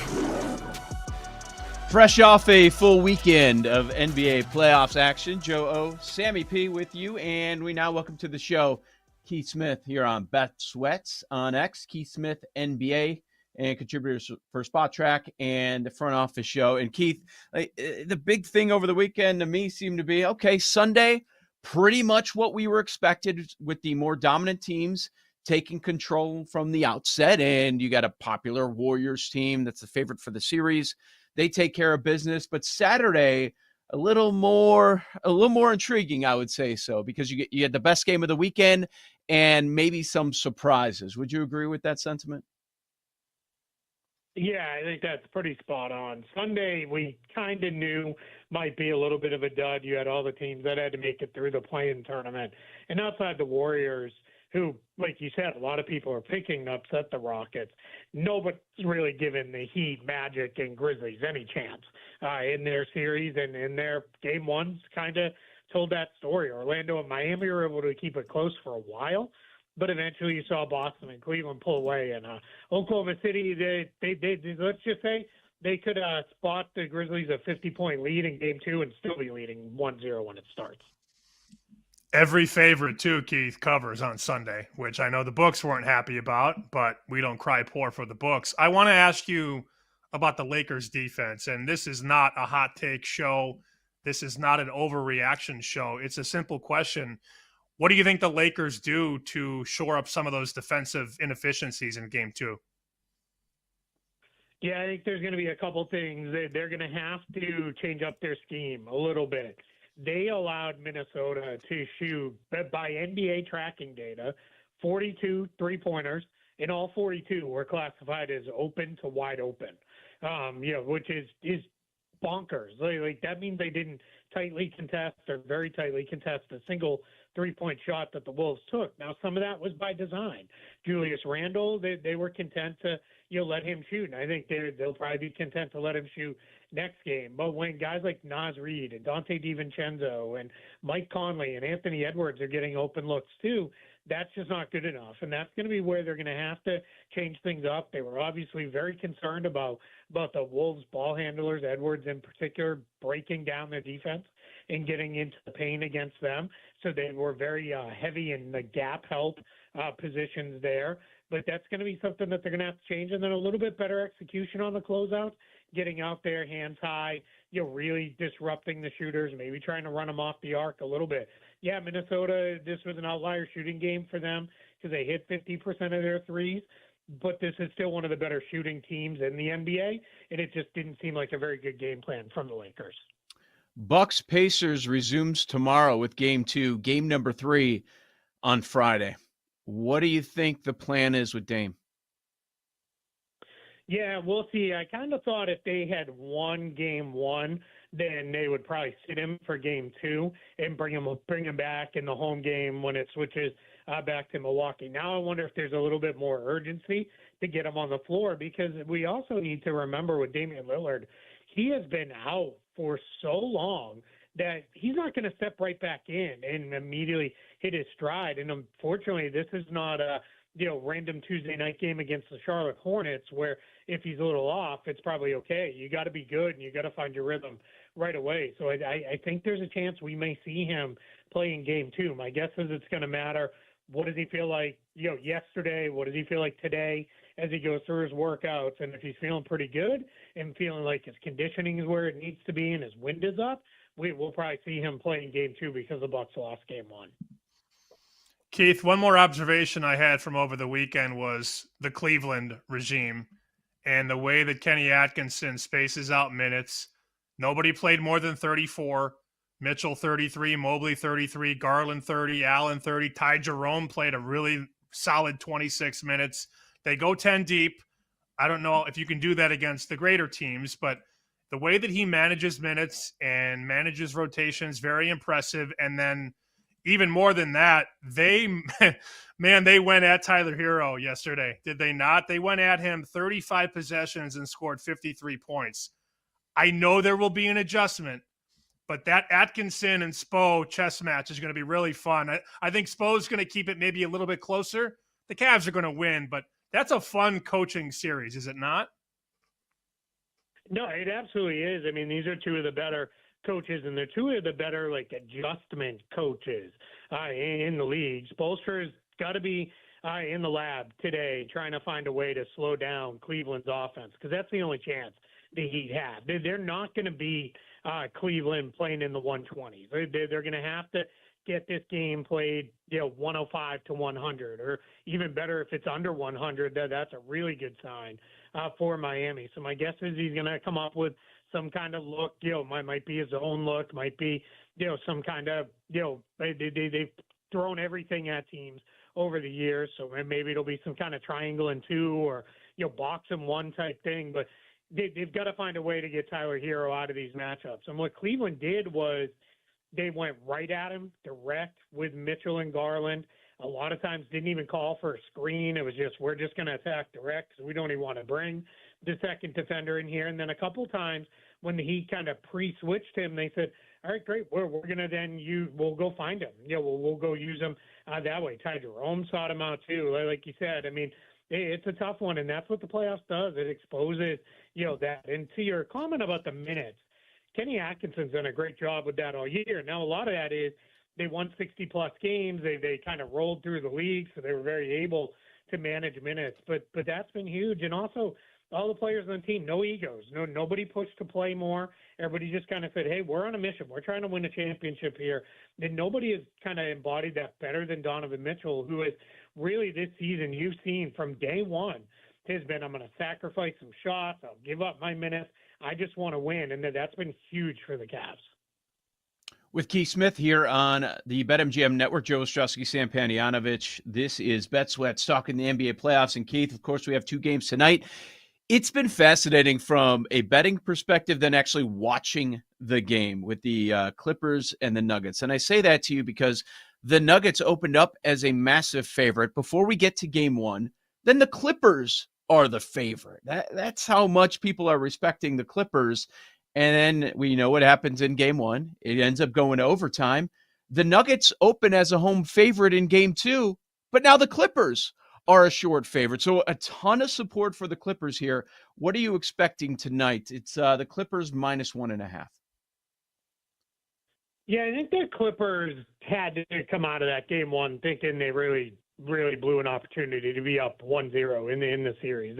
Fresh off a full weekend of NBA playoffs action, Joe O, Sammy P with you, and we now welcome to the show Keith Smith here on Bet Sweats on X, Keith Smith NBA, and contributors for Spot Track and the front office show. And Keith, the big thing over the weekend to me seemed to be, okay, Sunday, pretty much what we were expected with the more dominant teams taking control from the outset, and you got a popular Warriors team that's the favorite for the series. They take care of business, but Saturday a little more intriguing, I would say so, because you had the best game of the weekend and maybe some surprises. Would you agree with that sentiment? Yeah, I think that's pretty spot on. Sunday, we kind of knew might be a little bit of a dud. You had all the teams that had to make it through the play-in tournament. And outside the Warriors, who, like you said, a lot of people are picking to upset the Rockets. Nobody's really given the Heat, Magic, and Grizzlies any chance in their series, and in their game ones kind of told that story. Orlando and Miami were able to keep it close for a while, but eventually you saw Boston and Cleveland pull away. And Oklahoma City, they let's just say they could spot the Grizzlies a 50-point lead in game two and still be leading 1-0 when it starts. Every favorite, too, Keith, covers on Sunday, which I know the books weren't happy about, but we don't cry poor for the books. I want to ask you about the Lakers defense, and this is not a hot take show. This is not an overreaction show. It's a simple question. What do you think the Lakers do to shore up some of those defensive inefficiencies in game two? Yeah, I think there's going to be a couple things. They're going to have to change up their scheme a little bit. They allowed Minnesota to shoot, by NBA tracking data, 42 three-pointers, and all 42 were classified as open to wide open, which is bonkers. Like that means they didn't tightly contest or very tightly contest a single three-point shot that the Wolves took. Now, some of that was by design. Julius Randle, they were content to let him shoot, and I think they'll probably be content to let him shoot next game. But when guys like Naz Reid and Dante DiVincenzo and Mike Conley and Anthony Edwards are getting open looks too, that's just not good enough. And that's going to be where they're going to have to change things up. They were obviously very concerned about the Wolves ball handlers, Edwards in particular, breaking down their defense and getting into the paint against them. So they were very heavy in the gap help positions there. But that's going to be something that they're going to have to change. And then a little bit better execution on the closeout, getting out there hands high, really disrupting the shooters, maybe trying to run them off the arc a little bit. Yeah, Minnesota, this was an outlier shooting game for them because they hit 50% of their threes, but this is still one of the better shooting teams in the NBA, and it just didn't seem like a very good game plan from the Lakers. Bucks Pacers resumes tomorrow with game 2, game number 3 on Friday. What do you think the plan is with Dame? Yeah, we'll see. I kind of thought if they had won game 1, then they would probably sit him for game 2 and bring him back in the home game when it switches back to Milwaukee. Now I wonder if there's a little bit more urgency to get him on the floor, because we also need to remember with Damian Lillard, he has been out for so long that he's not going to step right back in and immediately hit his stride. And unfortunately, this is not a random Tuesday night game against the Charlotte Hornets where if he's a little off, it's probably okay. You got to be good and you got to find your rhythm right away. So I think there's a chance we may see him play in game 2. My guess is it's going to matter. What does he feel like, yesterday? What does he feel like today as he goes through his workouts? And if he's feeling pretty good and feeling like his conditioning is where it needs to be and his wind is up, we'll probably see him play in game 2 because the Bucks lost game 1. Keith, one more observation I had from over the weekend was the Cleveland regime and the way that Kenny Atkinson spaces out minutes. Nobody played more than 34. Mitchell 33, Mobley 33, Garland 30, Allen 30. Ty Jerome played a really solid 26 minutes. They go 10 deep. I don't know if you can do that against the greater teams, but the way that he manages minutes and manages rotations, very impressive. And then even more than that, they went at Tyler Hero yesterday, did they not? They went at him 35 possessions and scored 53 points. I know there will be an adjustment, but that Atkinson and Spo chess match is going to be really fun. I think Spo's going to keep it maybe a little bit closer the Cavs are going to win, but that's a fun coaching series, is it not? No, it absolutely is. I mean, these are two of the better coaches, and they're two of the better, like, adjustment coaches in the league. Spoelstra's got to be in the lab today trying to find a way to slow down Cleveland's offense, because that's the only chance the Heat have. They're not going to beat Cleveland playing in the 120s. They're going to have to get this game played, 105 to 100, or even better if it's under 100. That's a really good sign for Miami. So my guess is he's going to come up with some kind of look. Might be his own look, might be some kind of they've thrown everything at teams over the years, so maybe it'll be some kind of triangle and two, or box and one type thing. But they've got to find a way to get Tyler Hero out of these matchups. And what Cleveland did was they went right at him, direct with Mitchell and Garland. A lot of times didn't even call for a screen. It was just, we're just going to attack direct because we don't even want to bring the second defender in here. And then a couple times when the Heat kind of pre-switched him, they said, all right, great, we're going to then we'll go find him. We'll go use him that way. Ty Jerome sought him out too. Like you said, I mean, it's a tough one, and that's what the playoffs does. It exposes, that. And to your comment about the minutes, Kenny Atkinson's done a great job with that all year. Now, a lot of that is they won 60-plus games. They kind of rolled through the league, so they were very able to manage minutes. But that's been huge. And also, all the players on the team, no egos. Nobody pushed to play more. Everybody just kind of said, hey, we're on a mission. We're trying to win a championship here. And nobody has kind of embodied that better than Donovan Mitchell, who is really this season, you've seen from day one, has been, I'm going to sacrifice some shots. I'll give up my minutes. I just want to win. And that's been huge for the Cavs. With Keith Smith here on the BetMGM Network, Joe Ostrowski, Sam Panayonovich. This is Bet Sweats talking the NBA playoffs. And Keith, of course, we have two games tonight. It's been fascinating from a betting perspective than actually watching the game with the Clippers and the Nuggets. And I say that to you because the Nuggets opened up as a massive favorite before we get to game one. Then the Clippers are the favorite. That's how much people are respecting the Clippers. And then we know what happens in game one. It ends up going to overtime. The Nuggets open as a home favorite in game two, but now the Clippers are a short favorite. So a ton of support for the Clippers here. What are you expecting tonight? It's the Clippers -1.5. Yeah, I think the Clippers had to come out of that game one thinking they really blew an opportunity to be up 1-0 in the series.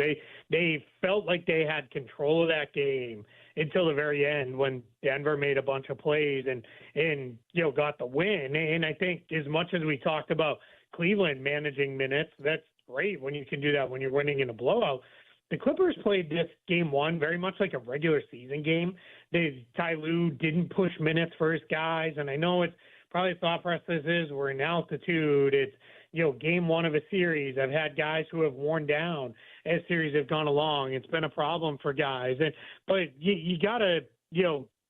They felt like they had control of that game until the very end when Denver made a bunch of plays and got the win. And I think as much as we talked about Cleveland managing minutes, that's great when you can do that when you're winning in a blowout. The Clippers played this game one very much like a regular season game. Ty Lue didn't push minutes for his guys, and I know it's probably thought process is we're in altitude. It's game one of a series. I've had guys who have worn down as series have gone along. It's been a problem for guys, but you gotta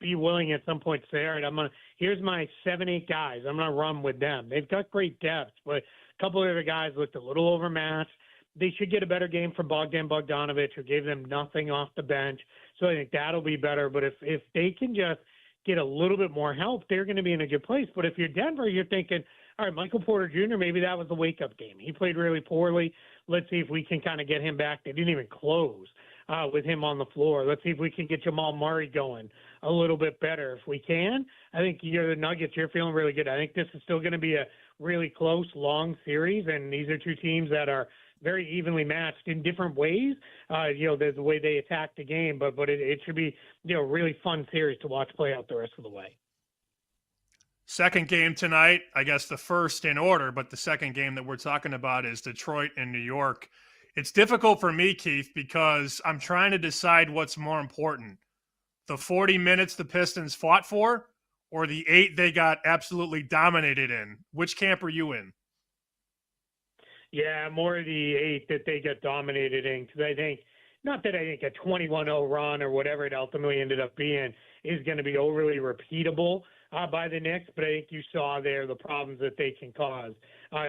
be willing at some point to say, all right, here's my 7-8 guys. I'm gonna run with them. They've got great depth, but a couple of the guys looked a little overmatched. They should get a better game from Bogdan Bogdanovic, who gave them nothing off the bench. So I think that'll be better. But if they can just get a little bit more help, they're going to be in a good place. But if you're Denver, you're thinking, all right, Michael Porter Jr., maybe that was the wake-up game. He played really poorly. Let's see if we can kind of get him back. They didn't even close with him on the floor. Let's see if we can get Jamal Murray going a little bit better. If we can, I think you're the Nuggets. You're feeling really good. I think this is still going to be a really close, long series, and these are two teams that are very evenly matched in different ways. The way they attack the game, but it should be a really fun series to watch play out the rest of the way. Second game tonight, I guess the first in order, but the second game that we're talking about is Detroit and New York. It's difficult for me, Keith, because I'm trying to decide what's more important. The 40 minutes the Pistons fought for, or the 8 they got absolutely dominated in? Which camp are you in? Yeah, more of the 8 that they got dominated in, because I think, not that I think a 21-0 run or whatever it ultimately ended up being is going to be overly repeatable by the Knicks, but I think you saw there the problems that they can cause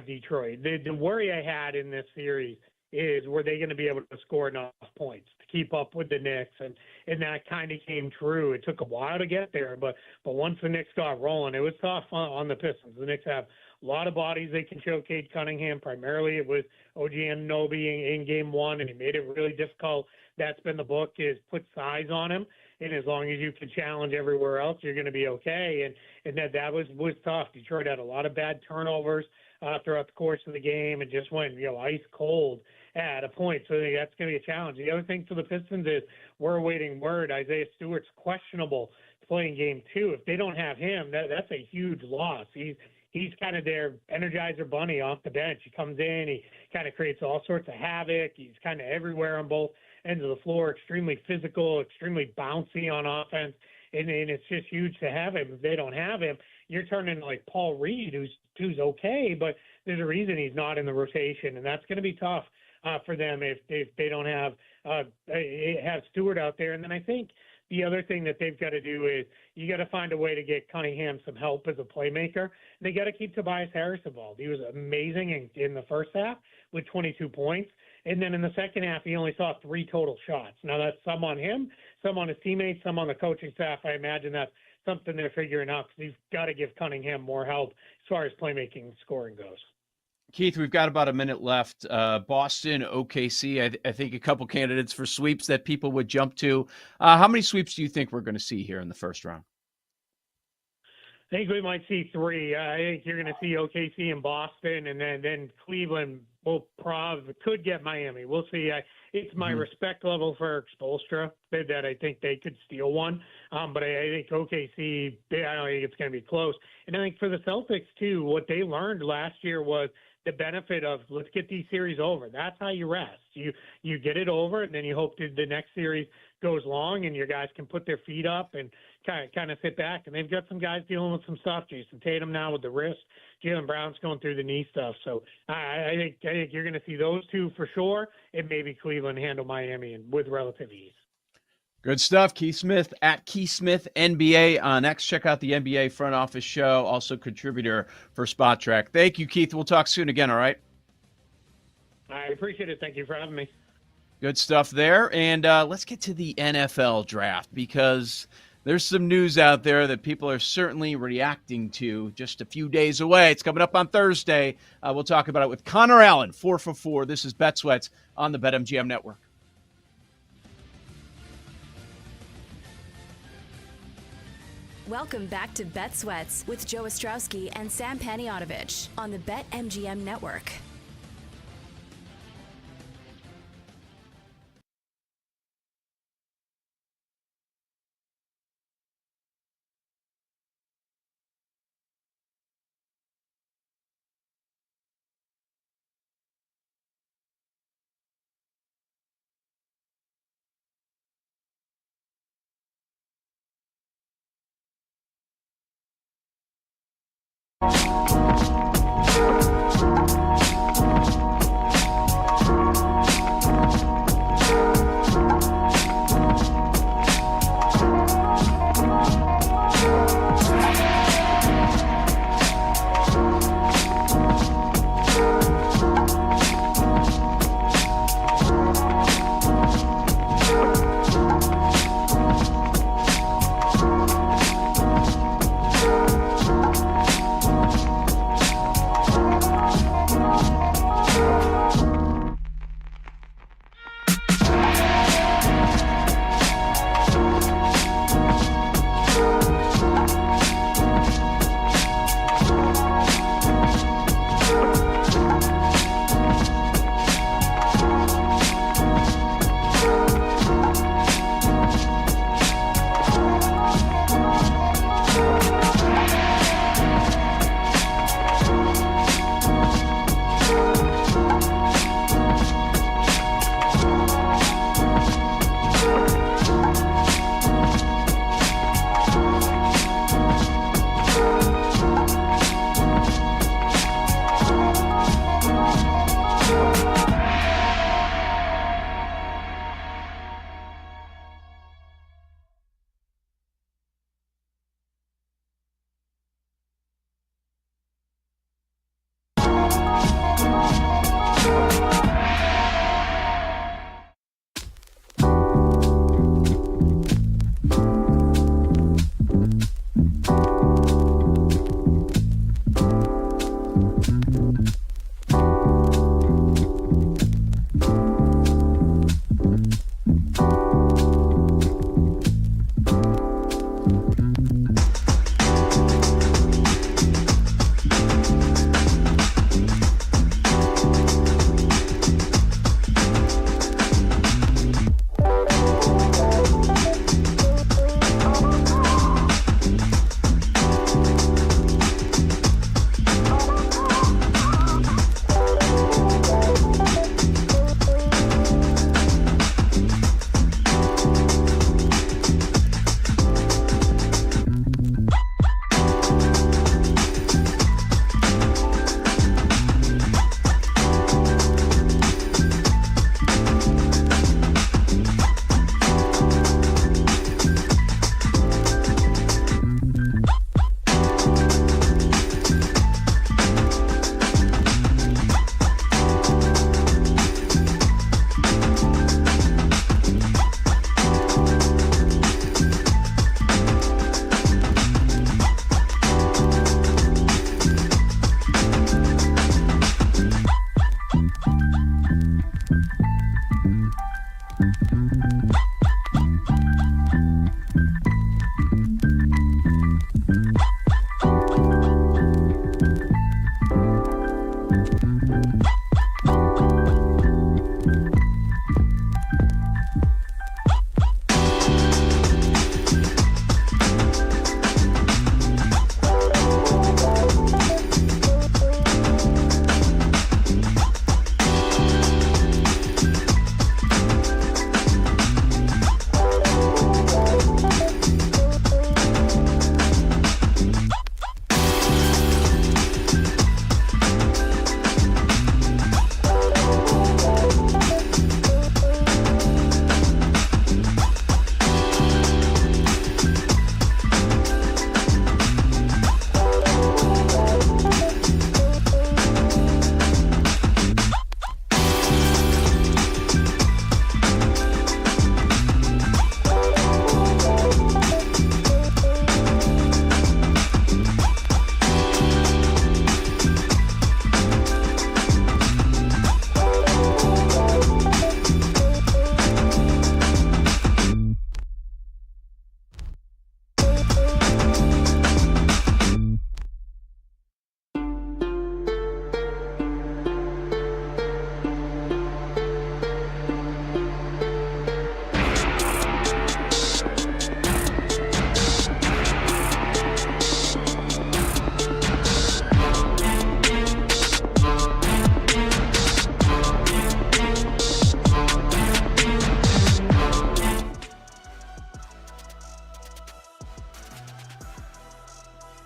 Detroit. The worry I had in this series is were they going to be able to score enough points to keep up with the Knicks? And that kind of came true. It took a while to get there, but once the Knicks got rolling, it was tough on the Pistons. The Knicks have a lot of bodies they can choke Cade Cunningham. Primarily, it was OG Anunoby in game one, and he made it really difficult. That's been the book, is put size on him. And as long as you can challenge everywhere else, you're going to be okay. And that was tough. Detroit had a lot of bad turnovers throughout the course of the game and just went, ice cold at a point. So that's going to be a challenge. The other thing for the Pistons is we're awaiting word. Isaiah Stewart's questionable to play in game 2. If they don't have him, that's a huge loss. He's kind of their Energizer bunny off the bench. He comes in, he kind of creates all sorts of havoc. He's kind of everywhere on both ends of the floor, extremely physical, extremely bouncy on offense. And it's just huge to have him. If they don't have him, you're turning like Paul Reed, who's okay, but there's a reason he's not in the rotation, and that's going to be tough for them if they don't have Stewart out there. And then I think the other thing that they've got to do is you got to find a way to get Cunningham some help as a playmaker. They got to keep Tobias Harris involved. He was amazing in the first half with 22 points. And then in the second half, he only saw 3 total shots. Now, that's some on him, some on his teammates, some on the coaching staff. I imagine that's something they're figuring out because you've got to give Cunningham more help as far as playmaking and scoring goes. Keith, we've got about a minute left. Boston, OKC, I think a couple candidates for sweeps that people would jump to. How many sweeps do you think we're going to see here in the first round? I think we might see 3. I think you're going to see OKC and Boston, and then Cleveland could get Miami. We'll see. It's my respect level for Spoelstra that I think they could steal one. But I think OKC, I don't think it's going to be close. And I think for the Celtics, too, what they learned last year was the benefit of let's get these series over. That's how you rest. You get it over, and then you hope that the next series goes long and your guys can put their feet up and kind of sit back. And they've got some guys dealing with some stuff. Jason Tatum now with the wrist. Jaylen Brown's going through the knee stuff. So I think you're going to see those two for sure, and maybe Cleveland handle Miami with relative ease. Good stuff. Keith Smith at Keith Smith NBA on X. Check out the NBA front office show. Also contributor for Spot Track. Thank you, Keith. We'll talk soon again. All right. I appreciate it. Thank you for having me. Good stuff there. And let's get to the NFL draft because there's some news out there that people are certainly reacting to. Just a few days away. It's coming up on Thursday. We'll talk about it with Connor Allen, 4 for 4. This is Bet Sweats on the BetMGM Network. Welcome back to Bet Sweats with Joe Ostrowski and Sam Paniotovich on the BetMGM Network.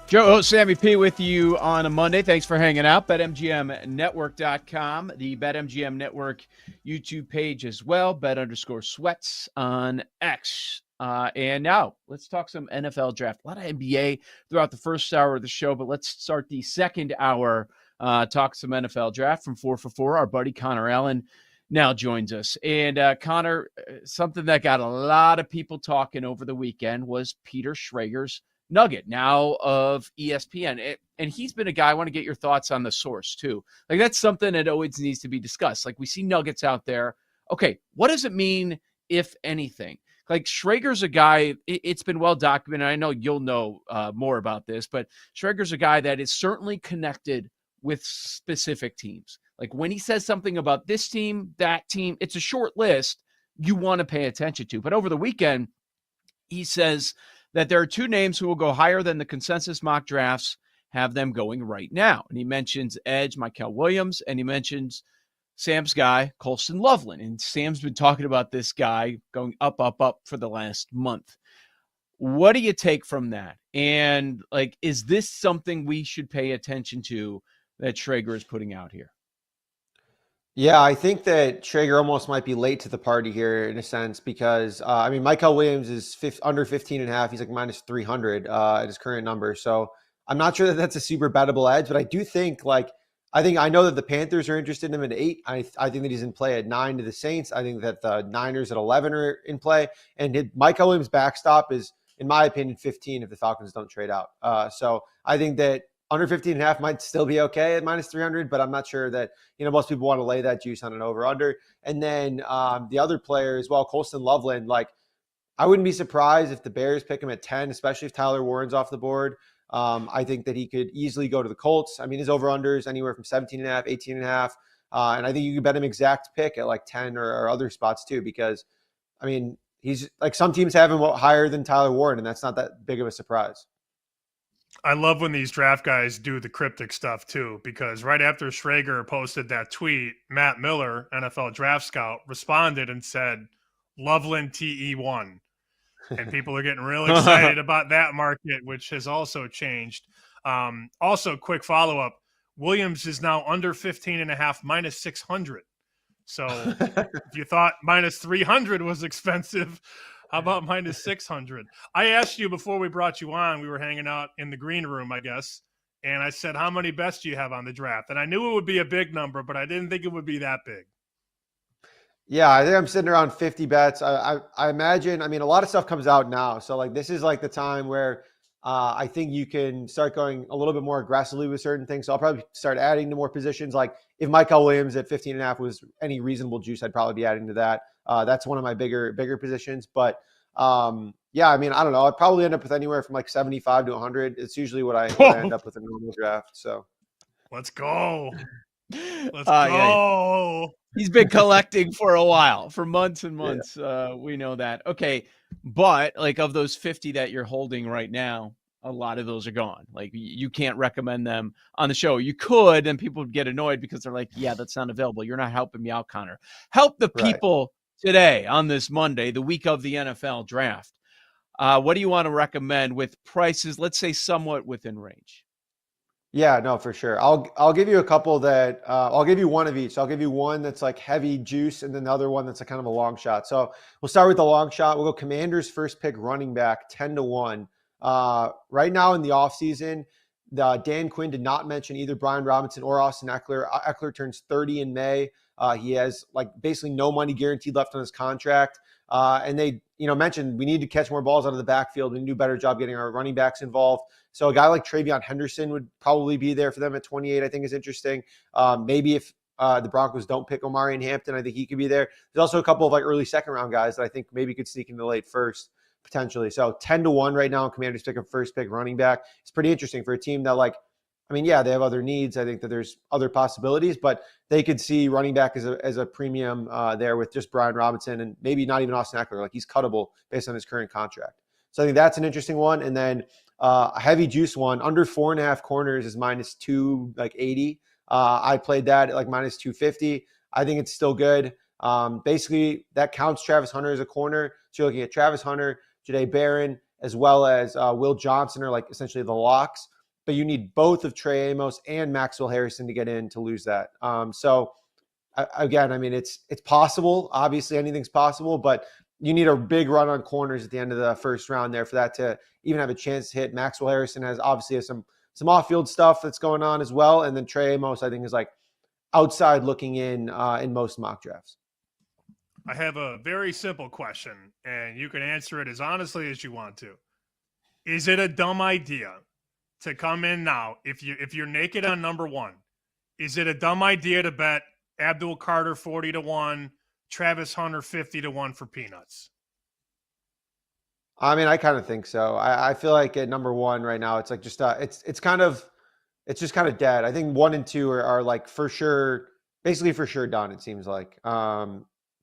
Joe, Sammy P with you on a Monday. Thanks for hanging out. BetMGMNetwork.com, the BetMGM Network YouTube page as well. Bet_sweats on X. And now let's talk some NFL draft. A lot of NBA throughout the first hour of the show, but let's start the second hour. Talk some NFL draft from 4 for 4. Our buddy Connor Allen now joins us. And Connor, something that got a lot of people talking over the weekend was Peter Schrager's nugget, now of ESPN. And he's been a guy, I want to get your thoughts on the source too. Like, that's something that always needs to be discussed. Like, we see nuggets out there. Okay, what does it mean, if anything? Like, Schrager's a guy, it's been well documented. I know you'll know more about this, but Schrager's a guy that is certainly connected with specific teams. Like, when he says something about this team, that team, it's a short list you want to pay attention to. But over the weekend, he says that there are two names who will go higher than the consensus mock drafts have them going right now. And he mentions edge Mykel Williams, and he mentions Sam's guy, Colston Loveland. And Sam's been talking about this guy going up for the last month. What do you take from that? And, like, is this something we should pay attention to that Schrager is putting out here? Yeah, I think that Schrager almost might be late to the party here in a sense because, Mykel Williams is under 15.5. He's like minus 300 at his current number. So I'm not sure that that's a super bettable edge, but I do think, I know that the Panthers are interested in him at 8. I think that he's in play at 9 to the Saints. I think that the Niners at 11 are in play. And Mykel Williams' backstop is, in my opinion, 15 if the Falcons don't trade out. So I think that under 15.5 might still be okay at minus 300, but I'm not sure that, most people want to lay that juice on an over-under. And then the other player as well, Colston Loveland, I wouldn't be surprised if the Bears pick him at 10, especially if Tyler Warren's off the board. I think that he could easily go to the Colts. His over-under is anywhere from 17.5, 18.5. And I think you could bet him exact pick at 10 or other spots too, because, he's some teams have him higher than Tyler Warren, and that's not that big of a surprise. I love when these draft guys do the cryptic stuff too, because right after Schrager posted that tweet, Matt Miller, NFL draft scout, responded and said, Loveland TE1. And people are getting real excited about that market, which has also changed. Also, quick follow-up, Williams is now under 15.5, minus 600. So if you thought minus 300 was expensive, how about minus 600? I asked you before we brought you on, we were hanging out in the green room, I guess, and I said, how many bets do you have on the draft? And I knew it would be a big number, but I didn't think it would be that big. Yeah, I think I'm sitting around 50 bets. I imagine, a lot of stuff comes out now. So this is the time where I think you can start going a little bit more aggressively with certain things. So I'll probably start adding to more positions. If Mykel Williams at 15.5 was any reasonable juice, I'd probably be adding to that. That's one of my bigger positions. But I don't know. I'd probably end up with anywhere from 75 to 100. It's usually what I end up with in a normal draft. So let's go. Let's go. Yeah. He's been collecting for a while, for months and months. Yeah. We know that. Okay. But of those 50 that you're holding right now, a lot of those are gone. You can't recommend them on the show. You could, and people would get annoyed because they're like, yeah, that's not available. You're not helping me out, Connor. Help the people today on this Monday, the week of the NFL draft. What do you want to recommend with prices, let's say, somewhat within range? Yeah, no, for sure. I'll give you a couple that I'll give you one of each. So I'll give you one that's heavy juice, and then the other one that's kind of a long shot. So we'll start with the long shot. We'll go Commanders first pick running back 10-1. Right now in the offseason, Dan Quinn did not mention either Brian Robinson or Austin Eckler. Eckler turns 30 in May. He has basically no money guaranteed left on his contract. And they, mentioned we need to catch more balls out of the backfield. We need to do a better job getting our running backs involved. So a guy like Travion Henderson would probably be there for them at 28, I think is interesting. Maybe if the Broncos don't pick Omarion Hampton, I think he could be there. There's also a couple of like early second round guys that I think maybe could sneak into the late first potentially. So 10-1 right now, Commanders pick a first pick running back. It's pretty interesting for a team that they have other needs. I think that there's other possibilities, but they could see running back as a premium there with just Brian Robinson and maybe not even Austin Eckler. He's cuttable based on his current contract. So I think that's an interesting one. And then a heavy juice one, under 4.5 corners is minus 280. I played that at minus 250. I think it's still good. Basically, that counts Travis Hunter as a corner. So you're looking at Travis Hunter, Jahdae Barron, as well as Will Johnson are essentially the locks. but you need both of Trey Amos and Maxwell Harrison to get in to lose that. So again, I mean, it's possible. Obviously, anything's possible, but you need a big run on corners at the end of the first round there for that to even have a chance to hit. Maxwell Harrison has some off-field stuff that's going on as well, and then Trey Amos, I think, is like outside looking in most mock drafts. I have a very simple question, and you can answer it as honestly as you want to. Is it a dumb idea to come in now if you're naked on number one? Is it a dumb idea to bet Abdul Carter 40-1, Travis Hunter 50-1 for peanuts? I mean, I kind of think so. I feel like at number one right now, it's like just it's just kind of dead. I think 1 and 2 are like basically for sure done. It seems like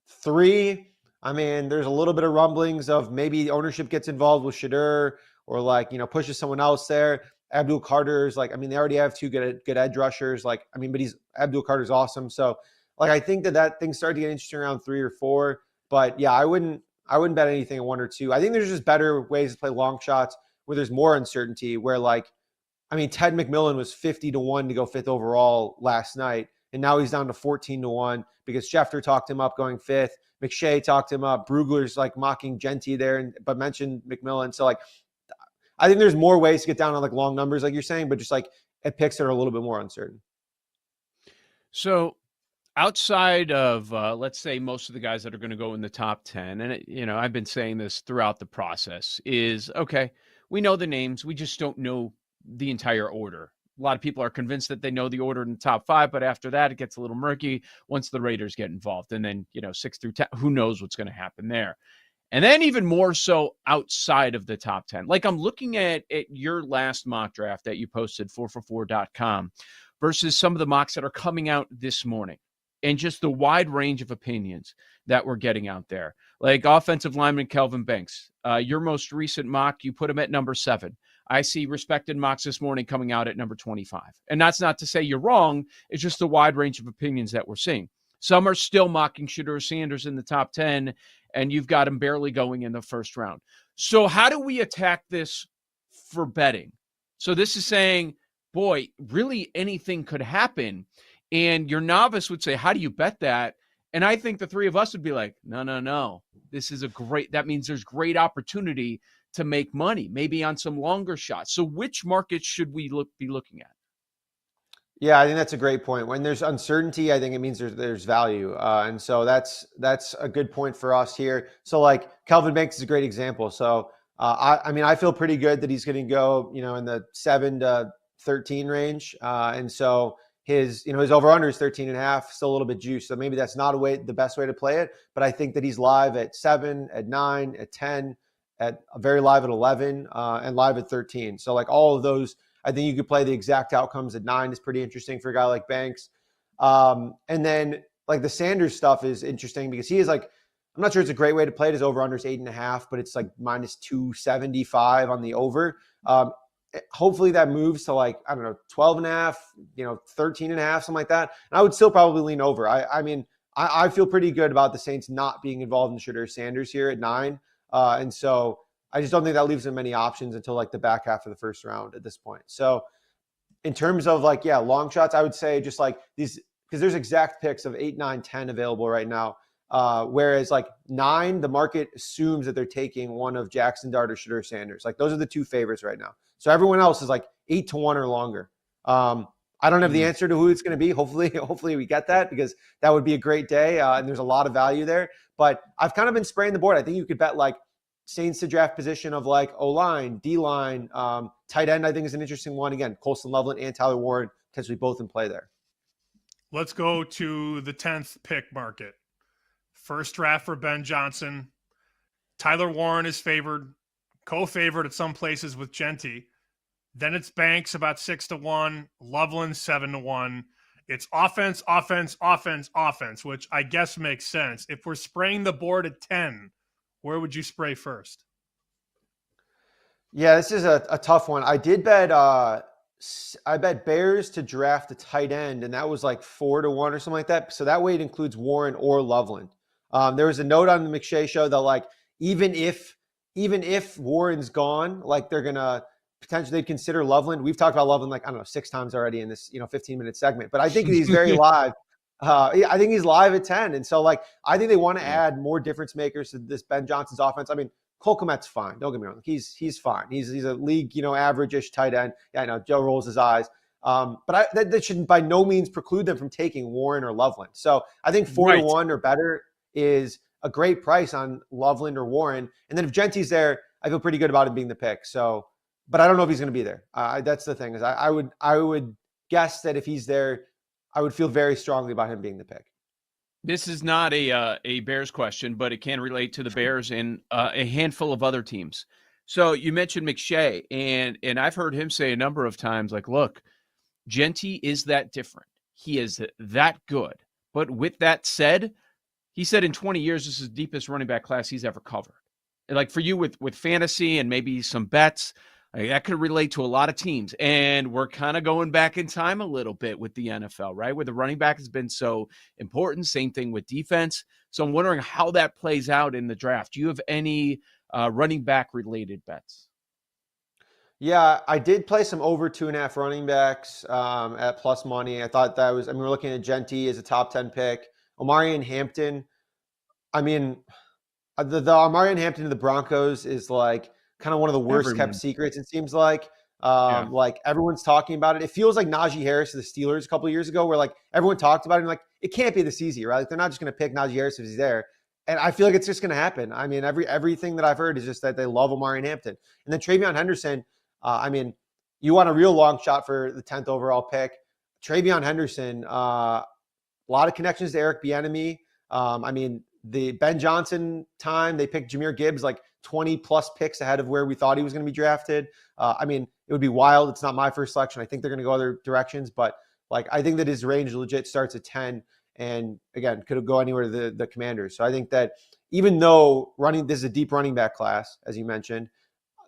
3. I mean, there's a little bit of rumblings of maybe ownership gets involved with Shedeur or like pushes someone else there. Abdul Carter's like, I mean, they already have 2 good edge rushers. Like, I mean, but Abdul Carter's awesome. So like, I think that thing started to get interesting around 3 or 4. But yeah, I wouldn't bet anything at 1 or 2. I think there's just better ways to play long shots where there's more uncertainty. Where like, I mean, Ted McMillan was 50-1 to go 5th overall last night, and now he's down to 14-1 because Schefter talked him up going 5th. McShay talked him up. Brugler's like mocking Genty there, but mentioned McMillan. So like, I think there's more ways to get down on like long numbers, like you're saying, but just like at picks that are a little bit more uncertain. So outside of, let's say most of the guys that are going to go in the top 10, and I've been saying this throughout the process, is okay, we know the names. We just don't know the entire order. A lot of people are convinced that they know the order in the top 5, but after that, it gets a little murky once the Raiders get involved. And then, 6 through 10, who knows what's going to happen there. And then even more so outside of the top 10. Like I'm looking at your last mock draft that you posted, 4for4.com, versus some of the mocks that are coming out this morning. And just the wide range of opinions that we're getting out there. Like offensive lineman Kelvin Banks. Your most recent mock, you put him at number 7. I see respected mocks this morning coming out at number 25. And that's not to say you're wrong. It's just the wide range of opinions that we're seeing. Some are still mocking Shedeur Sanders in the top 10, and you've got him barely going in the first round. So how do we attack this for betting? So this is saying, boy, really anything could happen. And your novice would say, how do you bet that? And I think the 3 of us would be like, no. This is that means there's great opportunity to make money, maybe on some longer shots. So which markets should we be looking at? Yeah, I think that's a great point. When there's uncertainty, I think it means there's value. And so that's a good point for us here. So like Kelvin Banks is a great example. So I mean, I feel pretty good that he's going to go, in the 7 to 13 range. And so his over under is 13.5, still a little bit juiced. So maybe that's not the best way to play it, but I think that he's live at 7, at 9, at 10, at very live at 11, and live at 13. So like all of those, I think you could play the exact outcomes at 9 is pretty interesting for a guy like Banks. And then like the Sanders stuff is interesting because he is like, I'm not sure it's a great way to play it. His over under is 8.5, but it's like minus 275 on the over. Hopefully that moves to like, I don't know, 12.5, 13.5, something like that. And I would still probably lean over. I mean, I feel pretty good about the Saints not being involved in Shedeur Sanders here at 9. And so I just don't think that leaves them many options until like the back half of the first round at this point. So in terms of like, long shots, I would say just like these, because there's exact picks of 8, 9, 10 available right now. Whereas like 9, the market assumes that they're taking one of Jackson Dart or Shedeur Sanders. Like those are the 2 favorites right now. So everyone else is like 8-1 or longer. I don't have the answer to who it's going to be. Hopefully we get that because that would be a great day. And there's a lot of value there, but I've kind of been spraying the board. I think you could bet like Saints to draft position of like O-line, D-line, tight end, I think is an interesting one. Again, Colston Loveland and Tyler Warren, potentially both in play there. Let's go to the 10th pick market. First draft for Ben Johnson. Tyler Warren is favored, co-favored at some places with Genty. Then it's Banks about 6-1, Loveland 7-1. It's offense, which I guess makes sense. If we're spraying the board at 10, where would you spray first? Yeah, this is a tough one. I did bet Bears to draft a tight end, and that was like 4-1 or something like that. So that way it includes Warren or Loveland. There was a note on the McShay show that like even if Warren's gone, like they're gonna potentially they'd consider Loveland. We've talked about Loveland, like, I don't know, 6 times already in this, 15-minute segment, but I think he's very live. I think he's live at 10. And so, like, I think they want to add more difference makers to this Ben Johnson's offense. I mean, Cole Kmet's fine. Don't get me wrong. He's fine. He's a league, average-ish tight end. Yeah, I know Joe rolls his eyes. But that should by no means preclude them from taking Warren or Loveland. So I think 4-1 or better is a great price on Loveland or Warren. And then if Genty's there, I feel pretty good about him being the pick. So, but I don't know if he's going to be there. That's the thing, is I would guess that if he's there, I would feel very strongly about him being the pick. This is not a Bears question, but it can relate to the Bears and a handful of other teams. So you mentioned McShay, and I've heard him say a number of times, like, look, Genty is that different. He is that good. But with that said, he said in 20 years, this is the deepest running back class he's ever covered. And like for you with fantasy and maybe some bets, that could relate to a lot of teams. And we're kind of going back in time a little bit with the NFL, right? Where the running back has been so important. Same thing with defense. So I'm wondering how that plays out in the draft. Do you have any running back related bets? Yeah, I did play some over 2.5 running backs at plus money. I thought that was, we're looking at Genty as a top 10 pick. Omarion Hampton. I mean, the Omarion Hampton to the Broncos is like kind of one of the worst kept secrets, it seems like. Like everyone's talking about it. It feels like Najee Harris to the Steelers a couple of years ago, where like everyone talked about it and like, it can't be this easy, right? Like they're not just going to pick Najee Harris if he's there. And I feel like it's just going to happen. I mean, everything that I've heard is just that they love Omarion Hampton. And then Travion Henderson, you want a real long shot for the 10th overall pick. Travion Henderson, a lot of connections to Eric Bieniemy. The Ben Johnson time, they picked Jahmyr Gibbs like 20 plus picks ahead of where we thought he was going to be drafted. It would be wild. It's not my first selection. I think they're going to go other directions, but like I think that his range legit starts at 10, and again, could go anywhere to the Commanders. So I think that even though this is a deep running back class, as you mentioned,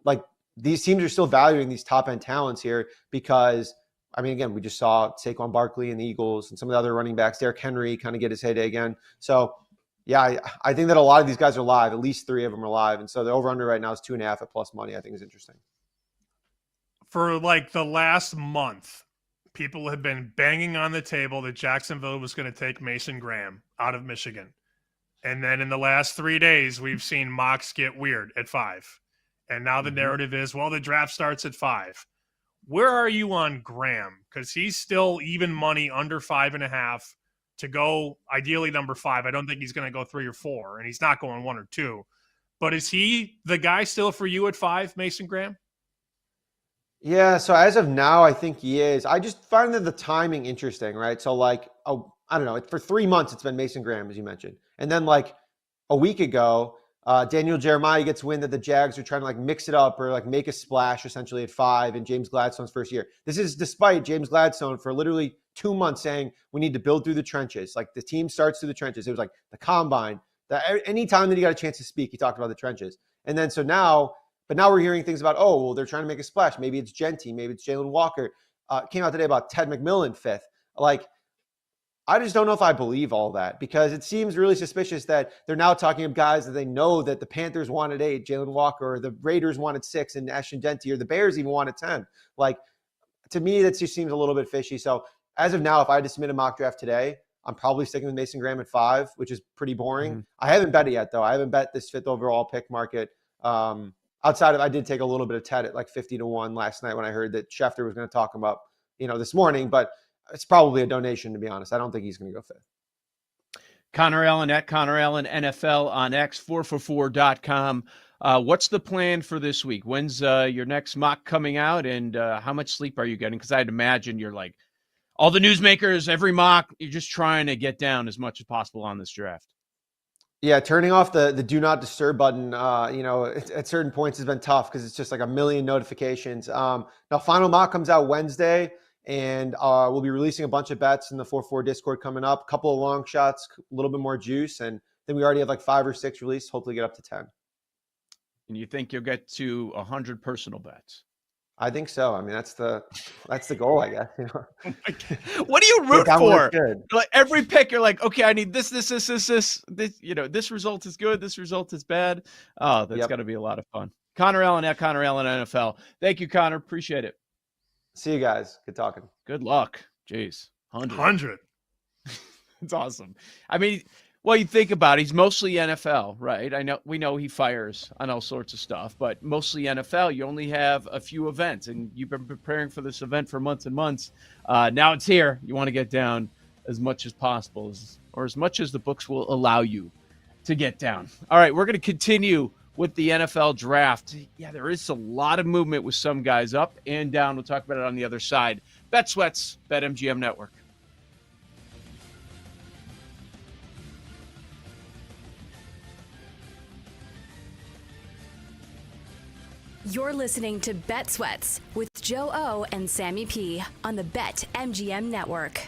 like these teams are still valuing these top end talents here because, again, we just saw Saquon Barkley and the Eagles and some of the other running backs, Derrick Henry kind of get his heyday again. So yeah, I think that a lot of these guys are live. At least 3 of them are live. And so the over-under right now is 2.5 at plus money. I think is interesting. For like the last month, people have been banging on the table that Jacksonville was going to take Mason Graham out of Michigan. And then in the last 3 days, we've seen mocks get weird at 5. And now the narrative is, well, the draft starts at 5. Where are you on Graham? Because he's still even money under 5.5 to go ideally number 5. I don't think he's going to go 3 or 4, and he's not going 1 or 2. But is he the guy still for you at 5, Mason Graham? Yeah, so as of now, I think he is. I just find that the timing interesting, right? So like, I don't know, for 3 months, it's been Mason Graham, as you mentioned. And then like a week ago, Daniel Jeremiah gets wind that the Jags are trying to like mix it up or like make a splash essentially at 5 in James Gladstone's first year. This is despite James Gladstone for literally 2 months saying we need to build through the trenches. Like the team starts through the trenches. It was like the combine. Any time that he got a chance to speak, he talked about the trenches. And then now we're hearing things about, oh, well, they're trying to make a splash. Maybe it's Genty. Maybe it's Jalen Walker. Came out today about Ted McMillan 5th. Like, I just don't know if I believe all that because it seems really suspicious that they're now talking of guys that they know that the Panthers wanted 8, Jalen Walker, or the Raiders wanted 6, and Ashton Genty, or the Bears even wanted 10. Like, to me, that just seems a little bit fishy. So as of now, if I had to submit a mock draft today, I'm probably sticking with Mason Graham at 5, which is pretty boring. I haven't bet it yet, though. I haven't bet this 5th overall pick market. Outside of, I did take a little bit of Ted at like 50-1 last night when I heard that Schefter was going to talk him up, this morning, but it's probably a donation, to be honest. I don't think he's going to go 5th. Connor Allen at Connor Allen NFL on X, 444.com. What's the plan for this week? When's your next mock coming out, and how much sleep are you getting? Because I'd imagine you're like all the newsmakers, every mock, you're just trying to get down as much as possible on this draft. Yeah, turning off the do not disturb button, at certain points has been tough because it's just like a million notifications. Now, final mock comes out Wednesday, and we'll be releasing a bunch of bets in the 4-4 Discord coming up. A couple of long shots, a little bit more juice, and then we already have like 5 or 6 released. Hopefully, get up to 10. And you think you'll get to 100 personal bets? I think so. That's the goal, I guess. What do you root for? Like every pick, you're like, okay, I need this. This result is good. This result is bad. Oh, that's got to be a lot of fun. Connor Allen at Connor Allen NFL. Thank you, Connor. Appreciate it. See you guys. Good talking. Good luck. Jeez. 100. It's awesome. I mean, well, you think about it, he's mostly NFL, right? We know he fires on all sorts of stuff, but mostly NFL. You only have a few events, and you've been preparing for this event for months and months. Now it's here. You want to get down as much as possible, or as much as the books will allow you to get down. All right, we're going to continue with the NFL draft. Yeah, there is a lot of movement with some guys up and down. We'll talk about it on the other side. Bet Sweats, BetMGM Network. You're listening to Bet Sweats with Joe O and Sammy P on the BetMGM Network.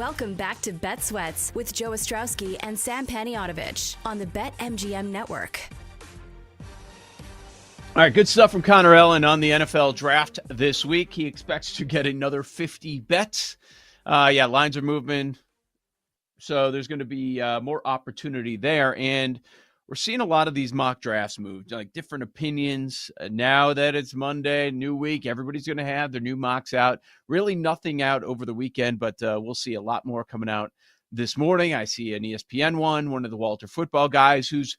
Welcome back to Bet Sweats with Joe Ostrowski and Sam Paniotovich on the BetMGM Network. All right, good stuff from Connor Ellen on the NFL draft this week. He expects to get another 50 bets. Lines are moving, so there's going to be more opportunity there. And we're seeing a lot of these mock drafts move, like different opinions. Now that it's Monday, new week, everybody's going to have their new mocks out. Really nothing out over the weekend, but we'll see a lot more coming out this morning. I see an ESPN one of the Walter football guys who's,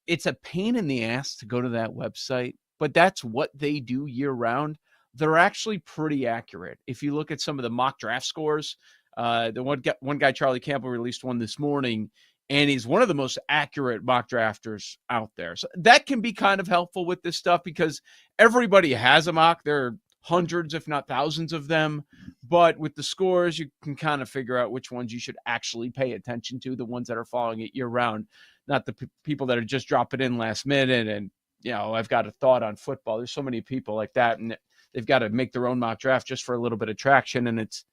it's a pain in the ass to go to that website, but that's what they do year round. They're actually pretty accurate. If you look at some of the mock draft scores, the one guy, Charlie Campbell, released one this morning, and he's one of the most accurate mock drafters out there. So that can be kind of helpful with this stuff because everybody has a mock. There are hundreds, if not thousands of them. But with the scores, you can kind of figure out which ones you should actually pay attention to, the ones that are following it year round, not the people that are just dropping in last minute. And, I've got a thought on football. There's so many people like that, and they've got to make their own mock draft just for a little bit of traction. And it's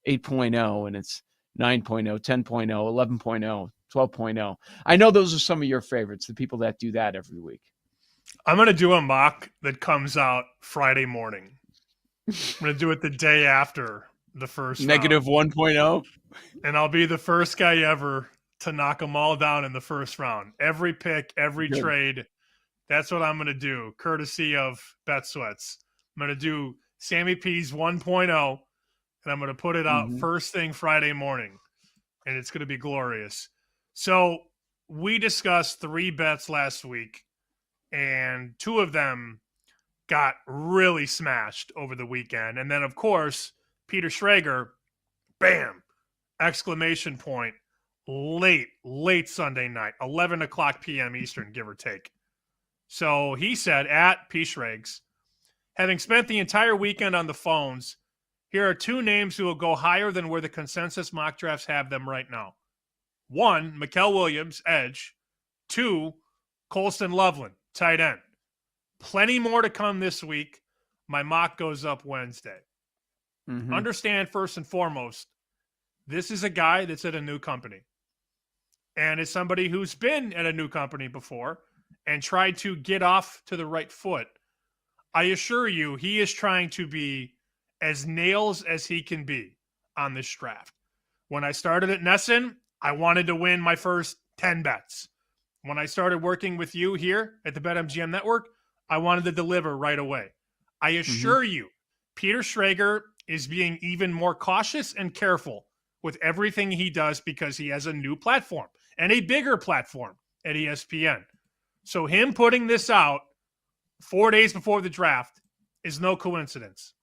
8.0 and it's 9.0, 10.0, 11.0, 12.0. I know those are some of your favorites, the people that do that every week. I'm going to do a mock that comes out Friday morning. I'm going to do it the day after the first Negative 1.0. And I'll be the first guy ever to knock them all down in the first round. Every pick, every trade. That's what I'm going to do, courtesy of Bet Sweats. I'm going to do Sammy P's 1.0, and I'm going to put it out first thing Friday morning, and it's going to be glorious. So we discussed 3 bets last week, and 2 of them got really smashed over the weekend. And then, of course, Peter Schrager, bam, exclamation point, late Sunday night, 11 o'clock p.m. Eastern, give or take. So he said, at P. Schrags, having spent the entire weekend on the phones, here are 2 names who will go higher than where the consensus mock drafts have them right now. 1, Mikael Williams, edge. 2, Colston Loveland, tight end. Plenty more to come this week. My mock goes up Wednesday. Understand, first and foremost, this is a guy that's at a new company. And is somebody who's been at a new company before and tried to get off to the right foot. I assure you, he is trying to be as nails as he can be on this draft. When I started at Nesson, I wanted to win my first 10 bets. When I started working with you here at the BetMGM Network, I wanted to deliver right away. I assure you, Peter Schrager is being even more cautious and careful with everything he does because he has a new platform and a bigger platform at ESPN. So him putting this out 4 days before the draft is no coincidence.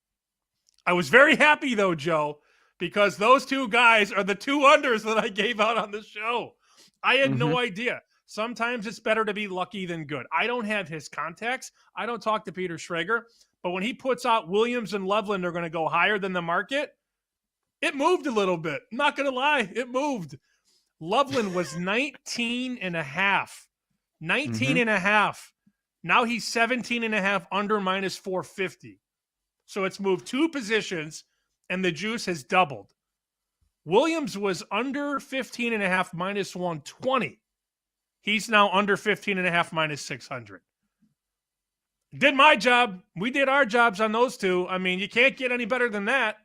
I was very happy, though, Joe, because those 2 guys are the 2 unders that I gave out on the show. I had no idea. Sometimes it's better to be lucky than good. I don't have his contacts. I don't talk to Peter Schrager. But when he puts out Williams and Loveland are going to go higher than the market, it moved a little bit. I'm not going to lie. It moved. Loveland was 19 and a half. 19 and a half. Now he's 17 and a half under minus 450. So it's moved 2 positions, and the juice has doubled. Williams was under 15 and a half minus 120. He's now under 15 and a half minus 600. Did my job. We did our jobs on those 2. I mean, you can't get any better than that.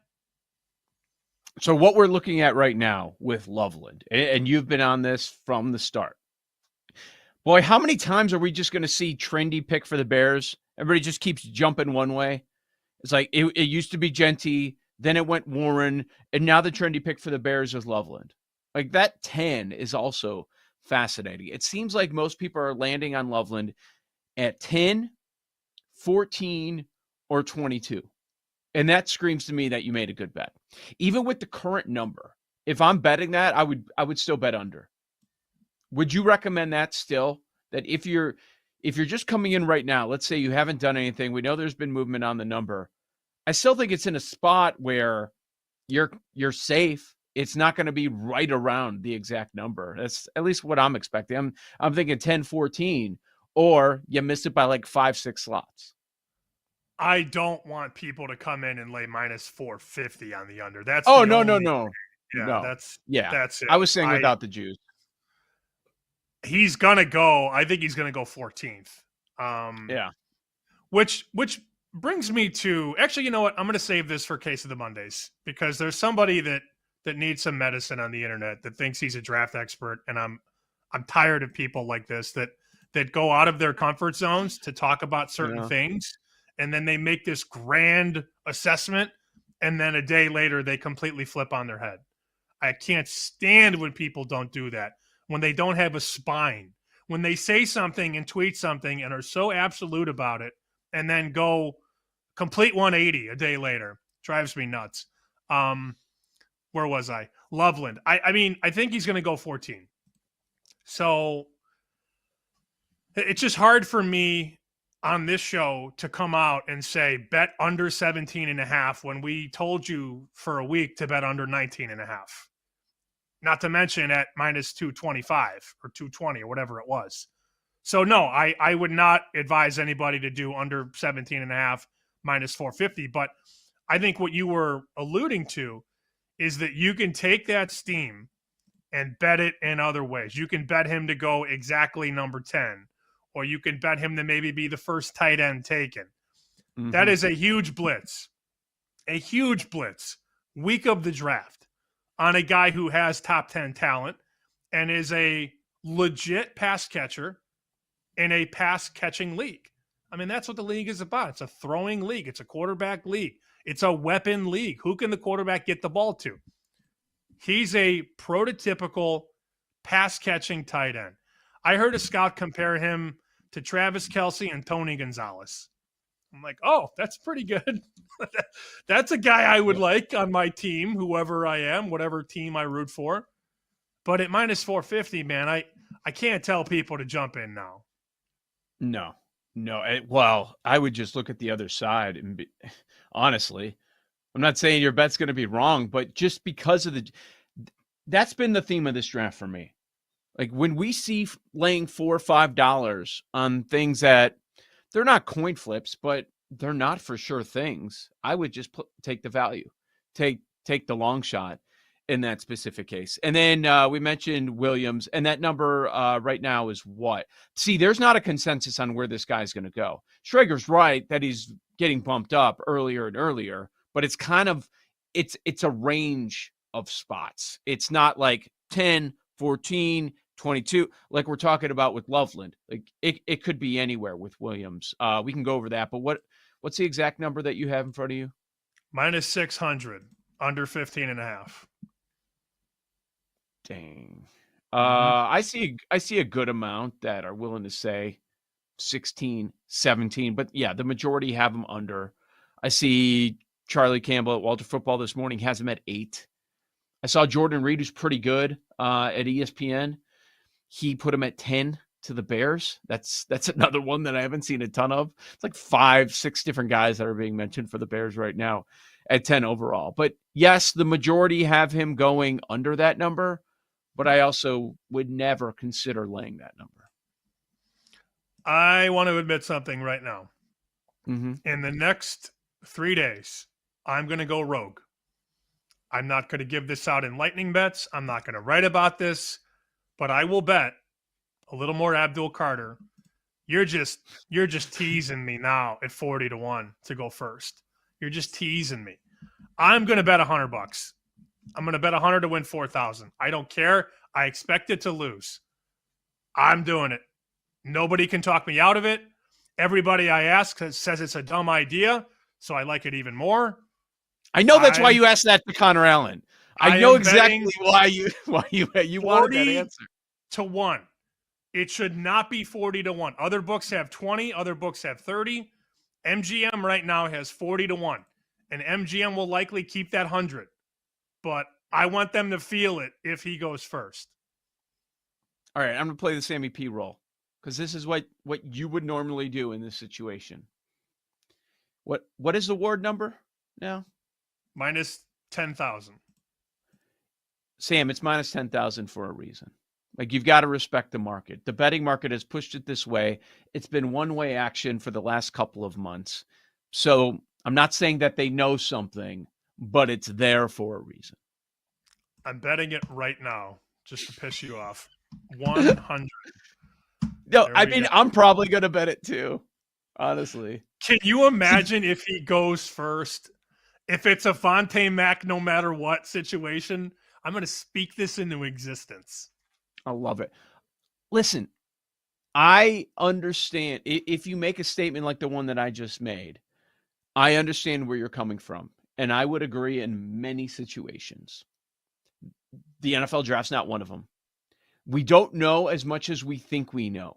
So what we're looking at right now with Loveland, and you've been on this from the start. Boy, how many times are we just going to see trendy pick for the Bears? Everybody just keeps jumping one way. It's like it used to be Genty, then it went Warren, and now the trendy pick for the Bears is Loveland. Like that 10 is also fascinating. It seems like most people are landing on Loveland at 10, 14, or 22. And that screams to me that you made a good bet. Even with the current number, if I'm betting that, I would still bet under. Would you recommend that still? That if you're just coming in right now, let's say you haven't done anything, we know there's been movement on the number. I still think it's in a spot where you're safe. It's not going to be right around the exact number. That's at least what I'm expecting. I'm thinking 10, 14, or you missed it by like 5, 6 slots. I don't want people to come in and lay minus 450 on the under. That's no. Yeah, No. that's it. I was saying without the juice. He's gonna go. I think he's gonna go 14th. Yeah. Which brings me to actually, you know what? I'm gonna save this for Case of the Mondays because there's somebody that needs some medicine on the internet that thinks he's a draft expert, and I'm tired of people like this that go out of their comfort zones to talk about certain things, and then they make this grand assessment, and then a day later they completely flip on their head. I can't stand when people don't do that, when they don't have a spine, when they say something and tweet something and are so absolute about it and then go complete 180 a day later. Drives me nuts. Where was I? Loveland. I mean, I think he's going to go 14. So it's just hard for me on this show to come out and say bet under 17.5 when we told you for a week to bet under 19.5. Not to mention at minus 225 or 220 or whatever it was. So no, I would not advise anybody to do under 17.5 minus 450. But I think what you were alluding to is that you can take that steam and bet it in other ways. You can bet him to go exactly number 10, or you can bet him to maybe be the first tight end taken. Mm-hmm. That is a huge blitz week of the draft on a guy who has top 10 talent and is a legit pass catcher in a pass catching league. I mean, that's what the league is about. It's a throwing league. It's a quarterback league. It's a weapon league. Who can the quarterback get the ball to? He's a prototypical pass catching tight end. I heard a scout compare him to Travis Kelce and Tony Gonzalez. I'm like, oh, that's pretty good. That's a guy I would like on my team, whoever I am, whatever team I root for. But at minus 450, man, I can't tell people to jump in now. No. Well, I would just look at the other side and honestly, I'm not saying your bet's going to be wrong, but just because of that's been the theme of this draft for me. Like when we see laying $4 or $5 on things that they're not coin flips, but they're not for sure things, I would just take the value, take the long shot in that specific case. And then we mentioned Williams, and that number right now is what? See, there's not a consensus on where this guy's going to go. Schrager's right that he's getting bumped up earlier and earlier, but it's kind of it's a range of spots. It's not like 10, 14, 22, like we're talking about with Loveland. Like it could be anywhere with Williams. We can go over that, but what's the exact number that you have in front of you? Minus 600, under 15.5. Dang. I see a good amount that are willing to say 16, 17, but yeah, the majority have them under. I see Charlie Campbell at Walter Football this morning has him at 8. I saw Jordan Reed, who's pretty good at ESPN. He put him at 10 to the Bears. That's another one that I haven't seen a ton of. It's like 5, 6 different guys that are being mentioned for the Bears right now at 10 overall. But yes, the majority have him going under that number, but I also would never consider laying that number. I want to admit something right now. Mm-hmm. In the next 3 days, I'm going to go rogue. I'm not going to give this out in lightning bets. I'm not going to write about this, but I will bet a little more Abdul Carter. You're just teasing me now at 40-1 to go first. You're just teasing me. I'm going to bet $100. I'm going to bet 100 to win 4,000. I don't care. I expect it to lose. I'm doing it. Nobody can talk me out of it. Everybody I ask says it's a dumb idea, so I like it even more. I know that's why you asked that to Connor Allen. I know exactly why you wanted that answer. 40-1. It should not be 40-1. Other books have 20. Other books have 30. MGM right now has 40-1, and MGM will likely keep that 100. But I want them to feel it if he goes first. All right, I'm going to play the Sammy P role because this is what you would normally do in this situation. What is the ward number now? Minus 10,000. Sam, it's minus 10,000 for a reason. Like, you've got to respect the market. The betting market has pushed it this way. It's been one-way action for the last couple of months. So I'm not saying that they know something, but it's there for a reason. I'm betting it right now just to piss you off. 100. No, There I we mean, go. I'm probably going to bet it too, honestly. Can you imagine if he goes first? If it's a Fontaine Mac no matter what situation, I'm going to speak this into existence. I love it. Listen, I understand if you make a statement like the one that I just made, I understand where you're coming from. And I would agree in many situations. The NFL draft's not one of them. We don't know as much as we think we know.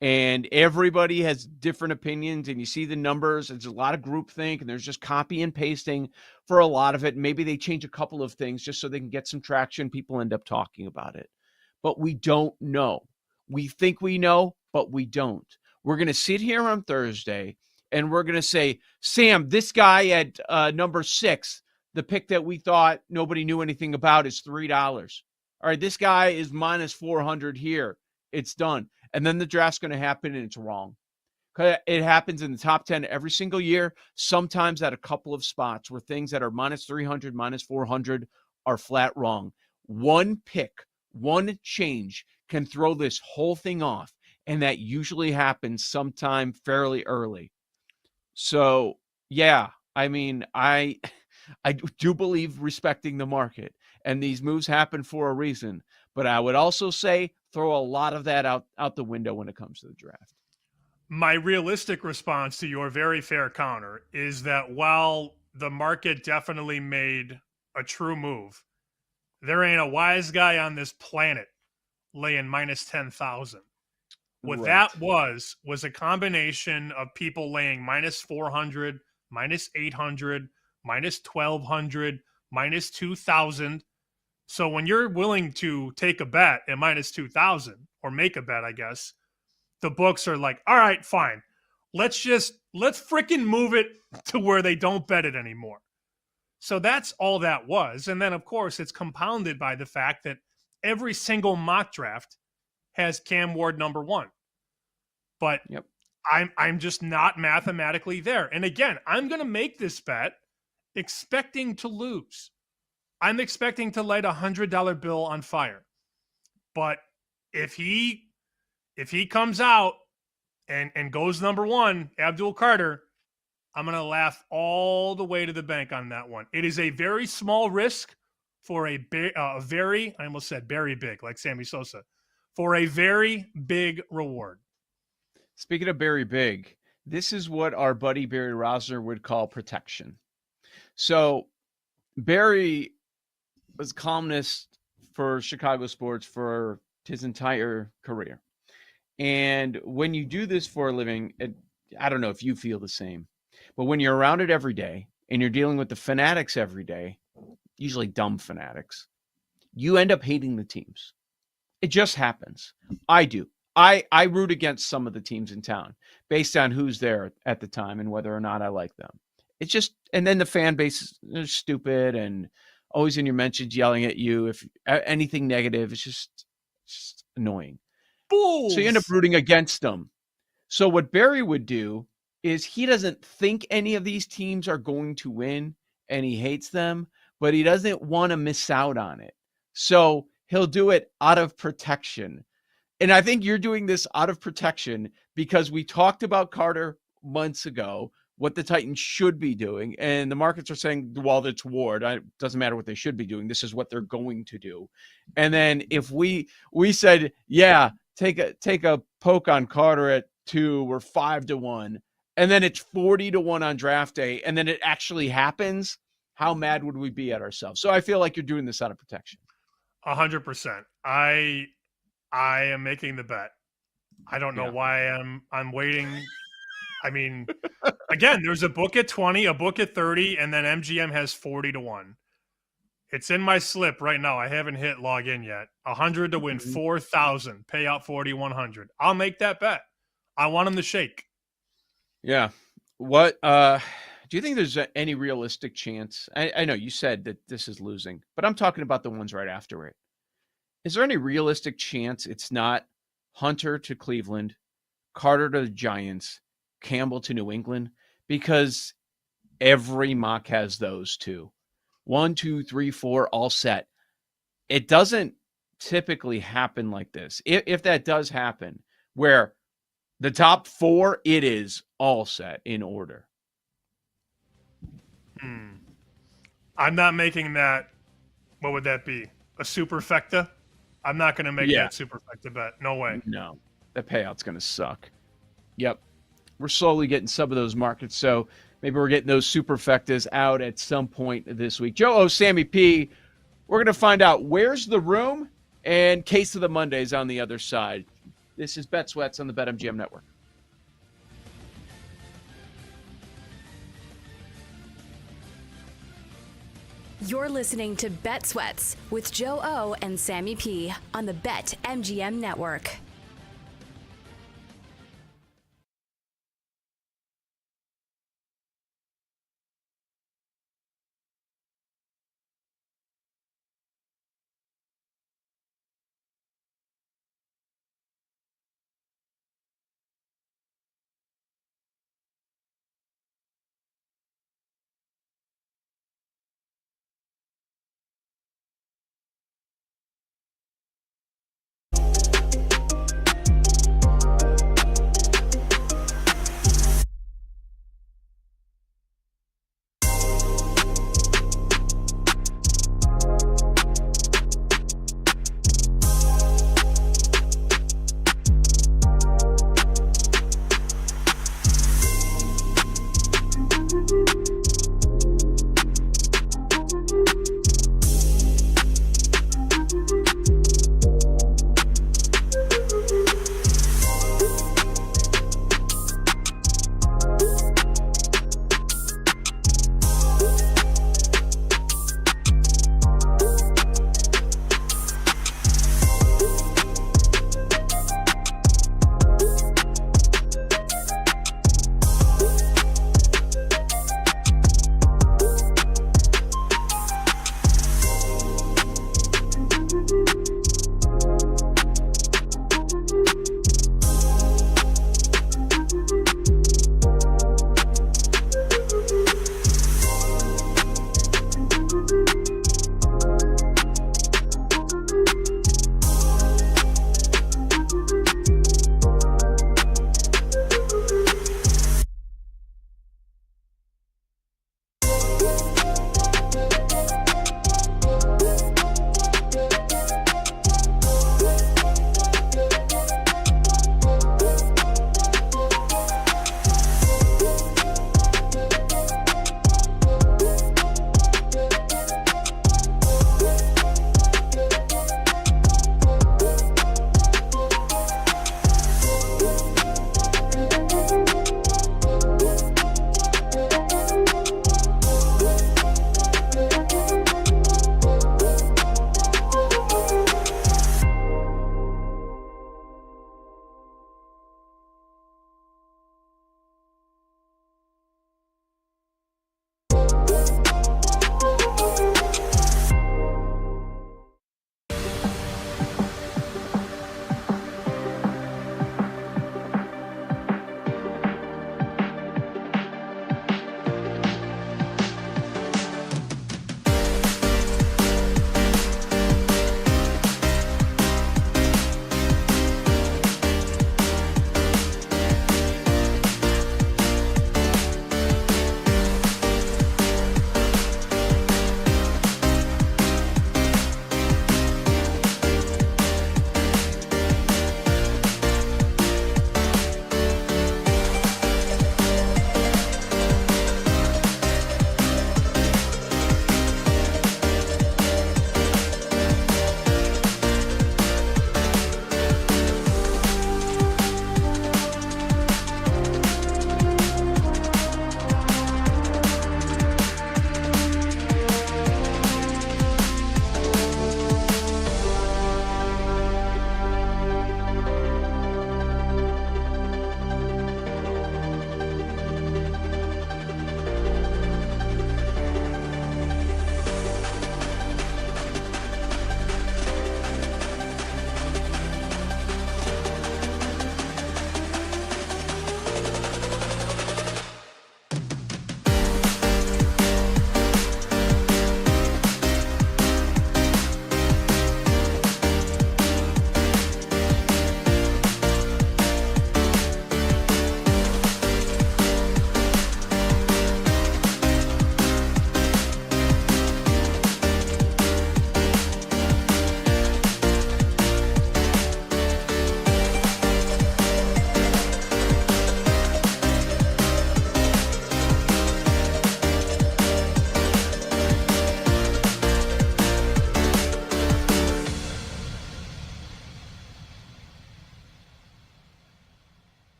And everybody has different opinions, and you see the numbers. It's a lot of groupthink, and there's just copy and pasting for a lot of it. Maybe they change a couple of things just so they can get some traction. People end up talking about it. But we don't know. We think we know, but we don't. We're going to sit here on Thursday, and we're going to say, Sam, this guy at number 6, the pick that we thought nobody knew anything about, is $3. All right, this guy is minus 400 here. It's done. And then the draft's going to happen, and it's wrong. It happens in the top 10 every single year, sometimes at a couple of spots where things that are minus 300, minus 400 are flat wrong. One pick, one change can throw this whole thing off, and that usually happens sometime fairly early. So, yeah, I mean, I do believe respecting the market, and these moves happen for a reason. But I would also say throw a lot of that out the window when it comes to the draft. My realistic response to your very fair counter is that while the market definitely made a true move, there ain't a wise guy on this planet laying minus 10,000. What that was a combination of people laying minus 400, minus 800, minus 1,200, minus 2,000. So when you're willing to take a bet at minus 2,000 or make a bet, I guess, the books are like, all right, fine. Let's freaking move it to where they don't bet it anymore. So that's all that was. And then, of course, it's compounded by the fact that every single mock draft has Cam Ward number 1. But I'm just not mathematically there. And again, I'm going to make this bet expecting to lose. I'm expecting to light $100 bill on fire. But if he comes out and goes number 1, Abdul Carter, I'm going to laugh all the way to the bank on that one. It is a very small risk for a very, I almost said very big, like Sammy Sosa, for a very big reward. Speaking of very big, this is what our buddy Barry Rosner would call protection. So Barry was columnist for Chicago sports for his entire career. And when you do this for a living, I don't know if you feel the same, but when you're around it every day and you're dealing with the fanatics every day, usually dumb fanatics, you end up hating the teams. It just happens. I do. I root against some of the teams in town based on who's there at the time and whether or not I like them. It's just, and then the fan base is stupid and always in your mentions yelling at you if anything negative. It's just annoying. Fools. So you end up rooting against them. So what Barry would do is he doesn't think any of these teams are going to win and he hates them, but he doesn't want to miss out on it. So he'll do it out of protection. And I think you're doing this out of protection because we talked about Carter months ago, what the Titans should be doing. And the markets are saying, well, it's Ward. It doesn't matter what they should be doing. This is what they're going to do. And then if we said, yeah, take a poke on Carter at 2 or 5-1, and then it's 40-1 on draft day, and then it actually happens, how mad would we be at ourselves? So I feel like you're doing this out of protection. 100%. I am making the bet. I don't know why I'm waiting. I mean, again, there's a book at 20, a book at 30, and then MGM has 40-1. It's in my slip right now. I haven't hit log in yet. 100 to win 4,000, pay out 4,100. I'll make that bet. I want him to shake. Yeah. What do you think there's any realistic chance? I know you said that this is losing, but I'm talking about the ones right after it. Is there any realistic chance it's not Hunter to Cleveland, Carter to the Giants, Campbell to New England? Because every mock has those two. 1, 2, 3, 4, all set. it doesn't typically happen like this. If that does happen, where the top 4, it is all set in order. I'm not making that. What would that be? A superfecta? I'm not going to make that superfecta bet. No way. No, that payout's going to suck. Yep. We're slowly getting some of those markets, so maybe we're getting those superfectas out at some point this week. Joe O, Sammy P, we're going to find out where's the room and Case of the Mondays on the other side. This is Bet Sweats on the BetMGM Network. You're listening to Bet Sweats with Joe O and Sammy P on the BetMGM Network.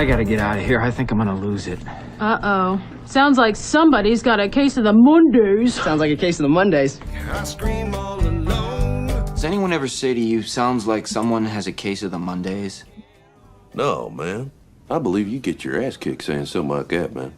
I gotta get out of here. I think I'm gonna lose it. Uh-oh. Sounds like somebody's got a case of the Mondays. Sounds like a case of the Mondays. I scream all alone. Does anyone ever say to you, sounds like someone has a case of the Mondays? No, man. I believe you get your ass kicked saying something like that, man.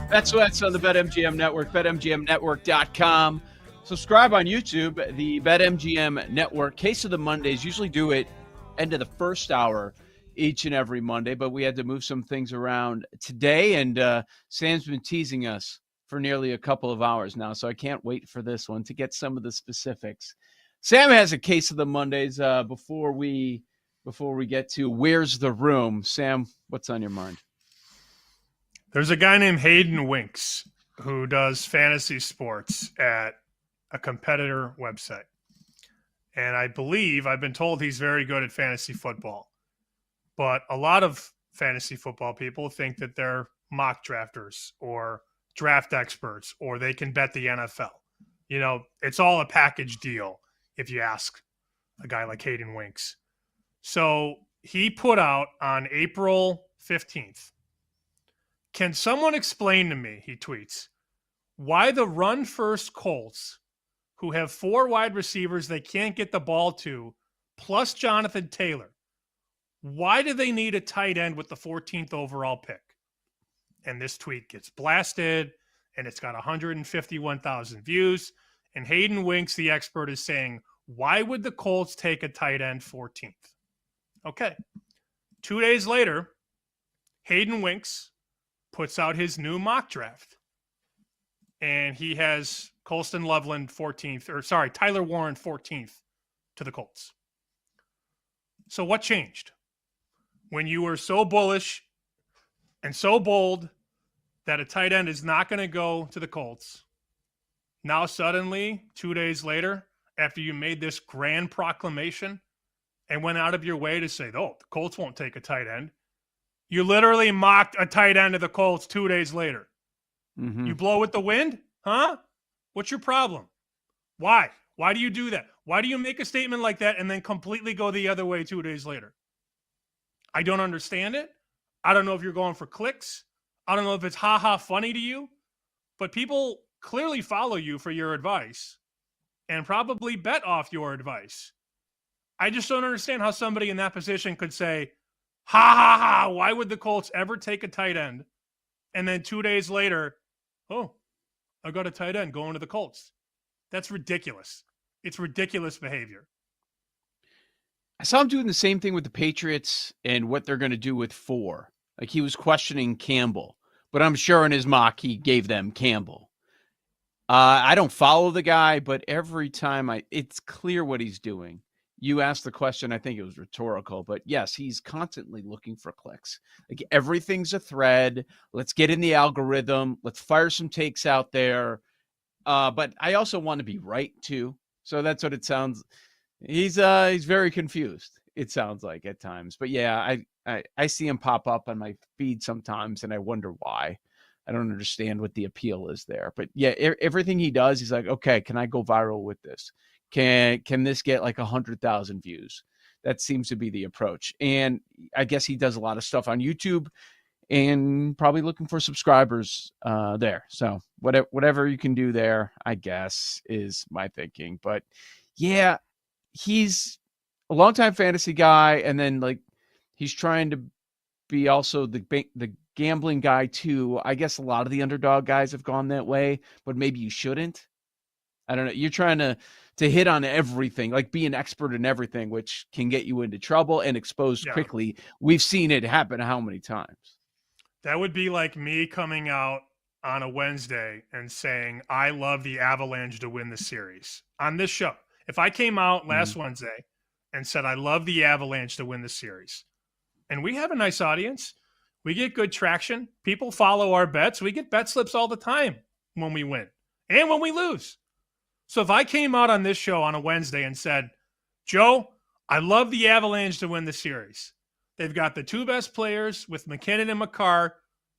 That's what's on the BetMGM Network, BetMGMNetwork.com. Subscribe on YouTube, the BetMGM Network. Case of the Mondays, usually do it end of the first hour each and every Monday, but we had to move some things around today, and Sam's been teasing us for nearly a couple of hours now, so I can't wait for this one to get some of the specifics. Sam has a case of the Mondays before we get to Where's the Room. Sam, what's on your mind? There's a guy named Hayden Winks who does fantasy sports at a competitor website. And I believe, I've been told he's very good at fantasy football. But a lot of fantasy football people think that they're mock drafters or draft experts, or they can bet the NFL. You know, it's all a package deal if you ask a guy like Hayden Winks. So he put out on April 15th, "Can someone explain to me," he tweets, "why the run-first Colts, who have 4 wide receivers they can't get the ball to, plus Jonathan Taylor, why do they need a tight end with the 14th overall pick?" And this tweet gets blasted, and it's got 151,000 views. And Hayden Winks, the expert, is saying, why would the Colts take a tight end 14th? Okay. 2 days later, Hayden Winks puts out his new mock draft. And he has Colston Loveland 14th, Tyler Warren 14th to the Colts. So what changed? When you were so bullish and so bold that a tight end is not going to go to the Colts, now suddenly, 2 days later, after you made this grand proclamation and went out of your way to say, oh, the Colts won't take a tight end, you literally mocked a tight end of the Colts 2 days later. Mm-hmm. You blow with the wind? Huh? What's your problem? Why? Why do you do that? Why do you make a statement like that and then completely go the other way 2 days later? I don't understand it. I don't know if you're going for clicks. I don't know if it's ha-ha funny to you. But people clearly follow you for your advice and probably bet off your advice. I just don't understand how somebody in that position could say, ha, ha, ha, why would the Colts ever take a tight end? And then 2 days later, oh, I got a tight end going to the Colts. That's ridiculous. It's ridiculous behavior. I saw him doing the same thing with the Patriots and what they're going to do with 4. Like, he was questioning Campbell, but I'm sure in his mock he gave them Campbell. I don't follow the guy, but every time it's clear what he's doing. You asked the question, I think it was rhetorical, but yes, he's constantly looking for clicks. Like, everything's a thread. Let's get in the algorithm. Let's fire some takes out there. But I also want to be right too. So that's what it sounds. He's very confused, it sounds like at times. But yeah, I see him pop up on my feed sometimes, and I wonder why. I don't understand what the appeal is there. But yeah, everything he does, he's like, okay, can I go viral with this? Can this get like 100,000 views? That seems to be the approach. And I guess he does a lot of stuff on YouTube and probably looking for subscribers there. So whatever you can do there, I guess, is my thinking. But yeah, he's a longtime fantasy guy, and then like he's trying to be also the gambling guy too. I guess a lot of the underdog guys have gone that way, but maybe you shouldn't. I don't know. You're trying to hit on everything, like be an expert in everything, which can get you into trouble and exposed quickly. We've seen it happen how many times? That would be like me coming out on a Wednesday and saying, I love the Avalanche to win the series on this show. If I came out last Wednesday and said, I love the Avalanche to win the series, and we have a nice audience, we get good traction, people follow our bets, we get bet slips all the time when we win and when we lose. So if I came out on this show on a Wednesday and said, Joe, I love the Avalanche to win the series. They've got the 2 best players with McKinnon and McCarr.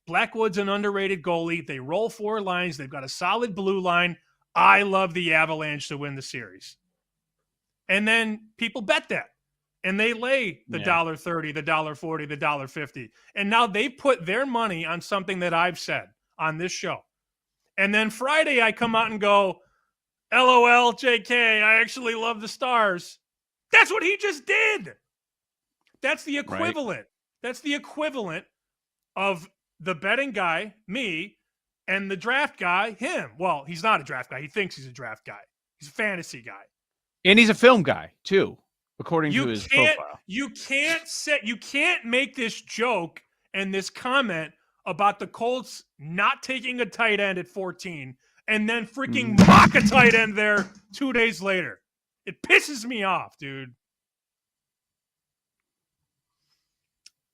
Blackwood's an underrated goalie. They roll 4 lines. They've got a solid blue line. I love the Avalanche to win the series. And then people bet that. and they lay the $1.30, the $1.40, the $1.50. And now they put their money on something that I've said on this show. And then Friday I come out and go, LOL, JK, I actually love the Stars. That's what he just did. That's the equivalent. Right. That's the equivalent of the betting guy, me, and the draft guy, him. Well, he's not a draft guy. He thinks he's a draft guy. He's a fantasy guy. And he's a film guy, too, according to his profile. You can't make this joke and this comment about the Colts not taking a tight end at 14 and then freaking mock a tight end there 2 days later. It pisses me off, dude.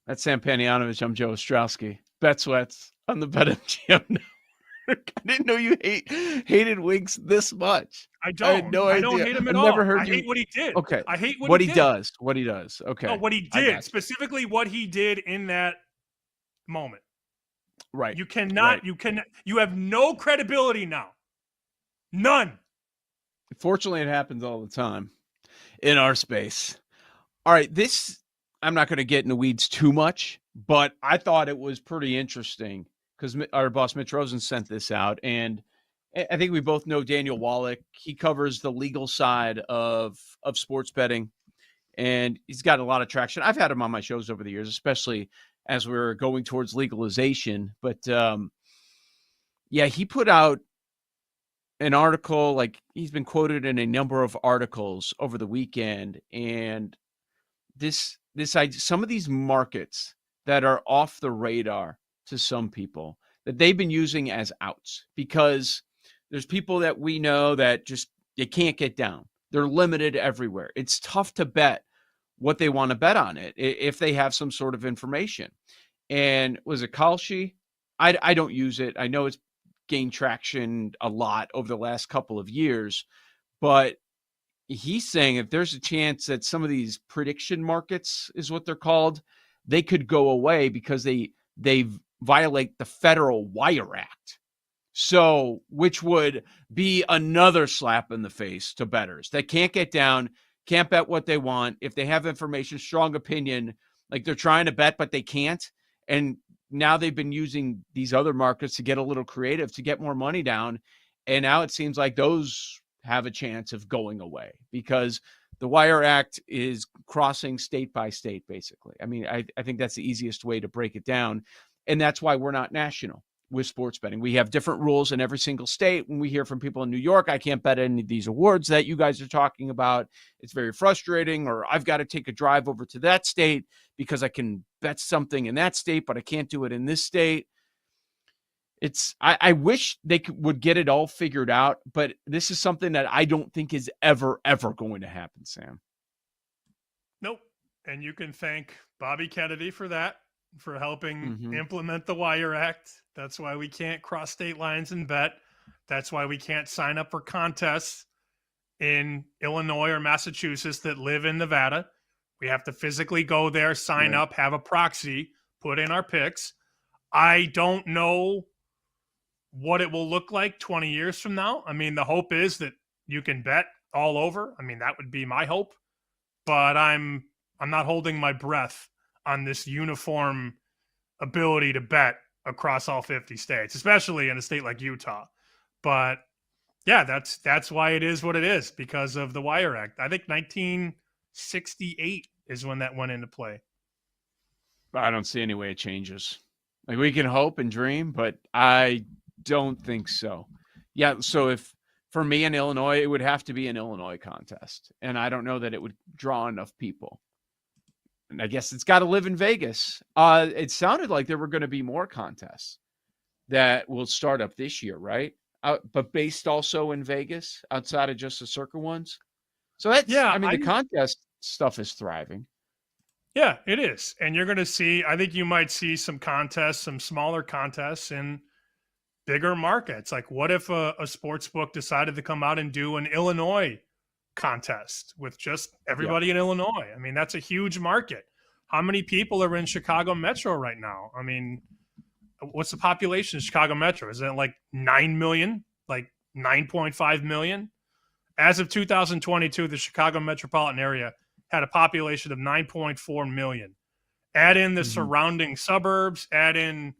That's Sam Panianovich. I'm Joe Ostrowski. Bet Sweats on the BetMGM Network. I didn't know you hated Winks this much. I don't. I had no idea. I don't hate him at I've all. Never heard I you... hate what he did. Okay. I hate what he did. does. What he does. Okay. No, what he did. Specifically what he did in that moment. Right. You cannot, you have no credibility now. None. Fortunately, it happens all the time in our space. All right. I'm not going to get in the weeds too much, but I thought it was pretty interesting because our boss Mitch Rosen sent this out. And I think we both know Daniel Wallach. He covers the legal side of sports betting, and he's got a lot of traction. I've had him on my shows over the years, especially as we're going towards legalization. But he put out an article, like he's been quoted in a number of articles over the weekend. And some of these markets that are off the radar to some people that they've been using as outs, because there's people that we know that just, they can't get down. They're limited everywhere. It's tough to bet what they want to bet on it if they have some sort of information. And was it Kalshi? I don't use it. I know it's gained traction a lot over the last couple of years, but he's saying if there's a chance that some of these prediction markets is what they're called, they could go away because they violate the Federal Wire Act. So, which would be another slap in the face to bettors that can't get down, can't bet what they want. If they have information, strong opinion, like they're trying to bet, but they can't. And now they've been using these other markets to get a little creative, to get more money down. And now it seems like those have a chance of going away because the Wire Act is crossing state by state, basically. I mean, I think that's the easiest way to break it down. And that's why we're not national with sports betting. We have different rules in every single state. When we hear from people in New York, I can't bet any of these awards that you guys are talking about. It's very frustrating. Or I've got to take a drive over to that state because I can bet something in that state, but I can't do it in this state. I wish they would get it all figured out, but this is something that I don't think is ever going to happen, Sam. Nope. And you can thank Bobby Kennedy for that, for helping implement the Wire Act. That's why we can't cross state lines and bet. That's why we can't sign up for contests in Illinois or Massachusetts that live in Nevada. We have to physically go there, sign up, have a proxy, put in our picks. I don't know what it will look like 20 years from now. I mean, the hope is that you can bet all over. I mean, that would be my hope, but I'm not holding my breath on this uniform ability to bet across all 50 states, especially in a state like Utah. But yeah, that's why it is what it is, because of the Wire Act. I think 1968 is when that went into play. I don't see any way it changes. Like, we can hope and dream, but I don't think so. Yeah, so if for me in Illinois, it would have to be an Illinois contest, and I don't know that it would draw enough people. And I guess it's got to live in Vegas. It sounded like there were going to be more contests that will start up this year, right? But based also in Vegas, outside of just the Circa ones. So that's, the contest stuff is thriving. Yeah, it is. And you're going to see, I think you might see some contests, some smaller contests in bigger markets. Like, what if a sports book decided to come out and do an Illinois contest with just everybody in Illinois? I mean, that's a huge market. How many people are in Chicago Metro right now? I mean, what's the population of Chicago Metro? Is it like 9 million, like 9.5 million? As of 2022, the Chicago metropolitan area had a population of 9.4 million. Add in the surrounding suburbs, add in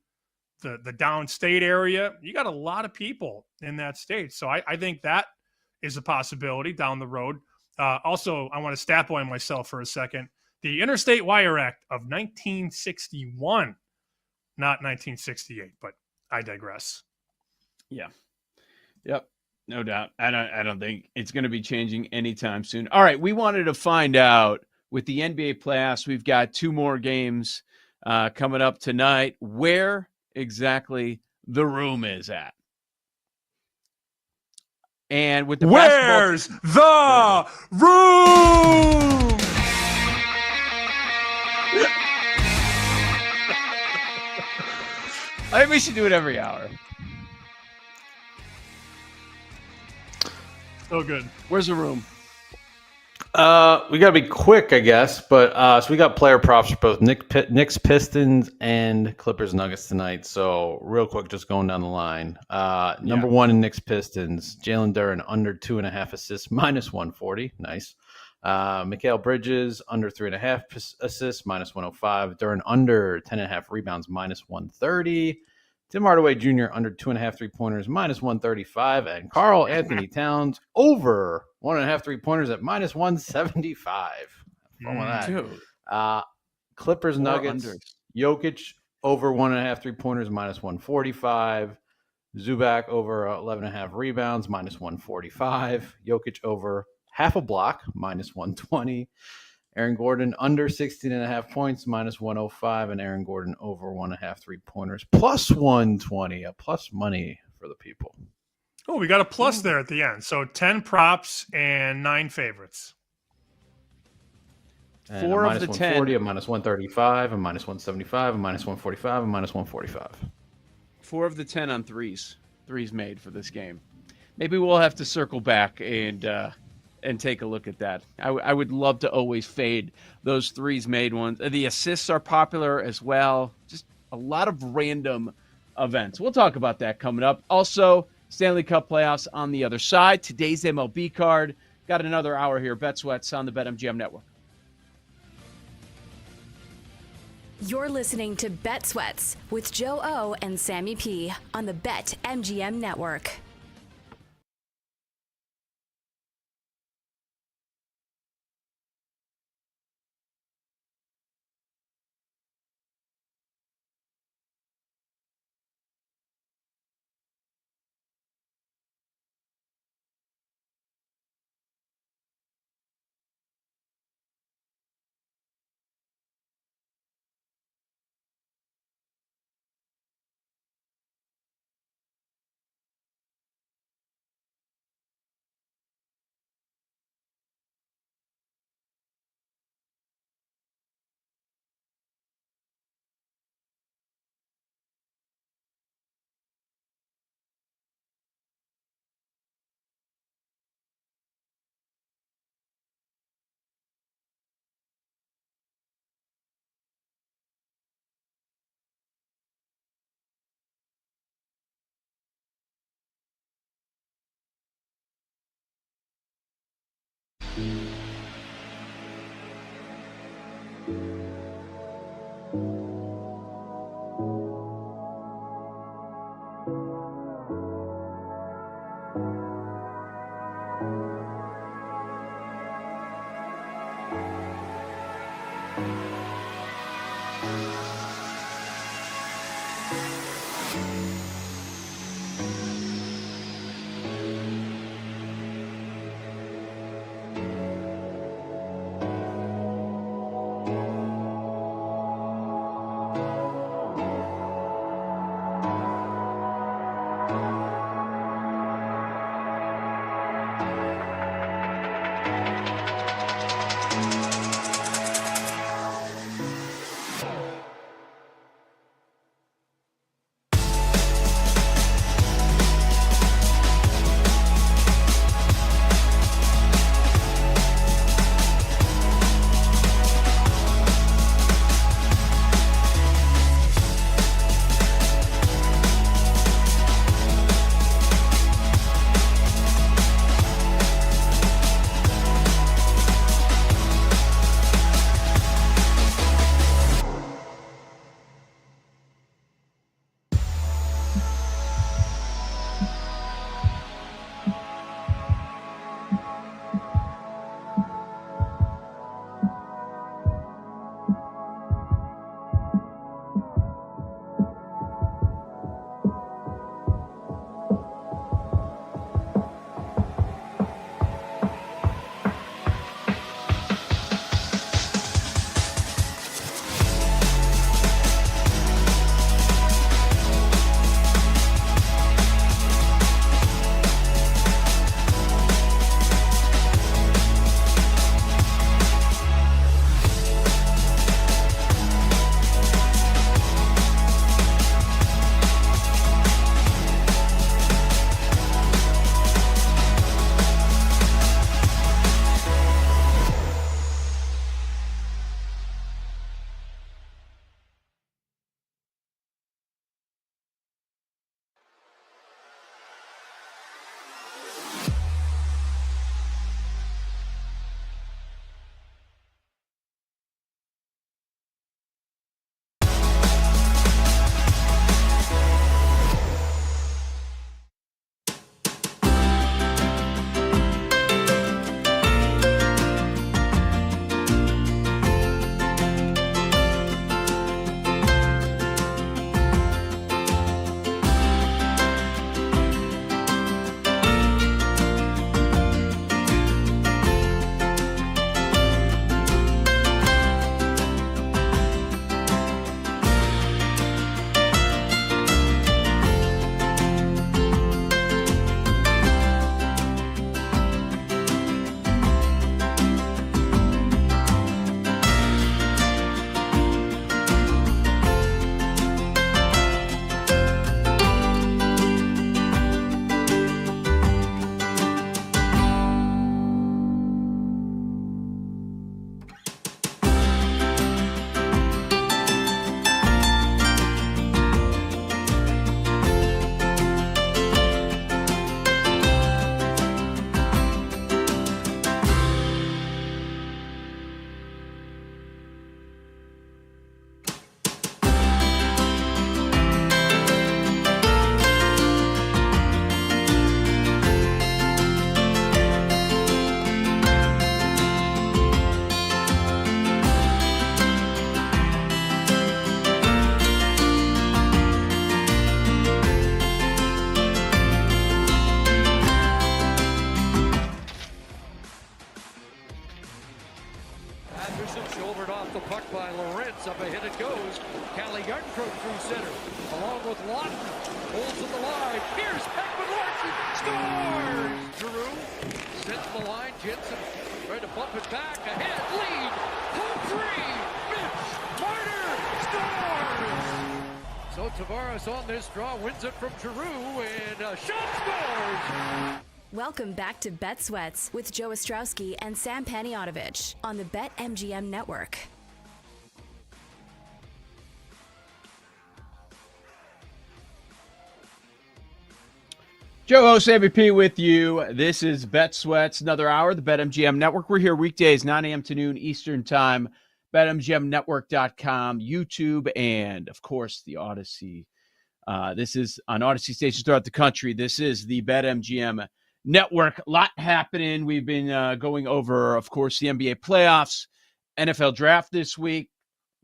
the downstate area. You got a lot of people in that state. So I think that is a possibility down the road. Also, I want to stat point myself for a second. The Interstate Wire Act of 1961, not 1968, but I digress. Yeah. Yep. No doubt. I don't think it's going to be changing anytime soon. All right. We wanted to find out with the NBA playoffs. We've got 2 more games coming up tonight. Where exactly the room is at. And with the Where's the room? I think we should do it every hour. So good. Where's the room? We got to be quick, I guess. But so we got player props for both Knicks Pistons and Clippers Nuggets tonight. So real quick, just going down the line. Number 1 in Knicks Pistons, Jalen Duren under 2.5 assists, -140. Nice. Mikal Bridges under 3.5 assists, -105. Duren under 10.5 rebounds, -130. Tim Hardaway Jr. under 2.5 3-pointers, -135. And Karl Anthony Towns over 1.5 3-pointers at -175. Fun with that. Dude. Clippers Nuggets. Unders. Jokic over 1.5 3-pointers, -145. Zubac over 11.5 rebounds, -145. Jokic over half a block, -120. Aaron Gordon under 16.5 points, -105. And Aaron Gordon over 1.5 3-pointers, +120. A plus money for the people. Oh, we got a plus there at the end. So 10 props and 9 favorites. And 4 of the 10. -140, a -135, a -175, a -145, a -145. 4 of the 10 on threes. Threes made for this game. Maybe we'll have to circle back and take a look at that. I would love to always fade those threes made ones. The assists are popular as well. Just a lot of random events. We'll talk about that coming up. Also, Stanley Cup playoffs on the other side. Today's MLB card. Got another hour here. Bet Sweats on the BetMGM Network. You're listening to Bet Sweats with Joe O and Sammy P on the BetMGM Network. Brook through center, along with Lawton. Holds in the line. Here's Ekman Larson. Scores! Giroux sends the line. Jensen trying to bump it back. Ahead. Lead. Home free. Mitch Marner scores! So Tavares on this draw wins it from Giroux, and Shot scores! Welcome back to Bet Sweats with Joe Ostrowski and Sam Paniotovich on the BetMGM Network. Joe host MVP with you. This is Bet Sweats, another hour, the BetMGM Network. We're here weekdays, 9 a.m. to noon Eastern Time. BetMGMNetwork.com, YouTube, and, of course, the Odyssey. This is on Odyssey stations throughout the country. This is the BetMGM Network. A lot happening. We've been going over, of course, the NBA playoffs, NFL draft this week,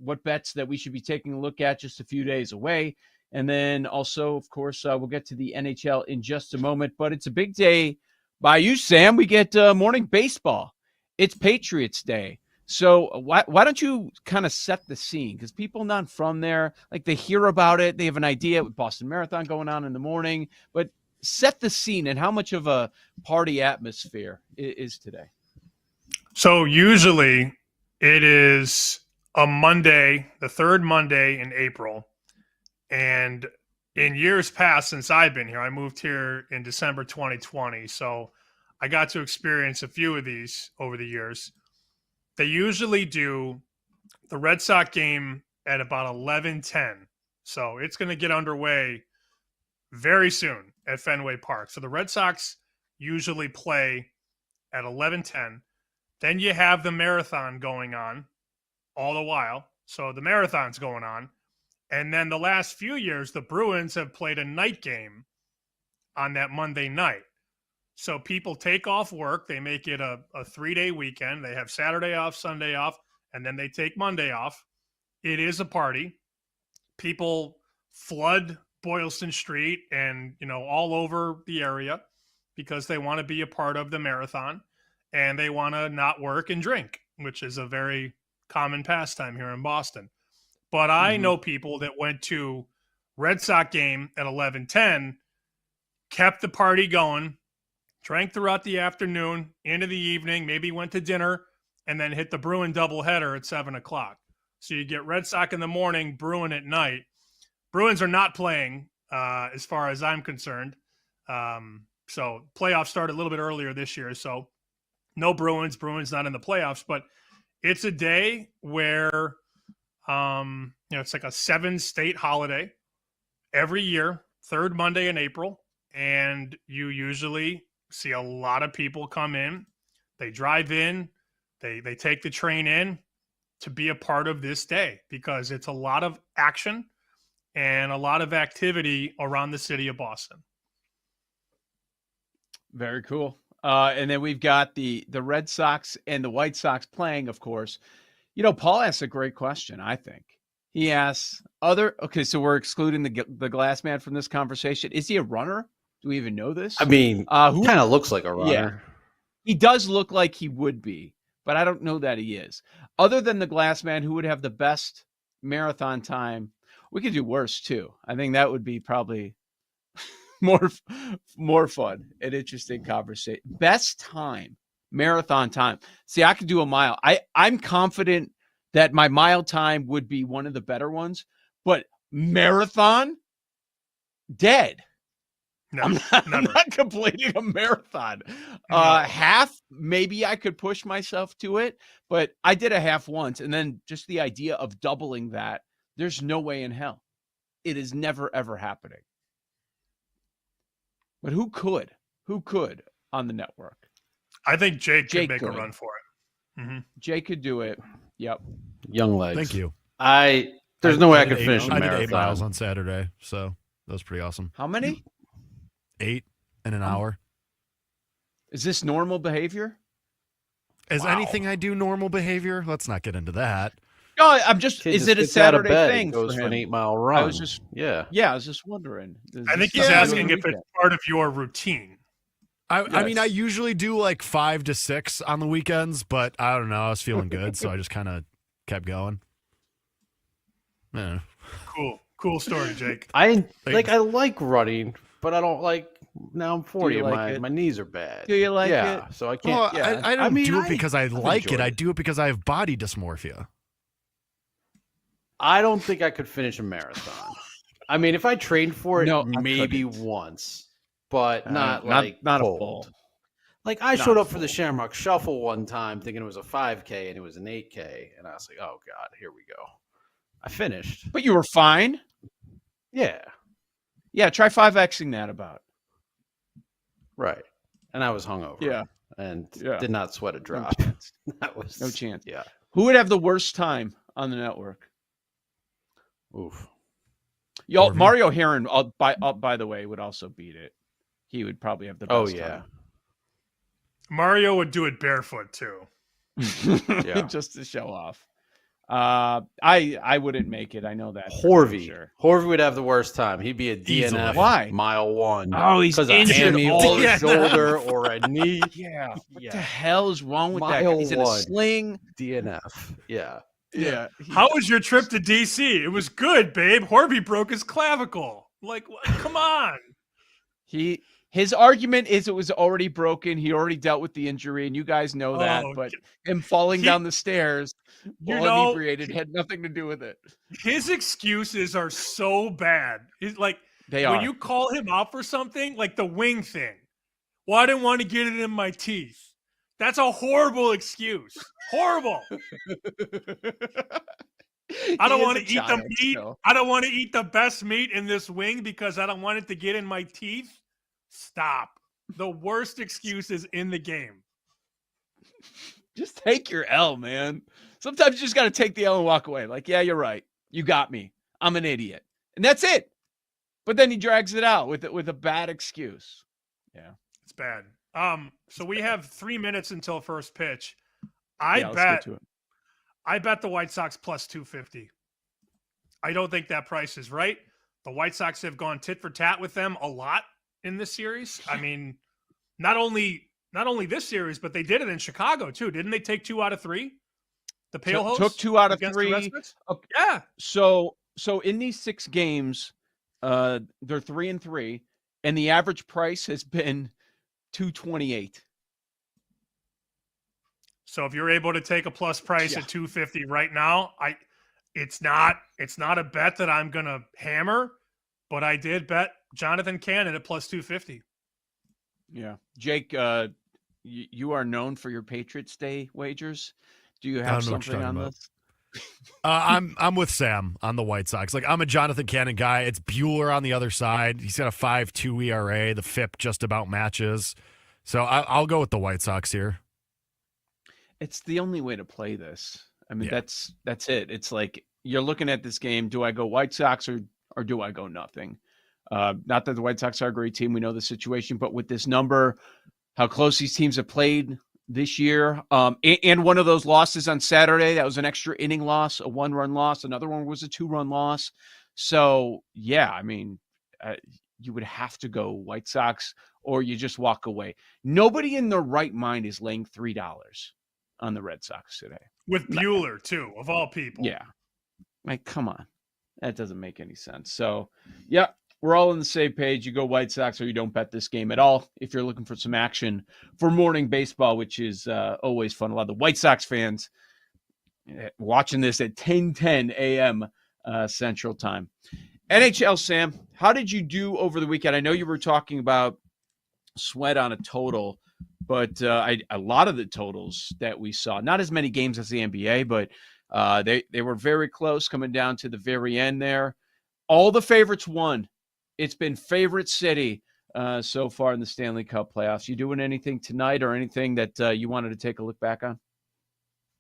what bets that we should be taking a look at just a few days away. And then also, of course, we'll get to the NHL in just a moment. But it's a big day by you, Sam. We get morning baseball. It's Patriots Day. So why don't you kind of set the scene? Because people not from there, like they hear about it. They have an idea with Boston Marathon going on in the morning. But set the scene and how much of a party atmosphere is today. So usually it is a Monday, the third Monday in April. And in years past, since I've been here, I moved here in December 2020. So I got to experience a few of these over the years. They usually do the Red Sox game at about 11:10. So it's going to get underway very soon at Fenway Park. So the Red Sox usually play at 11:10. Then you have the marathon going on all the while. So the marathon's going on. And then the last few years, the Bruins have played a night game on that Monday night. So people take off work. They make it a 3-day weekend. They have Saturday off, Sunday off, and then they take Monday off. It is a party. People flood Boylston Street and, all over the area because they want to be a part of the marathon and they want to not work and drink, which is a very common pastime here in Boston. But I know people that went to Red Sox game at 11:10, kept the party going, drank throughout the afternoon, into the evening, maybe went to dinner, and then hit the Bruin doubleheader at 7 o'clock. So you get Red Sox in the morning, Bruin at night. Bruins are not playing as far as I'm concerned. So playoffs start a little bit earlier this year. So no Bruins. Bruins not in the playoffs. But it's a day where it's like a 7-state holiday every year, third Monday in April. And you usually see a lot of people come in. They drive in. They take the train in to be a part of this day because it's a lot of action and a lot of activity around the city of Boston. Very cool. And then we've got the Red Sox and the White Sox playing, of course. Paul asks a great question, I think. He asks so we're excluding the glass man from this conversation. Is he a runner? Do we even know this? I mean, who kind of looks like a runner. Yeah, he does look like he would be, but I don't know that he is. Other than the glass man, who would have the best marathon time? We could do worse, too. I think that would be probably more fun and interesting conversation. Best time. Marathon time. See, I could do a mile. I'm confident that my mile time would be one of the better ones, but marathon, dead. No, I'm not completing a marathon. No. Half, maybe I could push myself to it, but I did a half once, and then just the idea of doubling that, there's no way in hell. It is never, ever happening. But who could? Who could on the network? I think Jake could make a run for it. Mm-hmm. Jake could do it. Yep. Young legs. Thank you. There's no way I could finish a marathon. I did 8 miles on Saturday, so that was pretty awesome. How many? 8 in an hour. Is this normal behavior? Is anything I do normal behavior? Let's not get into that. No, I'm just. Kid is just it a gets out of Saturday bed, thing? goes for an him? 8-mile run. I was just. Yeah, I was just wondering. I think he's asking if it's part of your routine. I mean, I usually do like 5 to 6 on the weekends, but I don't know. I was feeling good, so I just kind of kept going. Yeah. Cool story, Jake. I like running, but I don't like. Now I'm 40. like my knees are bad. Do you like yeah, it? so I can't. Well, I don't do it because I like it. enjoyed I do it because I have body dysmorphia. I don't think I could finish a marathon. I mean, if I trained for it, No, maybe once, but not a full. full. Like I showed up for the Shamrock Shuffle one time thinking it was a 5K and it was an 8K, and I was like, "Oh God, here we go." I finished, But you were fine. yeah, Yeah, try 5Xing that about. right. And I was hungover, Yeah. and Yeah. did not sweat a drop. That was No chance. Yeah. Who would have the worst time on the network? Oof. Yo, Mario Heron, by the way, would also beat it. He would probably have the best Oh yeah. time. Mario would do it barefoot too. Yeah. Just to show off. I wouldn't make it. I know that. Horvey. Sure. Horvey would have the worst time. He'd be a DNF. Easily. Why? Mile 1. Oh, he's because a injured hammy all or the a shoulder or a knee. Yeah. What the hell is wrong with that guy? Mile He's in a 1. sling. DNF. Yeah. Yeah. How was your trip to DC? It was good, babe. Horby broke his clavicle. Like, come on. His argument is it was already broken. He already dealt with the injury, and you guys know that. But him falling down the stairs while inebriated had nothing to do with it. His excuses are so bad. It's like when you call him out for something, like the wing thing. Well, I didn't want to get it in my teeth. That's a horrible excuse. Horrible. I don't want to eat the meat. I don't want to eat the best meat in this wing because I don't want it to get in my teeth. Stop. The worst excuses in the game. Just take your L, man. Sometimes you just got to take the L and walk away. Like, yeah, you're right. You got me. I'm an idiot. And that's it. But then he drags it out with a bad excuse. Yeah. It's bad. So we have 3 minutes until first pitch. Let's get to it. I bet the White Sox plus 250. I don't think that price is right. The White Sox have gone tit for tat with them a lot in this series. I mean, not only this series, but they did it in Chicago too. Didn't they take 2 out of 3? The Pale Hosts took 2 out of against 3. the Red Sox? Yeah. So in these 6 games, they're 3-3, and the average price has been $228. So if you're able to take a plus price at 250 right now, it's not a bet that I'm gonna hammer, but I did bet Jonathan Cannon at plus 250. Yeah, Jake, you are known for your Patriots Day wagers. Do you have something on this? I'm with Sam on the White Sox. Like, I'm a Jonathan Cannon guy. It's Bueller on the other side. He's got a 5.2 ERA. The FIP just about matches. So I'll go with the White Sox here. It's the only way to play this. I mean, that's it. It's like you're looking at this game. Do I go White Sox or do I go nothing? Not that the White Sox are a great team. We know the situation, but with this number, how close these teams have played this year, and one of those losses on Saturday, that was an extra inning loss, a 1-run loss. Another one was a 2-run loss. So, yeah, I mean, you would have to go White Sox or you just walk away. Nobody in their right mind is laying $3 on the Red Sox today. With Bueller, too, of all people. Yeah. Like, come on. That doesn't make any sense. So, yeah, we're all on the same page. You go White Sox or you don't bet this game at all if you're looking for some action for morning baseball, which is always fun. A lot of the White Sox fans watching this at 10:10 a.m. Central Time. NHL, Sam, how did you do over the weekend? I know you were talking about sweat on a total, but a lot of the totals that we saw, not as many games as the NBA, but they were very close coming down to the very end there. All the favorites won. It's been favorite city so far in the Stanley Cup playoffs. You doing anything tonight or anything that you wanted to take a look back on?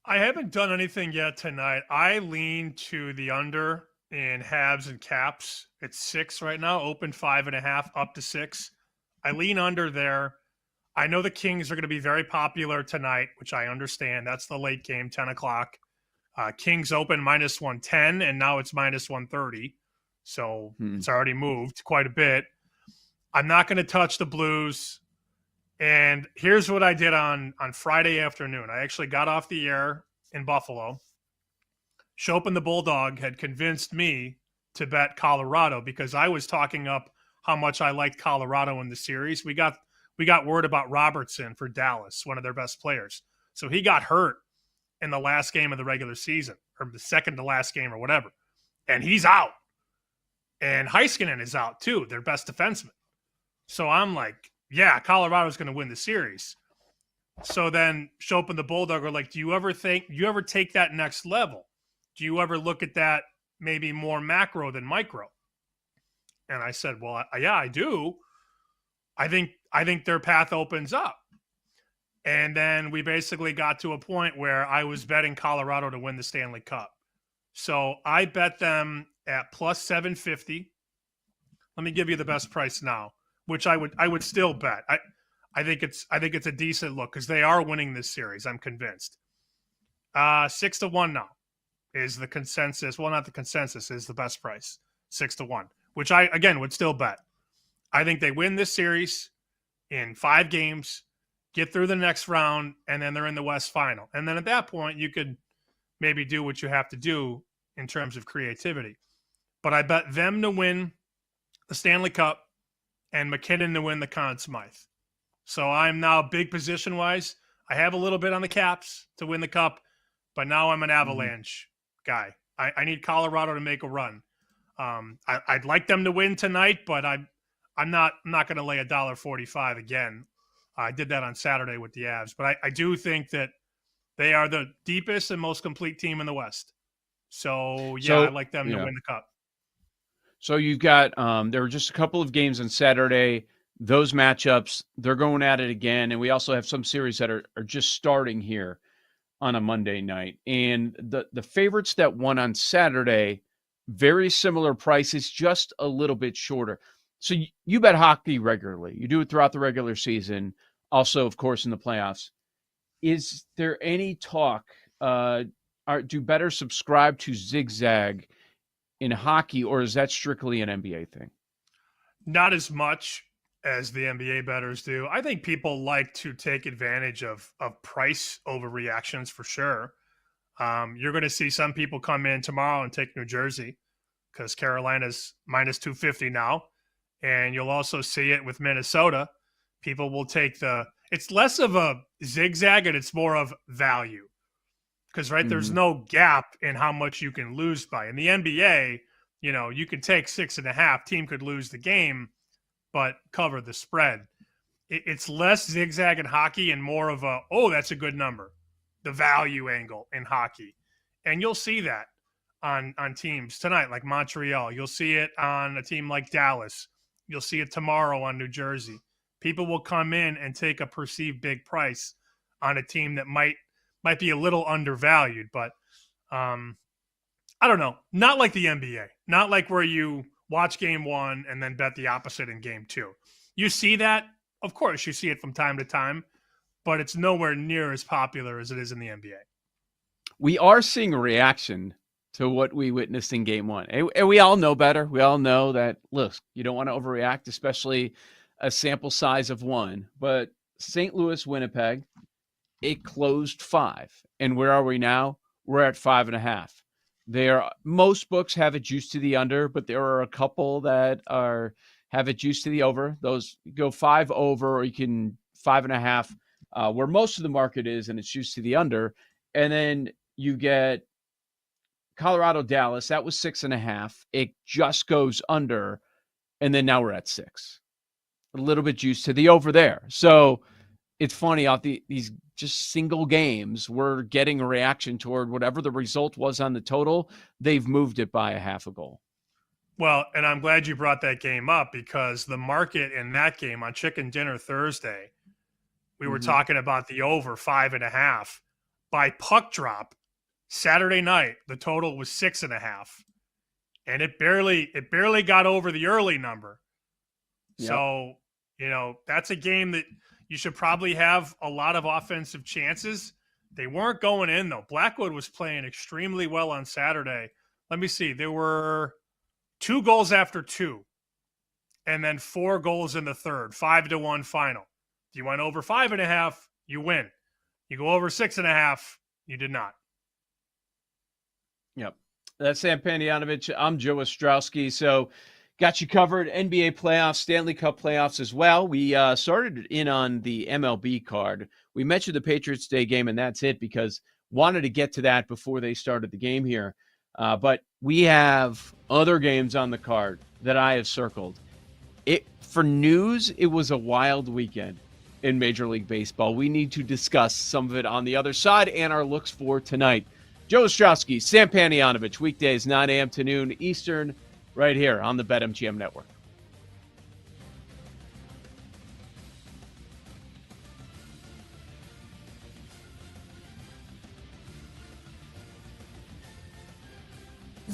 I haven't done anything yet tonight. I lean to the under in Habs and Caps. It's 6 right now, open 5.5, up to 6. I lean under there. I know the Kings are going to be very popular tonight, which I understand. That's the late game, 10 o'clock. Kings open minus 110, and now it's minus 130. So it's already moved quite a bit. I'm not going to touch the Blues. And here's what I did on Friday afternoon. I actually got off the air in Buffalo. Chopin the Bulldog had convinced me to bet Colorado because I was talking up how much I liked Colorado in the series. We got word about Robertson for Dallas, one of their best players. So he got hurt in the last game of the regular season, or the second to last game or whatever. And he's out. And Heiskanen is out too, their best defenseman. So I'm like, yeah, Colorado's going to win the series. So then Schopp and the Bulldog are like, do you ever take that next level? Do you ever look at that maybe more macro than micro? And I said, well, yeah, I do. I think their path opens up. And then we basically got to a point where I was betting Colorado to win the Stanley Cup. So I bet them at plus 750. Let me give you the best price now, which I would still bet. I think it's a decent look because they are winning this series. I'm convinced. 6-1 now is the consensus. Well, not the consensus, is the best price. 6-1, which I again would still bet. I think they win this series in 5 games, get through the next round, and then they're in the West Final. And then at that point, you could maybe do what you have to do in terms of creativity. But I bet them to win the Stanley Cup and McKinnon to win the Conn Smythe. So I'm now big position-wise. I have a little bit on the Caps to win the Cup, but now I'm an Avalanche guy. I need Colorado to make a run. I'd like them to win tonight, but I'm not going to lay $1.45 again. I did that on Saturday with the Avs, but I do think that they are the deepest and most complete team in the West. So I like them to win the Cup. So you've got there were just a couple of games on Saturday. Those matchups, they're going at it again. And we also have some series that are just starting here on a Monday night. And the favorites that won on Saturday, very similar prices, just a little bit shorter. So you bet hockey regularly. You do it throughout the regular season. Also, of course, in the playoffs. Is there any talk? Do bettors subscribe to Zigzag in hockey, or is that strictly an NBA thing? Not as much as the NBA bettors do. I think people like to take advantage of price overreactions for sure. You're going to see some people come in tomorrow and take New Jersey because Carolina's minus 250 now. And you'll also see it with Minnesota. People will take it's less of a zigzag and it's more of value. Because, there's no gap in how much you can lose by. In the NBA, you can take 6.5, team could lose the game, but cover the spread. It's less zigzag in hockey and more of that's a good number, the value angle in hockey. And you'll see that on teams tonight, like Montreal. You'll see it on a team like Dallas. You'll see it tomorrow on New Jersey. People will come in and take a perceived big price on a team that might be a little undervalued, but I don't know. Not like the NBA. Not like where you watch game 1 and then bet the opposite in game 2. You see that, of course, you see it from time to time, but it's nowhere near as popular as it is in the NBA. We are seeing a reaction to what we witnessed in game 1. And we all know better. We all know that, look, you don't want to overreact, especially a sample size of 1. But St. Louis, Winnipeg, it closed 5. And where are we now? We're at 5.5. Most books have it juiced to the under, but there are a couple that have it juiced to the over. Those go 5 over, or you can 5.5, where most of the market is, and it's juiced to the under. And then you get Colorado, Dallas. That was 6.5. It just goes under, and then now we're at 6. A little bit juiced to the over there. So it's funny, off these just single games, we're getting a reaction toward whatever the result was on the total. They've moved it by a half a goal. Well, and I'm glad you brought that game up because the market in that game on Chicken Dinner Thursday, we were talking about the over 5.5. By puck drop, Saturday night, the total was 6.5. And it barely got over the early number. Yep. So, that's a game that you should probably have a lot of offensive chances. They weren't going in, though. Blackwood was playing extremely well on Saturday. Let me see. There were 2 goals after 2, and then 4 goals in the third, 5-1 final. If you went over 5.5, you win. You go over 6.5, you did not. Yep. That's Sam Panayotovich. I'm Joe Ostrowski. So got you covered. NBA playoffs, Stanley Cup playoffs as well. We started in on the MLB card. We mentioned the Patriots Day game, and that's it because wanted to get to that before they started the game here. But we have other games on the card that I have circled. For news, it was a wild weekend in Major League Baseball. We need to discuss some of it on the other side and our looks for tonight. Joe Ostrowski, Sam Panayotovich, weekdays 9 a.m. to noon Eastern, right here on the BetMGM Network.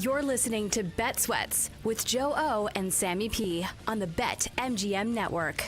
You're listening to Bet Sweats with Joe O and Sammy P on the BetMGM Network.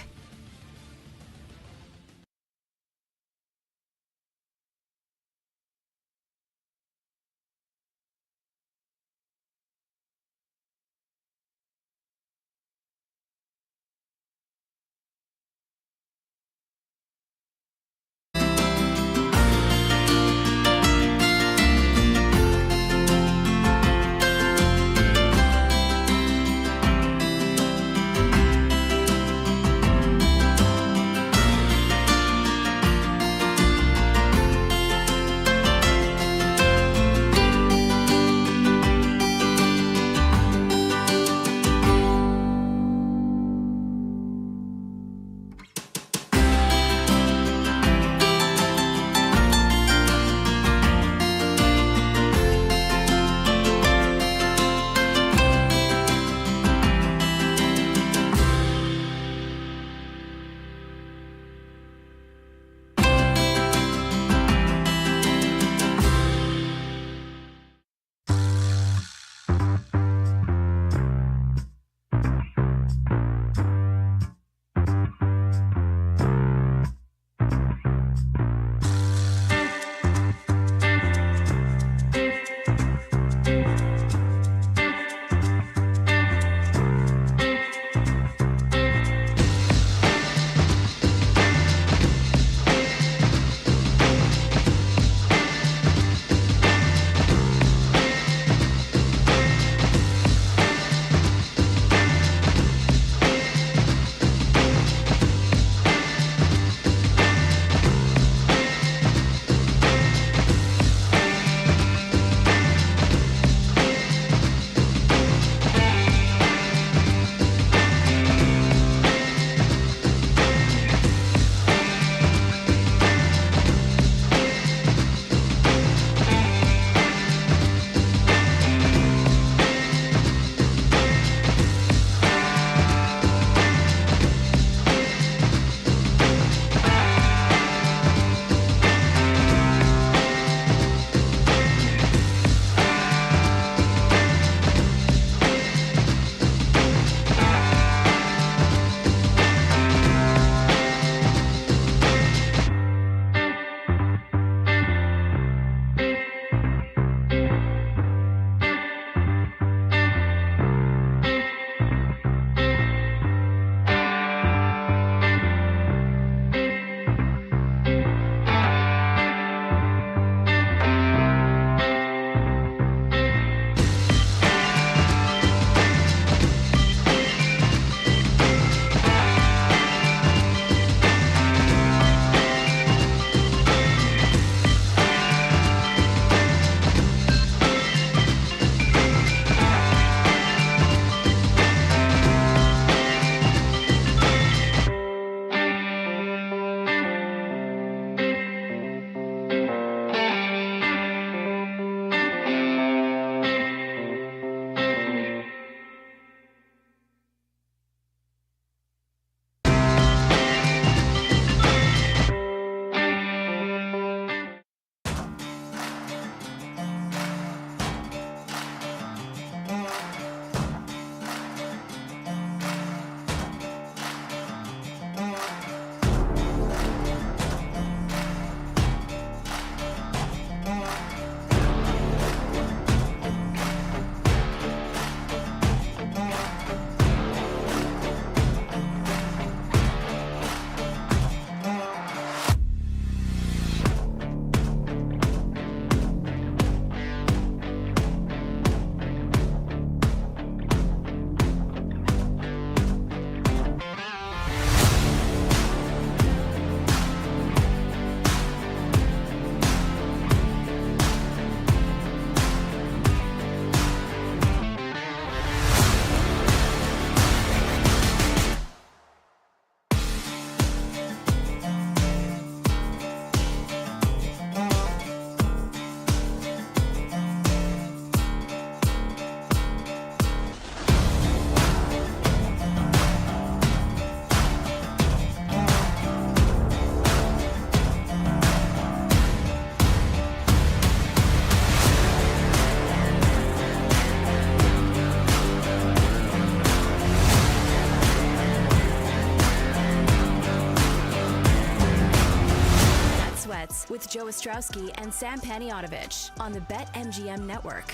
with Joe Ostrowski and Sam Paniotovich on the BetMGM Network.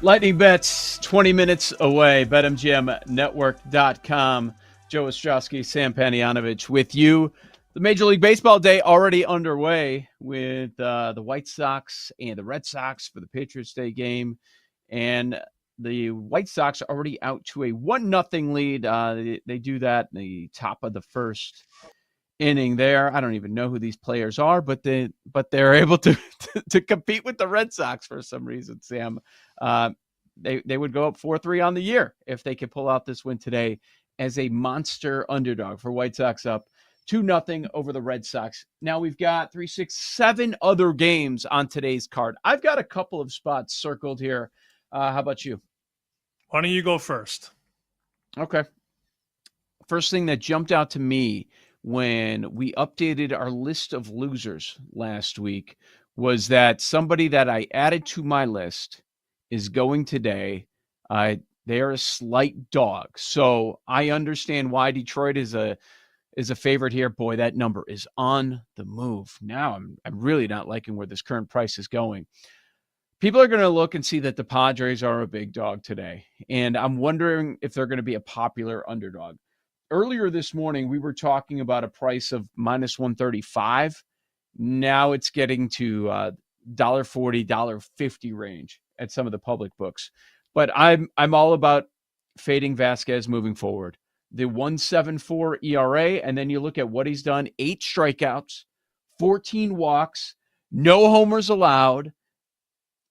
Lightning bets 20 minutes away. BetMGMNetwork.com. Joe Ostrowski, Sam Paniotovich with you. The Major League Baseball day already underway with the White Sox and the Red Sox for the Patriots Day game. And the White Sox are already out to a 1-0 lead. They do that in the top of the first inning there. I don't even know who these players are, but they're able to compete with the Red Sox for some reason, Sam. They would go up 4-3 on the year if they could pull out this win today as a monster underdog for White Sox up 2-0 over the Red Sox. Now we've got 3, 6, 7 other games on today's card. I've got a couple of spots circled here. How about you? Why don't you go first? Okay. First thing that jumped out to me when we updated our list of losers last week was that somebody that I added to my list is going today. They are a slight dog. So I understand why Detroit is a favorite here. Boy, that number is on the move. Now I'm really not liking where this current price is going. People are going to look and see that the Padres are a big dog today. And I'm wondering if they're going to be a popular underdog. Earlier this morning, we were talking about a price of minus 135. Now it's getting to $1.40, $1.50 range at some of the public books. But I'm all about fading Vasquez moving forward. The 1.74 ERA, and then you look at what he's done: 8 strikeouts, 14 walks, no homers allowed.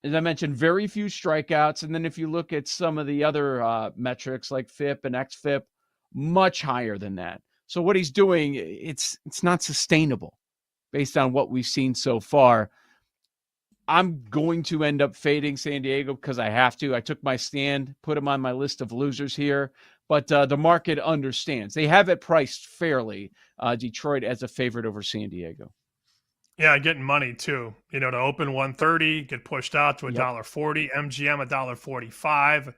As I mentioned, very few strikeouts. And then if you look at some of the other metrics like FIP and XFIP, much higher than that. So what he's doing, it's not sustainable based on what we've seen so far. I'm going to end up fading San Diego because I have to. I took my stand, put him on my list of losers here, but the market understands. They have it priced fairly, Detroit as a favorite over San Diego. Yeah, getting money too. To open 130, get pushed out to $1.40, MGM $1.45.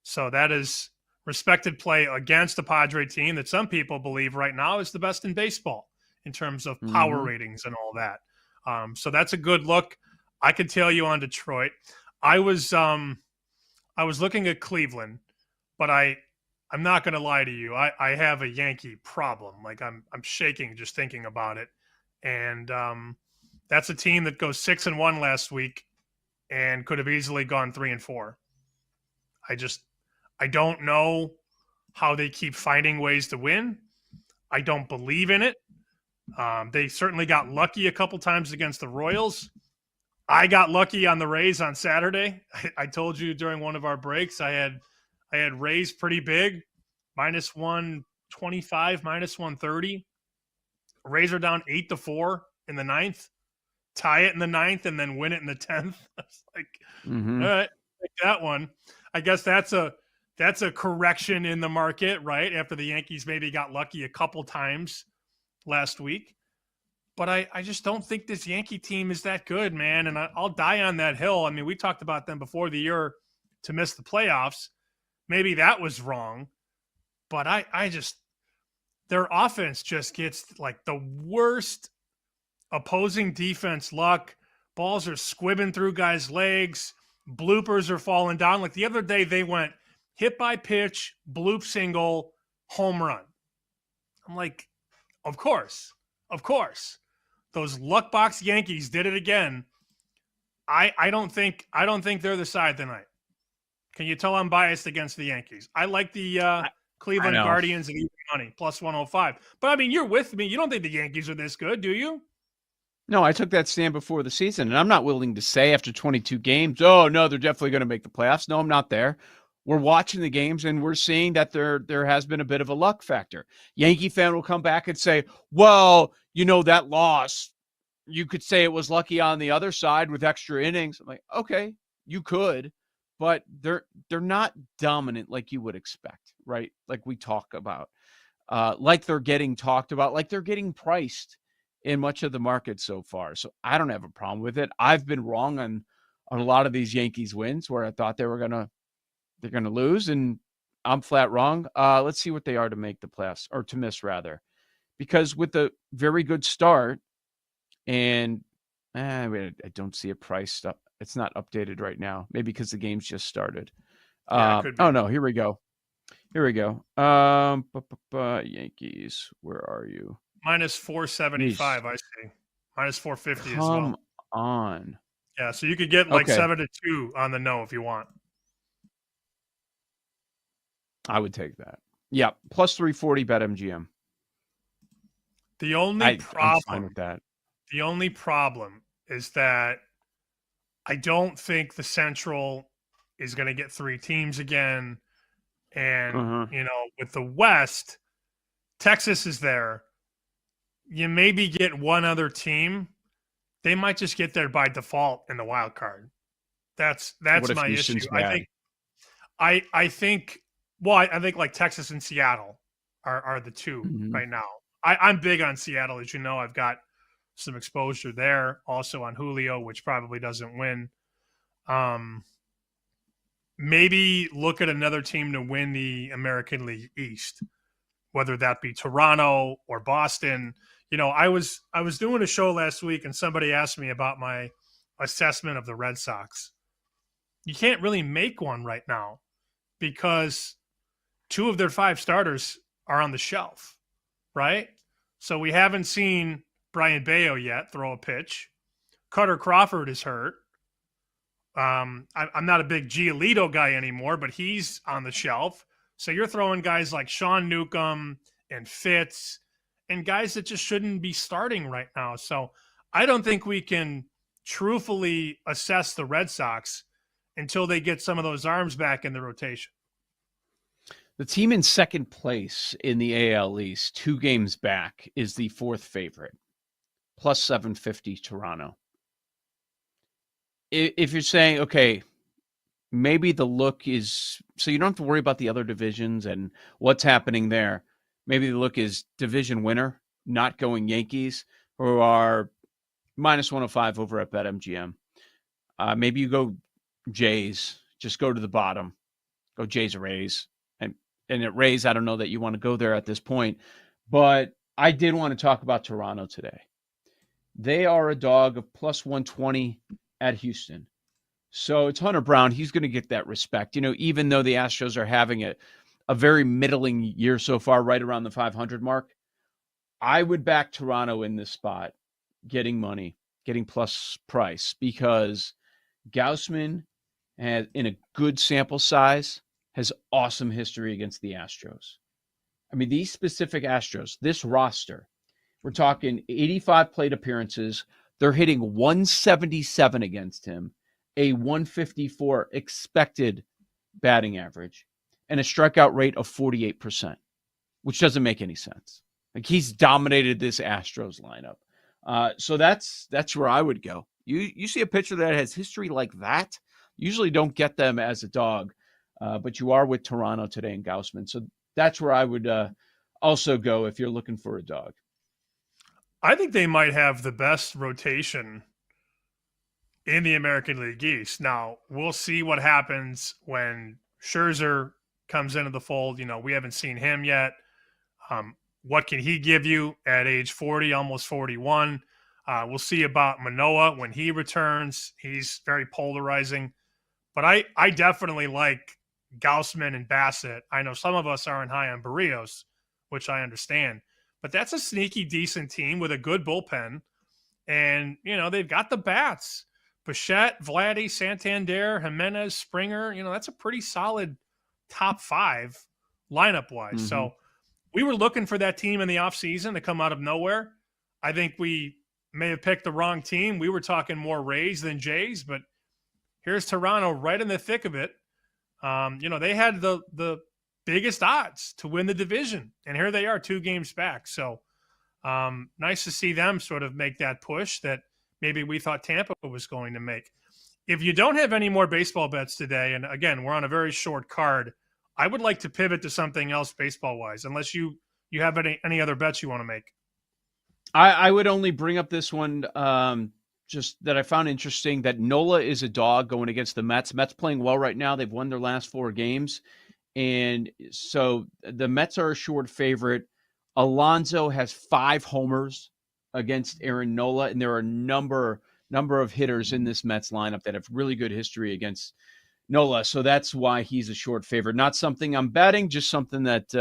So that is respected play against the Padre team that some people believe right now is the best in baseball in terms of power ratings and all that. So that's a good look. I could tell you on Detroit. I was looking at Cleveland, but I'm not going to lie to you. I have a Yankee problem. Like I'm shaking just thinking about it. And that's a team that goes 6-1 last week and could have easily gone 3-4. I don't know how they keep finding ways to win. I don't believe in it. They certainly got lucky a couple times against the Royals. I got lucky on the Rays on Saturday. I told you during one of our breaks I had Rays pretty big, minus 125, minus 130. Rays are down 8-4 in the 9th, tie it in the 9th, and then win it in the 10th. I was like, all right, take that one. I guess that's a correction in the market, right? After the Yankees maybe got lucky a couple times last week. But I just don't think this Yankee team is that good, man. And I'll die on that hill. I mean, we talked about them before the year to miss the playoffs. Maybe that was wrong. But their offense just gets like the worst opposing defense luck. Balls are squibbing through guys' legs. Bloopers are falling down. Like the other day, they went hit by pitch, bloop single, home run. I'm like, of course. Those luck box Yankees did it again. I don't think they're the side tonight. Can you tell I'm biased against the Yankees? I like the Cleveland Guardians at even money, plus 105. But I mean, you're with me. You don't think the Yankees are this good, do you? No, I took that stand before the season, and I'm not willing to say after 22 games, oh, no, they're definitely going to make the playoffs. No, I'm not there. We're watching the games, and we're seeing that there has been a bit of a luck factor. Yankee fan will come back and say, well, that loss, you could say it was lucky on the other side with extra innings. I'm like, okay, you could, but they're not dominant like you would expect, right? Like we talk about, like they're getting talked about, like they're getting priced in much of the market so far. So I don't have a problem with it. I've been wrong on a lot of these Yankees wins where I thought they're going to lose, and I'm flat wrong. Let's see what they are to make the playoffs, or to miss rather, because with a very good start, and I don't see a price up. It's not updated right now. Maybe because the game's just started. Yeah, it could be. Oh no, here we go. Yankees, where are you? Minus 475, I see. Minus 450 as well. Come on. Yeah, so you could get like Okay. 7-2 on the no if you want. I would take that. Yeah, plus 340 BetMGM. The only I'm fine problem with that. The only problem is that I don't think the Central is going to get 3 teams again. And, with the West, Texas is there. You maybe get one other team. They might just get there by default in the wild card. That's What if my Houston's issue. bad? I think like Texas and Seattle are the 2 right now. I'm big on Seattle, as you know. I've got some exposure there, also on Julio, which probably doesn't win. Maybe look at another team to win the American League East, whether that be Toronto or Boston. I was doing a show last week, and somebody asked me about my assessment of the Red Sox. You can't really make one right now because 2 of their 5 starters are on the shelf, right? So we haven't seen Brian Bayo yet throw a pitch. Cutter Crawford is hurt. I'm not a big Giolito guy anymore, but he's on the shelf. So you're throwing guys like Sean Newcomb and Fitz and guys that just shouldn't be starting right now. So I don't think we can truthfully assess the Red Sox until they get some of those arms back in the rotation. The team in second place in the AL East, 2 games back, is the 4th favorite, plus 750 Toronto. If you're saying, okay, maybe the look is, so you don't have to worry about the other divisions and what's happening there. Maybe the look is division winner, not going Yankees, who are minus 105 over at BetMGM. Maybe you go Jays, just go to the bottom, go Jays or Rays. And at Rays, I don't know that you want to go there at this point, but I did want to talk about Toronto today. They are a dog of plus 120 at Houston. So it's Hunter Brown. He's going to get that respect. Even though the Astros are having a very middling year so far, right around the 500 mark, I would back Toronto in this spot, getting money, getting plus price, because Gausman has, in a good sample size, has awesome history against the Astros. I mean, these specific Astros, this roster, we're talking 85 plate appearances. They're hitting 177 against him, a 154 expected batting average, and a strikeout rate of 48%, which doesn't make any sense. Like, he's dominated this Astros lineup. So that's where I would go. You see a pitcher that has history like that, usually don't get them as a dog. But you are with Toronto today in Gausman. So that's where I would also go if you're looking for a dog. I think they might have the best rotation in the American League East. Now, we'll see what happens when Scherzer comes into the fold. We haven't seen him yet. What can he give you at age 40, almost 41? We'll see about Manoah when he returns. He's very polarizing. But I definitely like Gausman and Bassett. I know some of us aren't high on Barrios, which I understand. But that's a sneaky, decent team with a good bullpen. And, they've got the bats. Bichette, Vladdy, Santander, Jimenez, Springer. That's a pretty solid top 5 lineup-wise. Mm-hmm. So we were looking for that team in the offseason to come out of nowhere. I think we may have picked the wrong team. We were talking more Rays than Jays, but here's Toronto right in the thick of it. They had the biggest odds to win the division, and here they are 2 games back. So nice to see them sort of make that push that maybe we thought Tampa was going to make. If you don't have any more baseball bets today, and again, we're on a very short card, I would like to pivot to something else baseball-wise, unless you have any other bets you want to make. I would only bring up this one just that I found interesting, that Nola is a dog going against the Mets. Mets playing well right now. They've won their last 4 games. And so the Mets are a short favorite. Alonso has 5 homers against Aaron Nola, and there are a number of hitters in this Mets lineup that have really good history against Nola. So that's why he's a short favorite. Not something I'm betting, just something that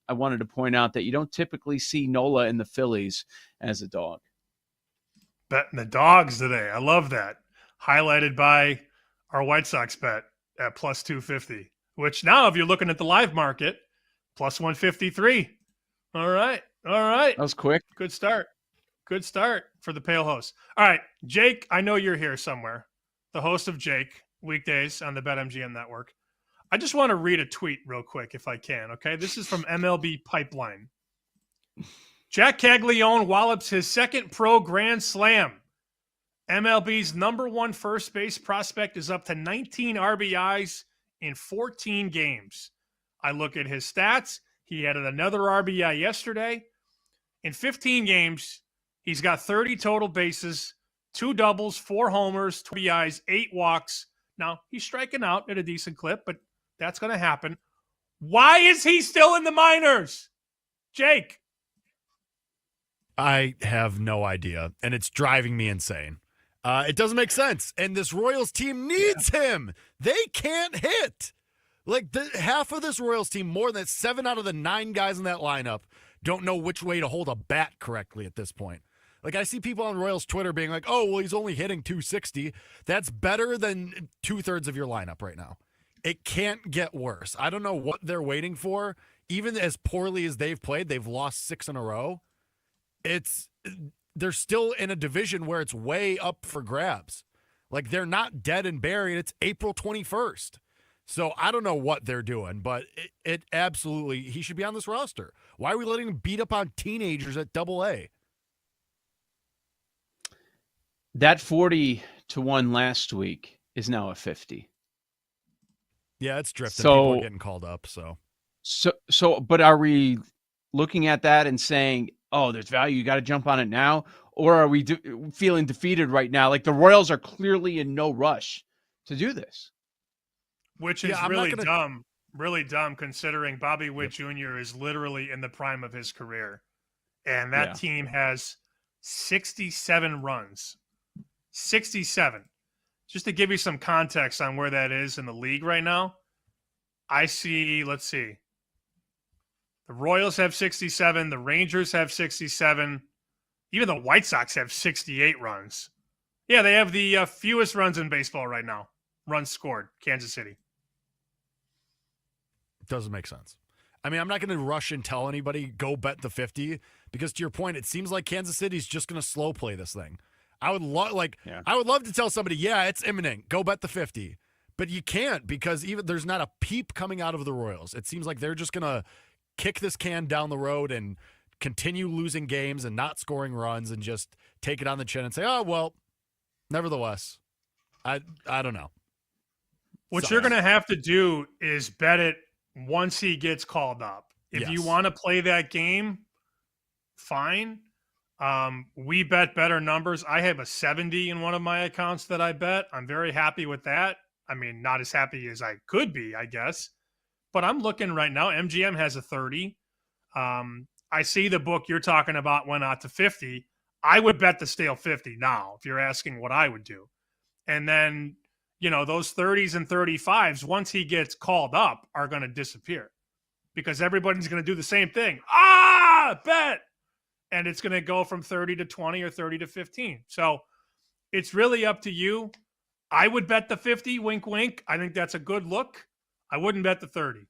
I wanted to point out, that you don't typically see Nola in the Phillies as a dog. Betting the dogs today. I love that. Highlighted by our White Sox bet at plus 250, which now, if you're looking at the live market, plus 153. All right. That was quick. Good start. Good start for the Pale Host. All right, Jake, I know you're here somewhere. The host of Jake, weekdays on the BetMGM network. I just want to read a tweet real quick if I can, okay? This is from MLB Pipeline. Jack Caglione wallops his second pro grand slam. MLB's number 1 first base prospect is up to 19 RBIs in 14 games. I look at his stats. He added another RBI yesterday. In 15 games, he's got 30 total bases, 2 doubles, 4 homers, 2 RBIs, 8 walks. Now, he's striking out at a decent clip, but that's going to happen. Why is he still in the minors? Jake. I have no idea, and it's driving me insane. It doesn't make sense, and this Royals team needs him. They can't hit. Like, half of this Royals team, more than 7 out of the 9 guys in that lineup, don't know which way to hold a bat correctly at this point. Like, I see people on Royals Twitter being like, oh, well, he's only hitting 260. That's better than 2/3 of your lineup right now. It can't get worse. I don't know what they're waiting for. Even as poorly as they've played, they've lost 6 in a row. They're still in a division where it's way up for grabs. Like, they're not dead and buried. It's April 21st. So I don't know what they're doing, but it absolutely, he should be on this roster. Why are we letting him beat up on teenagers at AA? That 40-1 last week is now a 50. Yeah, it's drifting. So, people are getting called up. But are we looking at that and saying, oh, there's value, you got to jump on it now? Or are we feeling defeated right now? Like, the Royals are clearly in no rush to do this. Which is really dumb considering Bobby Witt Jr. is literally in the prime of his career. And that team has 67 runs. 67. Just to give you some context on where that is in the league right now, I see, let's see. The Royals have 67. The Rangers have 67. Even the White Sox have 68 runs. Yeah, they have the fewest runs in baseball right now. Runs scored, Kansas City. Doesn't make sense. I mean, I'm not going to rush and tell anybody, go bet the 50, because to your point, it seems like Kansas City's just going to slow play this thing. I would love to tell somebody, yeah, it's imminent, go bet the 50. But you can't, because even there's not a peep coming out of the Royals. It seems like they're just going to kick this can down the road and continue losing games and not scoring runs and just take it on the chin and say, oh, well, nevertheless, I don't know. What you're going to have to do is bet it once he gets called up. If you want to play that game, fine. We bet better numbers. I have a 70 in one of my accounts that I bet. I'm very happy with that. I mean, not as happy as I could be, I guess. But I'm looking right now. MGM has a 30. I see the book you're talking about went out to 50. I would bet the stale 50 now, if you're asking what I would do. And then, those 30s and 35s, once he gets called up, are going to disappear because everybody's going to do the same thing. Bet. And it's going to go from 30 to 20 or 30 to 15. So it's really up to you. I would bet the 50, wink, wink. I think that's a good look. I wouldn't bet the 30.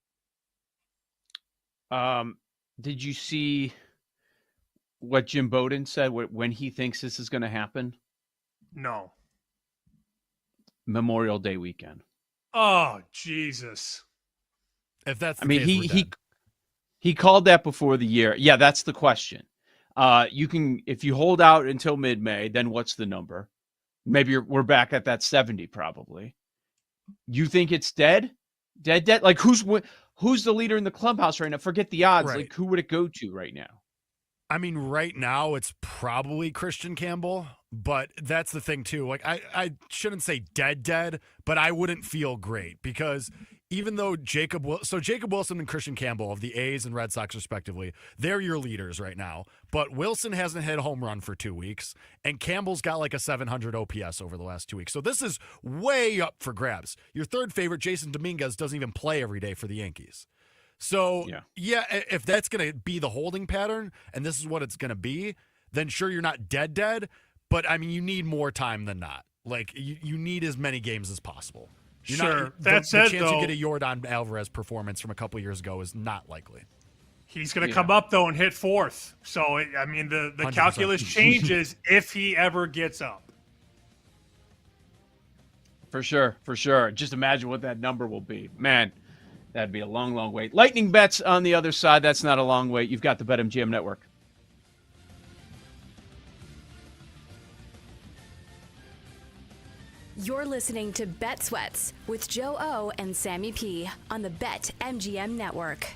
Did you see what Jim Bowden said when he thinks this is going to happen? No. Memorial Day weekend. Oh, Jesus. If that's the case, he called that before the year. Yeah, that's the question. If you hold out until mid-May, then what's the number? Maybe we're back at that 70 probably. You think it's dead? Dead? Like, who's the leader in the clubhouse right now? Forget the odds. Right. Like, who would it go to right now? I mean, right now it's probably Christian Campbell, but that's the thing too. Like, I shouldn't say dead, but I wouldn't feel great because even though Jacob Wilson and Christian Campbell of the A's and Red Sox respectively, they're your leaders right now. But Wilson hasn't hit a home run for 2 weeks, and Campbell's got like a 700 OPS over the last 2 weeks. So this is way up for grabs. Your third favorite, Jason Dominguez, doesn't even play every day for the Yankees. So, yeah, if that's going to be the holding pattern and this is what it's going to be, then sure, you're not dead. But, I mean, you need more time than not. Like, you need as many games as possible. Sure. The chance you get a Yordan Alvarez performance from a couple years ago is not likely. He's going to come up, though, and hit fourth. So, I mean, the 100%. calculus changes if he ever gets up. For sure. Just imagine what that number will be. Man, that'd be a long, long wait. Lightning bets on the other side. That's not a long wait. You've got the BetMGM network. You're listening to Bet Sweats with Joe O and Sammy P on the BetMGM network.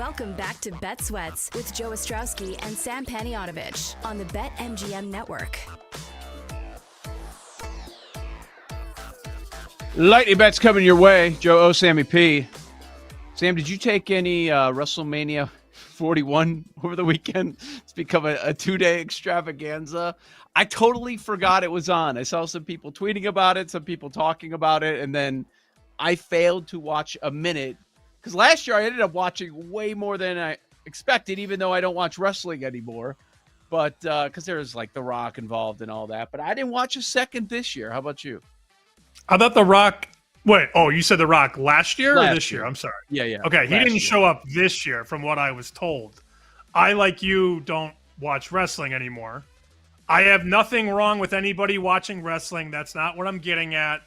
Welcome back to Bet Sweats with Joe Ostrowski and Sam Paniotovich on the BetMGM Network. Lightning bets coming your way. Joe O, Sammy P. Sam, did you take any WrestleMania 41 over the weekend? It's become a two-day extravaganza. I totally forgot it was on. I saw some people tweeting about it, some people talking about it, and then I failed to watch a minute. Because last year I ended up watching way more than I expected, even though I don't watch wrestling anymore. But because there's like The Rock involved and all that. But I didn't watch a second this year. How about you? I thought The Rock. Wait, you said The Rock last year or this year? I'm sorry. Yeah. Okay, he didn't show up this year from what I was told. I, like you, don't watch wrestling anymore. I have nothing wrong with anybody watching wrestling. That's not what I'm getting at.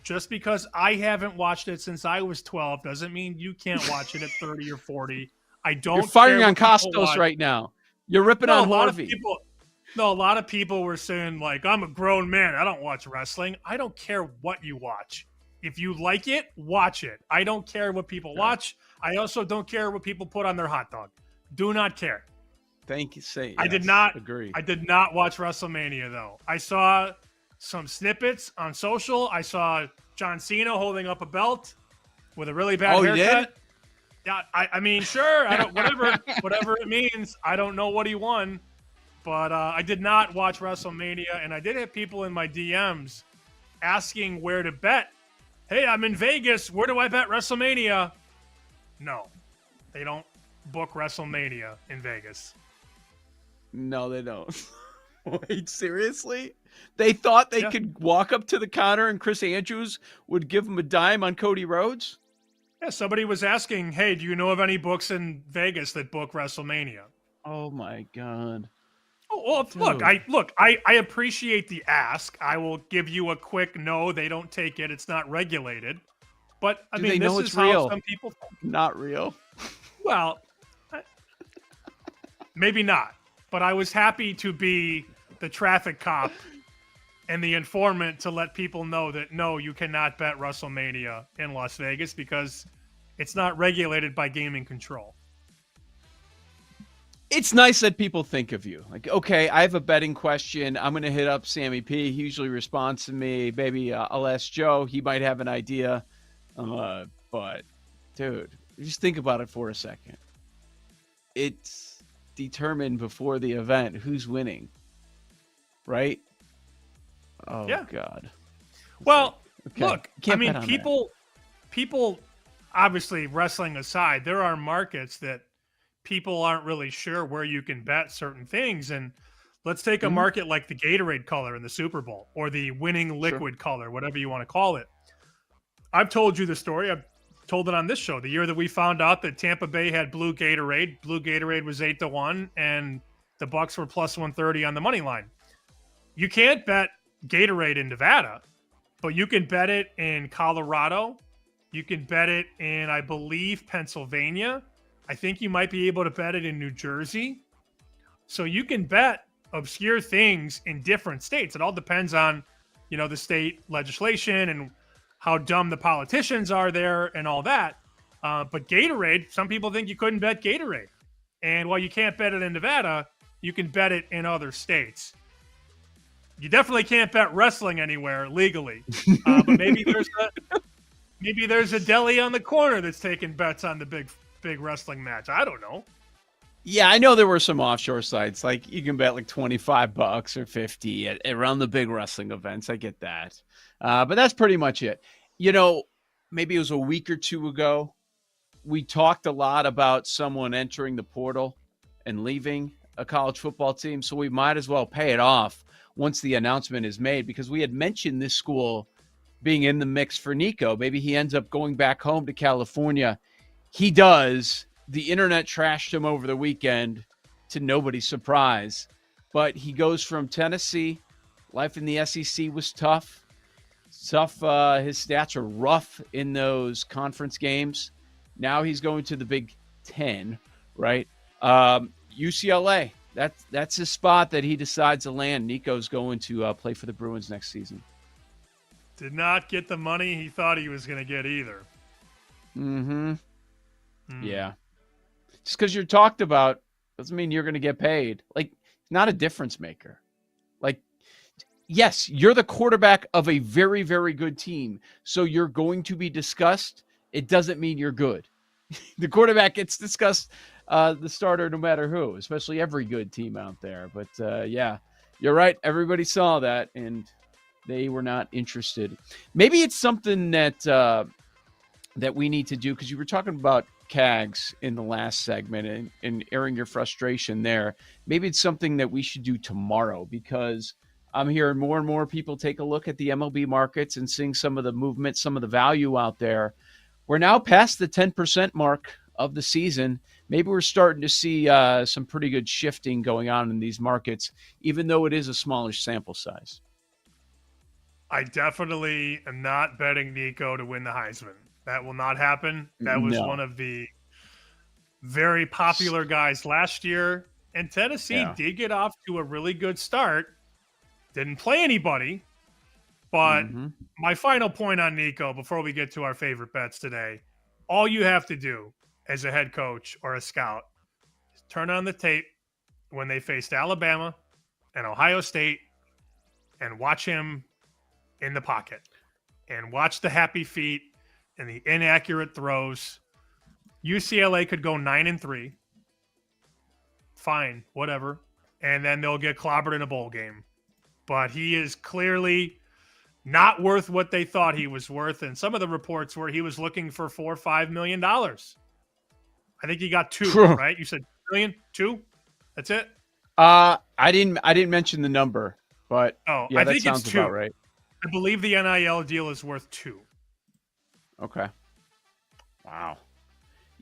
Just because I haven't watched it since I was 12 doesn't mean you can't watch it at 30 or 40. I don't. You're firing on Costos right now. You're ripping on Harvey. A lot of people were saying, like, I'm a grown man. I don't watch wrestling. I don't care what you watch. If you like it, watch it. I don't care what people watch. I also don't care what people put on their hot dog. Do not care. Thank you. I did not agree. I did not watch WrestleMania, though. I saw some snippets on social. I saw John Cena holding up a belt with a really bad haircut. You did? Yeah, I mean, sure. I don't whatever it means. I don't know what he won, but I did not watch WrestleMania, and I did have people in my DMs asking where to bet. Hey, I'm in Vegas. Where do I bet WrestleMania? No, they don't book WrestleMania in Vegas. No, they don't. Wait, seriously? They thought they could walk up to the counter and Chris Andrews would give them a dime on Cody Rhodes? Yeah, somebody was asking, hey, do you know of any books in Vegas that book WrestleMania? Oh, my God. Oh, well, look, I appreciate the ask. I will give you a quick no, they don't take it. It's not regulated. But, I mean, this is how some people think. Not real. Well, maybe not. But I was happy to be the traffic cop and the informant to let people know that, no, you cannot bet WrestleMania in Las Vegas because it's not regulated by gaming control. It's nice that people think of you. Like, okay, I have a betting question. I'm going to hit up Sammy P. He usually responds to me. Maybe I'll ask Joe. He might have an idea. But, dude, just think about it for a second. It's determined before the event who's winning, right? Oh, yeah. God. Well, Okay. look, I mean, people, obviously, wrestling aside, there are markets that people aren't really sure where you can bet certain things. And let's take a market like the Gatorade color in the Super Bowl or the winning liquid color, whatever you want to call it. I've told you the story. I've told it on this show. The year that we found out that Tampa Bay had blue Gatorade was 8-1, and the Bucks were plus 130 on the money line. You can't bet Gatorade in Nevada, but you can bet it in Colorado. You can bet it in, I believe, Pennsylvania. I think you might be able to bet it in New Jersey. So you can bet obscure things in different states. It all depends on, the state legislation and how dumb the politicians are there and all that. But Gatorade, some people think you couldn't bet Gatorade. And while you can't bet it in Nevada, you can bet it in other states. You definitely can't bet wrestling anywhere legally. But maybe there's a deli on the corner that's taking bets on the big wrestling match. I don't know. Yeah, I know there were some offshore sites. Like you can bet like $25 or $50 around the big wrestling events. I get that. But that's pretty much it. Maybe it was a week or two ago. We talked a lot about someone entering the portal and leaving a college football team. So we might as well pay it off once the announcement is made, because we had mentioned this school being in the mix for Nico. Maybe he ends up going back home to California. He does. The internet trashed him over the weekend to nobody's surprise. But he goes from Tennessee. Life in the SEC was tough. His stats are rough in those conference games. Now he's going to the Big Ten, right? UCLA. That's his spot that he decides to land. Nico's going to play for the Bruins next season. Did not get the money he thought he was going to get either. Mm-hmm. Yeah. Just because you're talked about doesn't mean you're going to get paid. Like, not a difference maker. Like, yes, you're the quarterback of a very, very good team, so you're going to be discussed. It doesn't mean you're good. The quarterback gets discussed, the starter, no matter who, especially every good team out there. But yeah, you're right. Everybody saw that, and they were not interested. Maybe it's something that that we need to do, because you were talking about CAGs in the last segment and airing your frustration there. Maybe it's something that we should do tomorrow, because I'm hearing more and more people take a look at the MLB markets and seeing some of the movement, some of the value out there. We're now past the 10% mark of the season. Maybe we're starting to see some pretty good shifting going on in these markets, even though it is a smallish sample size. I definitely am not betting Nico to win the Heisman. That will not happen. That was one of the very popular guys last year. And Tennessee did get off to a really good start. Didn't play anybody. But my final point on Nico, before we get to our favorite bets today, all you have to do as a head coach or a scout is turn on the tape when they faced Alabama and Ohio State and watch him in the pocket and watch the happy feet and the inaccurate throws. UCLA could go 9-3. Fine, whatever. And then they'll get clobbered in a bowl game. But he is clearly not worth what they thought he was worth. And some of the reports were he was looking for $4 or $5 million. I think he got $2, right? You said $2 million? 2? That's it? I didn't mention the number, but yeah, I that think sounds it's 2. about right. I believe the NIL deal is worth 2. Okay. Wow.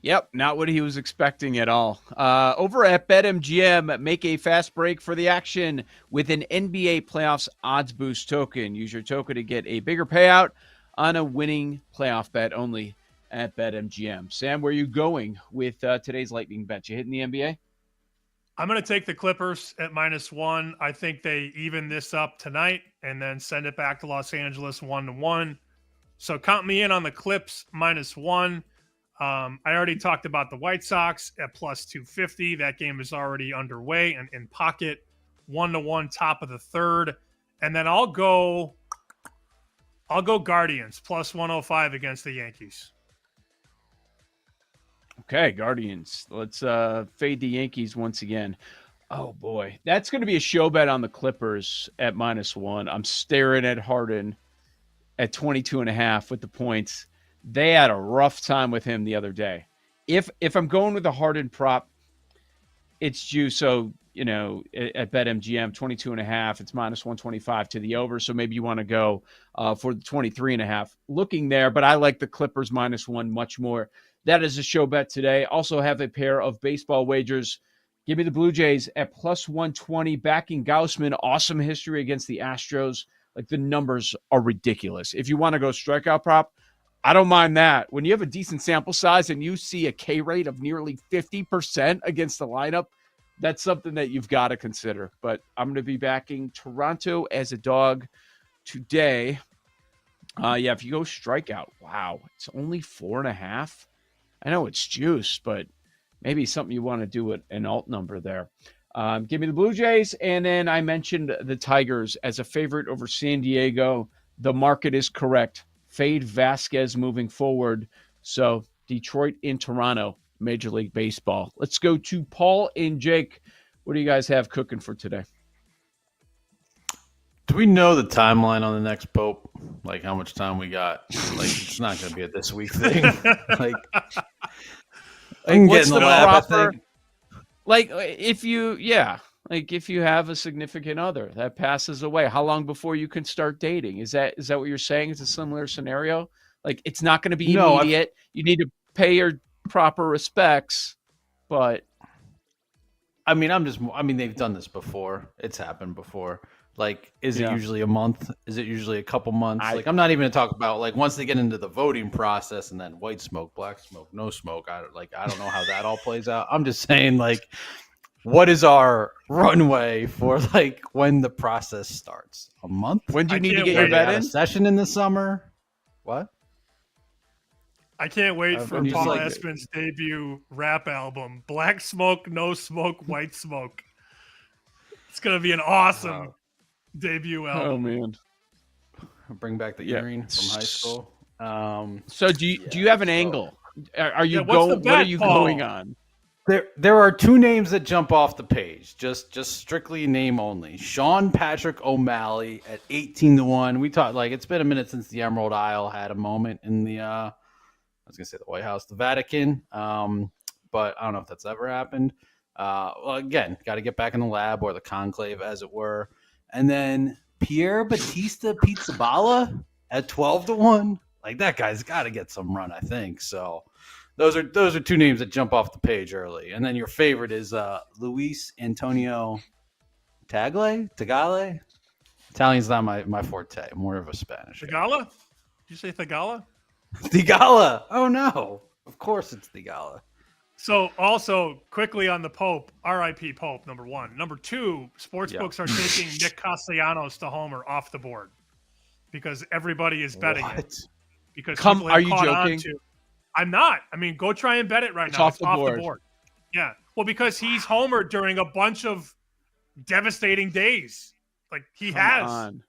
Yep, not what he was expecting at all. Over at BetMGM, make a fast break for the action with an NBA Playoffs Odds Boost token. Use your token to get a bigger payout on a winning playoff bet only at BetMGM. Sam, where are you going with today's lightning bet? You hitting the NBA? I'm going to take the Clippers at -1. I think they even this up tonight and then send it back to Los Angeles 1-1. So count me in on the Clips -1. I already talked about the White Sox at +250. That game is already underway and in pocket. 1-1 top of the third. And then I'll go Guardians +105 against the Yankees. Okay, Guardians. Let's fade the Yankees once again. Oh, boy. That's going to be a show bet on the Clippers at -1. I'm staring at Harden at 22.5 with the points. They had a rough time with him the other day. If I'm going with a Harden prop, it's juice. So, at BetMGM, 22.5, it's -125 to the over. So maybe you want to go for the 23.5. Looking there, but I like the Clippers -1 much more. That is a show bet today. Also have a pair of baseball wagers. Give me the Blue Jays at +120, backing Gaussman. Awesome history against the Astros. Like, the numbers are ridiculous. If you want to go strikeout prop, I don't mind that. When you have a decent sample size and you see a K rate of nearly 50% against the lineup, that's something that you've got to consider. But I'm going to be backing Toronto as a dog today. If you go strikeout, wow, it's only 4.5. I know it's juice, but maybe something you want to do at an alt number there. Give me the Blue Jays. And then I mentioned the Tigers as a favorite over San Diego. The market is correct. Fade Vasquez moving forward. So Detroit in Toronto, Major League Baseball. Let's go to Paul and Jake. What do you guys have cooking for today? Do we know the timeline on the next Pope? Like, how much time we got? Like, it's not going to be a this week thing. Like, I can get in the lab, I think. Like, if you have a significant other that passes away, how long before you can start dating? Is that what you're saying? It's a similar scenario? Like, it's not going to be immediate. You need to pay your proper respects, but they've done this before. It's happened before. Like, is it usually a month? Is it usually a couple months? I'm not even going to talk about, like, once they get into the voting process and then white smoke, black smoke, no smoke. I don't know how that all plays out. I'm just saying, like, what is our runway for, like, when the process starts? A month? When do you need to get your bet in? A session in the summer? What? I can't wait for Just Paul like- Espin's debut rap album, Black Smoke, No Smoke, White Smoke. It's going to be an awesome debut album. Oh man. Bring back the Yeah. earring from high school. So do you have an angle? Are you Yeah, what's the going? What are bet, you Paul? going on? There are two names that jump off the page, just strictly name only. Sean Patrick O'Malley at 18-1. We talked like it's been a minute since the Emerald Isle had a moment in the I was gonna say the White House, the Vatican, but I don't know if that's ever happened. Well, again, got to get back in the lab or the conclave, as it were. And then Pierre Batista Pizzaballa at 12-1. Like that guy's got to get some run, I think. So. Those are two names that jump off the page early. And then your favorite is Luis Antonio Tagale? Italian's not my forte. I'm more of a Spanish guy. Thigala? Did you say Thigala? Thigala. Oh, no. Of course it's Thigala. So also quickly on the Pope, R.I.P. Pope, number one. Number two, sportsbooks are taking Nick Castellanos to homer off the board because everybody is betting it. Because people have are you caught on joking? to- I'm not. I mean, go try and bet it right It's now. off It's the off board. the board. Yeah. Well, because he's homered during a bunch of devastating days. Like he Come has. on.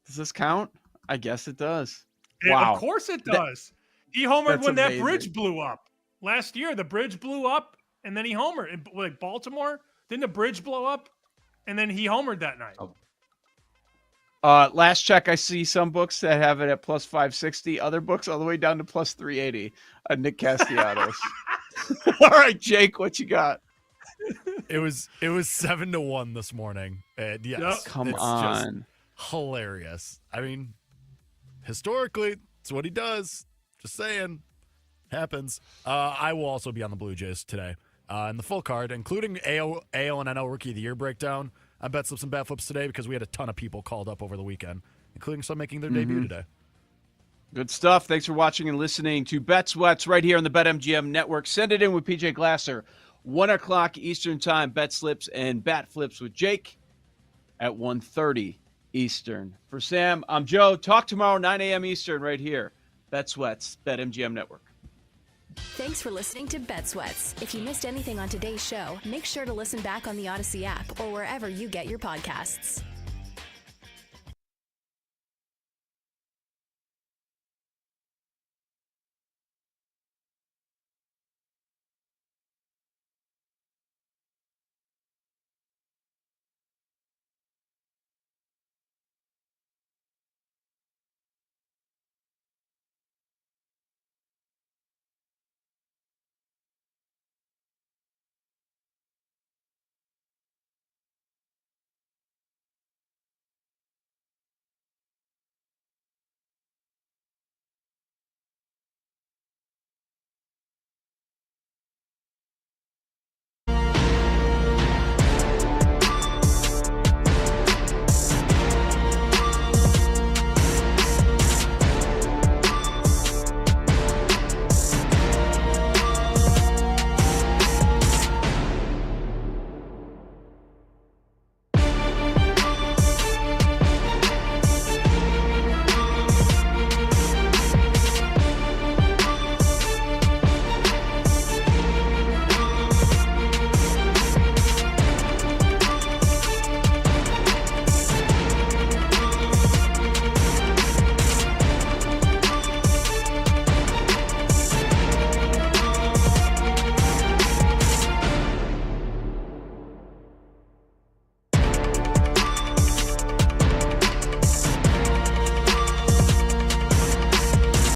Does this count? I guess it does. Yeah, of course it does. He homered that's when that amazing. bridge blew up. Last year, the bridge blew up, and then he homered. In, like Baltimore, didn't the bridge blow up? And then he homered that night. Last check, I see some books that have it at plus 560. Other books all the way down to plus 380. Nick Castellanos. All right, Jake, what you got? It was 7-1 this morning. And yes, Come it's on. just hilarious. I mean, historically, it's what he does. Just saying, happens. I will also be on the Blue Jays today, and the full card, including AO and NL Rookie of the Year breakdown. I bet slips and bat flips today because we had a ton of people called up over the weekend, including some making their debut today. Good stuff. Thanks for watching and listening to Bet Sweats right here on the BetMGM Network. Send it in with PJ Glasser. 1 o'clock Eastern Time. Bet slips and bat flips with Jake at 1:30 Eastern. For Sam, I'm Joe. Talk tomorrow 9 a.m. Eastern right here. Bet Sweats, BetMGM Network. Thanks for listening to Bet Sweats. If you missed anything on today's show, make sure to listen back on the Odyssey app or wherever you get your podcasts.